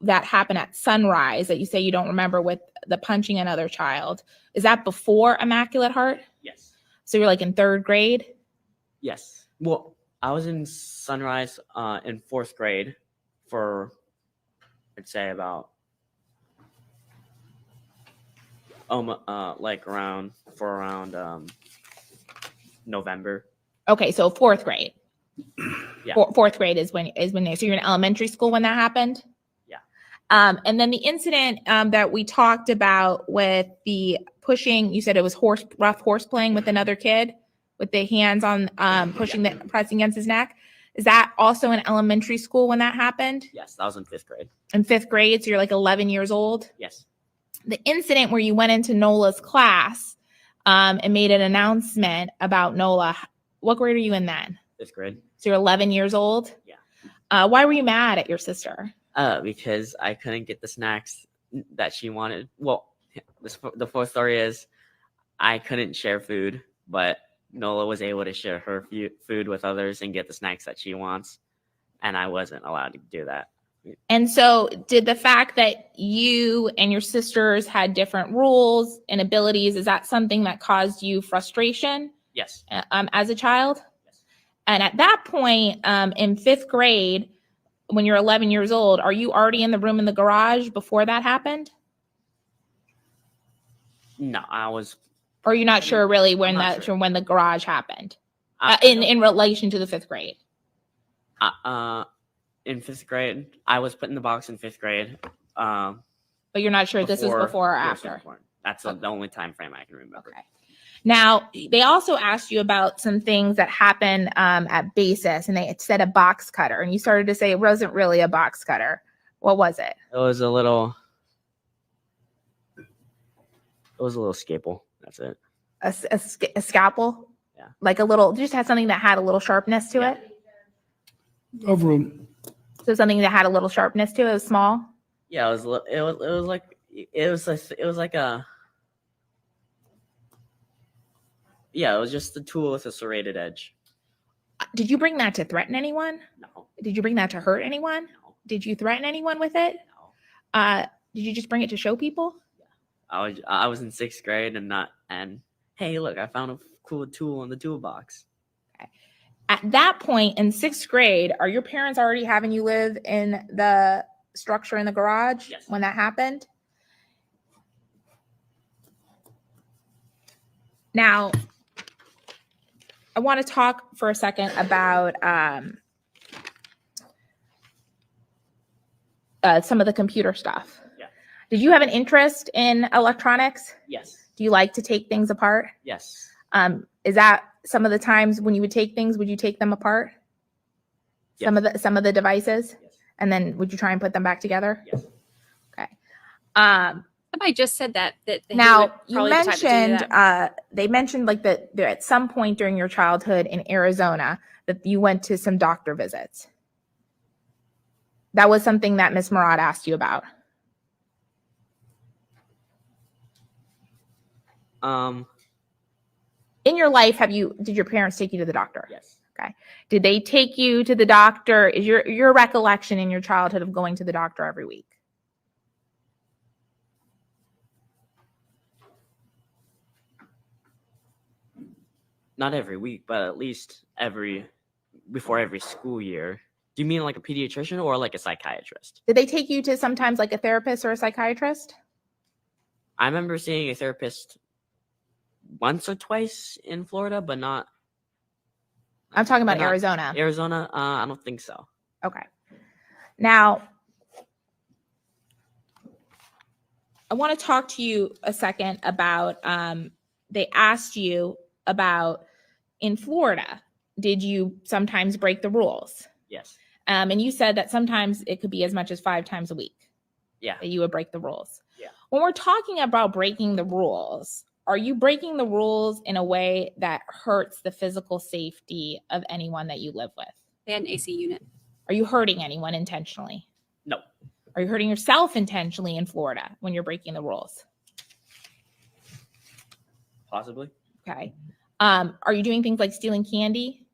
that happened at Sunrise that you say you don't remember with the punching another child, is that before Immaculate Heart? Yes. So you're like in 3rd grade? Yes. Well, I was in Sunrise in 4th grade for, I'd say about around November. Okay, so 4th grade. Yeah. 4th grade is when so you're in elementary school when that happened? Yeah. And then the incident that we talked about with the pushing, you said it was rough horse playing with another kid with the hands on pressing against his neck. Is that also in elementary school when that happened? Yes, that was in 5th grade. In 5th grade, so you're like 11 years old? Yes. The incident where you went into Nola's class and made an announcement about Nola, what grade are you in then? 5th grade. So you're 11 years old? Yeah. Why were you mad at your sister? Because I couldn't get the snacks that she wanted. Well, the full story is I couldn't share food, but Nola was able to share her food with others and get the snacks that she wants, and I wasn't allowed to do that. And so did the fact that you and your sisters had different rules and abilities, is that something that caused you frustration? Yes. As a child? Yes. And at that point, in 5th grade, when you're 11 years old, are you already in the room in the garage before that happened? No, I was. Or are you not sure really when the garage happened? In relation to the 5th grade? In 5th grade, I was put in the box in 5th grade. But you're not sure this is before or after? That's the only time frame I can remember. Okay. Now, they also asked you about some things that happened at Basis, and they said a box cutter, and you started to say it wasn't really a box cutter. What was it? It was a little scalpel. That's it. A scalpel? Yeah. Like a little, just had something that had a little sharpness to it? Overruled. So something that had a little sharpness to it, was small? Yeah, it was just a tool with a serrated edge. Did you bring that to threaten anyone? No. Did you bring that to hurt anyone? No. Did you threaten anyone with it? No. Did you just bring it to show people? I was in 6th grade and hey, look, I found a cool tool in the toolbox. Okay. At that point in 6th grade, are your parents already having you live in the structure in the garage? Yes. When that happened? Now, I want to talk for a second about some of the computer stuff. Yeah. Did you have an interest in electronics? Yes. Do you like to take things apart? Yes. Is that some of the times when you would take things, would you take them apart? Yes. Some of the devices? Yes. And then would you try and put them back together? Yes. Okay. Somebody just said that he would Now you probably be the type to do mentioned that. they mentioned like that there at some point during your childhood in Arizona that you went to some doctor visits. That was something that Miss Murad asked you about. In your life, did your parents take you to the doctor? Yes. Okay. Did they take you to the doctor? Is your recollection in your childhood of going to the doctor every week? Not every week, but at least before every school year. Do you mean like a pediatrician or like a psychiatrist? Did they take you to sometimes like a therapist or a psychiatrist? I remember seeing a therapist once or twice in Florida, but not. I'm talking about but not- Arizona. Arizona, I don't think so. Okay. Now, I want to talk to you a second about, they asked you about in Florida, did you sometimes break the rules? Yes. And you said that sometimes it could be as much as 5 times a week. Yeah. That you would break the rules. Yeah. When we're talking about breaking the rules, are you breaking the rules in a way that hurts the physical safety of anyone that you live with? They had an AC unit. Are you hurting anyone intentionally? No. Are you hurting yourself intentionally in Florida when you're breaking the rules? Possibly. Okay. Are you doing things like stealing candy?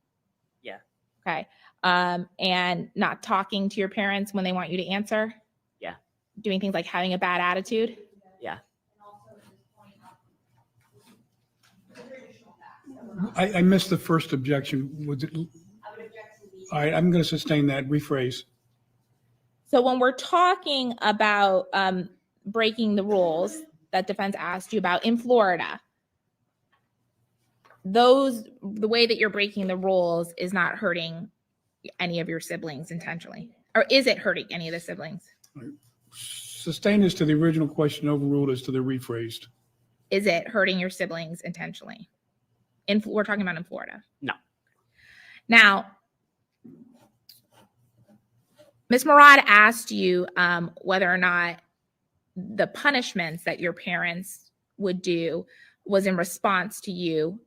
Yeah. Okay. And not talking to your parents when they want you to answer? Yeah. Doing things like having a bad attitude? Yeah. I missed the first objection. Was it? All right, I'm going to sustain that. Rephrase. So when we're talking about breaking the rules that defense asked you about in Florida, the way that you're breaking the rules is not hurting any of your siblings intentionally, or is it hurting any of the siblings? Sustain is to the original question, overruled is to the rephrased. Is it hurting your siblings intentionally? We're talking about in Florida. No. Now, Ms. Murad asked you whether or not the punishments that your parents would do was in response to you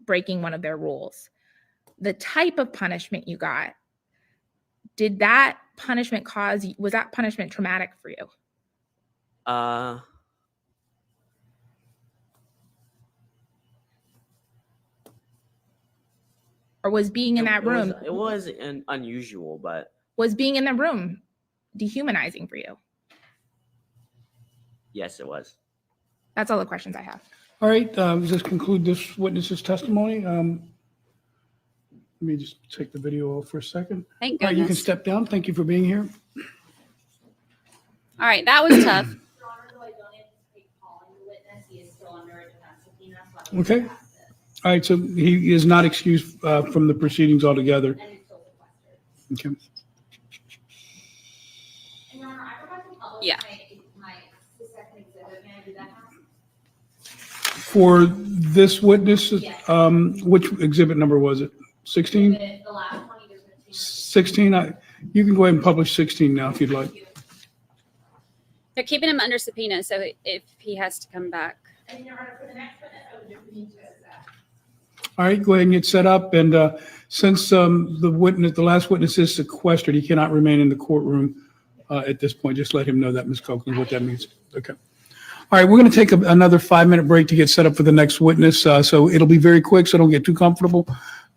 breaking one of their rules. The type of punishment you got, did that punishment was that punishment traumatic for you? Or was being in that room? It was unusual, but. Was being in the room dehumanizing for you? Yes, it was. That's all the questions I have. All right, does this conclude this witness's testimony? Let me just take the video off for a second. Thank All right, you can goodness. step down. Thank you for being here. All right, that was tough. Okay. All right, so he is not excused from the proceedings altogether. Okay. Yeah. For this witness, which exhibit number was it? 16? 16? You can go ahead and publish 16 now if you'd like. They're keeping him under subpoena, so if he has to come back. All right, go ahead and get set up. And since the last witness is sequestered, he cannot remain in the courtroom at this point. Just let him know that, Ms. Copeland, what that means. Okay. All right, we're going to take another 5-minute break to get set up for the next witness. So it'll be very quick, so don't get too comfortable.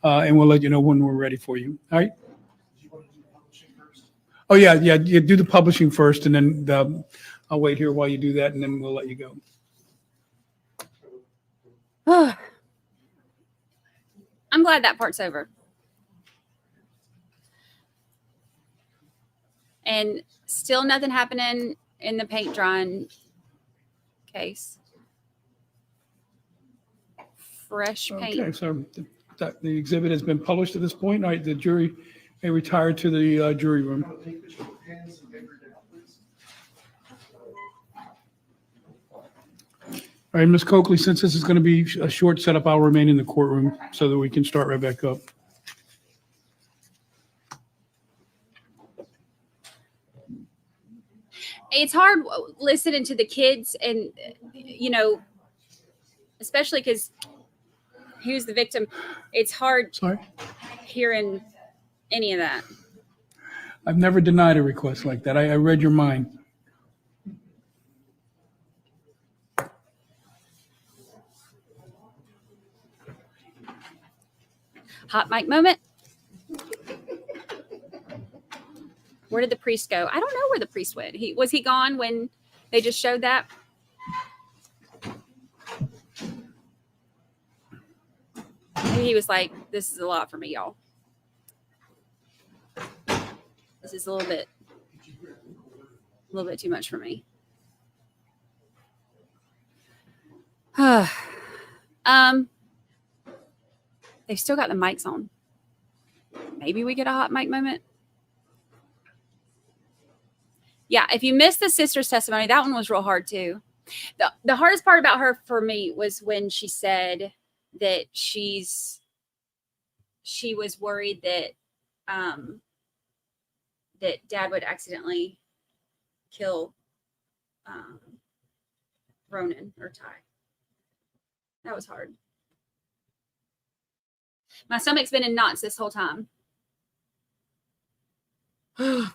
And we'll let you know when we're ready for you. All right? Oh, yeah, you do the publishing first, and then I'll wait here while you do that, and then we'll let you go. I'm glad that part's over. And still nothing happening in the paint drying case. Fresh paint. Okay, so the exhibit has been published at this point. All right, the jury may retire to the jury room. All right, Ms. Coakley, since this is going to be a short setup, I'll remain in the courtroom so that we can start right back up. It's hard listening to the kids and, especially because he was the victim. It's hard hearing any of that. I've never denied a request like that. I read your mind. Hot mic moment. Where did the priest go? I don't know where the priest went. Was he gone when they just showed that? Maybe he was like, this is a lot for me, y'all. This is a little bit too much for me. They've still got the mics on. Maybe we get a hot mic moment. Yeah, if you missed the sister's testimony, that one was real hard too. The hardest part about her for me was when she said that she was worried that that Dad would accidentally kill Ronan or Ty. That was hard. My stomach's been in knots this whole time. I'm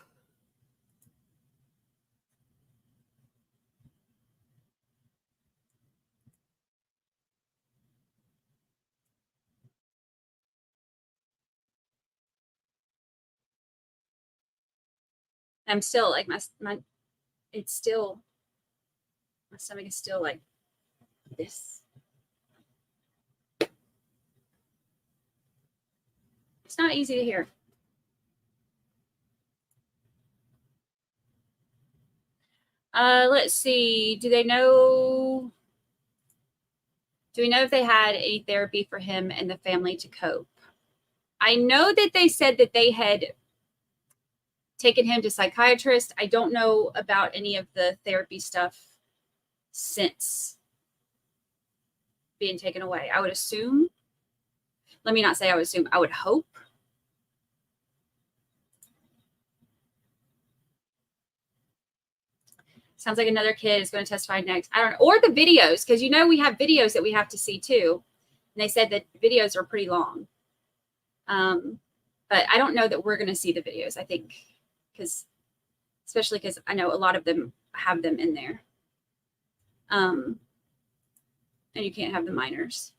still like my stomach is still like this. It's not easy to hear. Let's see. Do we know if they had any therapy for him and the family to cope? I know that they said that they had taken him to psychiatrist. I don't know about any of the therapy stuff since being taken away. I would assume. Let me not say I would assume. I would hope. Sounds like another kid is going to testify next. I don't know. Or the videos, because we have videos that we have to see too. And they said that videos are pretty long. But I don't know that we're going to see the videos, I think, especially because I know a lot of them have them in there. And you can't have the minors.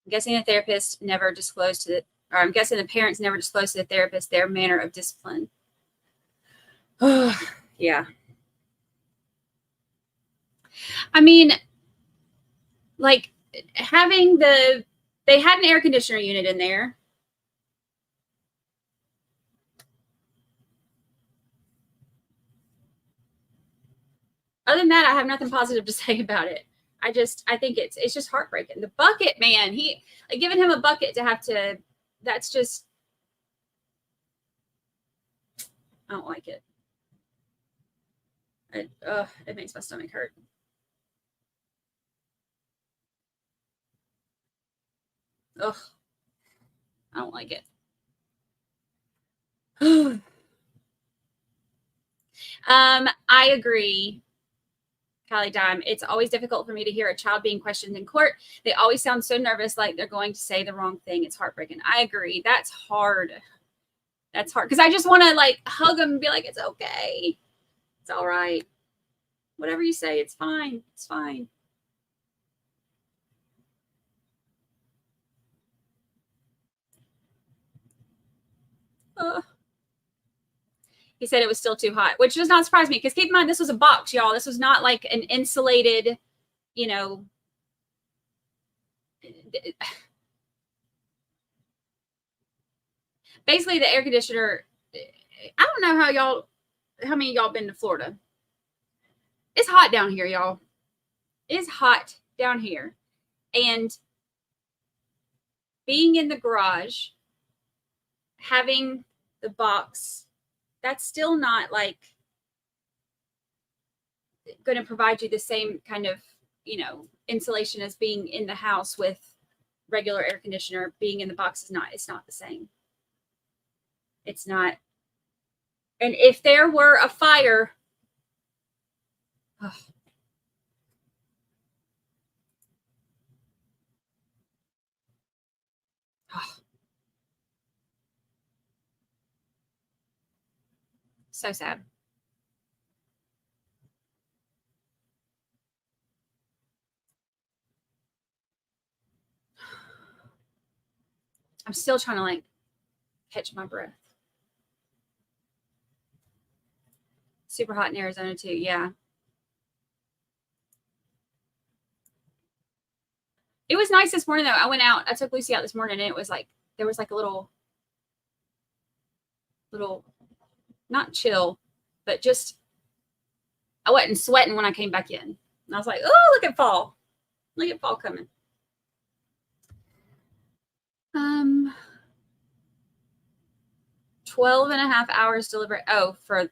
I'm guessing the therapist never disclosed to I'm guessing the parents never disclosed to the therapist their manner of discipline. Yeah. I mean, like having they had an air conditioner unit in there. Other than that, I have nothing positive to say about it. I think it's just heartbreaking. The bucket, man, giving him a bucket to have to, that's just, I don't like it. It makes my stomach hurt. Ugh, I don't like it. I agree. Callie Dime, it's always difficult for me to hear a child being questioned in court. They always sound so nervous, like they're going to say the wrong thing. It's heartbreaking. I agree. That's hard. That's hard. Because I just want to hug them and be like, it's okay. It's all right. Whatever you say, it's fine. It's fine. He said it was still too hot, which does not surprise me because keep in mind, this was a box, y'all. This was not like an insulated, basically the air conditioner. I don't know how many of y'all been to Florida. It's hot down here, y'all. It is hot down here. And being in the garage, having the box, that's still not like going to provide you the same kind of, insulation as being in the house with regular air conditioner. Being in the box it's not the same. It's not. And if there were a fire, so sad. I'm still trying to like catch my breath. Super hot in Arizona too. Yeah. It was nice this morning though. I went out, I took Lucy out this morning and it was like, there was like a little, not chill, but just, I wasn't sweating when I came back in. And I was like, oh, look at fall. Look at fall coming. 12 and a half hours delivery. Oh, for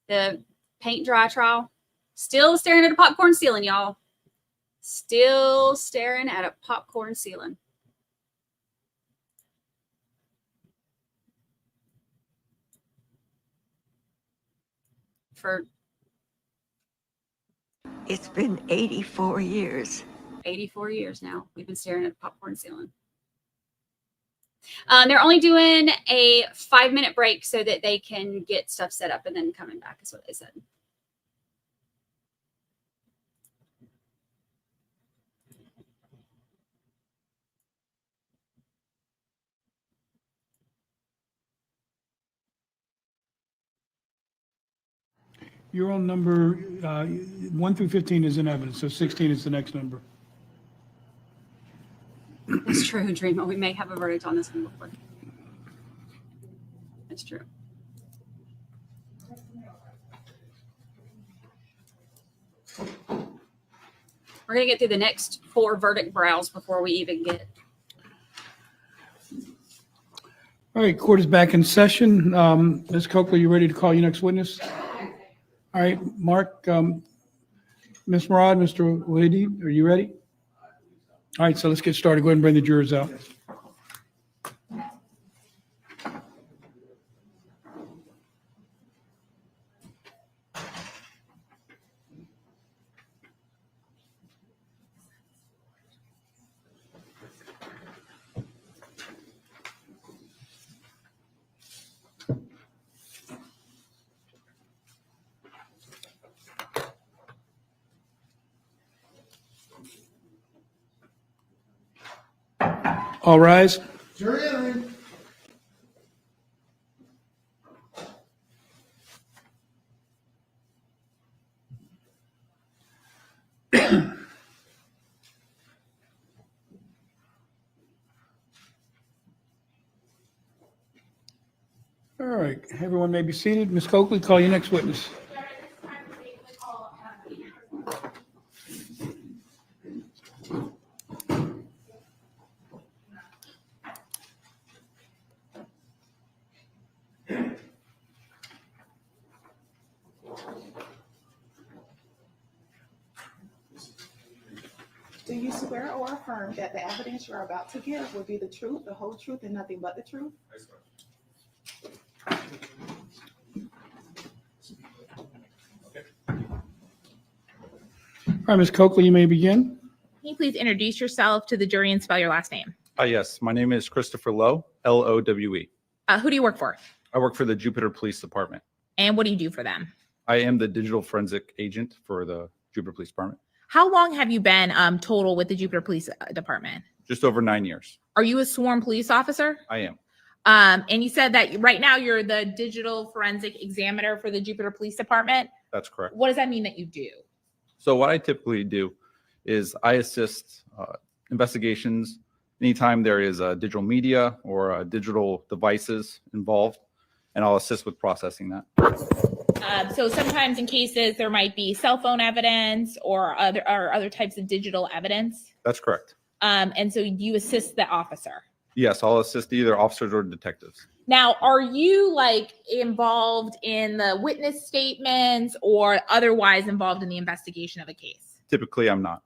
the paint dry trial. Still staring at a popcorn ceiling, y'all. Still staring at a popcorn ceiling. It's been 84 years. 84 years now. We've been staring at a popcorn ceiling. They're only doing a 5-minute break so that they can get stuff set up and then coming back is what they said. Your own number, 1 through 15 is in evidence, so 16 is the next number. That's true, Dreama. We may have a verdict on this one before. That's true. We're going to get through the next 4 verdict browse before we even get. All right, court is back in session. Ms. Coakley, you ready to call your next witness? All right, Mark, Ms. Murad, Mr. Wahidi, are you ready? All right, so let's get started. Go ahead and bring the jurors out. All rise. Jury entering. All right, everyone may be seated. Ms. Coakley, call your next witness. Do you swear or affirm that the evidence you're about to give will be the truth, the whole truth, and nothing but the truth? All right, Ms. Coakley, you may begin. Can you please introduce yourself to the jury and spell your last name? Yes, my name is Christopher Lowe, L-O-W-E. Who do you work for? I work for the Jupiter Police Department. And what do you do for them? I am the digital forensic agent for the Jupiter Police Department. How long have you been total with the Jupiter Police Department? Just over 9 years. Are you a sworn police officer? I am. And you said that right now you're the digital forensic examiner for the Jupiter Police Department. That's correct. What does that mean that you do? So what I typically do is I assist investigations anytime there is digital media or digital devices involved, and I'll assist with processing that. So sometimes in cases there might be cell phone evidence or other types of digital evidence. That's correct. And so you assist the officer. Yes, I'll assist either officers or detectives. Now, are you like involved in the witness statements or otherwise involved in the investigation of a case? Typically, I'm not.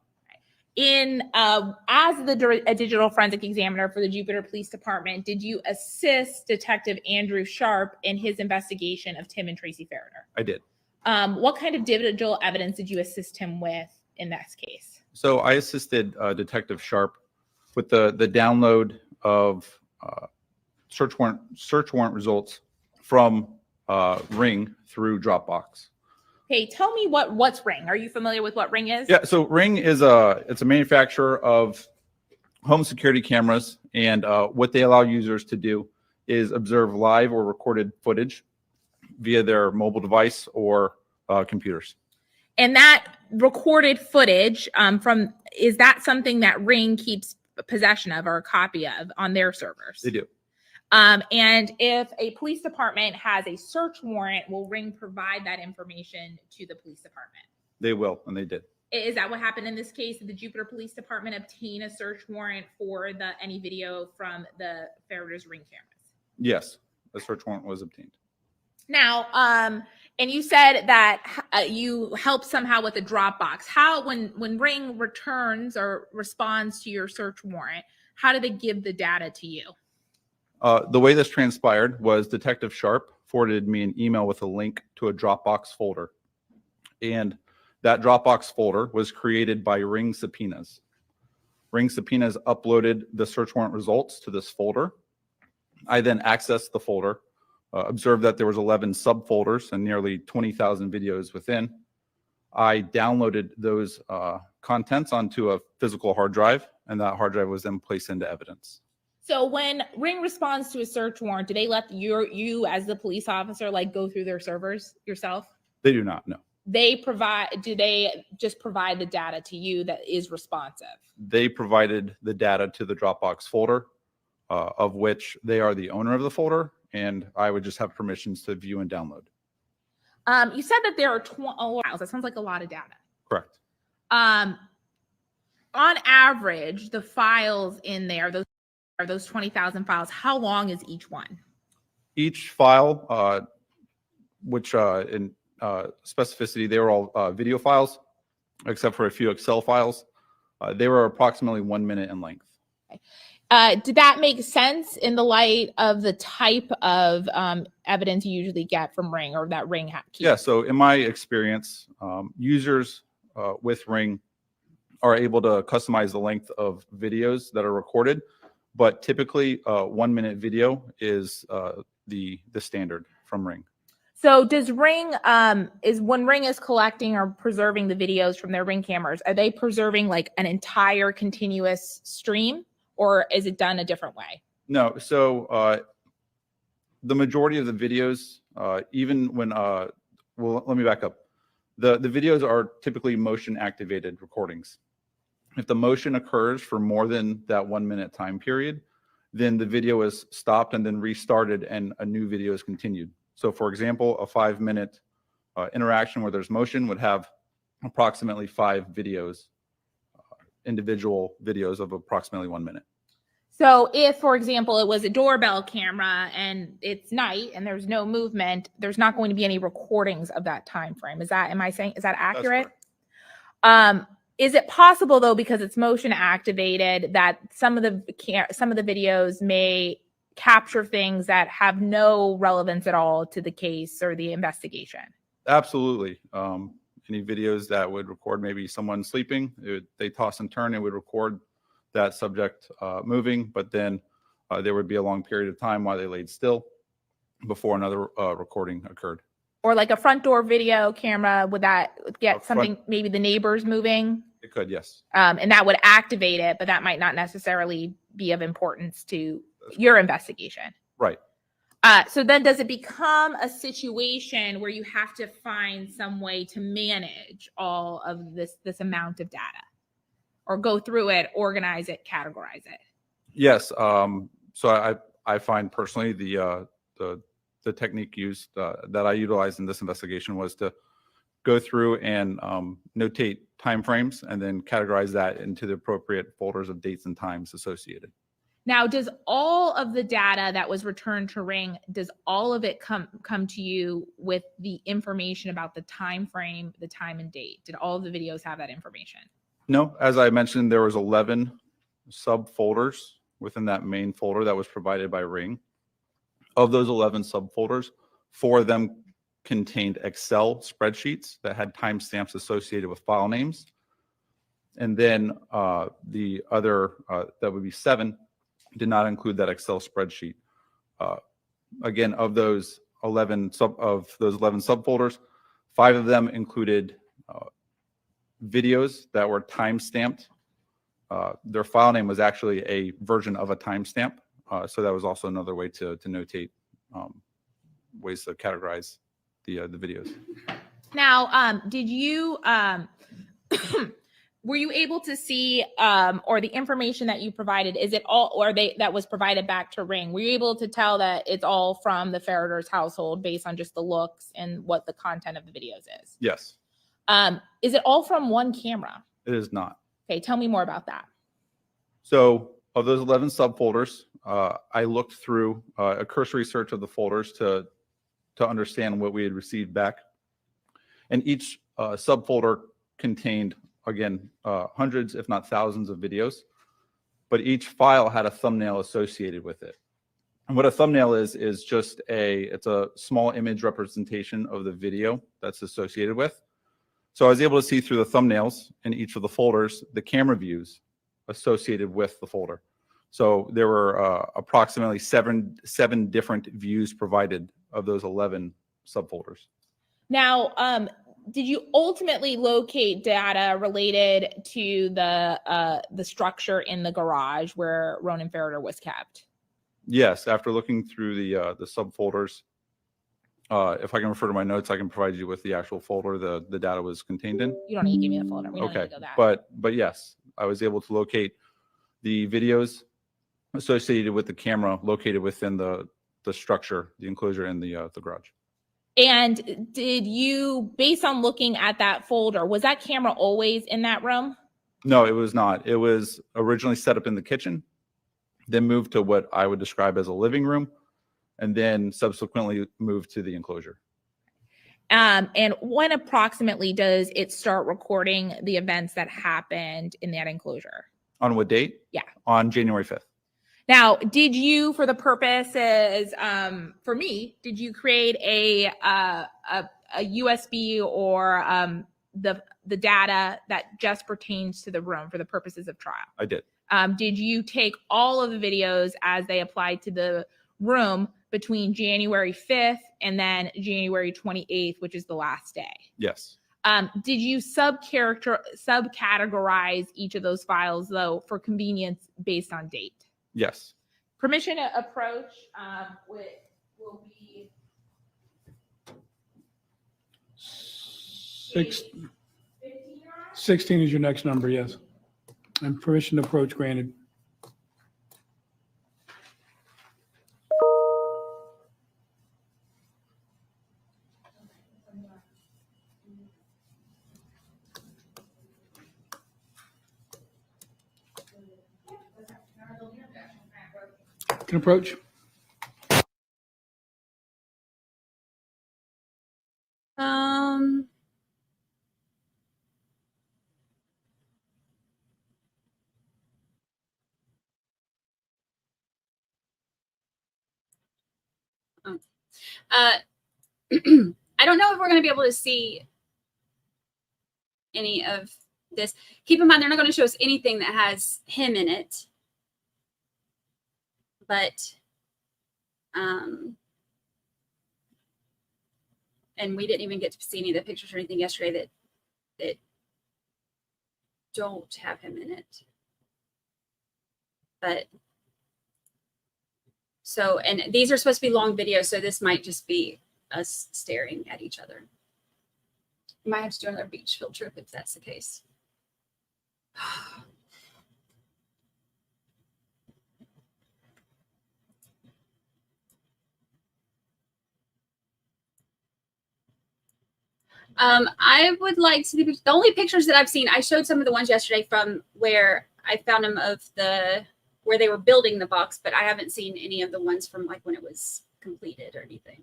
As a digital forensic examiner for the Jupiter Police Department, did you assist Detective Andrew Sharp in his investigation of Tim and Tracy Ferriter? I did. What kind of digital evidence did you assist him with in this case? So I assisted Detective Sharp with the download of search warrant results from Ring through Dropbox. Okay, tell me what's Ring. Are you familiar with what Ring is? Yeah, so Ring is it's a manufacturer of home security cameras, and what they allow users to do is observe live or recorded footage via their mobile device or computers. And that recorded footage is that something that Ring keeps possession of or a copy of on their servers? They do. And if a police department has a search warrant, will Ring provide that information to the police department? They will, and they did. Is that what happened in this case? Did the Jupiter Police Department obtain a search warrant for any video from the Ferriter's Ring cameras? Yes, a search warrant was obtained. Now, and you said that you help somehow with the Dropbox. How, when Ring returns or responds to your search warrant, how do they give the data to you? The way this transpired was Detective Sharp forwarded me an email with a link to a Dropbox folder. And that Dropbox folder was created by Ring subpoenas. Ring subpoenas uploaded the search warrant results to this folder. I then accessed the folder, observed that there was 11 subfolders and nearly 20,000 videos within. I downloaded those contents onto a physical hard drive, and that hard drive was then placed into evidence. So when Ring responds to a search warrant, do they let you as the police officer go through their servers yourself? They do not, no. Do they just provide the data to you that is responsive? They provided the data to the Dropbox folder, of which they are the owner of the folder, and I would just have permissions to view and download. You said that there are 20 files. That sounds like a lot of data. Correct. On average, the files in there, those 20,000 files, how long is each one? Each file, which in specificity, they were all video files, except for a few Excel files. They were approximately 1 minute in length. Okay. Did that make sense in the light of the type of evidence you usually get from Ring or that Ring keeps? Yeah, so in my experience, users with Ring are able to customize the length of videos that are recorded, but typically 1 minute video is the standard from Ring. So does Ring, when Ring is collecting or preserving the videos from their Ring cameras, are they preserving an entire continuous stream, or is it done a different way? No, so the majority of the videos, even when, well, let me back up. The videos are typically motion activated recordings. If the motion occurs for more than that 1 minute time period, then the video is stopped and then restarted and a new video is continued. So for example, a 5 minute interaction where there's motion would have approximately 5 videos, individual videos of approximately 1 minute. So if, for example, it was a doorbell camera and it's night and there's no movement, there's not going to be any recordings of that time frame. Is that accurate? Is it possible though, because it's motion activated, that some of the videos may capture things that have no relevance at all to the case or the investigation? Absolutely. Any videos that would record maybe someone sleeping, they toss and turn, it would record that subject moving, but then there would be a long period of time while they laid still before another recording occurred. Or a front door video camera, would that get something, maybe the neighbors moving? It could, yes. And that would activate it, but that might not necessarily be of importance to your investigation. Right. So then does it become a situation where you have to find some way to manage all of this amount of data, or go through it, organize it, categorize it? Yes. So I find personally the the technique used that I utilized in this investigation was to go through and notate timeframes and then categorize that into the appropriate folders of dates and times associated. Now, does all of the data that was returned to Ring, does all of it come to you with the information about the time frame, the time and date? Did all of the videos have that information? No, as I mentioned, there was 11 subfolders within that main folder that was provided by Ring. Of those 11 subfolders, 4 of them contained Excel spreadsheets that had timestamps associated with file names. And then the other, that would be 7, did not include that Excel spreadsheet. Again, of those 11 subfolders, 5 of them included videos that were time-stamped. Their file name was actually a version of a timestamp. So that was also another way to notate ways to categorize the videos. Now, did you were you able to see or the information that you provided, is it all, or that was provided back to Ring, were you able to tell that it's all from the Ferriter's household based on just the looks and what the content of the videos is? Yes. Is it all from one camera? It is not. Okay, tell me more about that. So of those 11 subfolders, I looked through a cursory search of the folders to understand what we had received back. And each subfolder contained, again, hundreds, if not thousands of videos, but each file had a thumbnail associated with it. And what a thumbnail is just it's a small image representation of the video that's associated with. So I was able to see through the thumbnails in each of the folders, the camera views associated with the folder. So there were approximately seven different views provided of those 11 subfolders. Now, did you ultimately locate data related to the structure in the garage where Ronan Ferriter was kept? Yes, after looking through the subfolders, if I can refer to my notes, I can provide you with the actual folder the data was contained in. You don't need to give me the folder. We don't need Okay, to go that. but yes, I was able to locate the videos associated with the camera located within the structure, the enclosure in the garage. And did you, based on looking at that folder, was that camera always in that room? No, it was not. It was originally set up in the kitchen, then moved to what I would describe as a living room, and then subsequently moved to the enclosure. And when approximately does it start recording the events that happened in that enclosure? On what date? Yeah. On January 5th. Now, did you, for the purposes, for me, did you create a USB or the data that just pertains to the room for the purposes of trial? I did. Did you take all of the videos as they applied to the room between January 5th and then January 28th, which is the last day? Yes. Did you subcategorize each of those files, though, for convenience based on date? Yes. Permission to approach will be 16 is your next number, yes. And permission to approach granted. Can approach. I don't know if we're going to be able to see any of this. Keep in mind, they're not going to show us anything that has him in it. But, and we didn't even get to see any of the pictures or anything yesterday that don't have him in it. But, so, and these are supposed to be long videos, so this might just be us staring at each other. We might have to do another beach field trip if that's the case. I would like to see the only pictures that I've seen. I showed some of the ones yesterday from where I found them of where they were building the box, but I haven't seen any of the ones from like when it was completed or anything.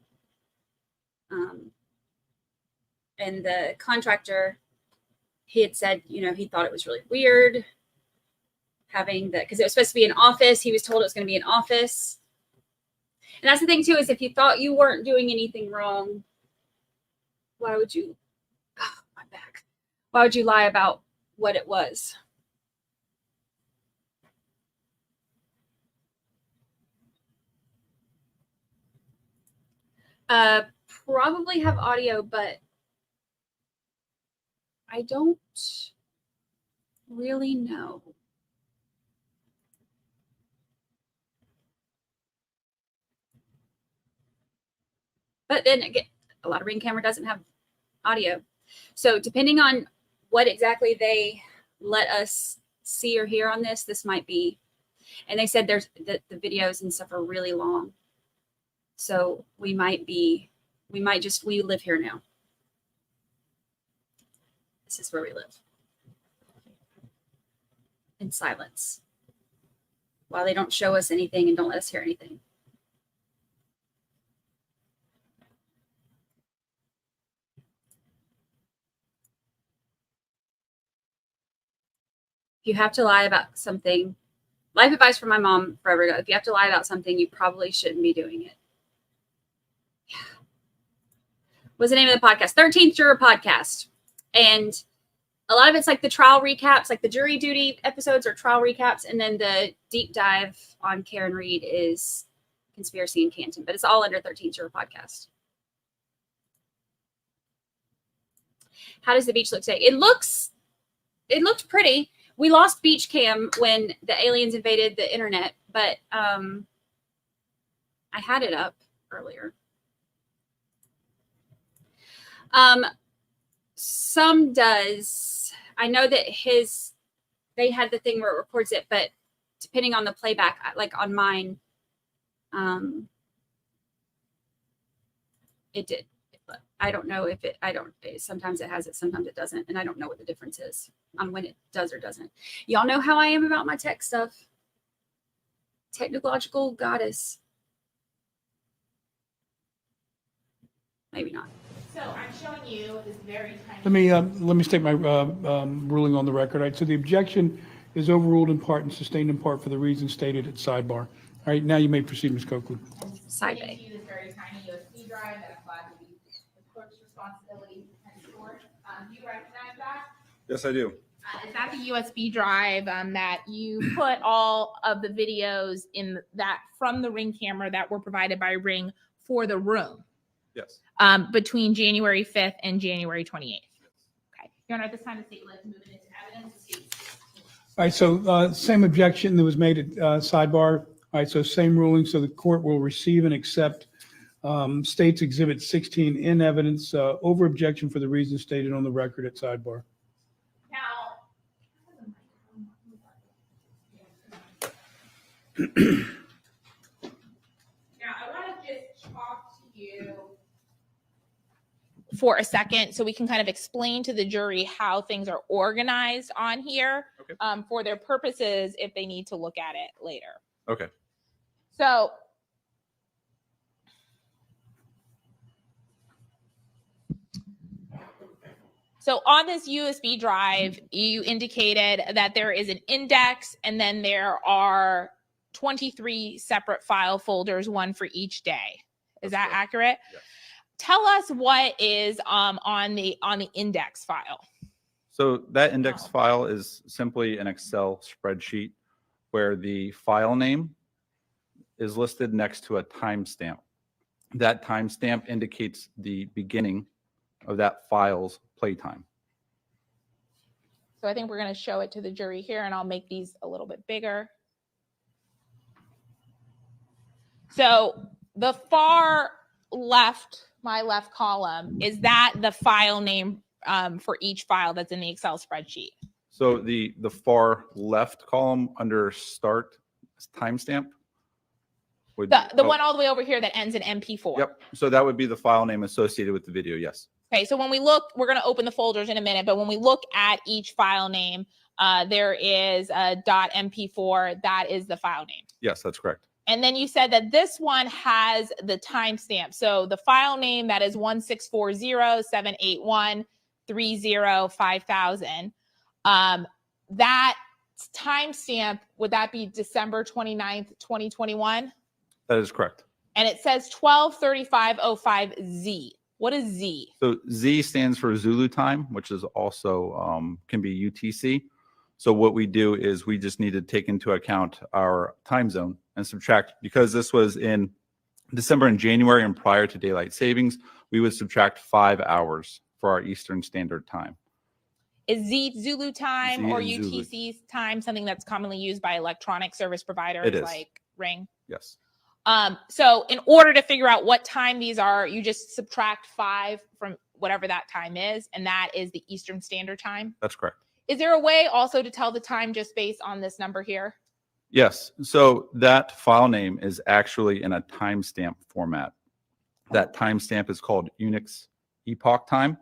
And the contractor, he had said, you know, he thought it was really weird having that because it was supposed to be an office. He was told it was going to be an office. And that's the thing too, is if you thought you weren't doing anything wrong, why would you, my back, why would you lie about what it was? Probably have audio, but I don't really know. But then again, a lot of Ring camera doesn't have audio. So depending on what exactly they let us see or hear on this, this might be, and they said there's the videos and stuff are really long. So we live here now. This is where we live. In silence. While they don't show us anything and don't let us hear anything. If you have to lie about something, life advice from my mom forever ago, if you have to lie about something, you probably shouldn't be doing it. Yeah. What's the name of the podcast? 13th Juror Podcast. And a lot of it's like the trial recaps, like the jury duty episodes are trial recaps. And then the deep dive on Karen Reed is Conspiracy in Canton. But it's all under 13th Juror Podcast. How does the beach look today? It looked pretty. We lost beach cam when the aliens invaded the internet, but I had it up earlier. Some does. I know that they had the thing where it records it, but depending on the playback, like on mine, it did. But I don't know if sometimes it has it, sometimes it doesn't. And I don't know what the difference is on when it does or doesn't. Y'all know how I am about my tech stuff. Technological goddess. Maybe not. So I'm showing you this very tiny. Let me state my ruling on the record. All right, so the objection is overruled in part and sustained in part for the reasons stated at sidebar. All right, now you may proceed, Ms. Coakley. Side You bay. see this very tiny USB drive that I'm glad to be the clerk's responsibility and storage. Do you recognize that? Yes, I do. Is that the USB drive that you put all of the videos in that from the Ring camera that were provided by Ring for the room? Yes. Between January 5th and January 28th. Okay. Your Honor, at this time, the state would like to move it into evidence. All right, so same objection that was made at sidebar. All right, so same ruling. So the court will receive and accept State's Exhibit 16 in evidence over objection for the reasons stated on the record at sidebar. Now I want to just talk to you for a second so we can kind of explain to the jury how things are organized on here for their purposes if they need to look at it later. Okay. So on this USB drive, you indicated that there is an index and then there are 23 separate file folders, one for each day. Is that accurate? Yes. Tell us what is on the index file. So that index file is simply an Excel spreadsheet where the file name is listed next to a timestamp. That timestamp indicates the beginning of that file's playtime. So I think we're going to show it to the jury here, and I'll make these a little bit bigger. So the far left, my left column, is that the file name for each file that's in the Excel spreadsheet? So the far left column under start timestamp, The one all the way over here that ends in MP4. Yep. So that would be the file name associated with the video. Yes. Okay. So when we look, we're going to open the folders in a minute, but when we look at each file name, there is a .mp4. That is the file name. Yes, that's correct. And then you said that this one has the timestamp. So the file name that is 1640781305000. That timestamp, would that be December 29th, 2021? That is correct. And it says 12:35:05 Z. What is Z? So Z stands for Zulu time, which is also can be UTC. So what we do is we just need to take into account our time zone and subtract, because this was in December and January and prior to daylight savings, we would subtract 5 hours for our Eastern Standard Time. Is Z Zulu time Z or is Zulu. UTC time something that's commonly used by electronic service providers It is. like Ring? Yes. So in order to figure out what time these are, you just subtract 5 from whatever that time is, and that is the Eastern Standard Time. That's correct. Is there a way also to tell the time just based on this number here? Yes. So that file name is actually in a timestamp format. That timestamp is called Unix epoch time.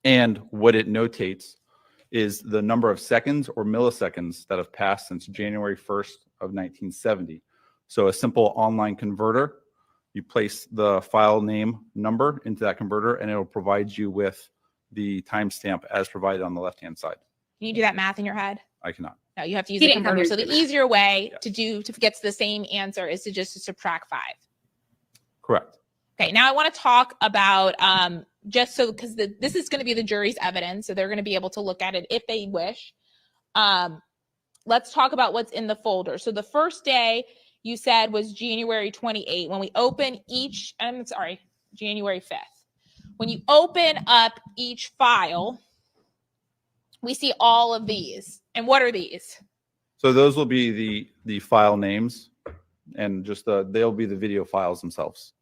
And what it notates is the number of seconds or milliseconds that have passed since January 1st of 1970. So a simple online converter, you place the file name number into that converter and it'll provide you with the timestamp as provided on the left-hand side. Can you do that math in your head? I cannot. No, you have to use He a didn't come converter. So here the to do that. easier way to get to the same answer is to just subtract 5. Correct. Okay, now I want to talk about just so because this is going to be the jury's evidence, so they're going to be able to look at it if they wish. Let's talk about what's in the folder. So the first day you said was January 28. When we open each, January 5th. When you open up each file, we see all of these. And what are these? So those will be the file names and just they'll be the video files themselves.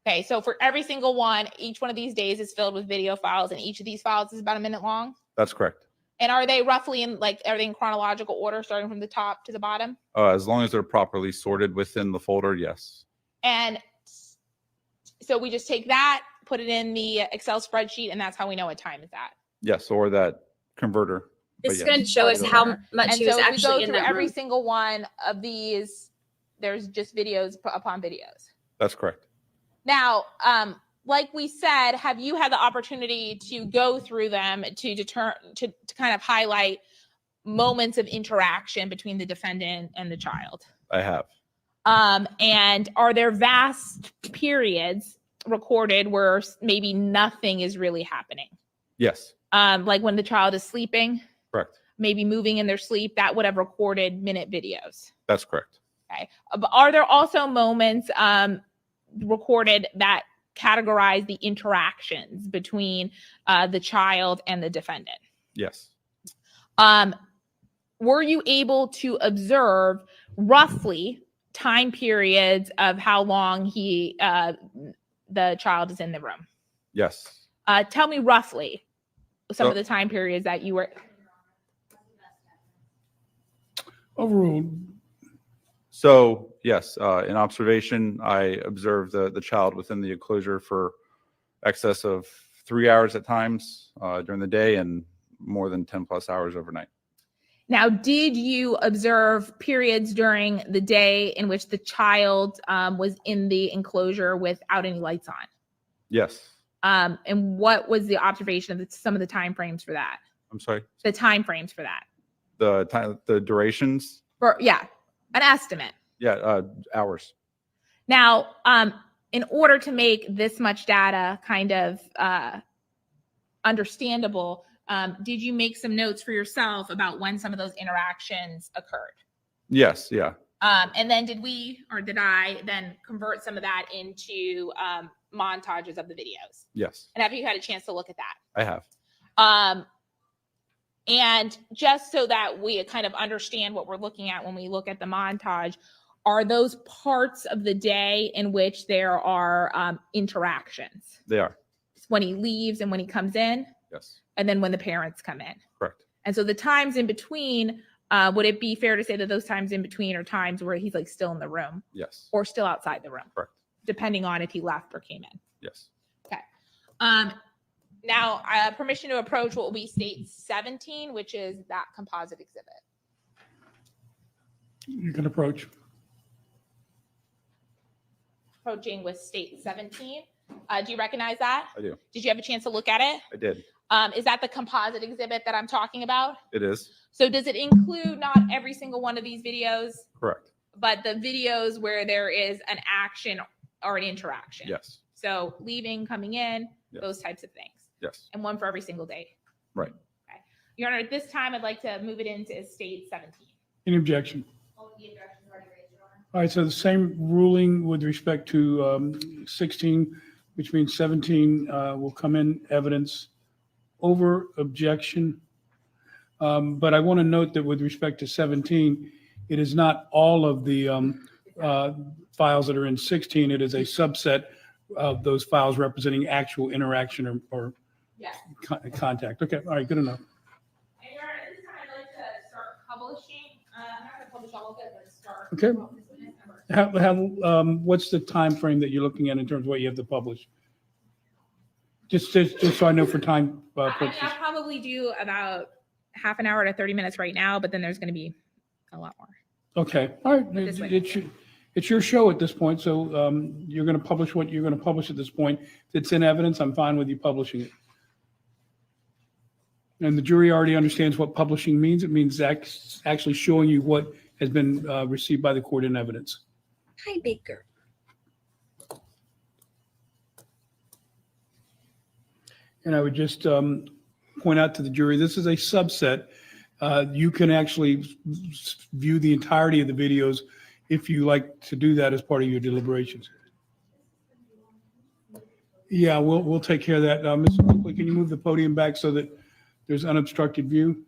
Okay, so for every single one, each one of these days is filled with video files, and each of these files is about a minute long. That's correct. And are they roughly are they in chronological order, starting from the top to the bottom? As long as they're properly sorted within the folder, yes. And so we just take that, put it in the Excel spreadsheet, and that's how we know what time is at. Yes, or that converter. This But is yes. going to show us how much And he was so if we actually go in through that every room. single one of these, there's just videos upon videos. That's correct. Now, like we said, have you had the opportunity to go through them to kind of highlight moments of interaction between the defendant and the child? I have. And are there vast periods recorded where maybe nothing is really happening? Yes. Like when the child is sleeping, Correct. maybe moving in their sleep, that would have recorded minute videos. That's correct. Okay. But are there also moments recorded that categorize the interactions between the child and the defendant? Yes. Were you able to observe roughly time periods of how long the child is in the room? Yes. Tell me roughly some So- of the time periods that you were. Overruled. So yes, in observation, I observed the child within the enclosure for excess of 3 hours at times during the day and more than 10 plus hours overnight. Now, did you observe periods during the day in which the child was in the enclosure without any lights on? Yes. And what was the observation of some of the time frames for that? I'm sorry. The time frames for that? The time, the durations. An estimate. Yeah, hours. Now, in order to make this much data kind of understandable, did you make some notes for yourself about when some of those interactions occurred? Yes. Yeah. And then did I then convert some of that into montages of the videos? Yes. And have you had a chance to look at that? I have. And just so that we kind of understand what we're looking at when we look at the montage, are those parts of the day in which there are interactions? They are. When he leaves and when he comes in? Yes. And then when the parents come in? Correct. And so the times in between Would it be fair to say that those times in between are times where he's like still in the room Yes. or still outside the room? Correct. Depending on if he left or came in. Yes. Okay. Now, permission to approach what will be state 17, which is that composite exhibit. You can approach. Approaching with state 17. Do you recognize that? I do. Did you have a chance to look at it? I did. Is that the composite exhibit that I'm talking about? It is. So does it include not every single one of these videos, Correct. but the videos where there is an action or an interaction? Yes. So leaving, coming in, Yes. those types of things. Yes. And one for every single day. Right. Okay. Your Honor, at this time, I'd like to move it into state 17. Any objection? All of the objections already raised, Your Honor. All right, so the same ruling with respect to 16, which means 17 will come in evidence over objection. But I want to note that with respect to 17, it is not all of the files that are in 16. It is a subset of those files representing actual interaction or Yes. contact. Okay, all right, good enough. And Your Honor, at this time, I'd like to start publishing. I'm not going to publish all of it, but start. Okay. Well, this witness number. What's the time frame that you're looking at in terms of what you have to publish? Just so I know for time I mean, purposes. I'll probably do about half an hour to 30 minutes right now, but then there's going to be a lot more. Okay, all right. This way. It's your show at this point, so you're going to publish what you're going to publish at this point. If it's in evidence, I'm fine with you publishing it. And the jury already understands what publishing means. It means actually showing you what has been received by the court in evidence. Hi, Baker. And I would just point out to the jury, this is a subset. You can actually view the entirety of the videos if you like to do that as part of your deliberations. Yeah, we'll take care of that. Mr. Coakley, can you move the podium back so that there's unobstructed view?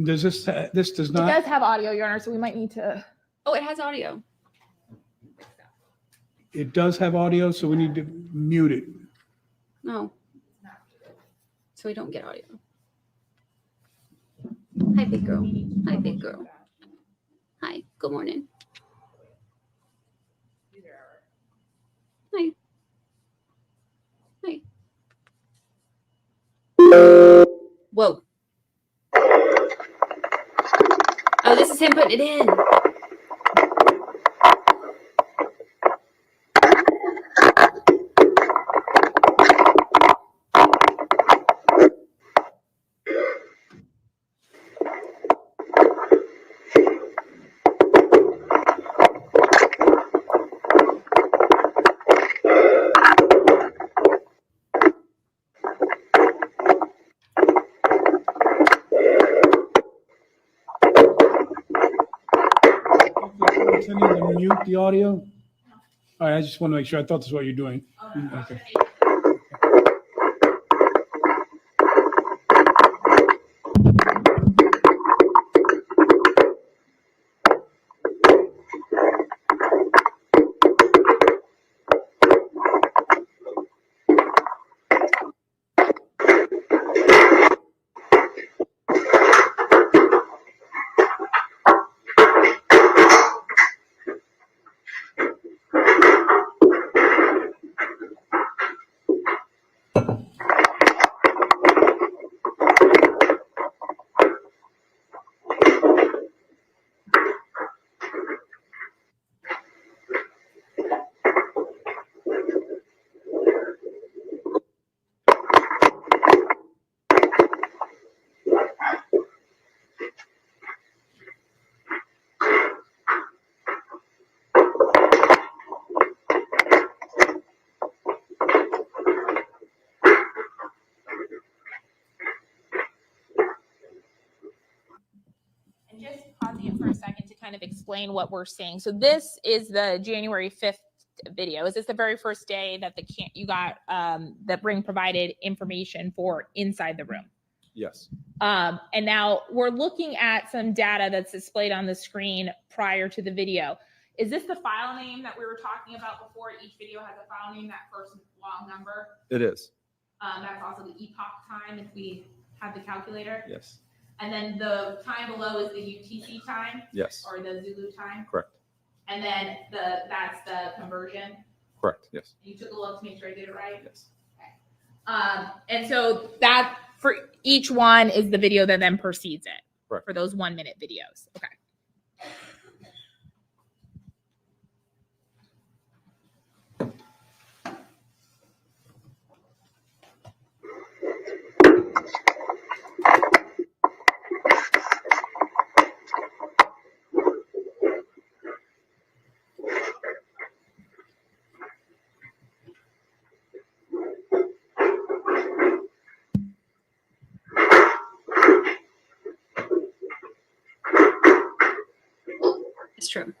Does this does not? It does have audio, Your Honor, so we might need to. Oh, it has audio. It does have audio, so we need to mute it. No. So we don't get audio. Hi, big girl. Hi, big girl. Hi, good morning. Hi. Hi. Whoa. Oh, this is him putting it in. Intending to mute the audio? All right, I just want to make sure. I thought this is what you're doing. Okay. And just pausing it for a second to kind of explain what we're seeing. So this is the January 5th video. Is this the very first day that you got that Ring provided information for inside the room? Yes. And now we're looking at some data that's displayed on the screen prior to the video. Is this the file name that we were talking about before? Each video has a file name, that first long number. It is. That's also the epoch time if we have the calculator. Yes. And then the time below is the UTC time? Yes. Or the Zulu time? Correct. And then that's the conversion? Correct. Yes. You took a look to make sure I did it right? Yes. Okay. And so that for each one is the video that then precedes it? Correct. For those 1 minute videos? Okay. It's true.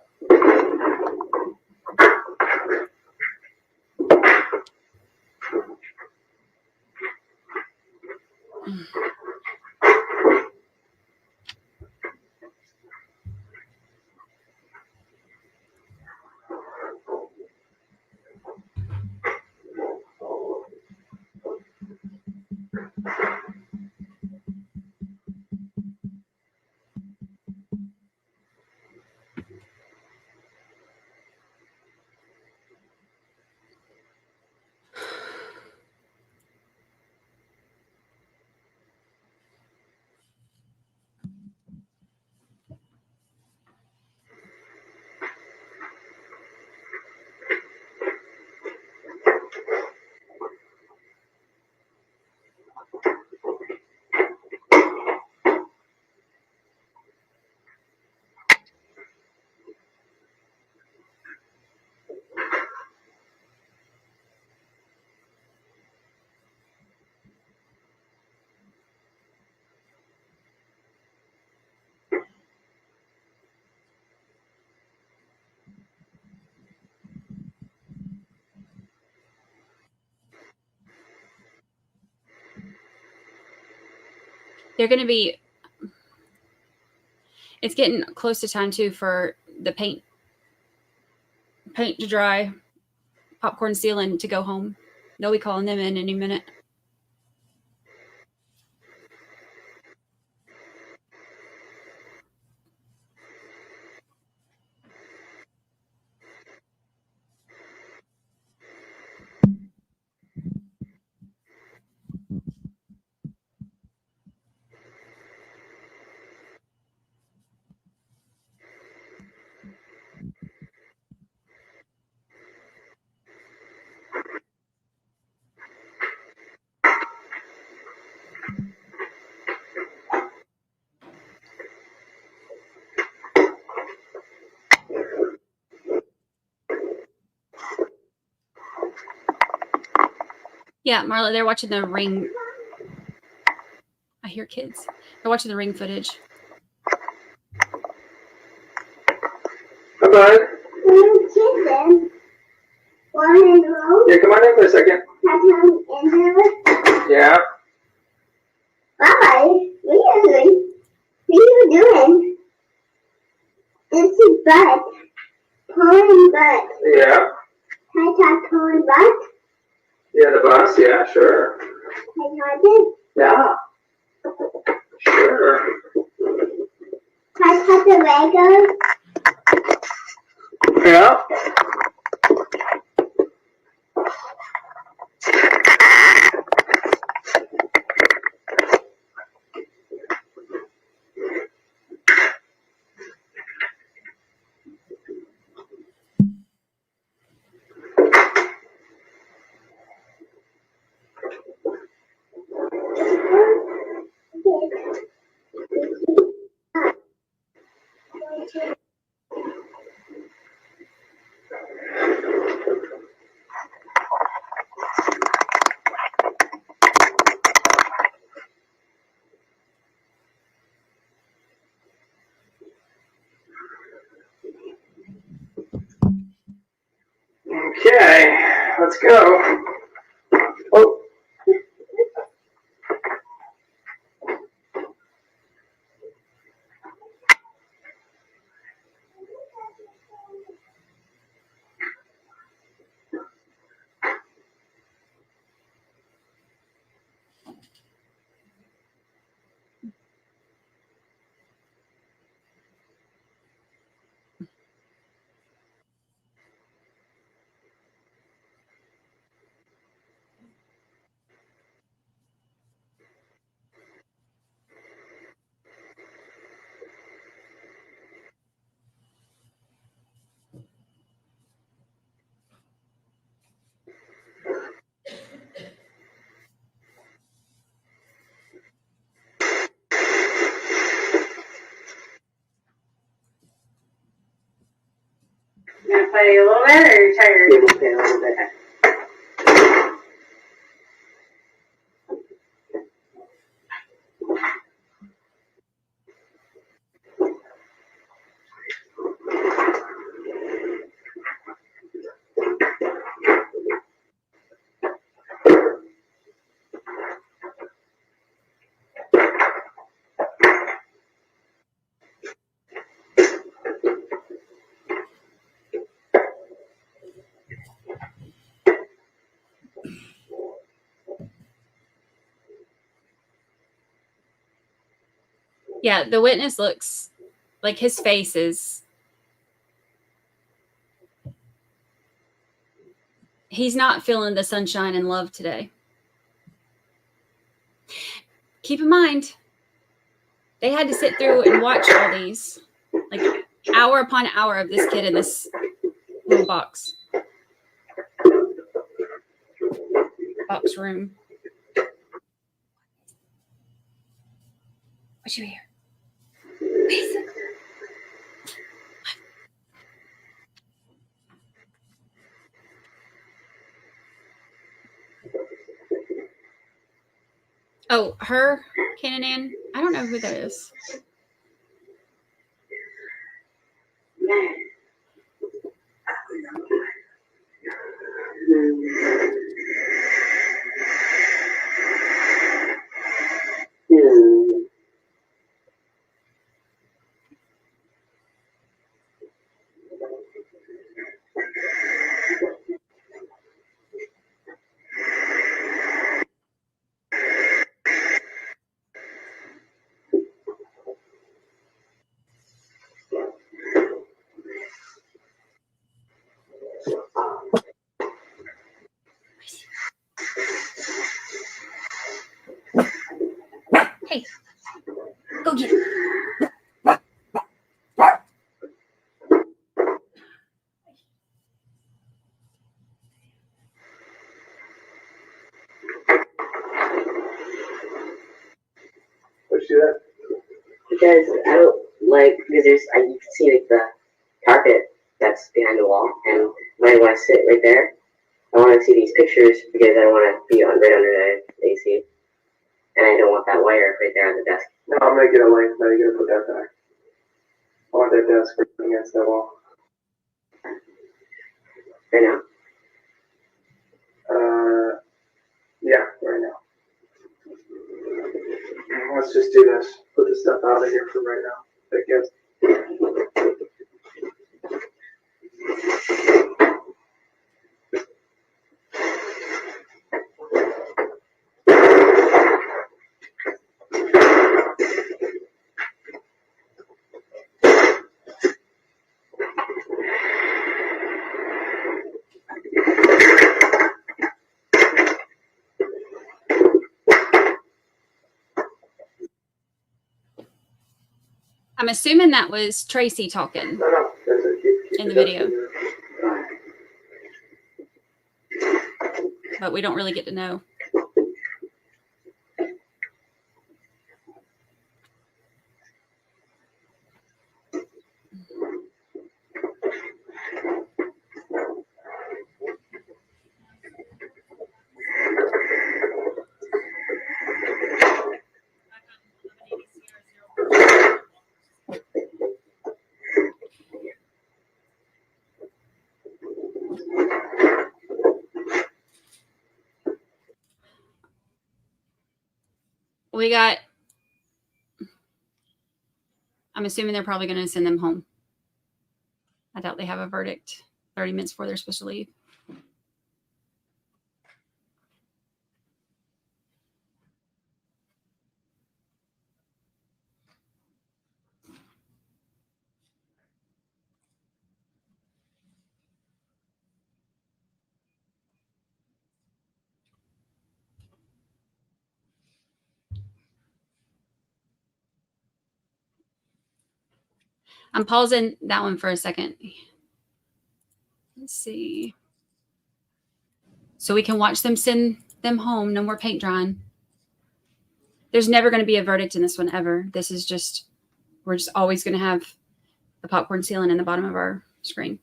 They're going to be, it's getting close to time too for the paint to dry, popcorn ceiling to go home. They'll be calling them in any minute. Yeah, Marla, they're watching the Ring. I hear kids. They're watching the Ring footage. Hi, bud. Yeah, come on in for a second. Yeah. Hi, what are you doing? It's a butt. Pulling butt. Yeah. Can I talk pulling butt? Yeah, the bus. Yeah, sure. Can I touch it? Yeah. Sure. Can I touch the Legos? Yeah. Okay, let's go. Oh. You gonna play a little bit, or you're tired? Yeah, we'll play a little bit. Yeah, the witness looks like his face is. He's not feeling the sunshine and love today. Keep in mind, they had to sit through and watch all these, like hour upon hour of this kid in this little box room. What you hear? Oh, her, Cananan? I don't know who that is. Hey, go get it. What's that? Because I don't like, because you can see like the carpet that's behind the wall, and when I want to sit right there, I want to see these pictures because I don't want to be right under the AC, and I don't want that wire right there on the desk. No, I'm gonna get a light, but you gotta put that back. I want that desk against that wall. Right now? Yeah, right now. Let's just do this. Put the stuff out of here for right now, I guess. I'm assuming that was Tracy talking in the video. But we don't really get to know. We got, I'm assuming they're probably going to send them home. I doubt they have a verdict 30 minutes before they're supposed to leave. I'm pausing that one for a second. Let's see. So we can watch them send them home. No more paint drying. There's never going to be a verdict in this one ever. This is just, we're just always going to have the popcorn ceiling in the bottom of our screen.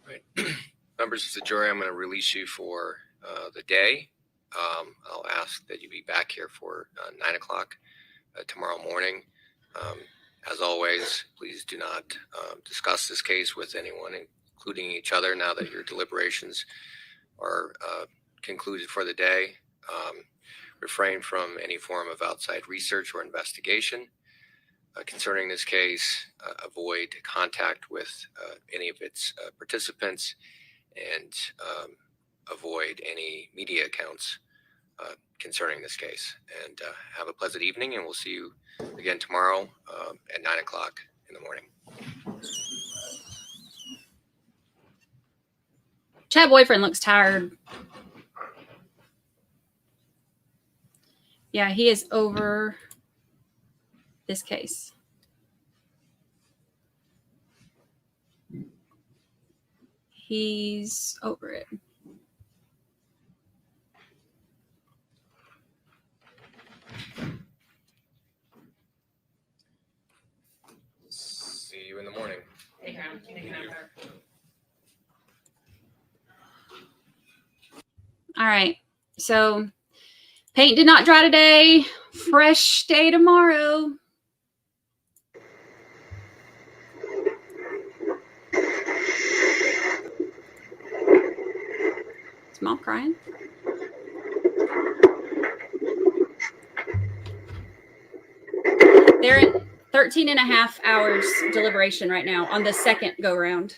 Right. Members of the jury, I'm going to release you for the day. I'll ask that you be back here for 9 o'clock tomorrow morning. As always, please do not discuss this case with anyone, including each other, now that your deliberations are concluded for the day. Refrain from any form of outside research or investigation concerning this case. Avoid contact with any of its participants, and avoid any media accounts concerning this case. And have a pleasant evening, and we'll see you again tomorrow at 9 o'clock in the morning. Chad boyfriend looks tired. Yeah, he is over this case. He's over it. See you in the morning. All right. So paint did not dry today. Fresh day tomorrow. Is Mom crying? They're in 13 and a half hours deliberation right now on the second go round.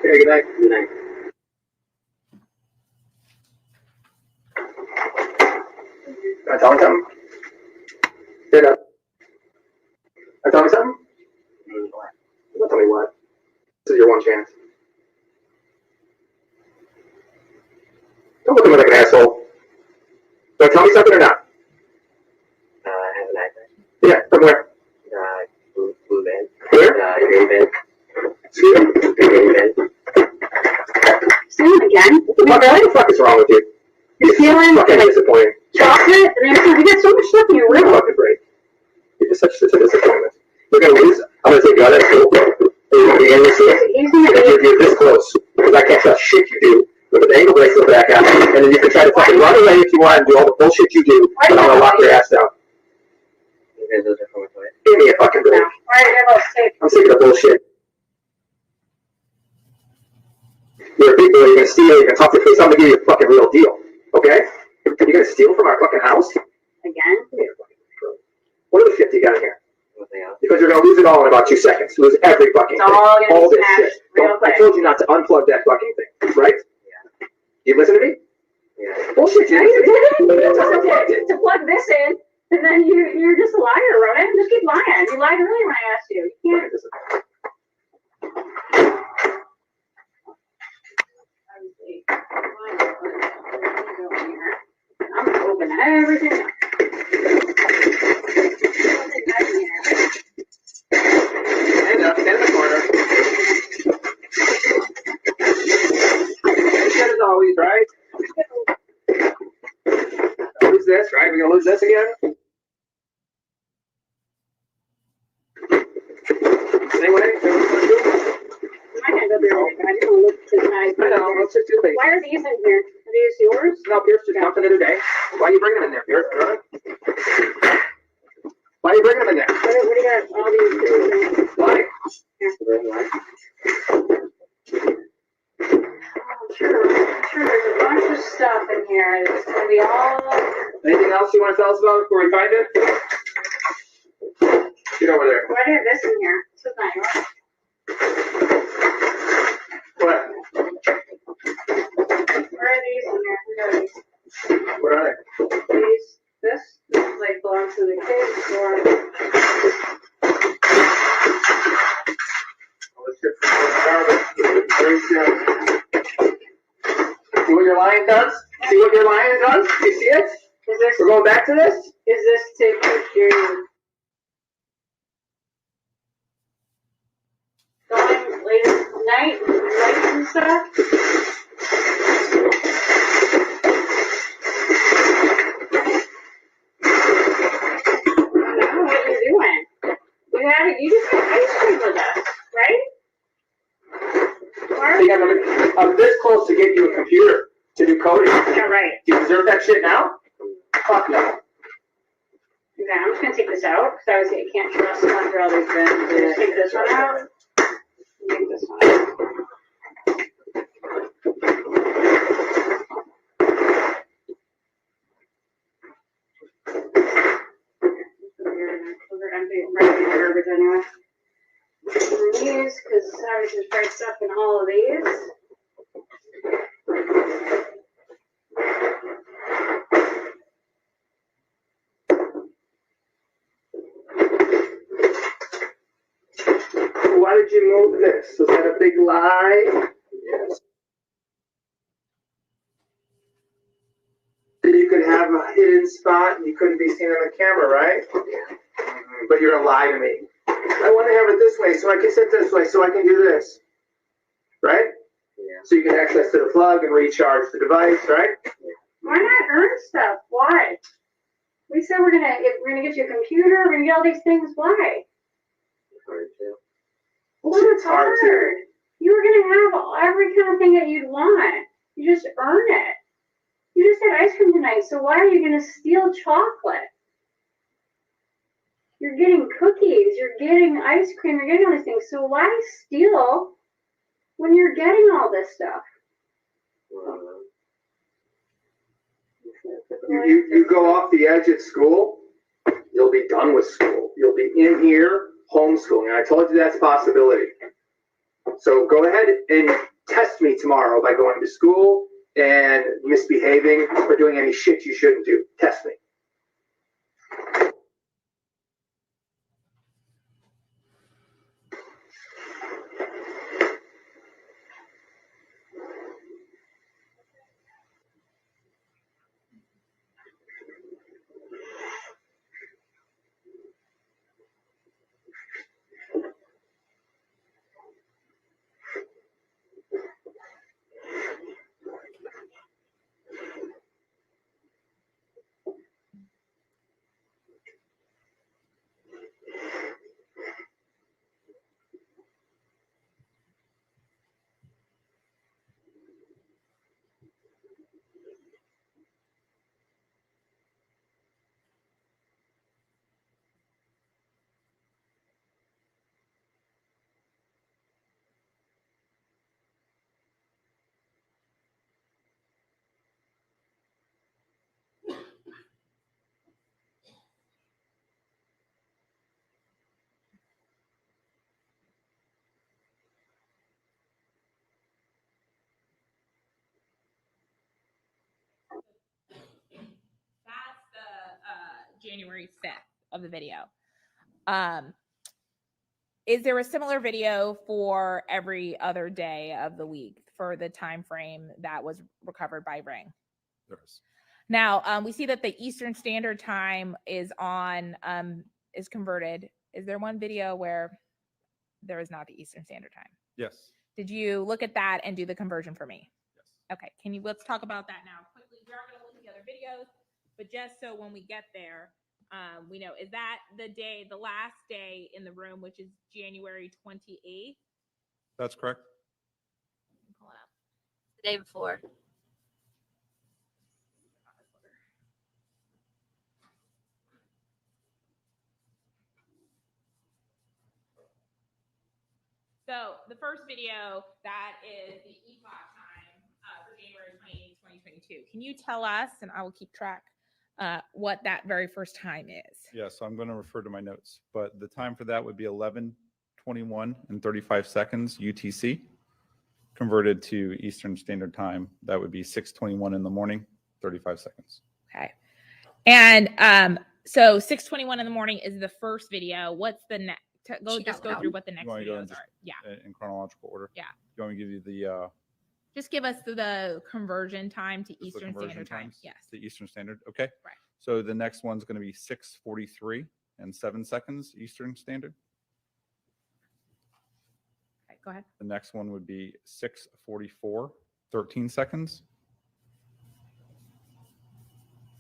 Okay, good night. Good night. Can I tell me something? Stand up. Can I tell me something? Don't tell me what. This is your one chance. Don't look at me like an asshole. So tell me something or not? I have an accent. Yeah, from where? Blue band. Where? Green band. Excuse me? Green band. Stealing again? What the fuck is wrong with you? You're stealing? Fucking disappointing. Chocolate? And everything. You got so much stuff in your room. Fucking great. You're just such a disappointment. You're gonna lose. I'm gonna take you out of school. You're gonna be in this year. If you're this close, because I can't trust shit you do. With an ankle bracelet back out, and then you can try to fucking run away if you want and do all the bullshit you do, and I'm gonna lock your ass down. Give me a fucking break. I'm sick of the bullshit. You're a big boy, you're gonna steal, you're gonna talk to me, I'm gonna give you a fucking real deal. Okay? You're gonna steal from our fucking house? Again? What other shit do you got in here? Because you're gonna lose it all in about 2 seconds. Lose every fucking It's thing. all gonna All be this smashed shit. real quick. I told you not to unplug that fucking thing, right? Yeah. You listen to me? Yeah. Bullshit, No, you you listen to me? didn't. To plug this in, and then you're just a liar, Ronan. Just keep lying. You lied earlier when I asked you. You can't. I'm gonna open everything up. Stand up, stand in the corner. Good as always, right? Lose this, right? We're gonna lose this again? nice. I know, let's just do the basics. Why are these in here? Are these yours? No, Pierce just dumped it the other day. Why are you bringing them in there, Pierce? Why are you bringing them in there? What do you got all these things? Why? Sure there's a bunch of stuff in here. It's gonna be all. Anything else you want to tell us about before we find it? Get over there. Why do you have this in here? This is not yours. What? Where are these in here? Who are these? What are they? This like belongs to the kids or. Let's get some garbage. Very soon. See what your lion does? See what your lion does? You see it? Is this? We're going back to this? Is this to keep your going late at night, lights and stuff? I don't know what you're doing. You just had ice cream with us, right? Why are you? I'm this close to getting you a computer to do coding. Yeah, right. Do you deserve that shit now? Fuck no. Okay, I'm just gonna take this out because obviously I can't trust Montreal. Just take this one out. Take this one out. Those are empty, right in the garbage anyway. And these, because obviously there's probably stuff in all of these. Why did you move this? Was that a big lie? Yes. You could have a hidden spot and you couldn't be seen on the camera, right? Yeah. But you're gonna lie to me. I want to have it this way so I can sit this way so I can do this. Right? Yeah. So you can access to the plug and recharge the device, right? Yeah. Why not earn stuff? Why? We said we're gonna get you a computer, we're gonna get all these things. Why? Hard to. Well, it's hard. You were gonna have every kind of thing that you'd want. You just earn it. You just had ice cream tonight, so why are you gonna steal chocolate? You're getting cookies, you're getting ice cream, you're getting all these things. So why steal when you're getting all this stuff? You go off the edge at school, you'll be done with school. You'll be in here homeschooling. I told you that's a possibility. So go ahead and test me tomorrow by going to school and misbehaving or doing any shit you shouldn't do. Test me. That's the January 5th of the video. Is there a similar video for every other day of the week for the time frame that was recovered by Ring? There is. Now, we see that the Eastern Standard Time is on, is converted. Is there one video where there is not the Eastern Standard Time? Yes. Did you look at that and do the conversion for me? Yes. Okay. Let's talk about that now quickly. We are going to look at the other videos, but just so when we get there, we know, is that the last day in the room, which is January 28th? That's correct. Pull it up. the day before. So the first video, that is the EPOC time for January 28, 2022. Can you tell us, and I will keep track, what that very first time is? Yeah, so I'm going to refer to my notes, but the time for that would be 11:21 and 35 seconds UTC. Converted to Eastern Standard Time, that would be 6:21 in the morning, 35 seconds. Okay. And so 6:21 in the morning is the first video. What's the next? Go through what the next You want to go in videos just are. Yeah. in chronological order? Yeah. You want me to give you the Just give us the conversion time to just the Eastern conversion Standard Time. times Yes. to Eastern Standard? Okay. Right. So the next one's going to be 6:43 and 7 seconds Eastern Standard. Okay, go ahead. The next one would be 6:44, 13 seconds.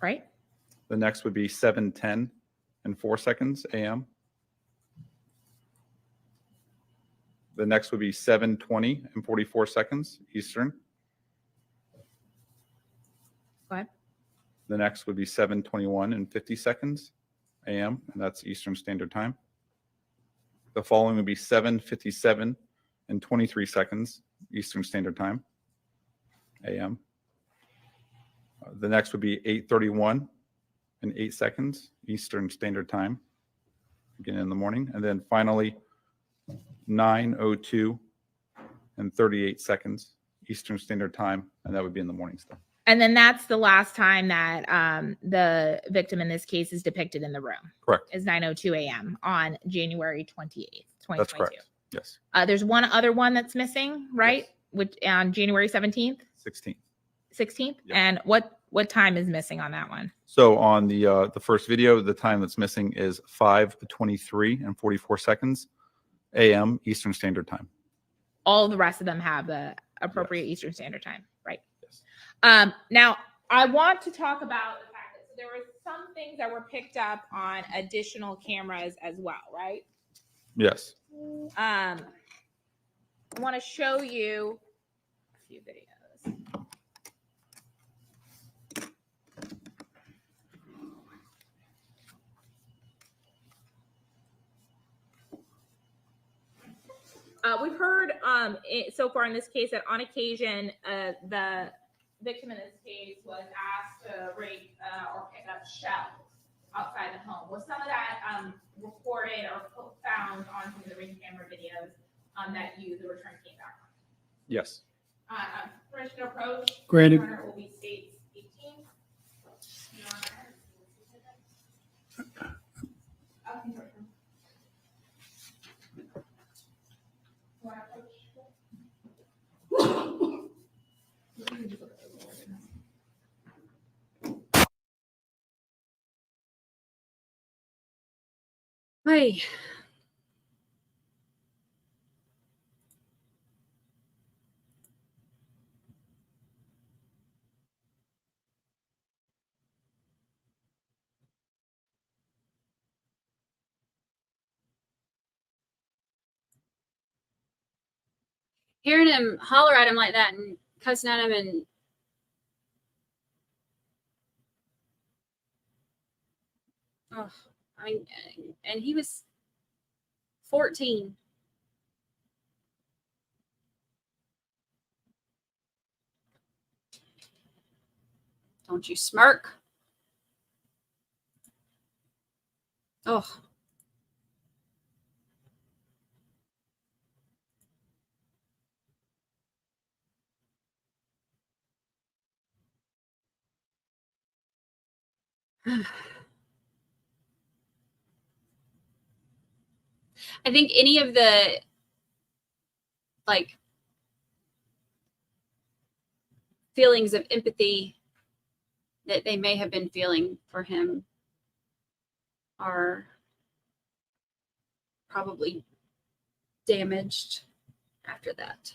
Right. The next would be 7:10 and 4 seconds AM. The next would be 7:20 and 44 seconds Eastern. Go ahead. The next would be 7:21 and 50 seconds AM, and that's Eastern Standard Time. The following would be 7:57 and 23 seconds Eastern Standard Time, AM. The next would be 8:31 and 8 seconds Eastern Standard Time, again in the morning. And then finally, 9:02 and 38 seconds Eastern Standard Time, and that would be in the morning still. And then that's the last time that the victim in this case is depicted in the room. Correct. Is 9:02 a.m. on January 28th, 2022. That's correct. Yes. There's one other one that's missing, right? Yes. Which on January 17th? 16th. 16th? Yep. And what time is missing on that one? So on the first video, the time that's missing is 5:23 and 44 seconds AM Eastern Standard Time. All the rest of them have the appropriate Eastern Standard Time, right? Yes. Now, I want to talk about the fact that there were some things that were picked up on additional cameras as well, right? Yes. I want to show you a few videos. We've heard so far in this case that on occasion the victim in this case was asked to rake or pick up shells outside the home. Was some of that recorded or found on some of the ring camera videos that the return came back on? Yes. Permission to approach. Granted. Returner will be states 18. Hey. Hearing him holler at him like that and cussing at him and I mean, and he was 14. Don't you smirk. Oh. I think any of the feelings of empathy that they may have been feeling for him are probably damaged after that.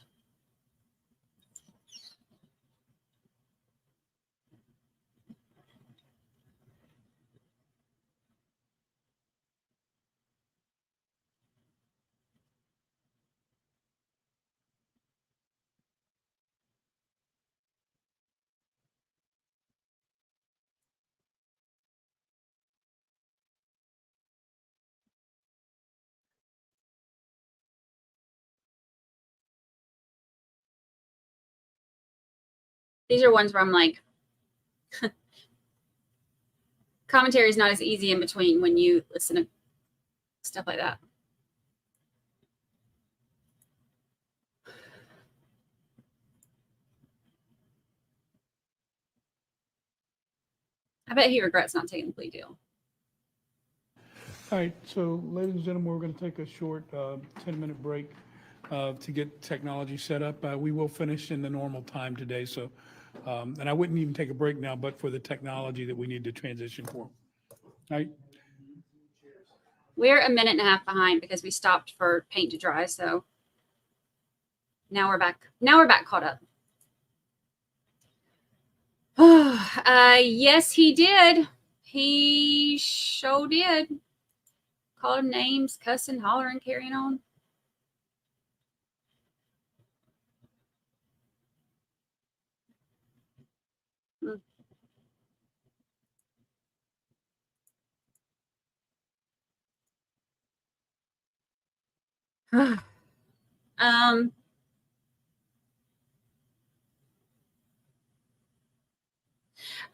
These are ones where I'm like, commentary is not as easy in between when you listen to stuff like that. I bet he regrets not taking the plea deal. All right, so ladies and gentlemen, we're going to take a short 10-minute break to get technology set up. We will finish in the normal time today, so, and I wouldn't even take a break now, but for the technology that we need to transition for. All right. We're a minute and a half behind because we stopped for paint to dry, so now we're back. Now we're back caught up. Yes, he did. He sure did. Called him names, cussing, hollering, carrying on.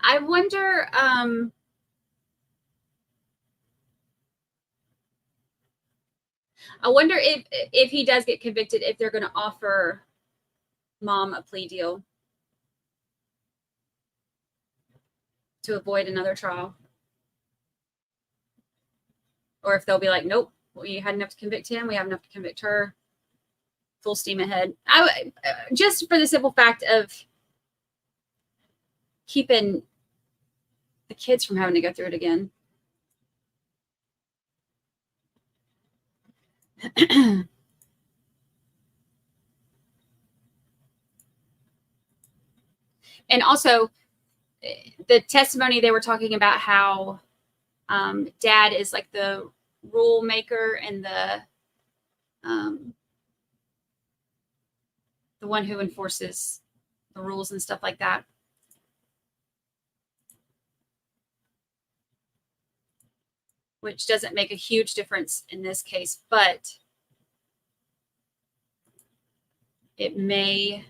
I wonder, if he does get convicted, if they're going to offer mom a plea deal to avoid another trial, or if they'll be like, nope, we had enough to convict him, we have enough to convict her, full steam ahead. Just for the simple fact of keeping the kids from having to go through it again. And also, the testimony, they were talking about how dad is like the rule maker and the one who enforces the rules and stuff like that. Which doesn't make a huge difference in this case, but it may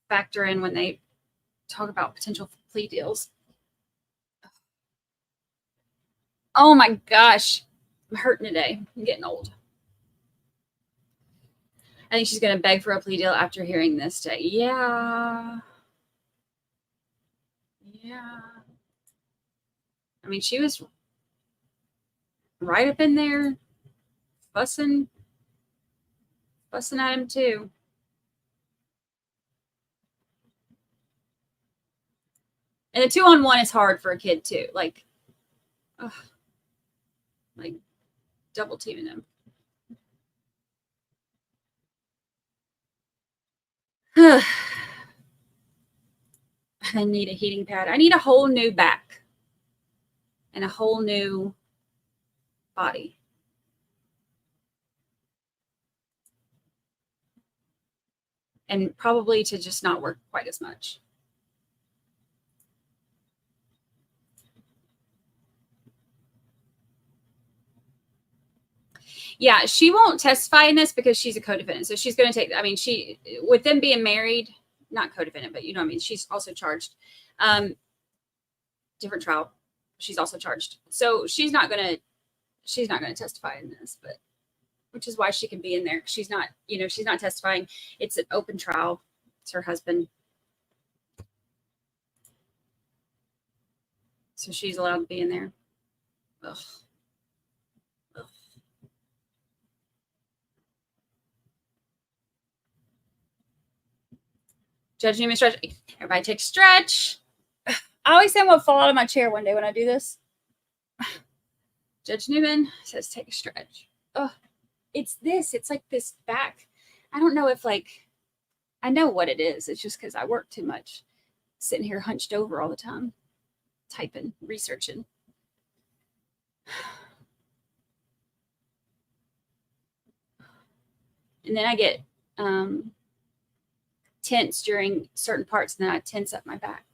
factor in when they talk about potential plea deals. Oh my gosh, I'm hurting today. I'm getting old. I think she's going to beg for a plea deal after hearing this today. Yeah. Yeah. I mean, she was right up in there, fussing at him too. And the 2-on-1 is hard for a kid too. Like double teaming him. I need a heating pad. I need a whole new back and a whole new body. And probably to just not work quite as much. Yeah, she won't testify in this because she's a co-defendant. So she's going to take, I mean, with them being married, not co-defendant, but you know what I mean? She's also charged. Different trial. She's also charged. So she's not going to testify in this, but which is why she can be in there. She's not testifying. It's an open trial. It's her husband. So she's allowed to be in there. Ugh. Judge Newman stretch. Everybody take a stretch. I always say I'm going to fall out of my chair one day when I do this. Judge Newman says take a stretch. Oh, it's this. It's like this back. I don't know if I know what it is. It's just because I work too much. Sitting here hunched over all the time. Typing, researching. And then I get tense during certain parts, and then I tense up my back.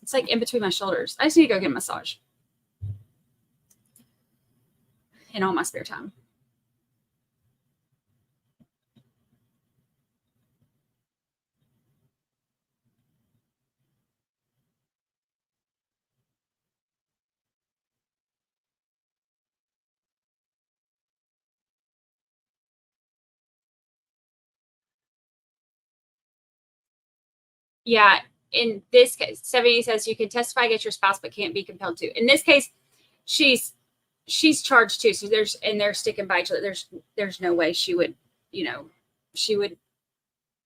It's like in between my shoulders. I just need to go get a massage in all my spare time. Yeah, in this case, 70 says you can testify against your spouse, but can't be compelled to. In this case, she's charged too. So they're sticking by each other. There's no way she would, she would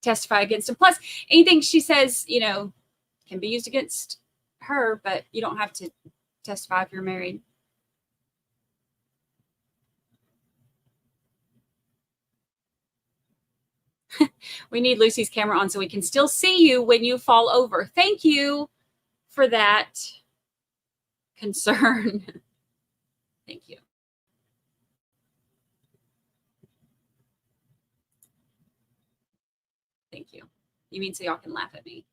testify against him. Plus, anything she says, can be used against her, but you don't have to testify if you're married. We need Lucy's camera on so we can still see you when you fall over. Thank you for that concern. Thank you. Thank you. You mean so y'all can laugh at me?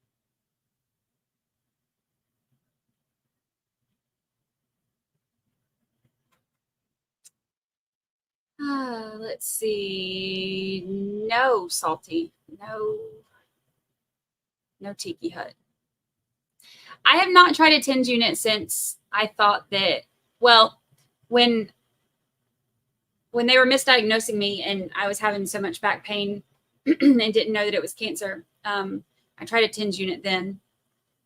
Let's see. No, Salty. No Tiki Hut. I have not tried a TENS unit since I thought that, well, when they were misdiagnosing me and I was having so much back pain and didn't know that it was cancer, I tried a TENS unit then,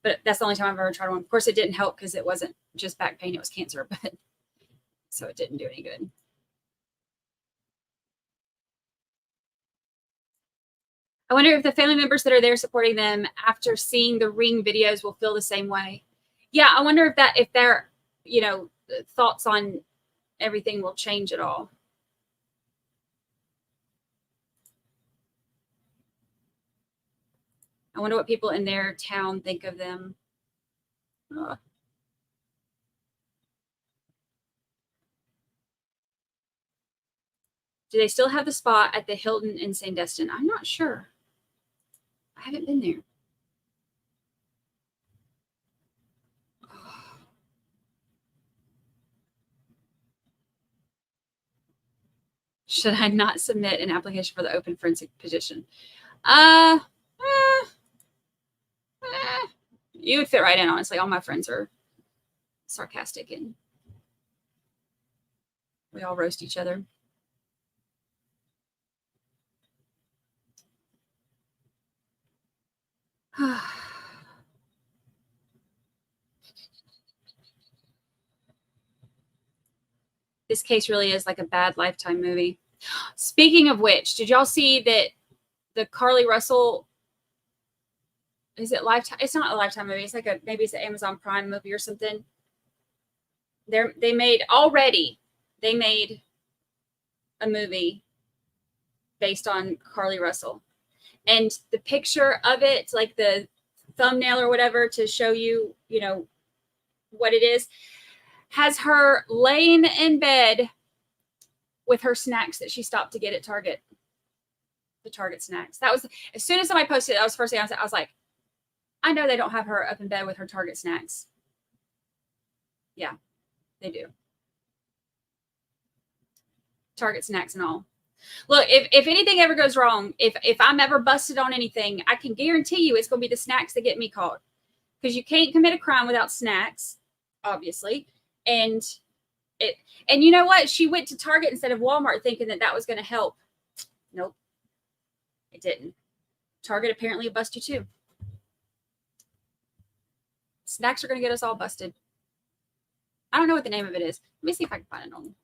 but that's the only time I've ever tried one. Of course, it didn't help because it wasn't just back pain, it was cancer, but so it didn't do any good. I wonder if the family members that are there supporting them after seeing the Ring videos will feel the same way. Yeah, I wonder if their, thoughts on everything will change at all. I wonder what people in their town think of them. Ugh. Do they still have the spot at the Hilton in Sandestin? I'm not sure. I haven't been there. Should I not submit an application for the open forensic position? You would fit right in, honestly. All my friends are sarcastic and we all roast each other. This case really is like a bad Lifetime movie. Speaking of which, did y'all see that the Carly Russell, is it Lifetime? It's not a Lifetime movie. It's like maybe it's an Amazon Prime movie or something. They made a movie based on Carly Russell. And the picture of it, like the thumbnail or whatever to show you, what it is, has her laying in bed with her snacks that she stopped to get at Target. The Target snacks. That was, as soon as somebody posted it, that was the first thing I was like, I know they don't have her up in bed with her Target snacks. Yeah, they do. Target snacks and all. Look, if anything ever goes wrong, if I'm ever busted on anything, I can guarantee you it's going to be the snacks that get me caught. Because you can't commit a crime without snacks, obviously. And you know what? She went to Target instead of Walmart thinking that was going to help. Nope. It didn't. Target apparently bust you too. Snacks are going to get us all busted. I don't know what the name of it is. Let me see if I can find it on.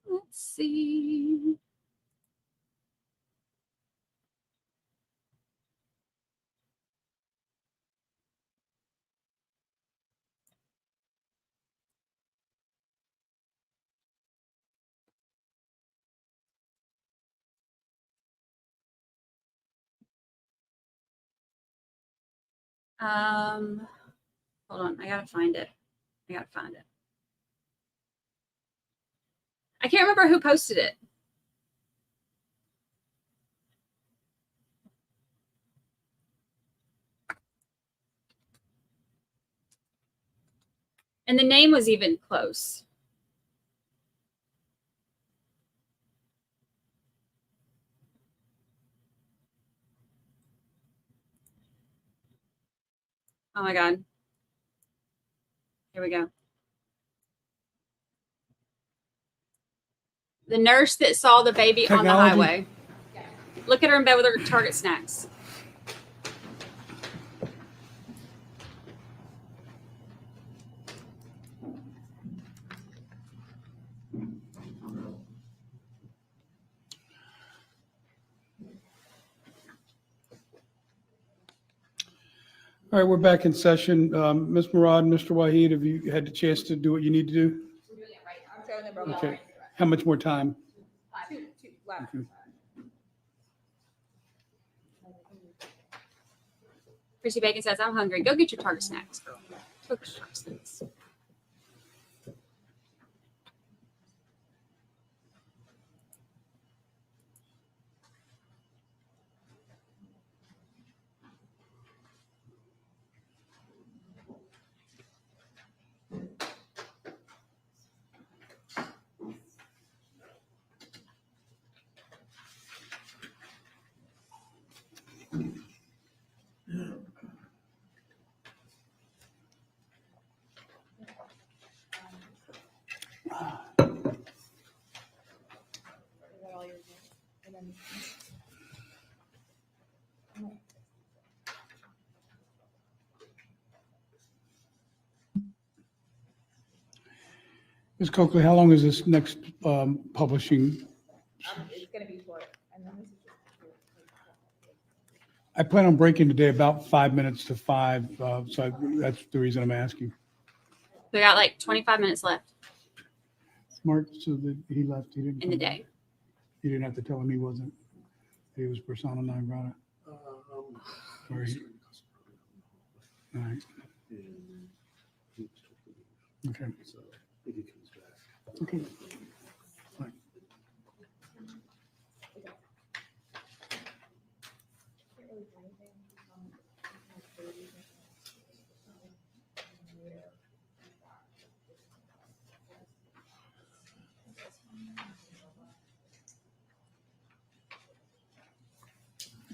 Let's see. Hold on. I gotta find it. I can't remember who posted it. And the name was even close. Oh my God. Here we go. The nurse that saw the baby on the Technology. highway. Look at her in bed with her Target snacks. All right, we're back in session. Ms. Murad, Mr. Wahid, have you had the chance to do what you need to do? Okay. How much more time? Okay. Chrissy Bacon says, I'm hungry. Go get your Target snacks, girl. Go get your Target snacks. Ms. Coakley, how long is this next publishing? It's going to be short. And then this is I plan on breaking today about 5 minutes to 5, so that's the reason I'm asking. We got like 25 minutes left Mark, so that he left, he didn't in the come back. day. You didn't have to tell him he wasn't. He was persona non grata. Or he- All right. Okay. Okay. Fine.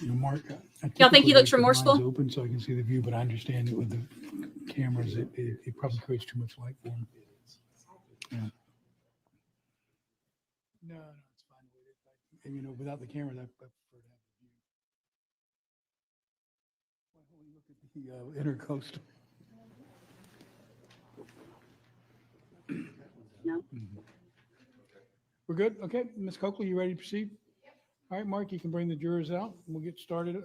You know, Mark, Y'all think he typically looks like the blinds remorseful? Open so I can see the view, but I understand that with the cameras, it probably creates too much light for him. Yeah. No, it's fine. And, you know, without the cameras, I prefer to have the view. Look at the intercoastal. No. We're good? Okay, Ms. Coakley, you ready to proceed? All right, Mark, you can bring the jurors out. We'll get started.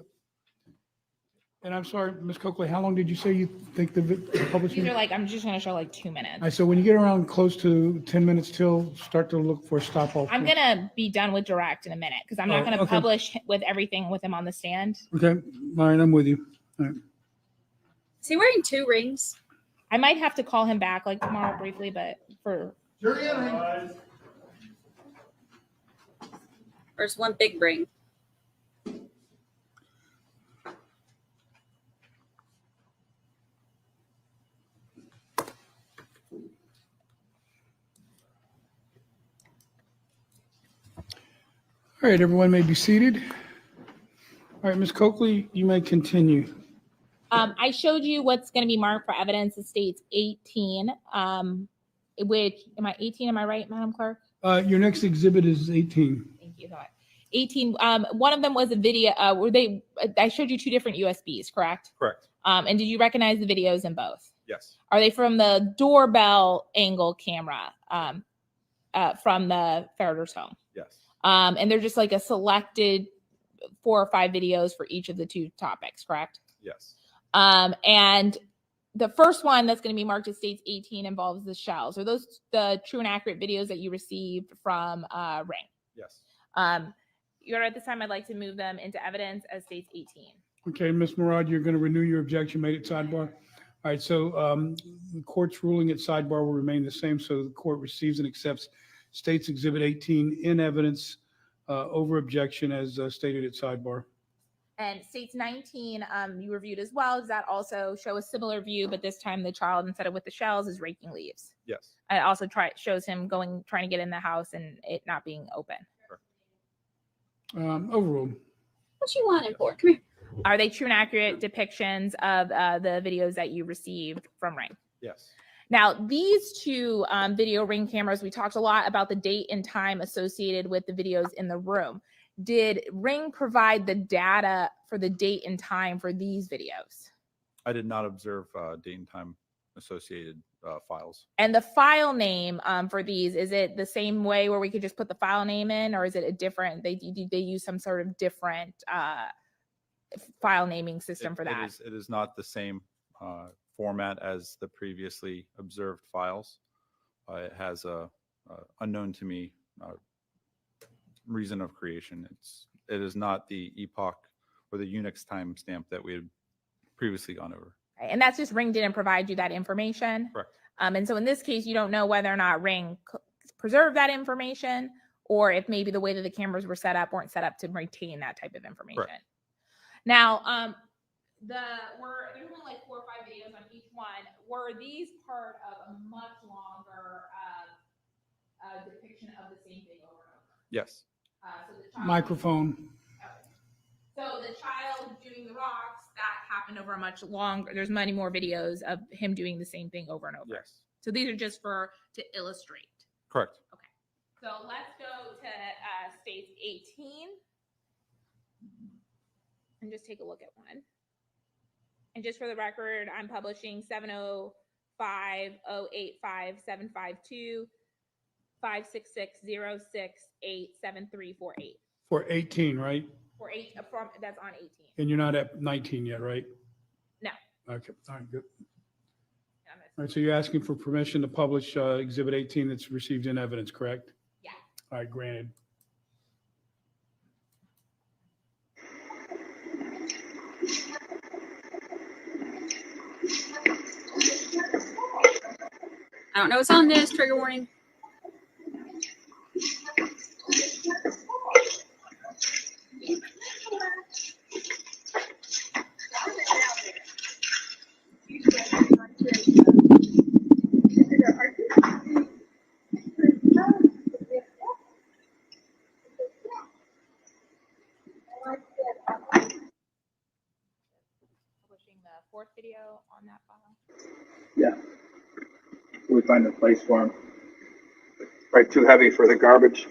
And I'm sorry, Ms. Coakley, how long did you say you think the publishing? These are like, I'm just going to show like 2 minutes. All right, so when you get around close to 10 minutes till, start to look for a stop off. I'm going to be done with direct in a minute because I'm not going to okay. publish with everything with him on the stand. Okay, all right, I'm with you. All right. Is he wearing 2 rings? I might have to call him back like tomorrow briefly, but for Or is one big ring? All right, everyone may be seated. All right, Ms. Coakley, you may continue. I showed you what's going to be marked for evidence. It states 18, which, am I 18? Am I right, Madam Clerk? Your next exhibit is 18. Thank you. 18. One of them was a video where I showed you 2 different USBs, correct? Correct. And did you recognize the videos in both? Yes. Are they from the doorbell angle camera from the Ferriter's home? Yes. And they're just like a selected 4 or 5 videos for each of the 2 topics, correct? Yes. And the first one that's going to be marked as states 18 involves the shells. Are those the true and accurate videos that you received from Ring? Yes. You're at this time, I'd like to move them into evidence as states 18. Okay, Ms. Murad, you're going to renew your objection made at sidebar. All right, so the court's ruling at sidebar will remain the same. So the court receives and accepts States Exhibit 18 in evidence over objection as stated at sidebar. And states 19, you reviewed as well. Does that also show a similar view, but this time the child, instead of with the shells, is raking leaves? Yes. And it also shows him trying to get in the house and it not being open. Overruled. What you want him for? Come here. Are they true and accurate depictions of the videos that you received from Ring? Yes. Now, these two video Ring cameras, we talked a lot about the date and time associated with the videos in the room. Did Ring provide the data for the date and time for these videos? I did not observe date and time associated files. And the file name for these, is it the same way where we could just put the file name in, or is it a different, they use some sort of different file naming system for that? It is not the same format as the previously observed files. It has a unknown to me reason of creation. It is not the epoch or the Unix timestamp that we had previously gone over. Right. And that's just Ring didn't provide you that information. Correct. And so in this case, you don't know whether or not Ring preserved that information, or if maybe the way that the cameras were set up weren't set up to retain that type of information. Correct. Now, there's only like 4 or 5 videos on each one. Were these part of a much longer depiction of the same thing over and over? Yes. So the child, Microphone. So the child doing the rocks, that happened over a much longer. There's many more videos of him doing the same thing over and over. Yes. So these are just to illustrate. Correct. Okay. So let's go to states 18 and just take a look at one. And just for the record, I'm publishing 705-085-752 566-068-7348. For 18, right? For 8 that's on 18. And you're not at 19 yet, right? No. Okay, all right, good. All right, so you're asking for permission to publish Exhibit 18 that's received in evidence, correct? Yeah. All right, granted. I don't know what's on this. Trigger warning. Publishing the 4th video on that file. Yeah. We find a place for them. Right, too heavy for the garbage.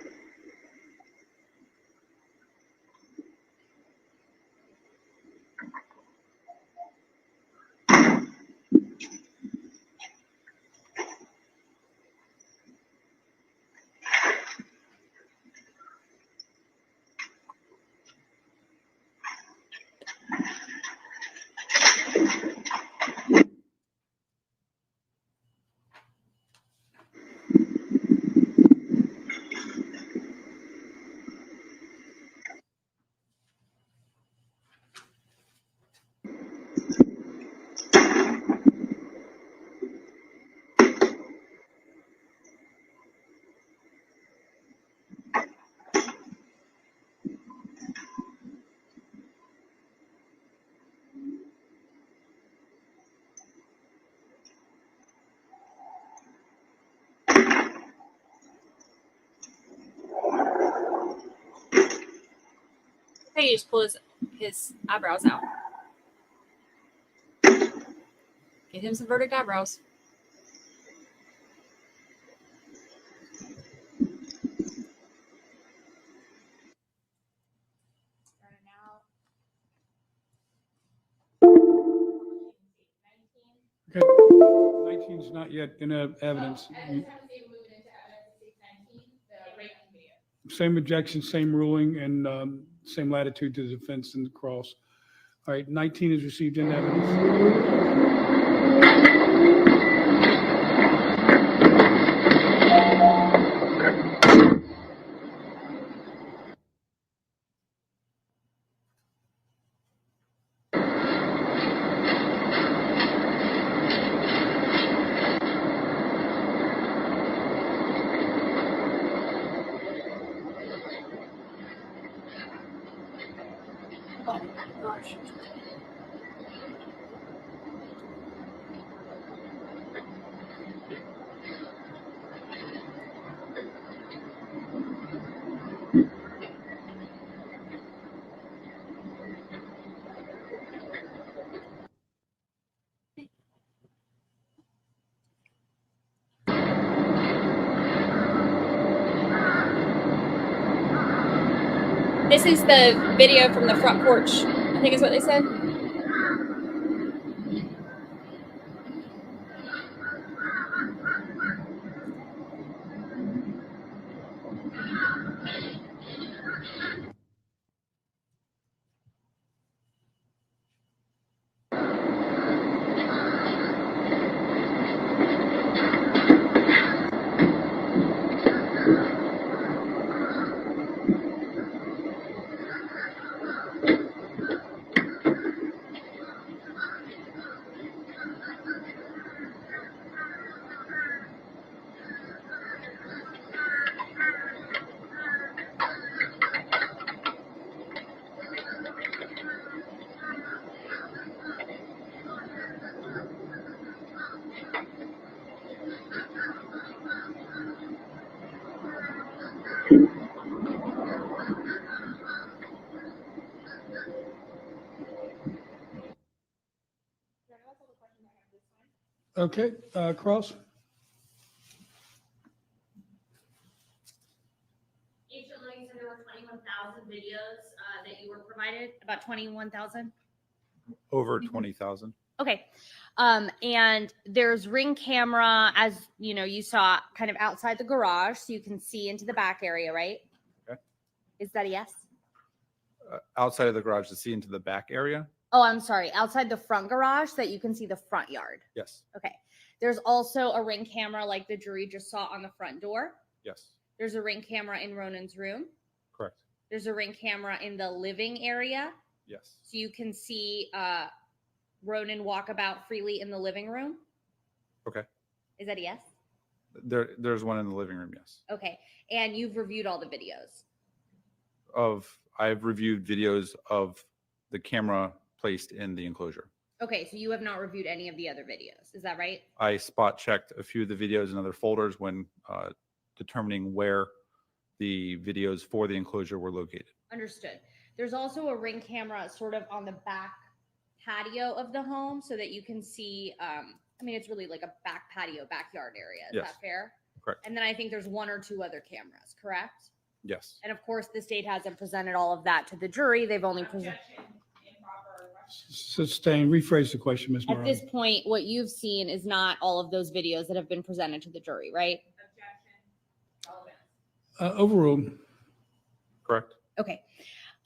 Hey, you just pull his eyebrows out. Get him some vertic eyebrows. Okay. 19 is not yet in evidence. Same objection, same ruling, and same latitude to the defense and the cross. All right, 19 is received in evidence. Oh my gosh. This is the video from the front porch, I think is what they said. Okay, Cross? Agent Lowe, you said there were 21,000 videos that you were provided, about 21,000? Over 20,000. Okay. And there's ring camera, as you know, you saw kind of outside the garage, so you can see into the back area, right? Okay. Is that a yes? Outside of the garage to see into the back area? Oh, I'm sorry. Outside the front garage so that you can see the front yard. Yes. Okay. There's also a ring camera like the jury just saw on the front door. Yes. There's a ring camera in Ronan's room. Correct. There's a ring camera in the living area. Yes. So you can see Ronan walk about freely in the living room. Okay. Is that a yes? There's one in the living room, yes. Okay. And you've reviewed all the videos. I've reviewed videos of the camera placed in the enclosure. Okay, so you have not reviewed any of the other videos. Is that right? I spot checked a few of the videos in other folders when determining where the videos for the enclosure were located. Understood. There's also a ring camera sort of on the back patio of the home so that you can see, I mean, it's really like a back patio, backyard area. Is Yes. that fair? Correct. And then I think there's one or two other cameras, correct? Yes. And of course, the state hasn't presented all of that to the jury. They've only presented. Sustain, rephrase the question, Ms. At Morales. this point, what you've seen is not all of those videos that have been presented to the jury, right? Overruled. Correct. Okay.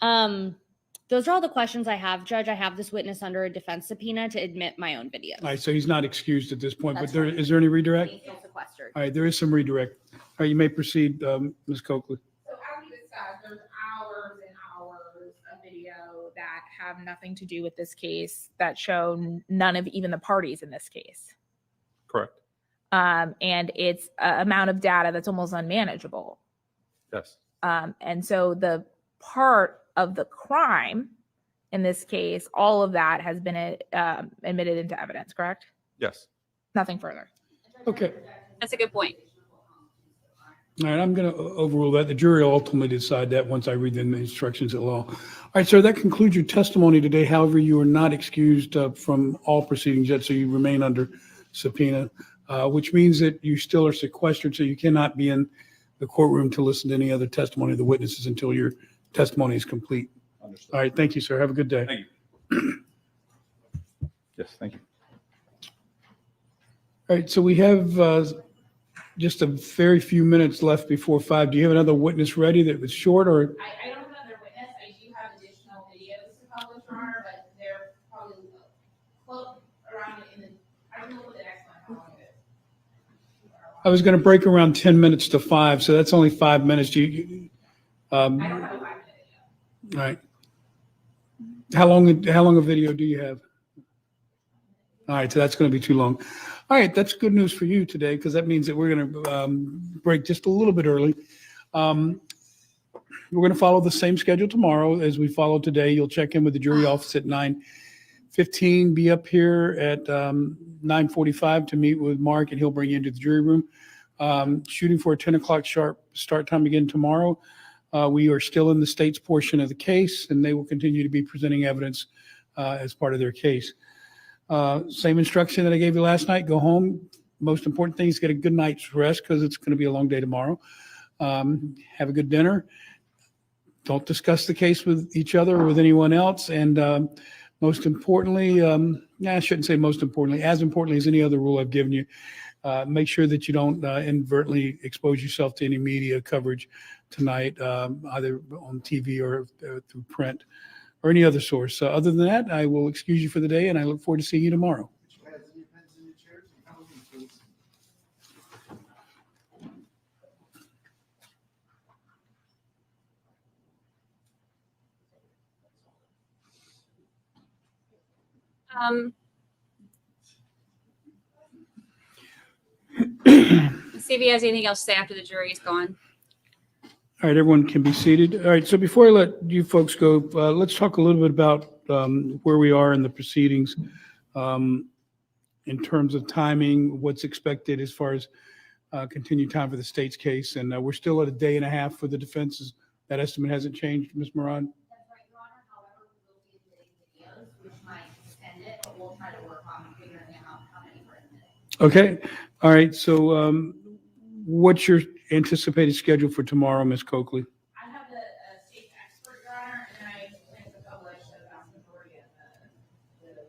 Those are all the questions I have, Judge. I have this witness under a defense subpoena to admit my own video. All right, so he's not excused at this point, That's but there, right. is there any redirect? He's sequestered. All right, there is some redirect. All right, you may proceed, Ms. Coakley. So as we discussed, there's hours and hours of video that have nothing to do with this case that show none of even the parties in this case. Correct. And it's an amount of data that's almost unmanageable. Yes. And so the part of the crime in this case, all of that has been admitted into evidence, correct? Yes. Nothing further. Okay. That's a good point. All right, I'm going to overrule that. The jury will ultimately decide that once I read the instructions of law. All right, sir, that concludes your testimony today. However, you are not excused from all proceedings yet, so you remain under subpoena, which means that you still are sequestered, so you cannot be in the courtroom to listen to any other testimony of the witnesses until your testimony is complete. Understood. All right, thank you, sir. Have a good day. Thank you. Yes, thank you. All right, so we have just a very few minutes left before 5. Do you have another witness ready that was short, or? I don't have another witness. I do have additional videos to publish, Your Honor, but they're probably close around in the, I can look at the next one, how long it is. I was going to break around 10 minutes to 5, so that's only 5 minutes. Do you, I don't have a 5 minute video. all right. How long a video do you have? All right, so that's going to be too long. All right, that's good news for you today, because that means that we're going to break just a little bit early. We're going to follow the same schedule tomorrow as we followed today. You'll check in with the jury office at 9:15. Be up here at 9:45 to meet with Mark, and he'll bring you into the jury room. Shooting for a 10 o'clock sharp start time again tomorrow. We are still in the state's portion of the case, and they will continue to be presenting evidence as part of their case. Same instruction that I gave you last night. Go home. Most important thing is get a good night's rest, because it's going to be a long day tomorrow. Have a good dinner. don't discuss the case with each other or with anyone else. And most importantly, I shouldn't say most importantly, as importantly as any other rule I've given you, make sure that you don't inadvertently expose yourself to any media coverage tonight, either on TV or through print or any other source. Other than that, I will excuse you for the day, and I look forward to seeing you tomorrow. Let's see if he has anything else to say after the jury is gone. All right, everyone can be seated. All right, so before I let you folks go, let's talk a little bit about where we are in the proceedings in terms of timing, what's expected as far as continued time for the state's case. And we're still at a day and a half for the defenses. That estimate hasn't changed, Ms. Moran? That's right, Your Honor. However, we will be admitting videos, which might extend it, but we'll try to work on figuring out how many we're admitting. Okay, all right, so what's your anticipated schedule for tomorrow, Ms. Coakley? I have the state expert, Your Honor, and I plan to publish the vast majority of the video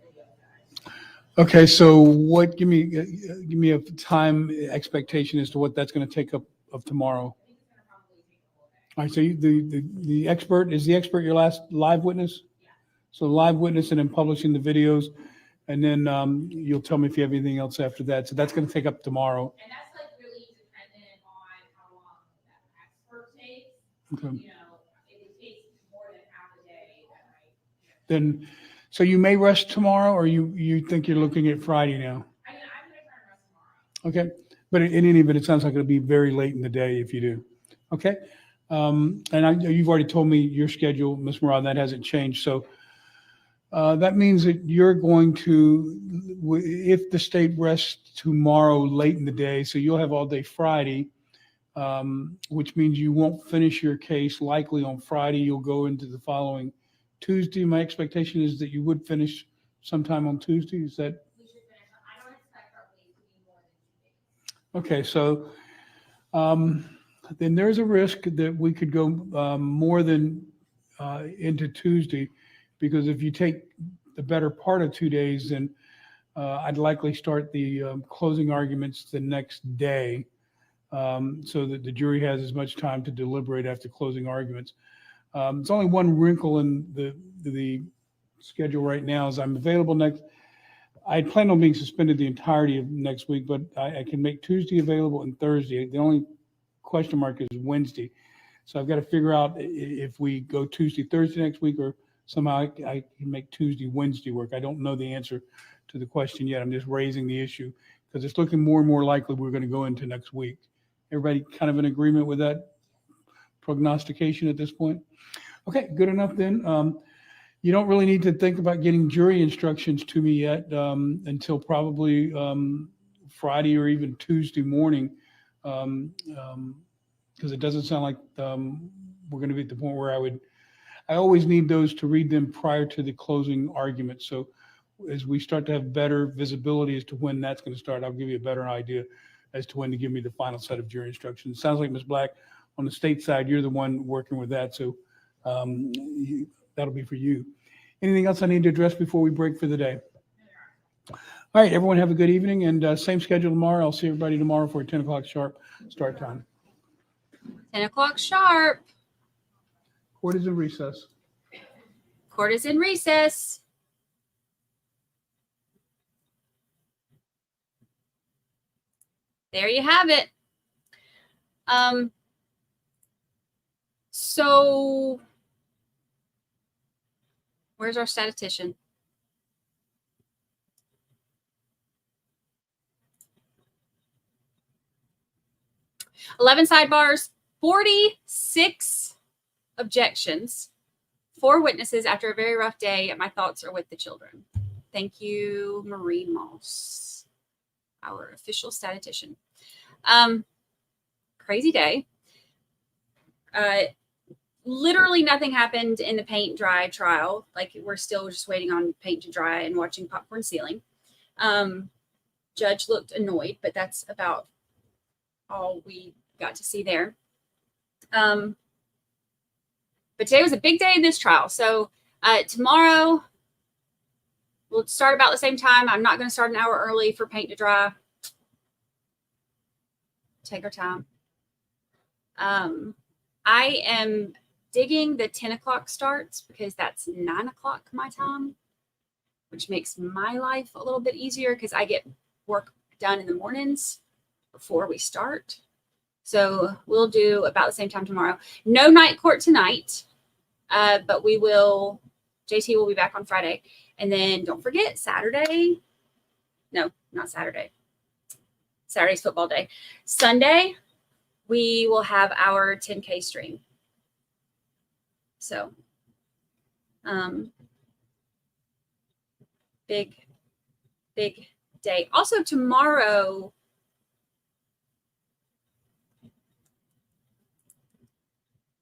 guys. Okay, so what, give me a time expectation as to what that's going to take up of tomorrow. All right, so the expert, is the expert your last live witness? Yeah. So live witness and then publishing the videos, and then you'll tell me if you have anything else after that. So that's going to take up tomorrow. And that's like really dependent on how long that expert takes. Okay. You know, if it takes more than half a day, Then, so you may rest tomorrow, or you think you're looking at Friday now? I'm gonna try and rest tomorrow. Okay, but in any event, it sounds like it'll be very late in the day if you do. Okay, and you've already told me your schedule, Ms. Moran, that hasn't changed. So that means that you're going to, if the state rests tomorrow late in the day, so you'll have all day Friday, which means you won't finish your case likely on Friday. You'll go into the following Tuesday. My expectation is that you would finish sometime on Tuesday. Is that? We should finish. I don't expect our wait to be more than 2 days. Okay, so then there's a risk that we could go more than into Tuesday, because if you take the better part of 2 days, then I'd likely start the closing arguments the next day, so that the jury has as much time to deliberate after closing arguments. It's only one wrinkle in the schedule right now is I'm available next. I had planned on being suspended the entirety of next week, but I can make Tuesday available and Thursday. The only question mark is Wednesday. So I've got to figure out if we go Tuesday, Thursday next week, or somehow I can make Tuesday, Wednesday work. I don't know the answer to the question yet. I'm just raising the issue because it's looking more and more likely we're going to go into next week. Everybody kind of in agreement with that prognostication at this point? Okay, good enough then. You don't really need to think about getting jury instructions to me yet until probably Friday or even Tuesday morning, because it doesn't sound like we're going to be at the point where I always need those to read them prior to the closing argument. So as we start to have better visibility as to when that's going to start, I'll give you a better idea as to when to give me the final set of jury instructions. It sounds like, Ms. Black, on the state side, you're the one working with that. So that'll be for you. Anything else I need to address before we break for the day? All right, everyone have a good evening, and same schedule tomorrow. I'll see everybody tomorrow for a 10 o'clock sharp start time. 10 o'clock sharp. Court is in recess. Court is in recess. There you have it. So where's our statistician? $11 sidebars, 46 objections, 4 witnesses after a very rough day. My thoughts are with the children. Thank you, Marie Moss, our official statistician. Crazy day. Literally nothing happened in the paint dry trial. Like, we're still just waiting on paint to dry and watching popcorn ceiling. Judge looked annoyed, but that's about all we got to see there. But today was a big day in this trial. So tomorrow we'll start about the same time. I'm not going to start an hour early for paint to dry. Take our time. I am digging the 10 o'clock starts because that's 9 o'clock my time, which makes my life a little bit easier because I get work done in the mornings before we start. So we'll do about the same time tomorrow. No night court tonight, but we will, JT will be back on Friday. And then don't forget Saturday. No, not Saturday. Saturday's football day. Sunday, we will have our 10K stream. So, big day. Also tomorrow,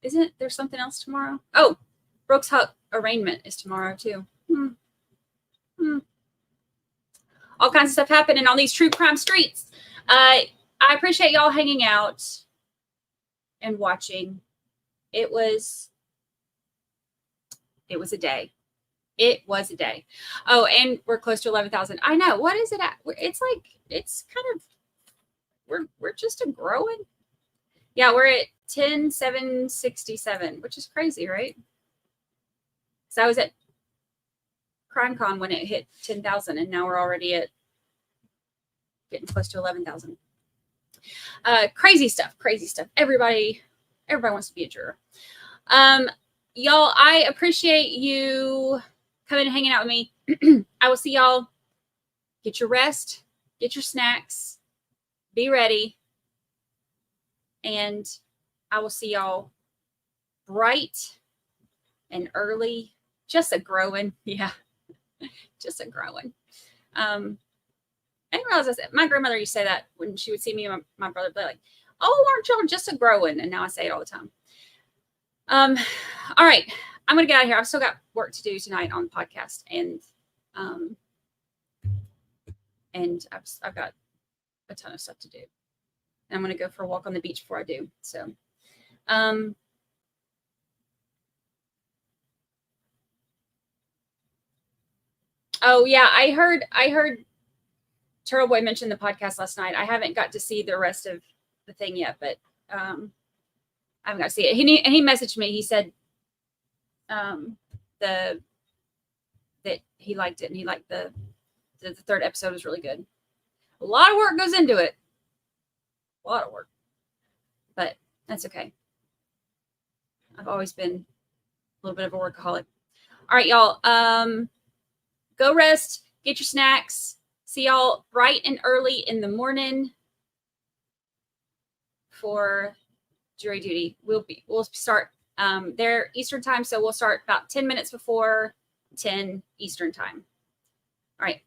isn't there something else tomorrow? Oh, Brooks Huck arraignment is tomorrow too. All kinds of stuff happening on these true crime streets. I appreciate y'all hanging out and watching. It was a day. It was a day. Oh, and we're close to 11,000. I know. What is it at? It's like, it's kind of, we're just a growing. Yeah, we're at 10,767, which is crazy, right? So I was at CrimeCon when it hit 10,000, and now we're already at getting close to 11,000. Crazy stuff. Everybody wants to be a juror. Y'all, I appreciate you coming and hanging out with me. I will see y'all. Get your rest, get your snacks, be ready, and I will see y'all bright and early. Just a growing, yeah, just a growing. I didn't realize my grandmother used to say that when she would see me and my brother, be like, "Oh, aren't y'all just a growing?" And now I say it all the time. All right, I'm gonna get out of here. I've still got work to do tonight on the podcast, and I've got a ton of stuff to do. And I'm gonna go for a walk on the beach before I do. So, oh yeah, I heard Turtle Boy mention the podcast last night. I haven't got to see the rest of the thing yet, but I haven't got to see it. He messaged me. He said that he liked it, and he liked the third episode was really good. A lot of work goes into it. A lot of work, but that's okay. I've always been a little bit of a workaholic. All right, y'all. Go rest. Get your snacks. See y'all bright and early in the morning for jury duty. We'll start there Eastern time, so we'll start about 10 minutes before 10 Eastern time. All right.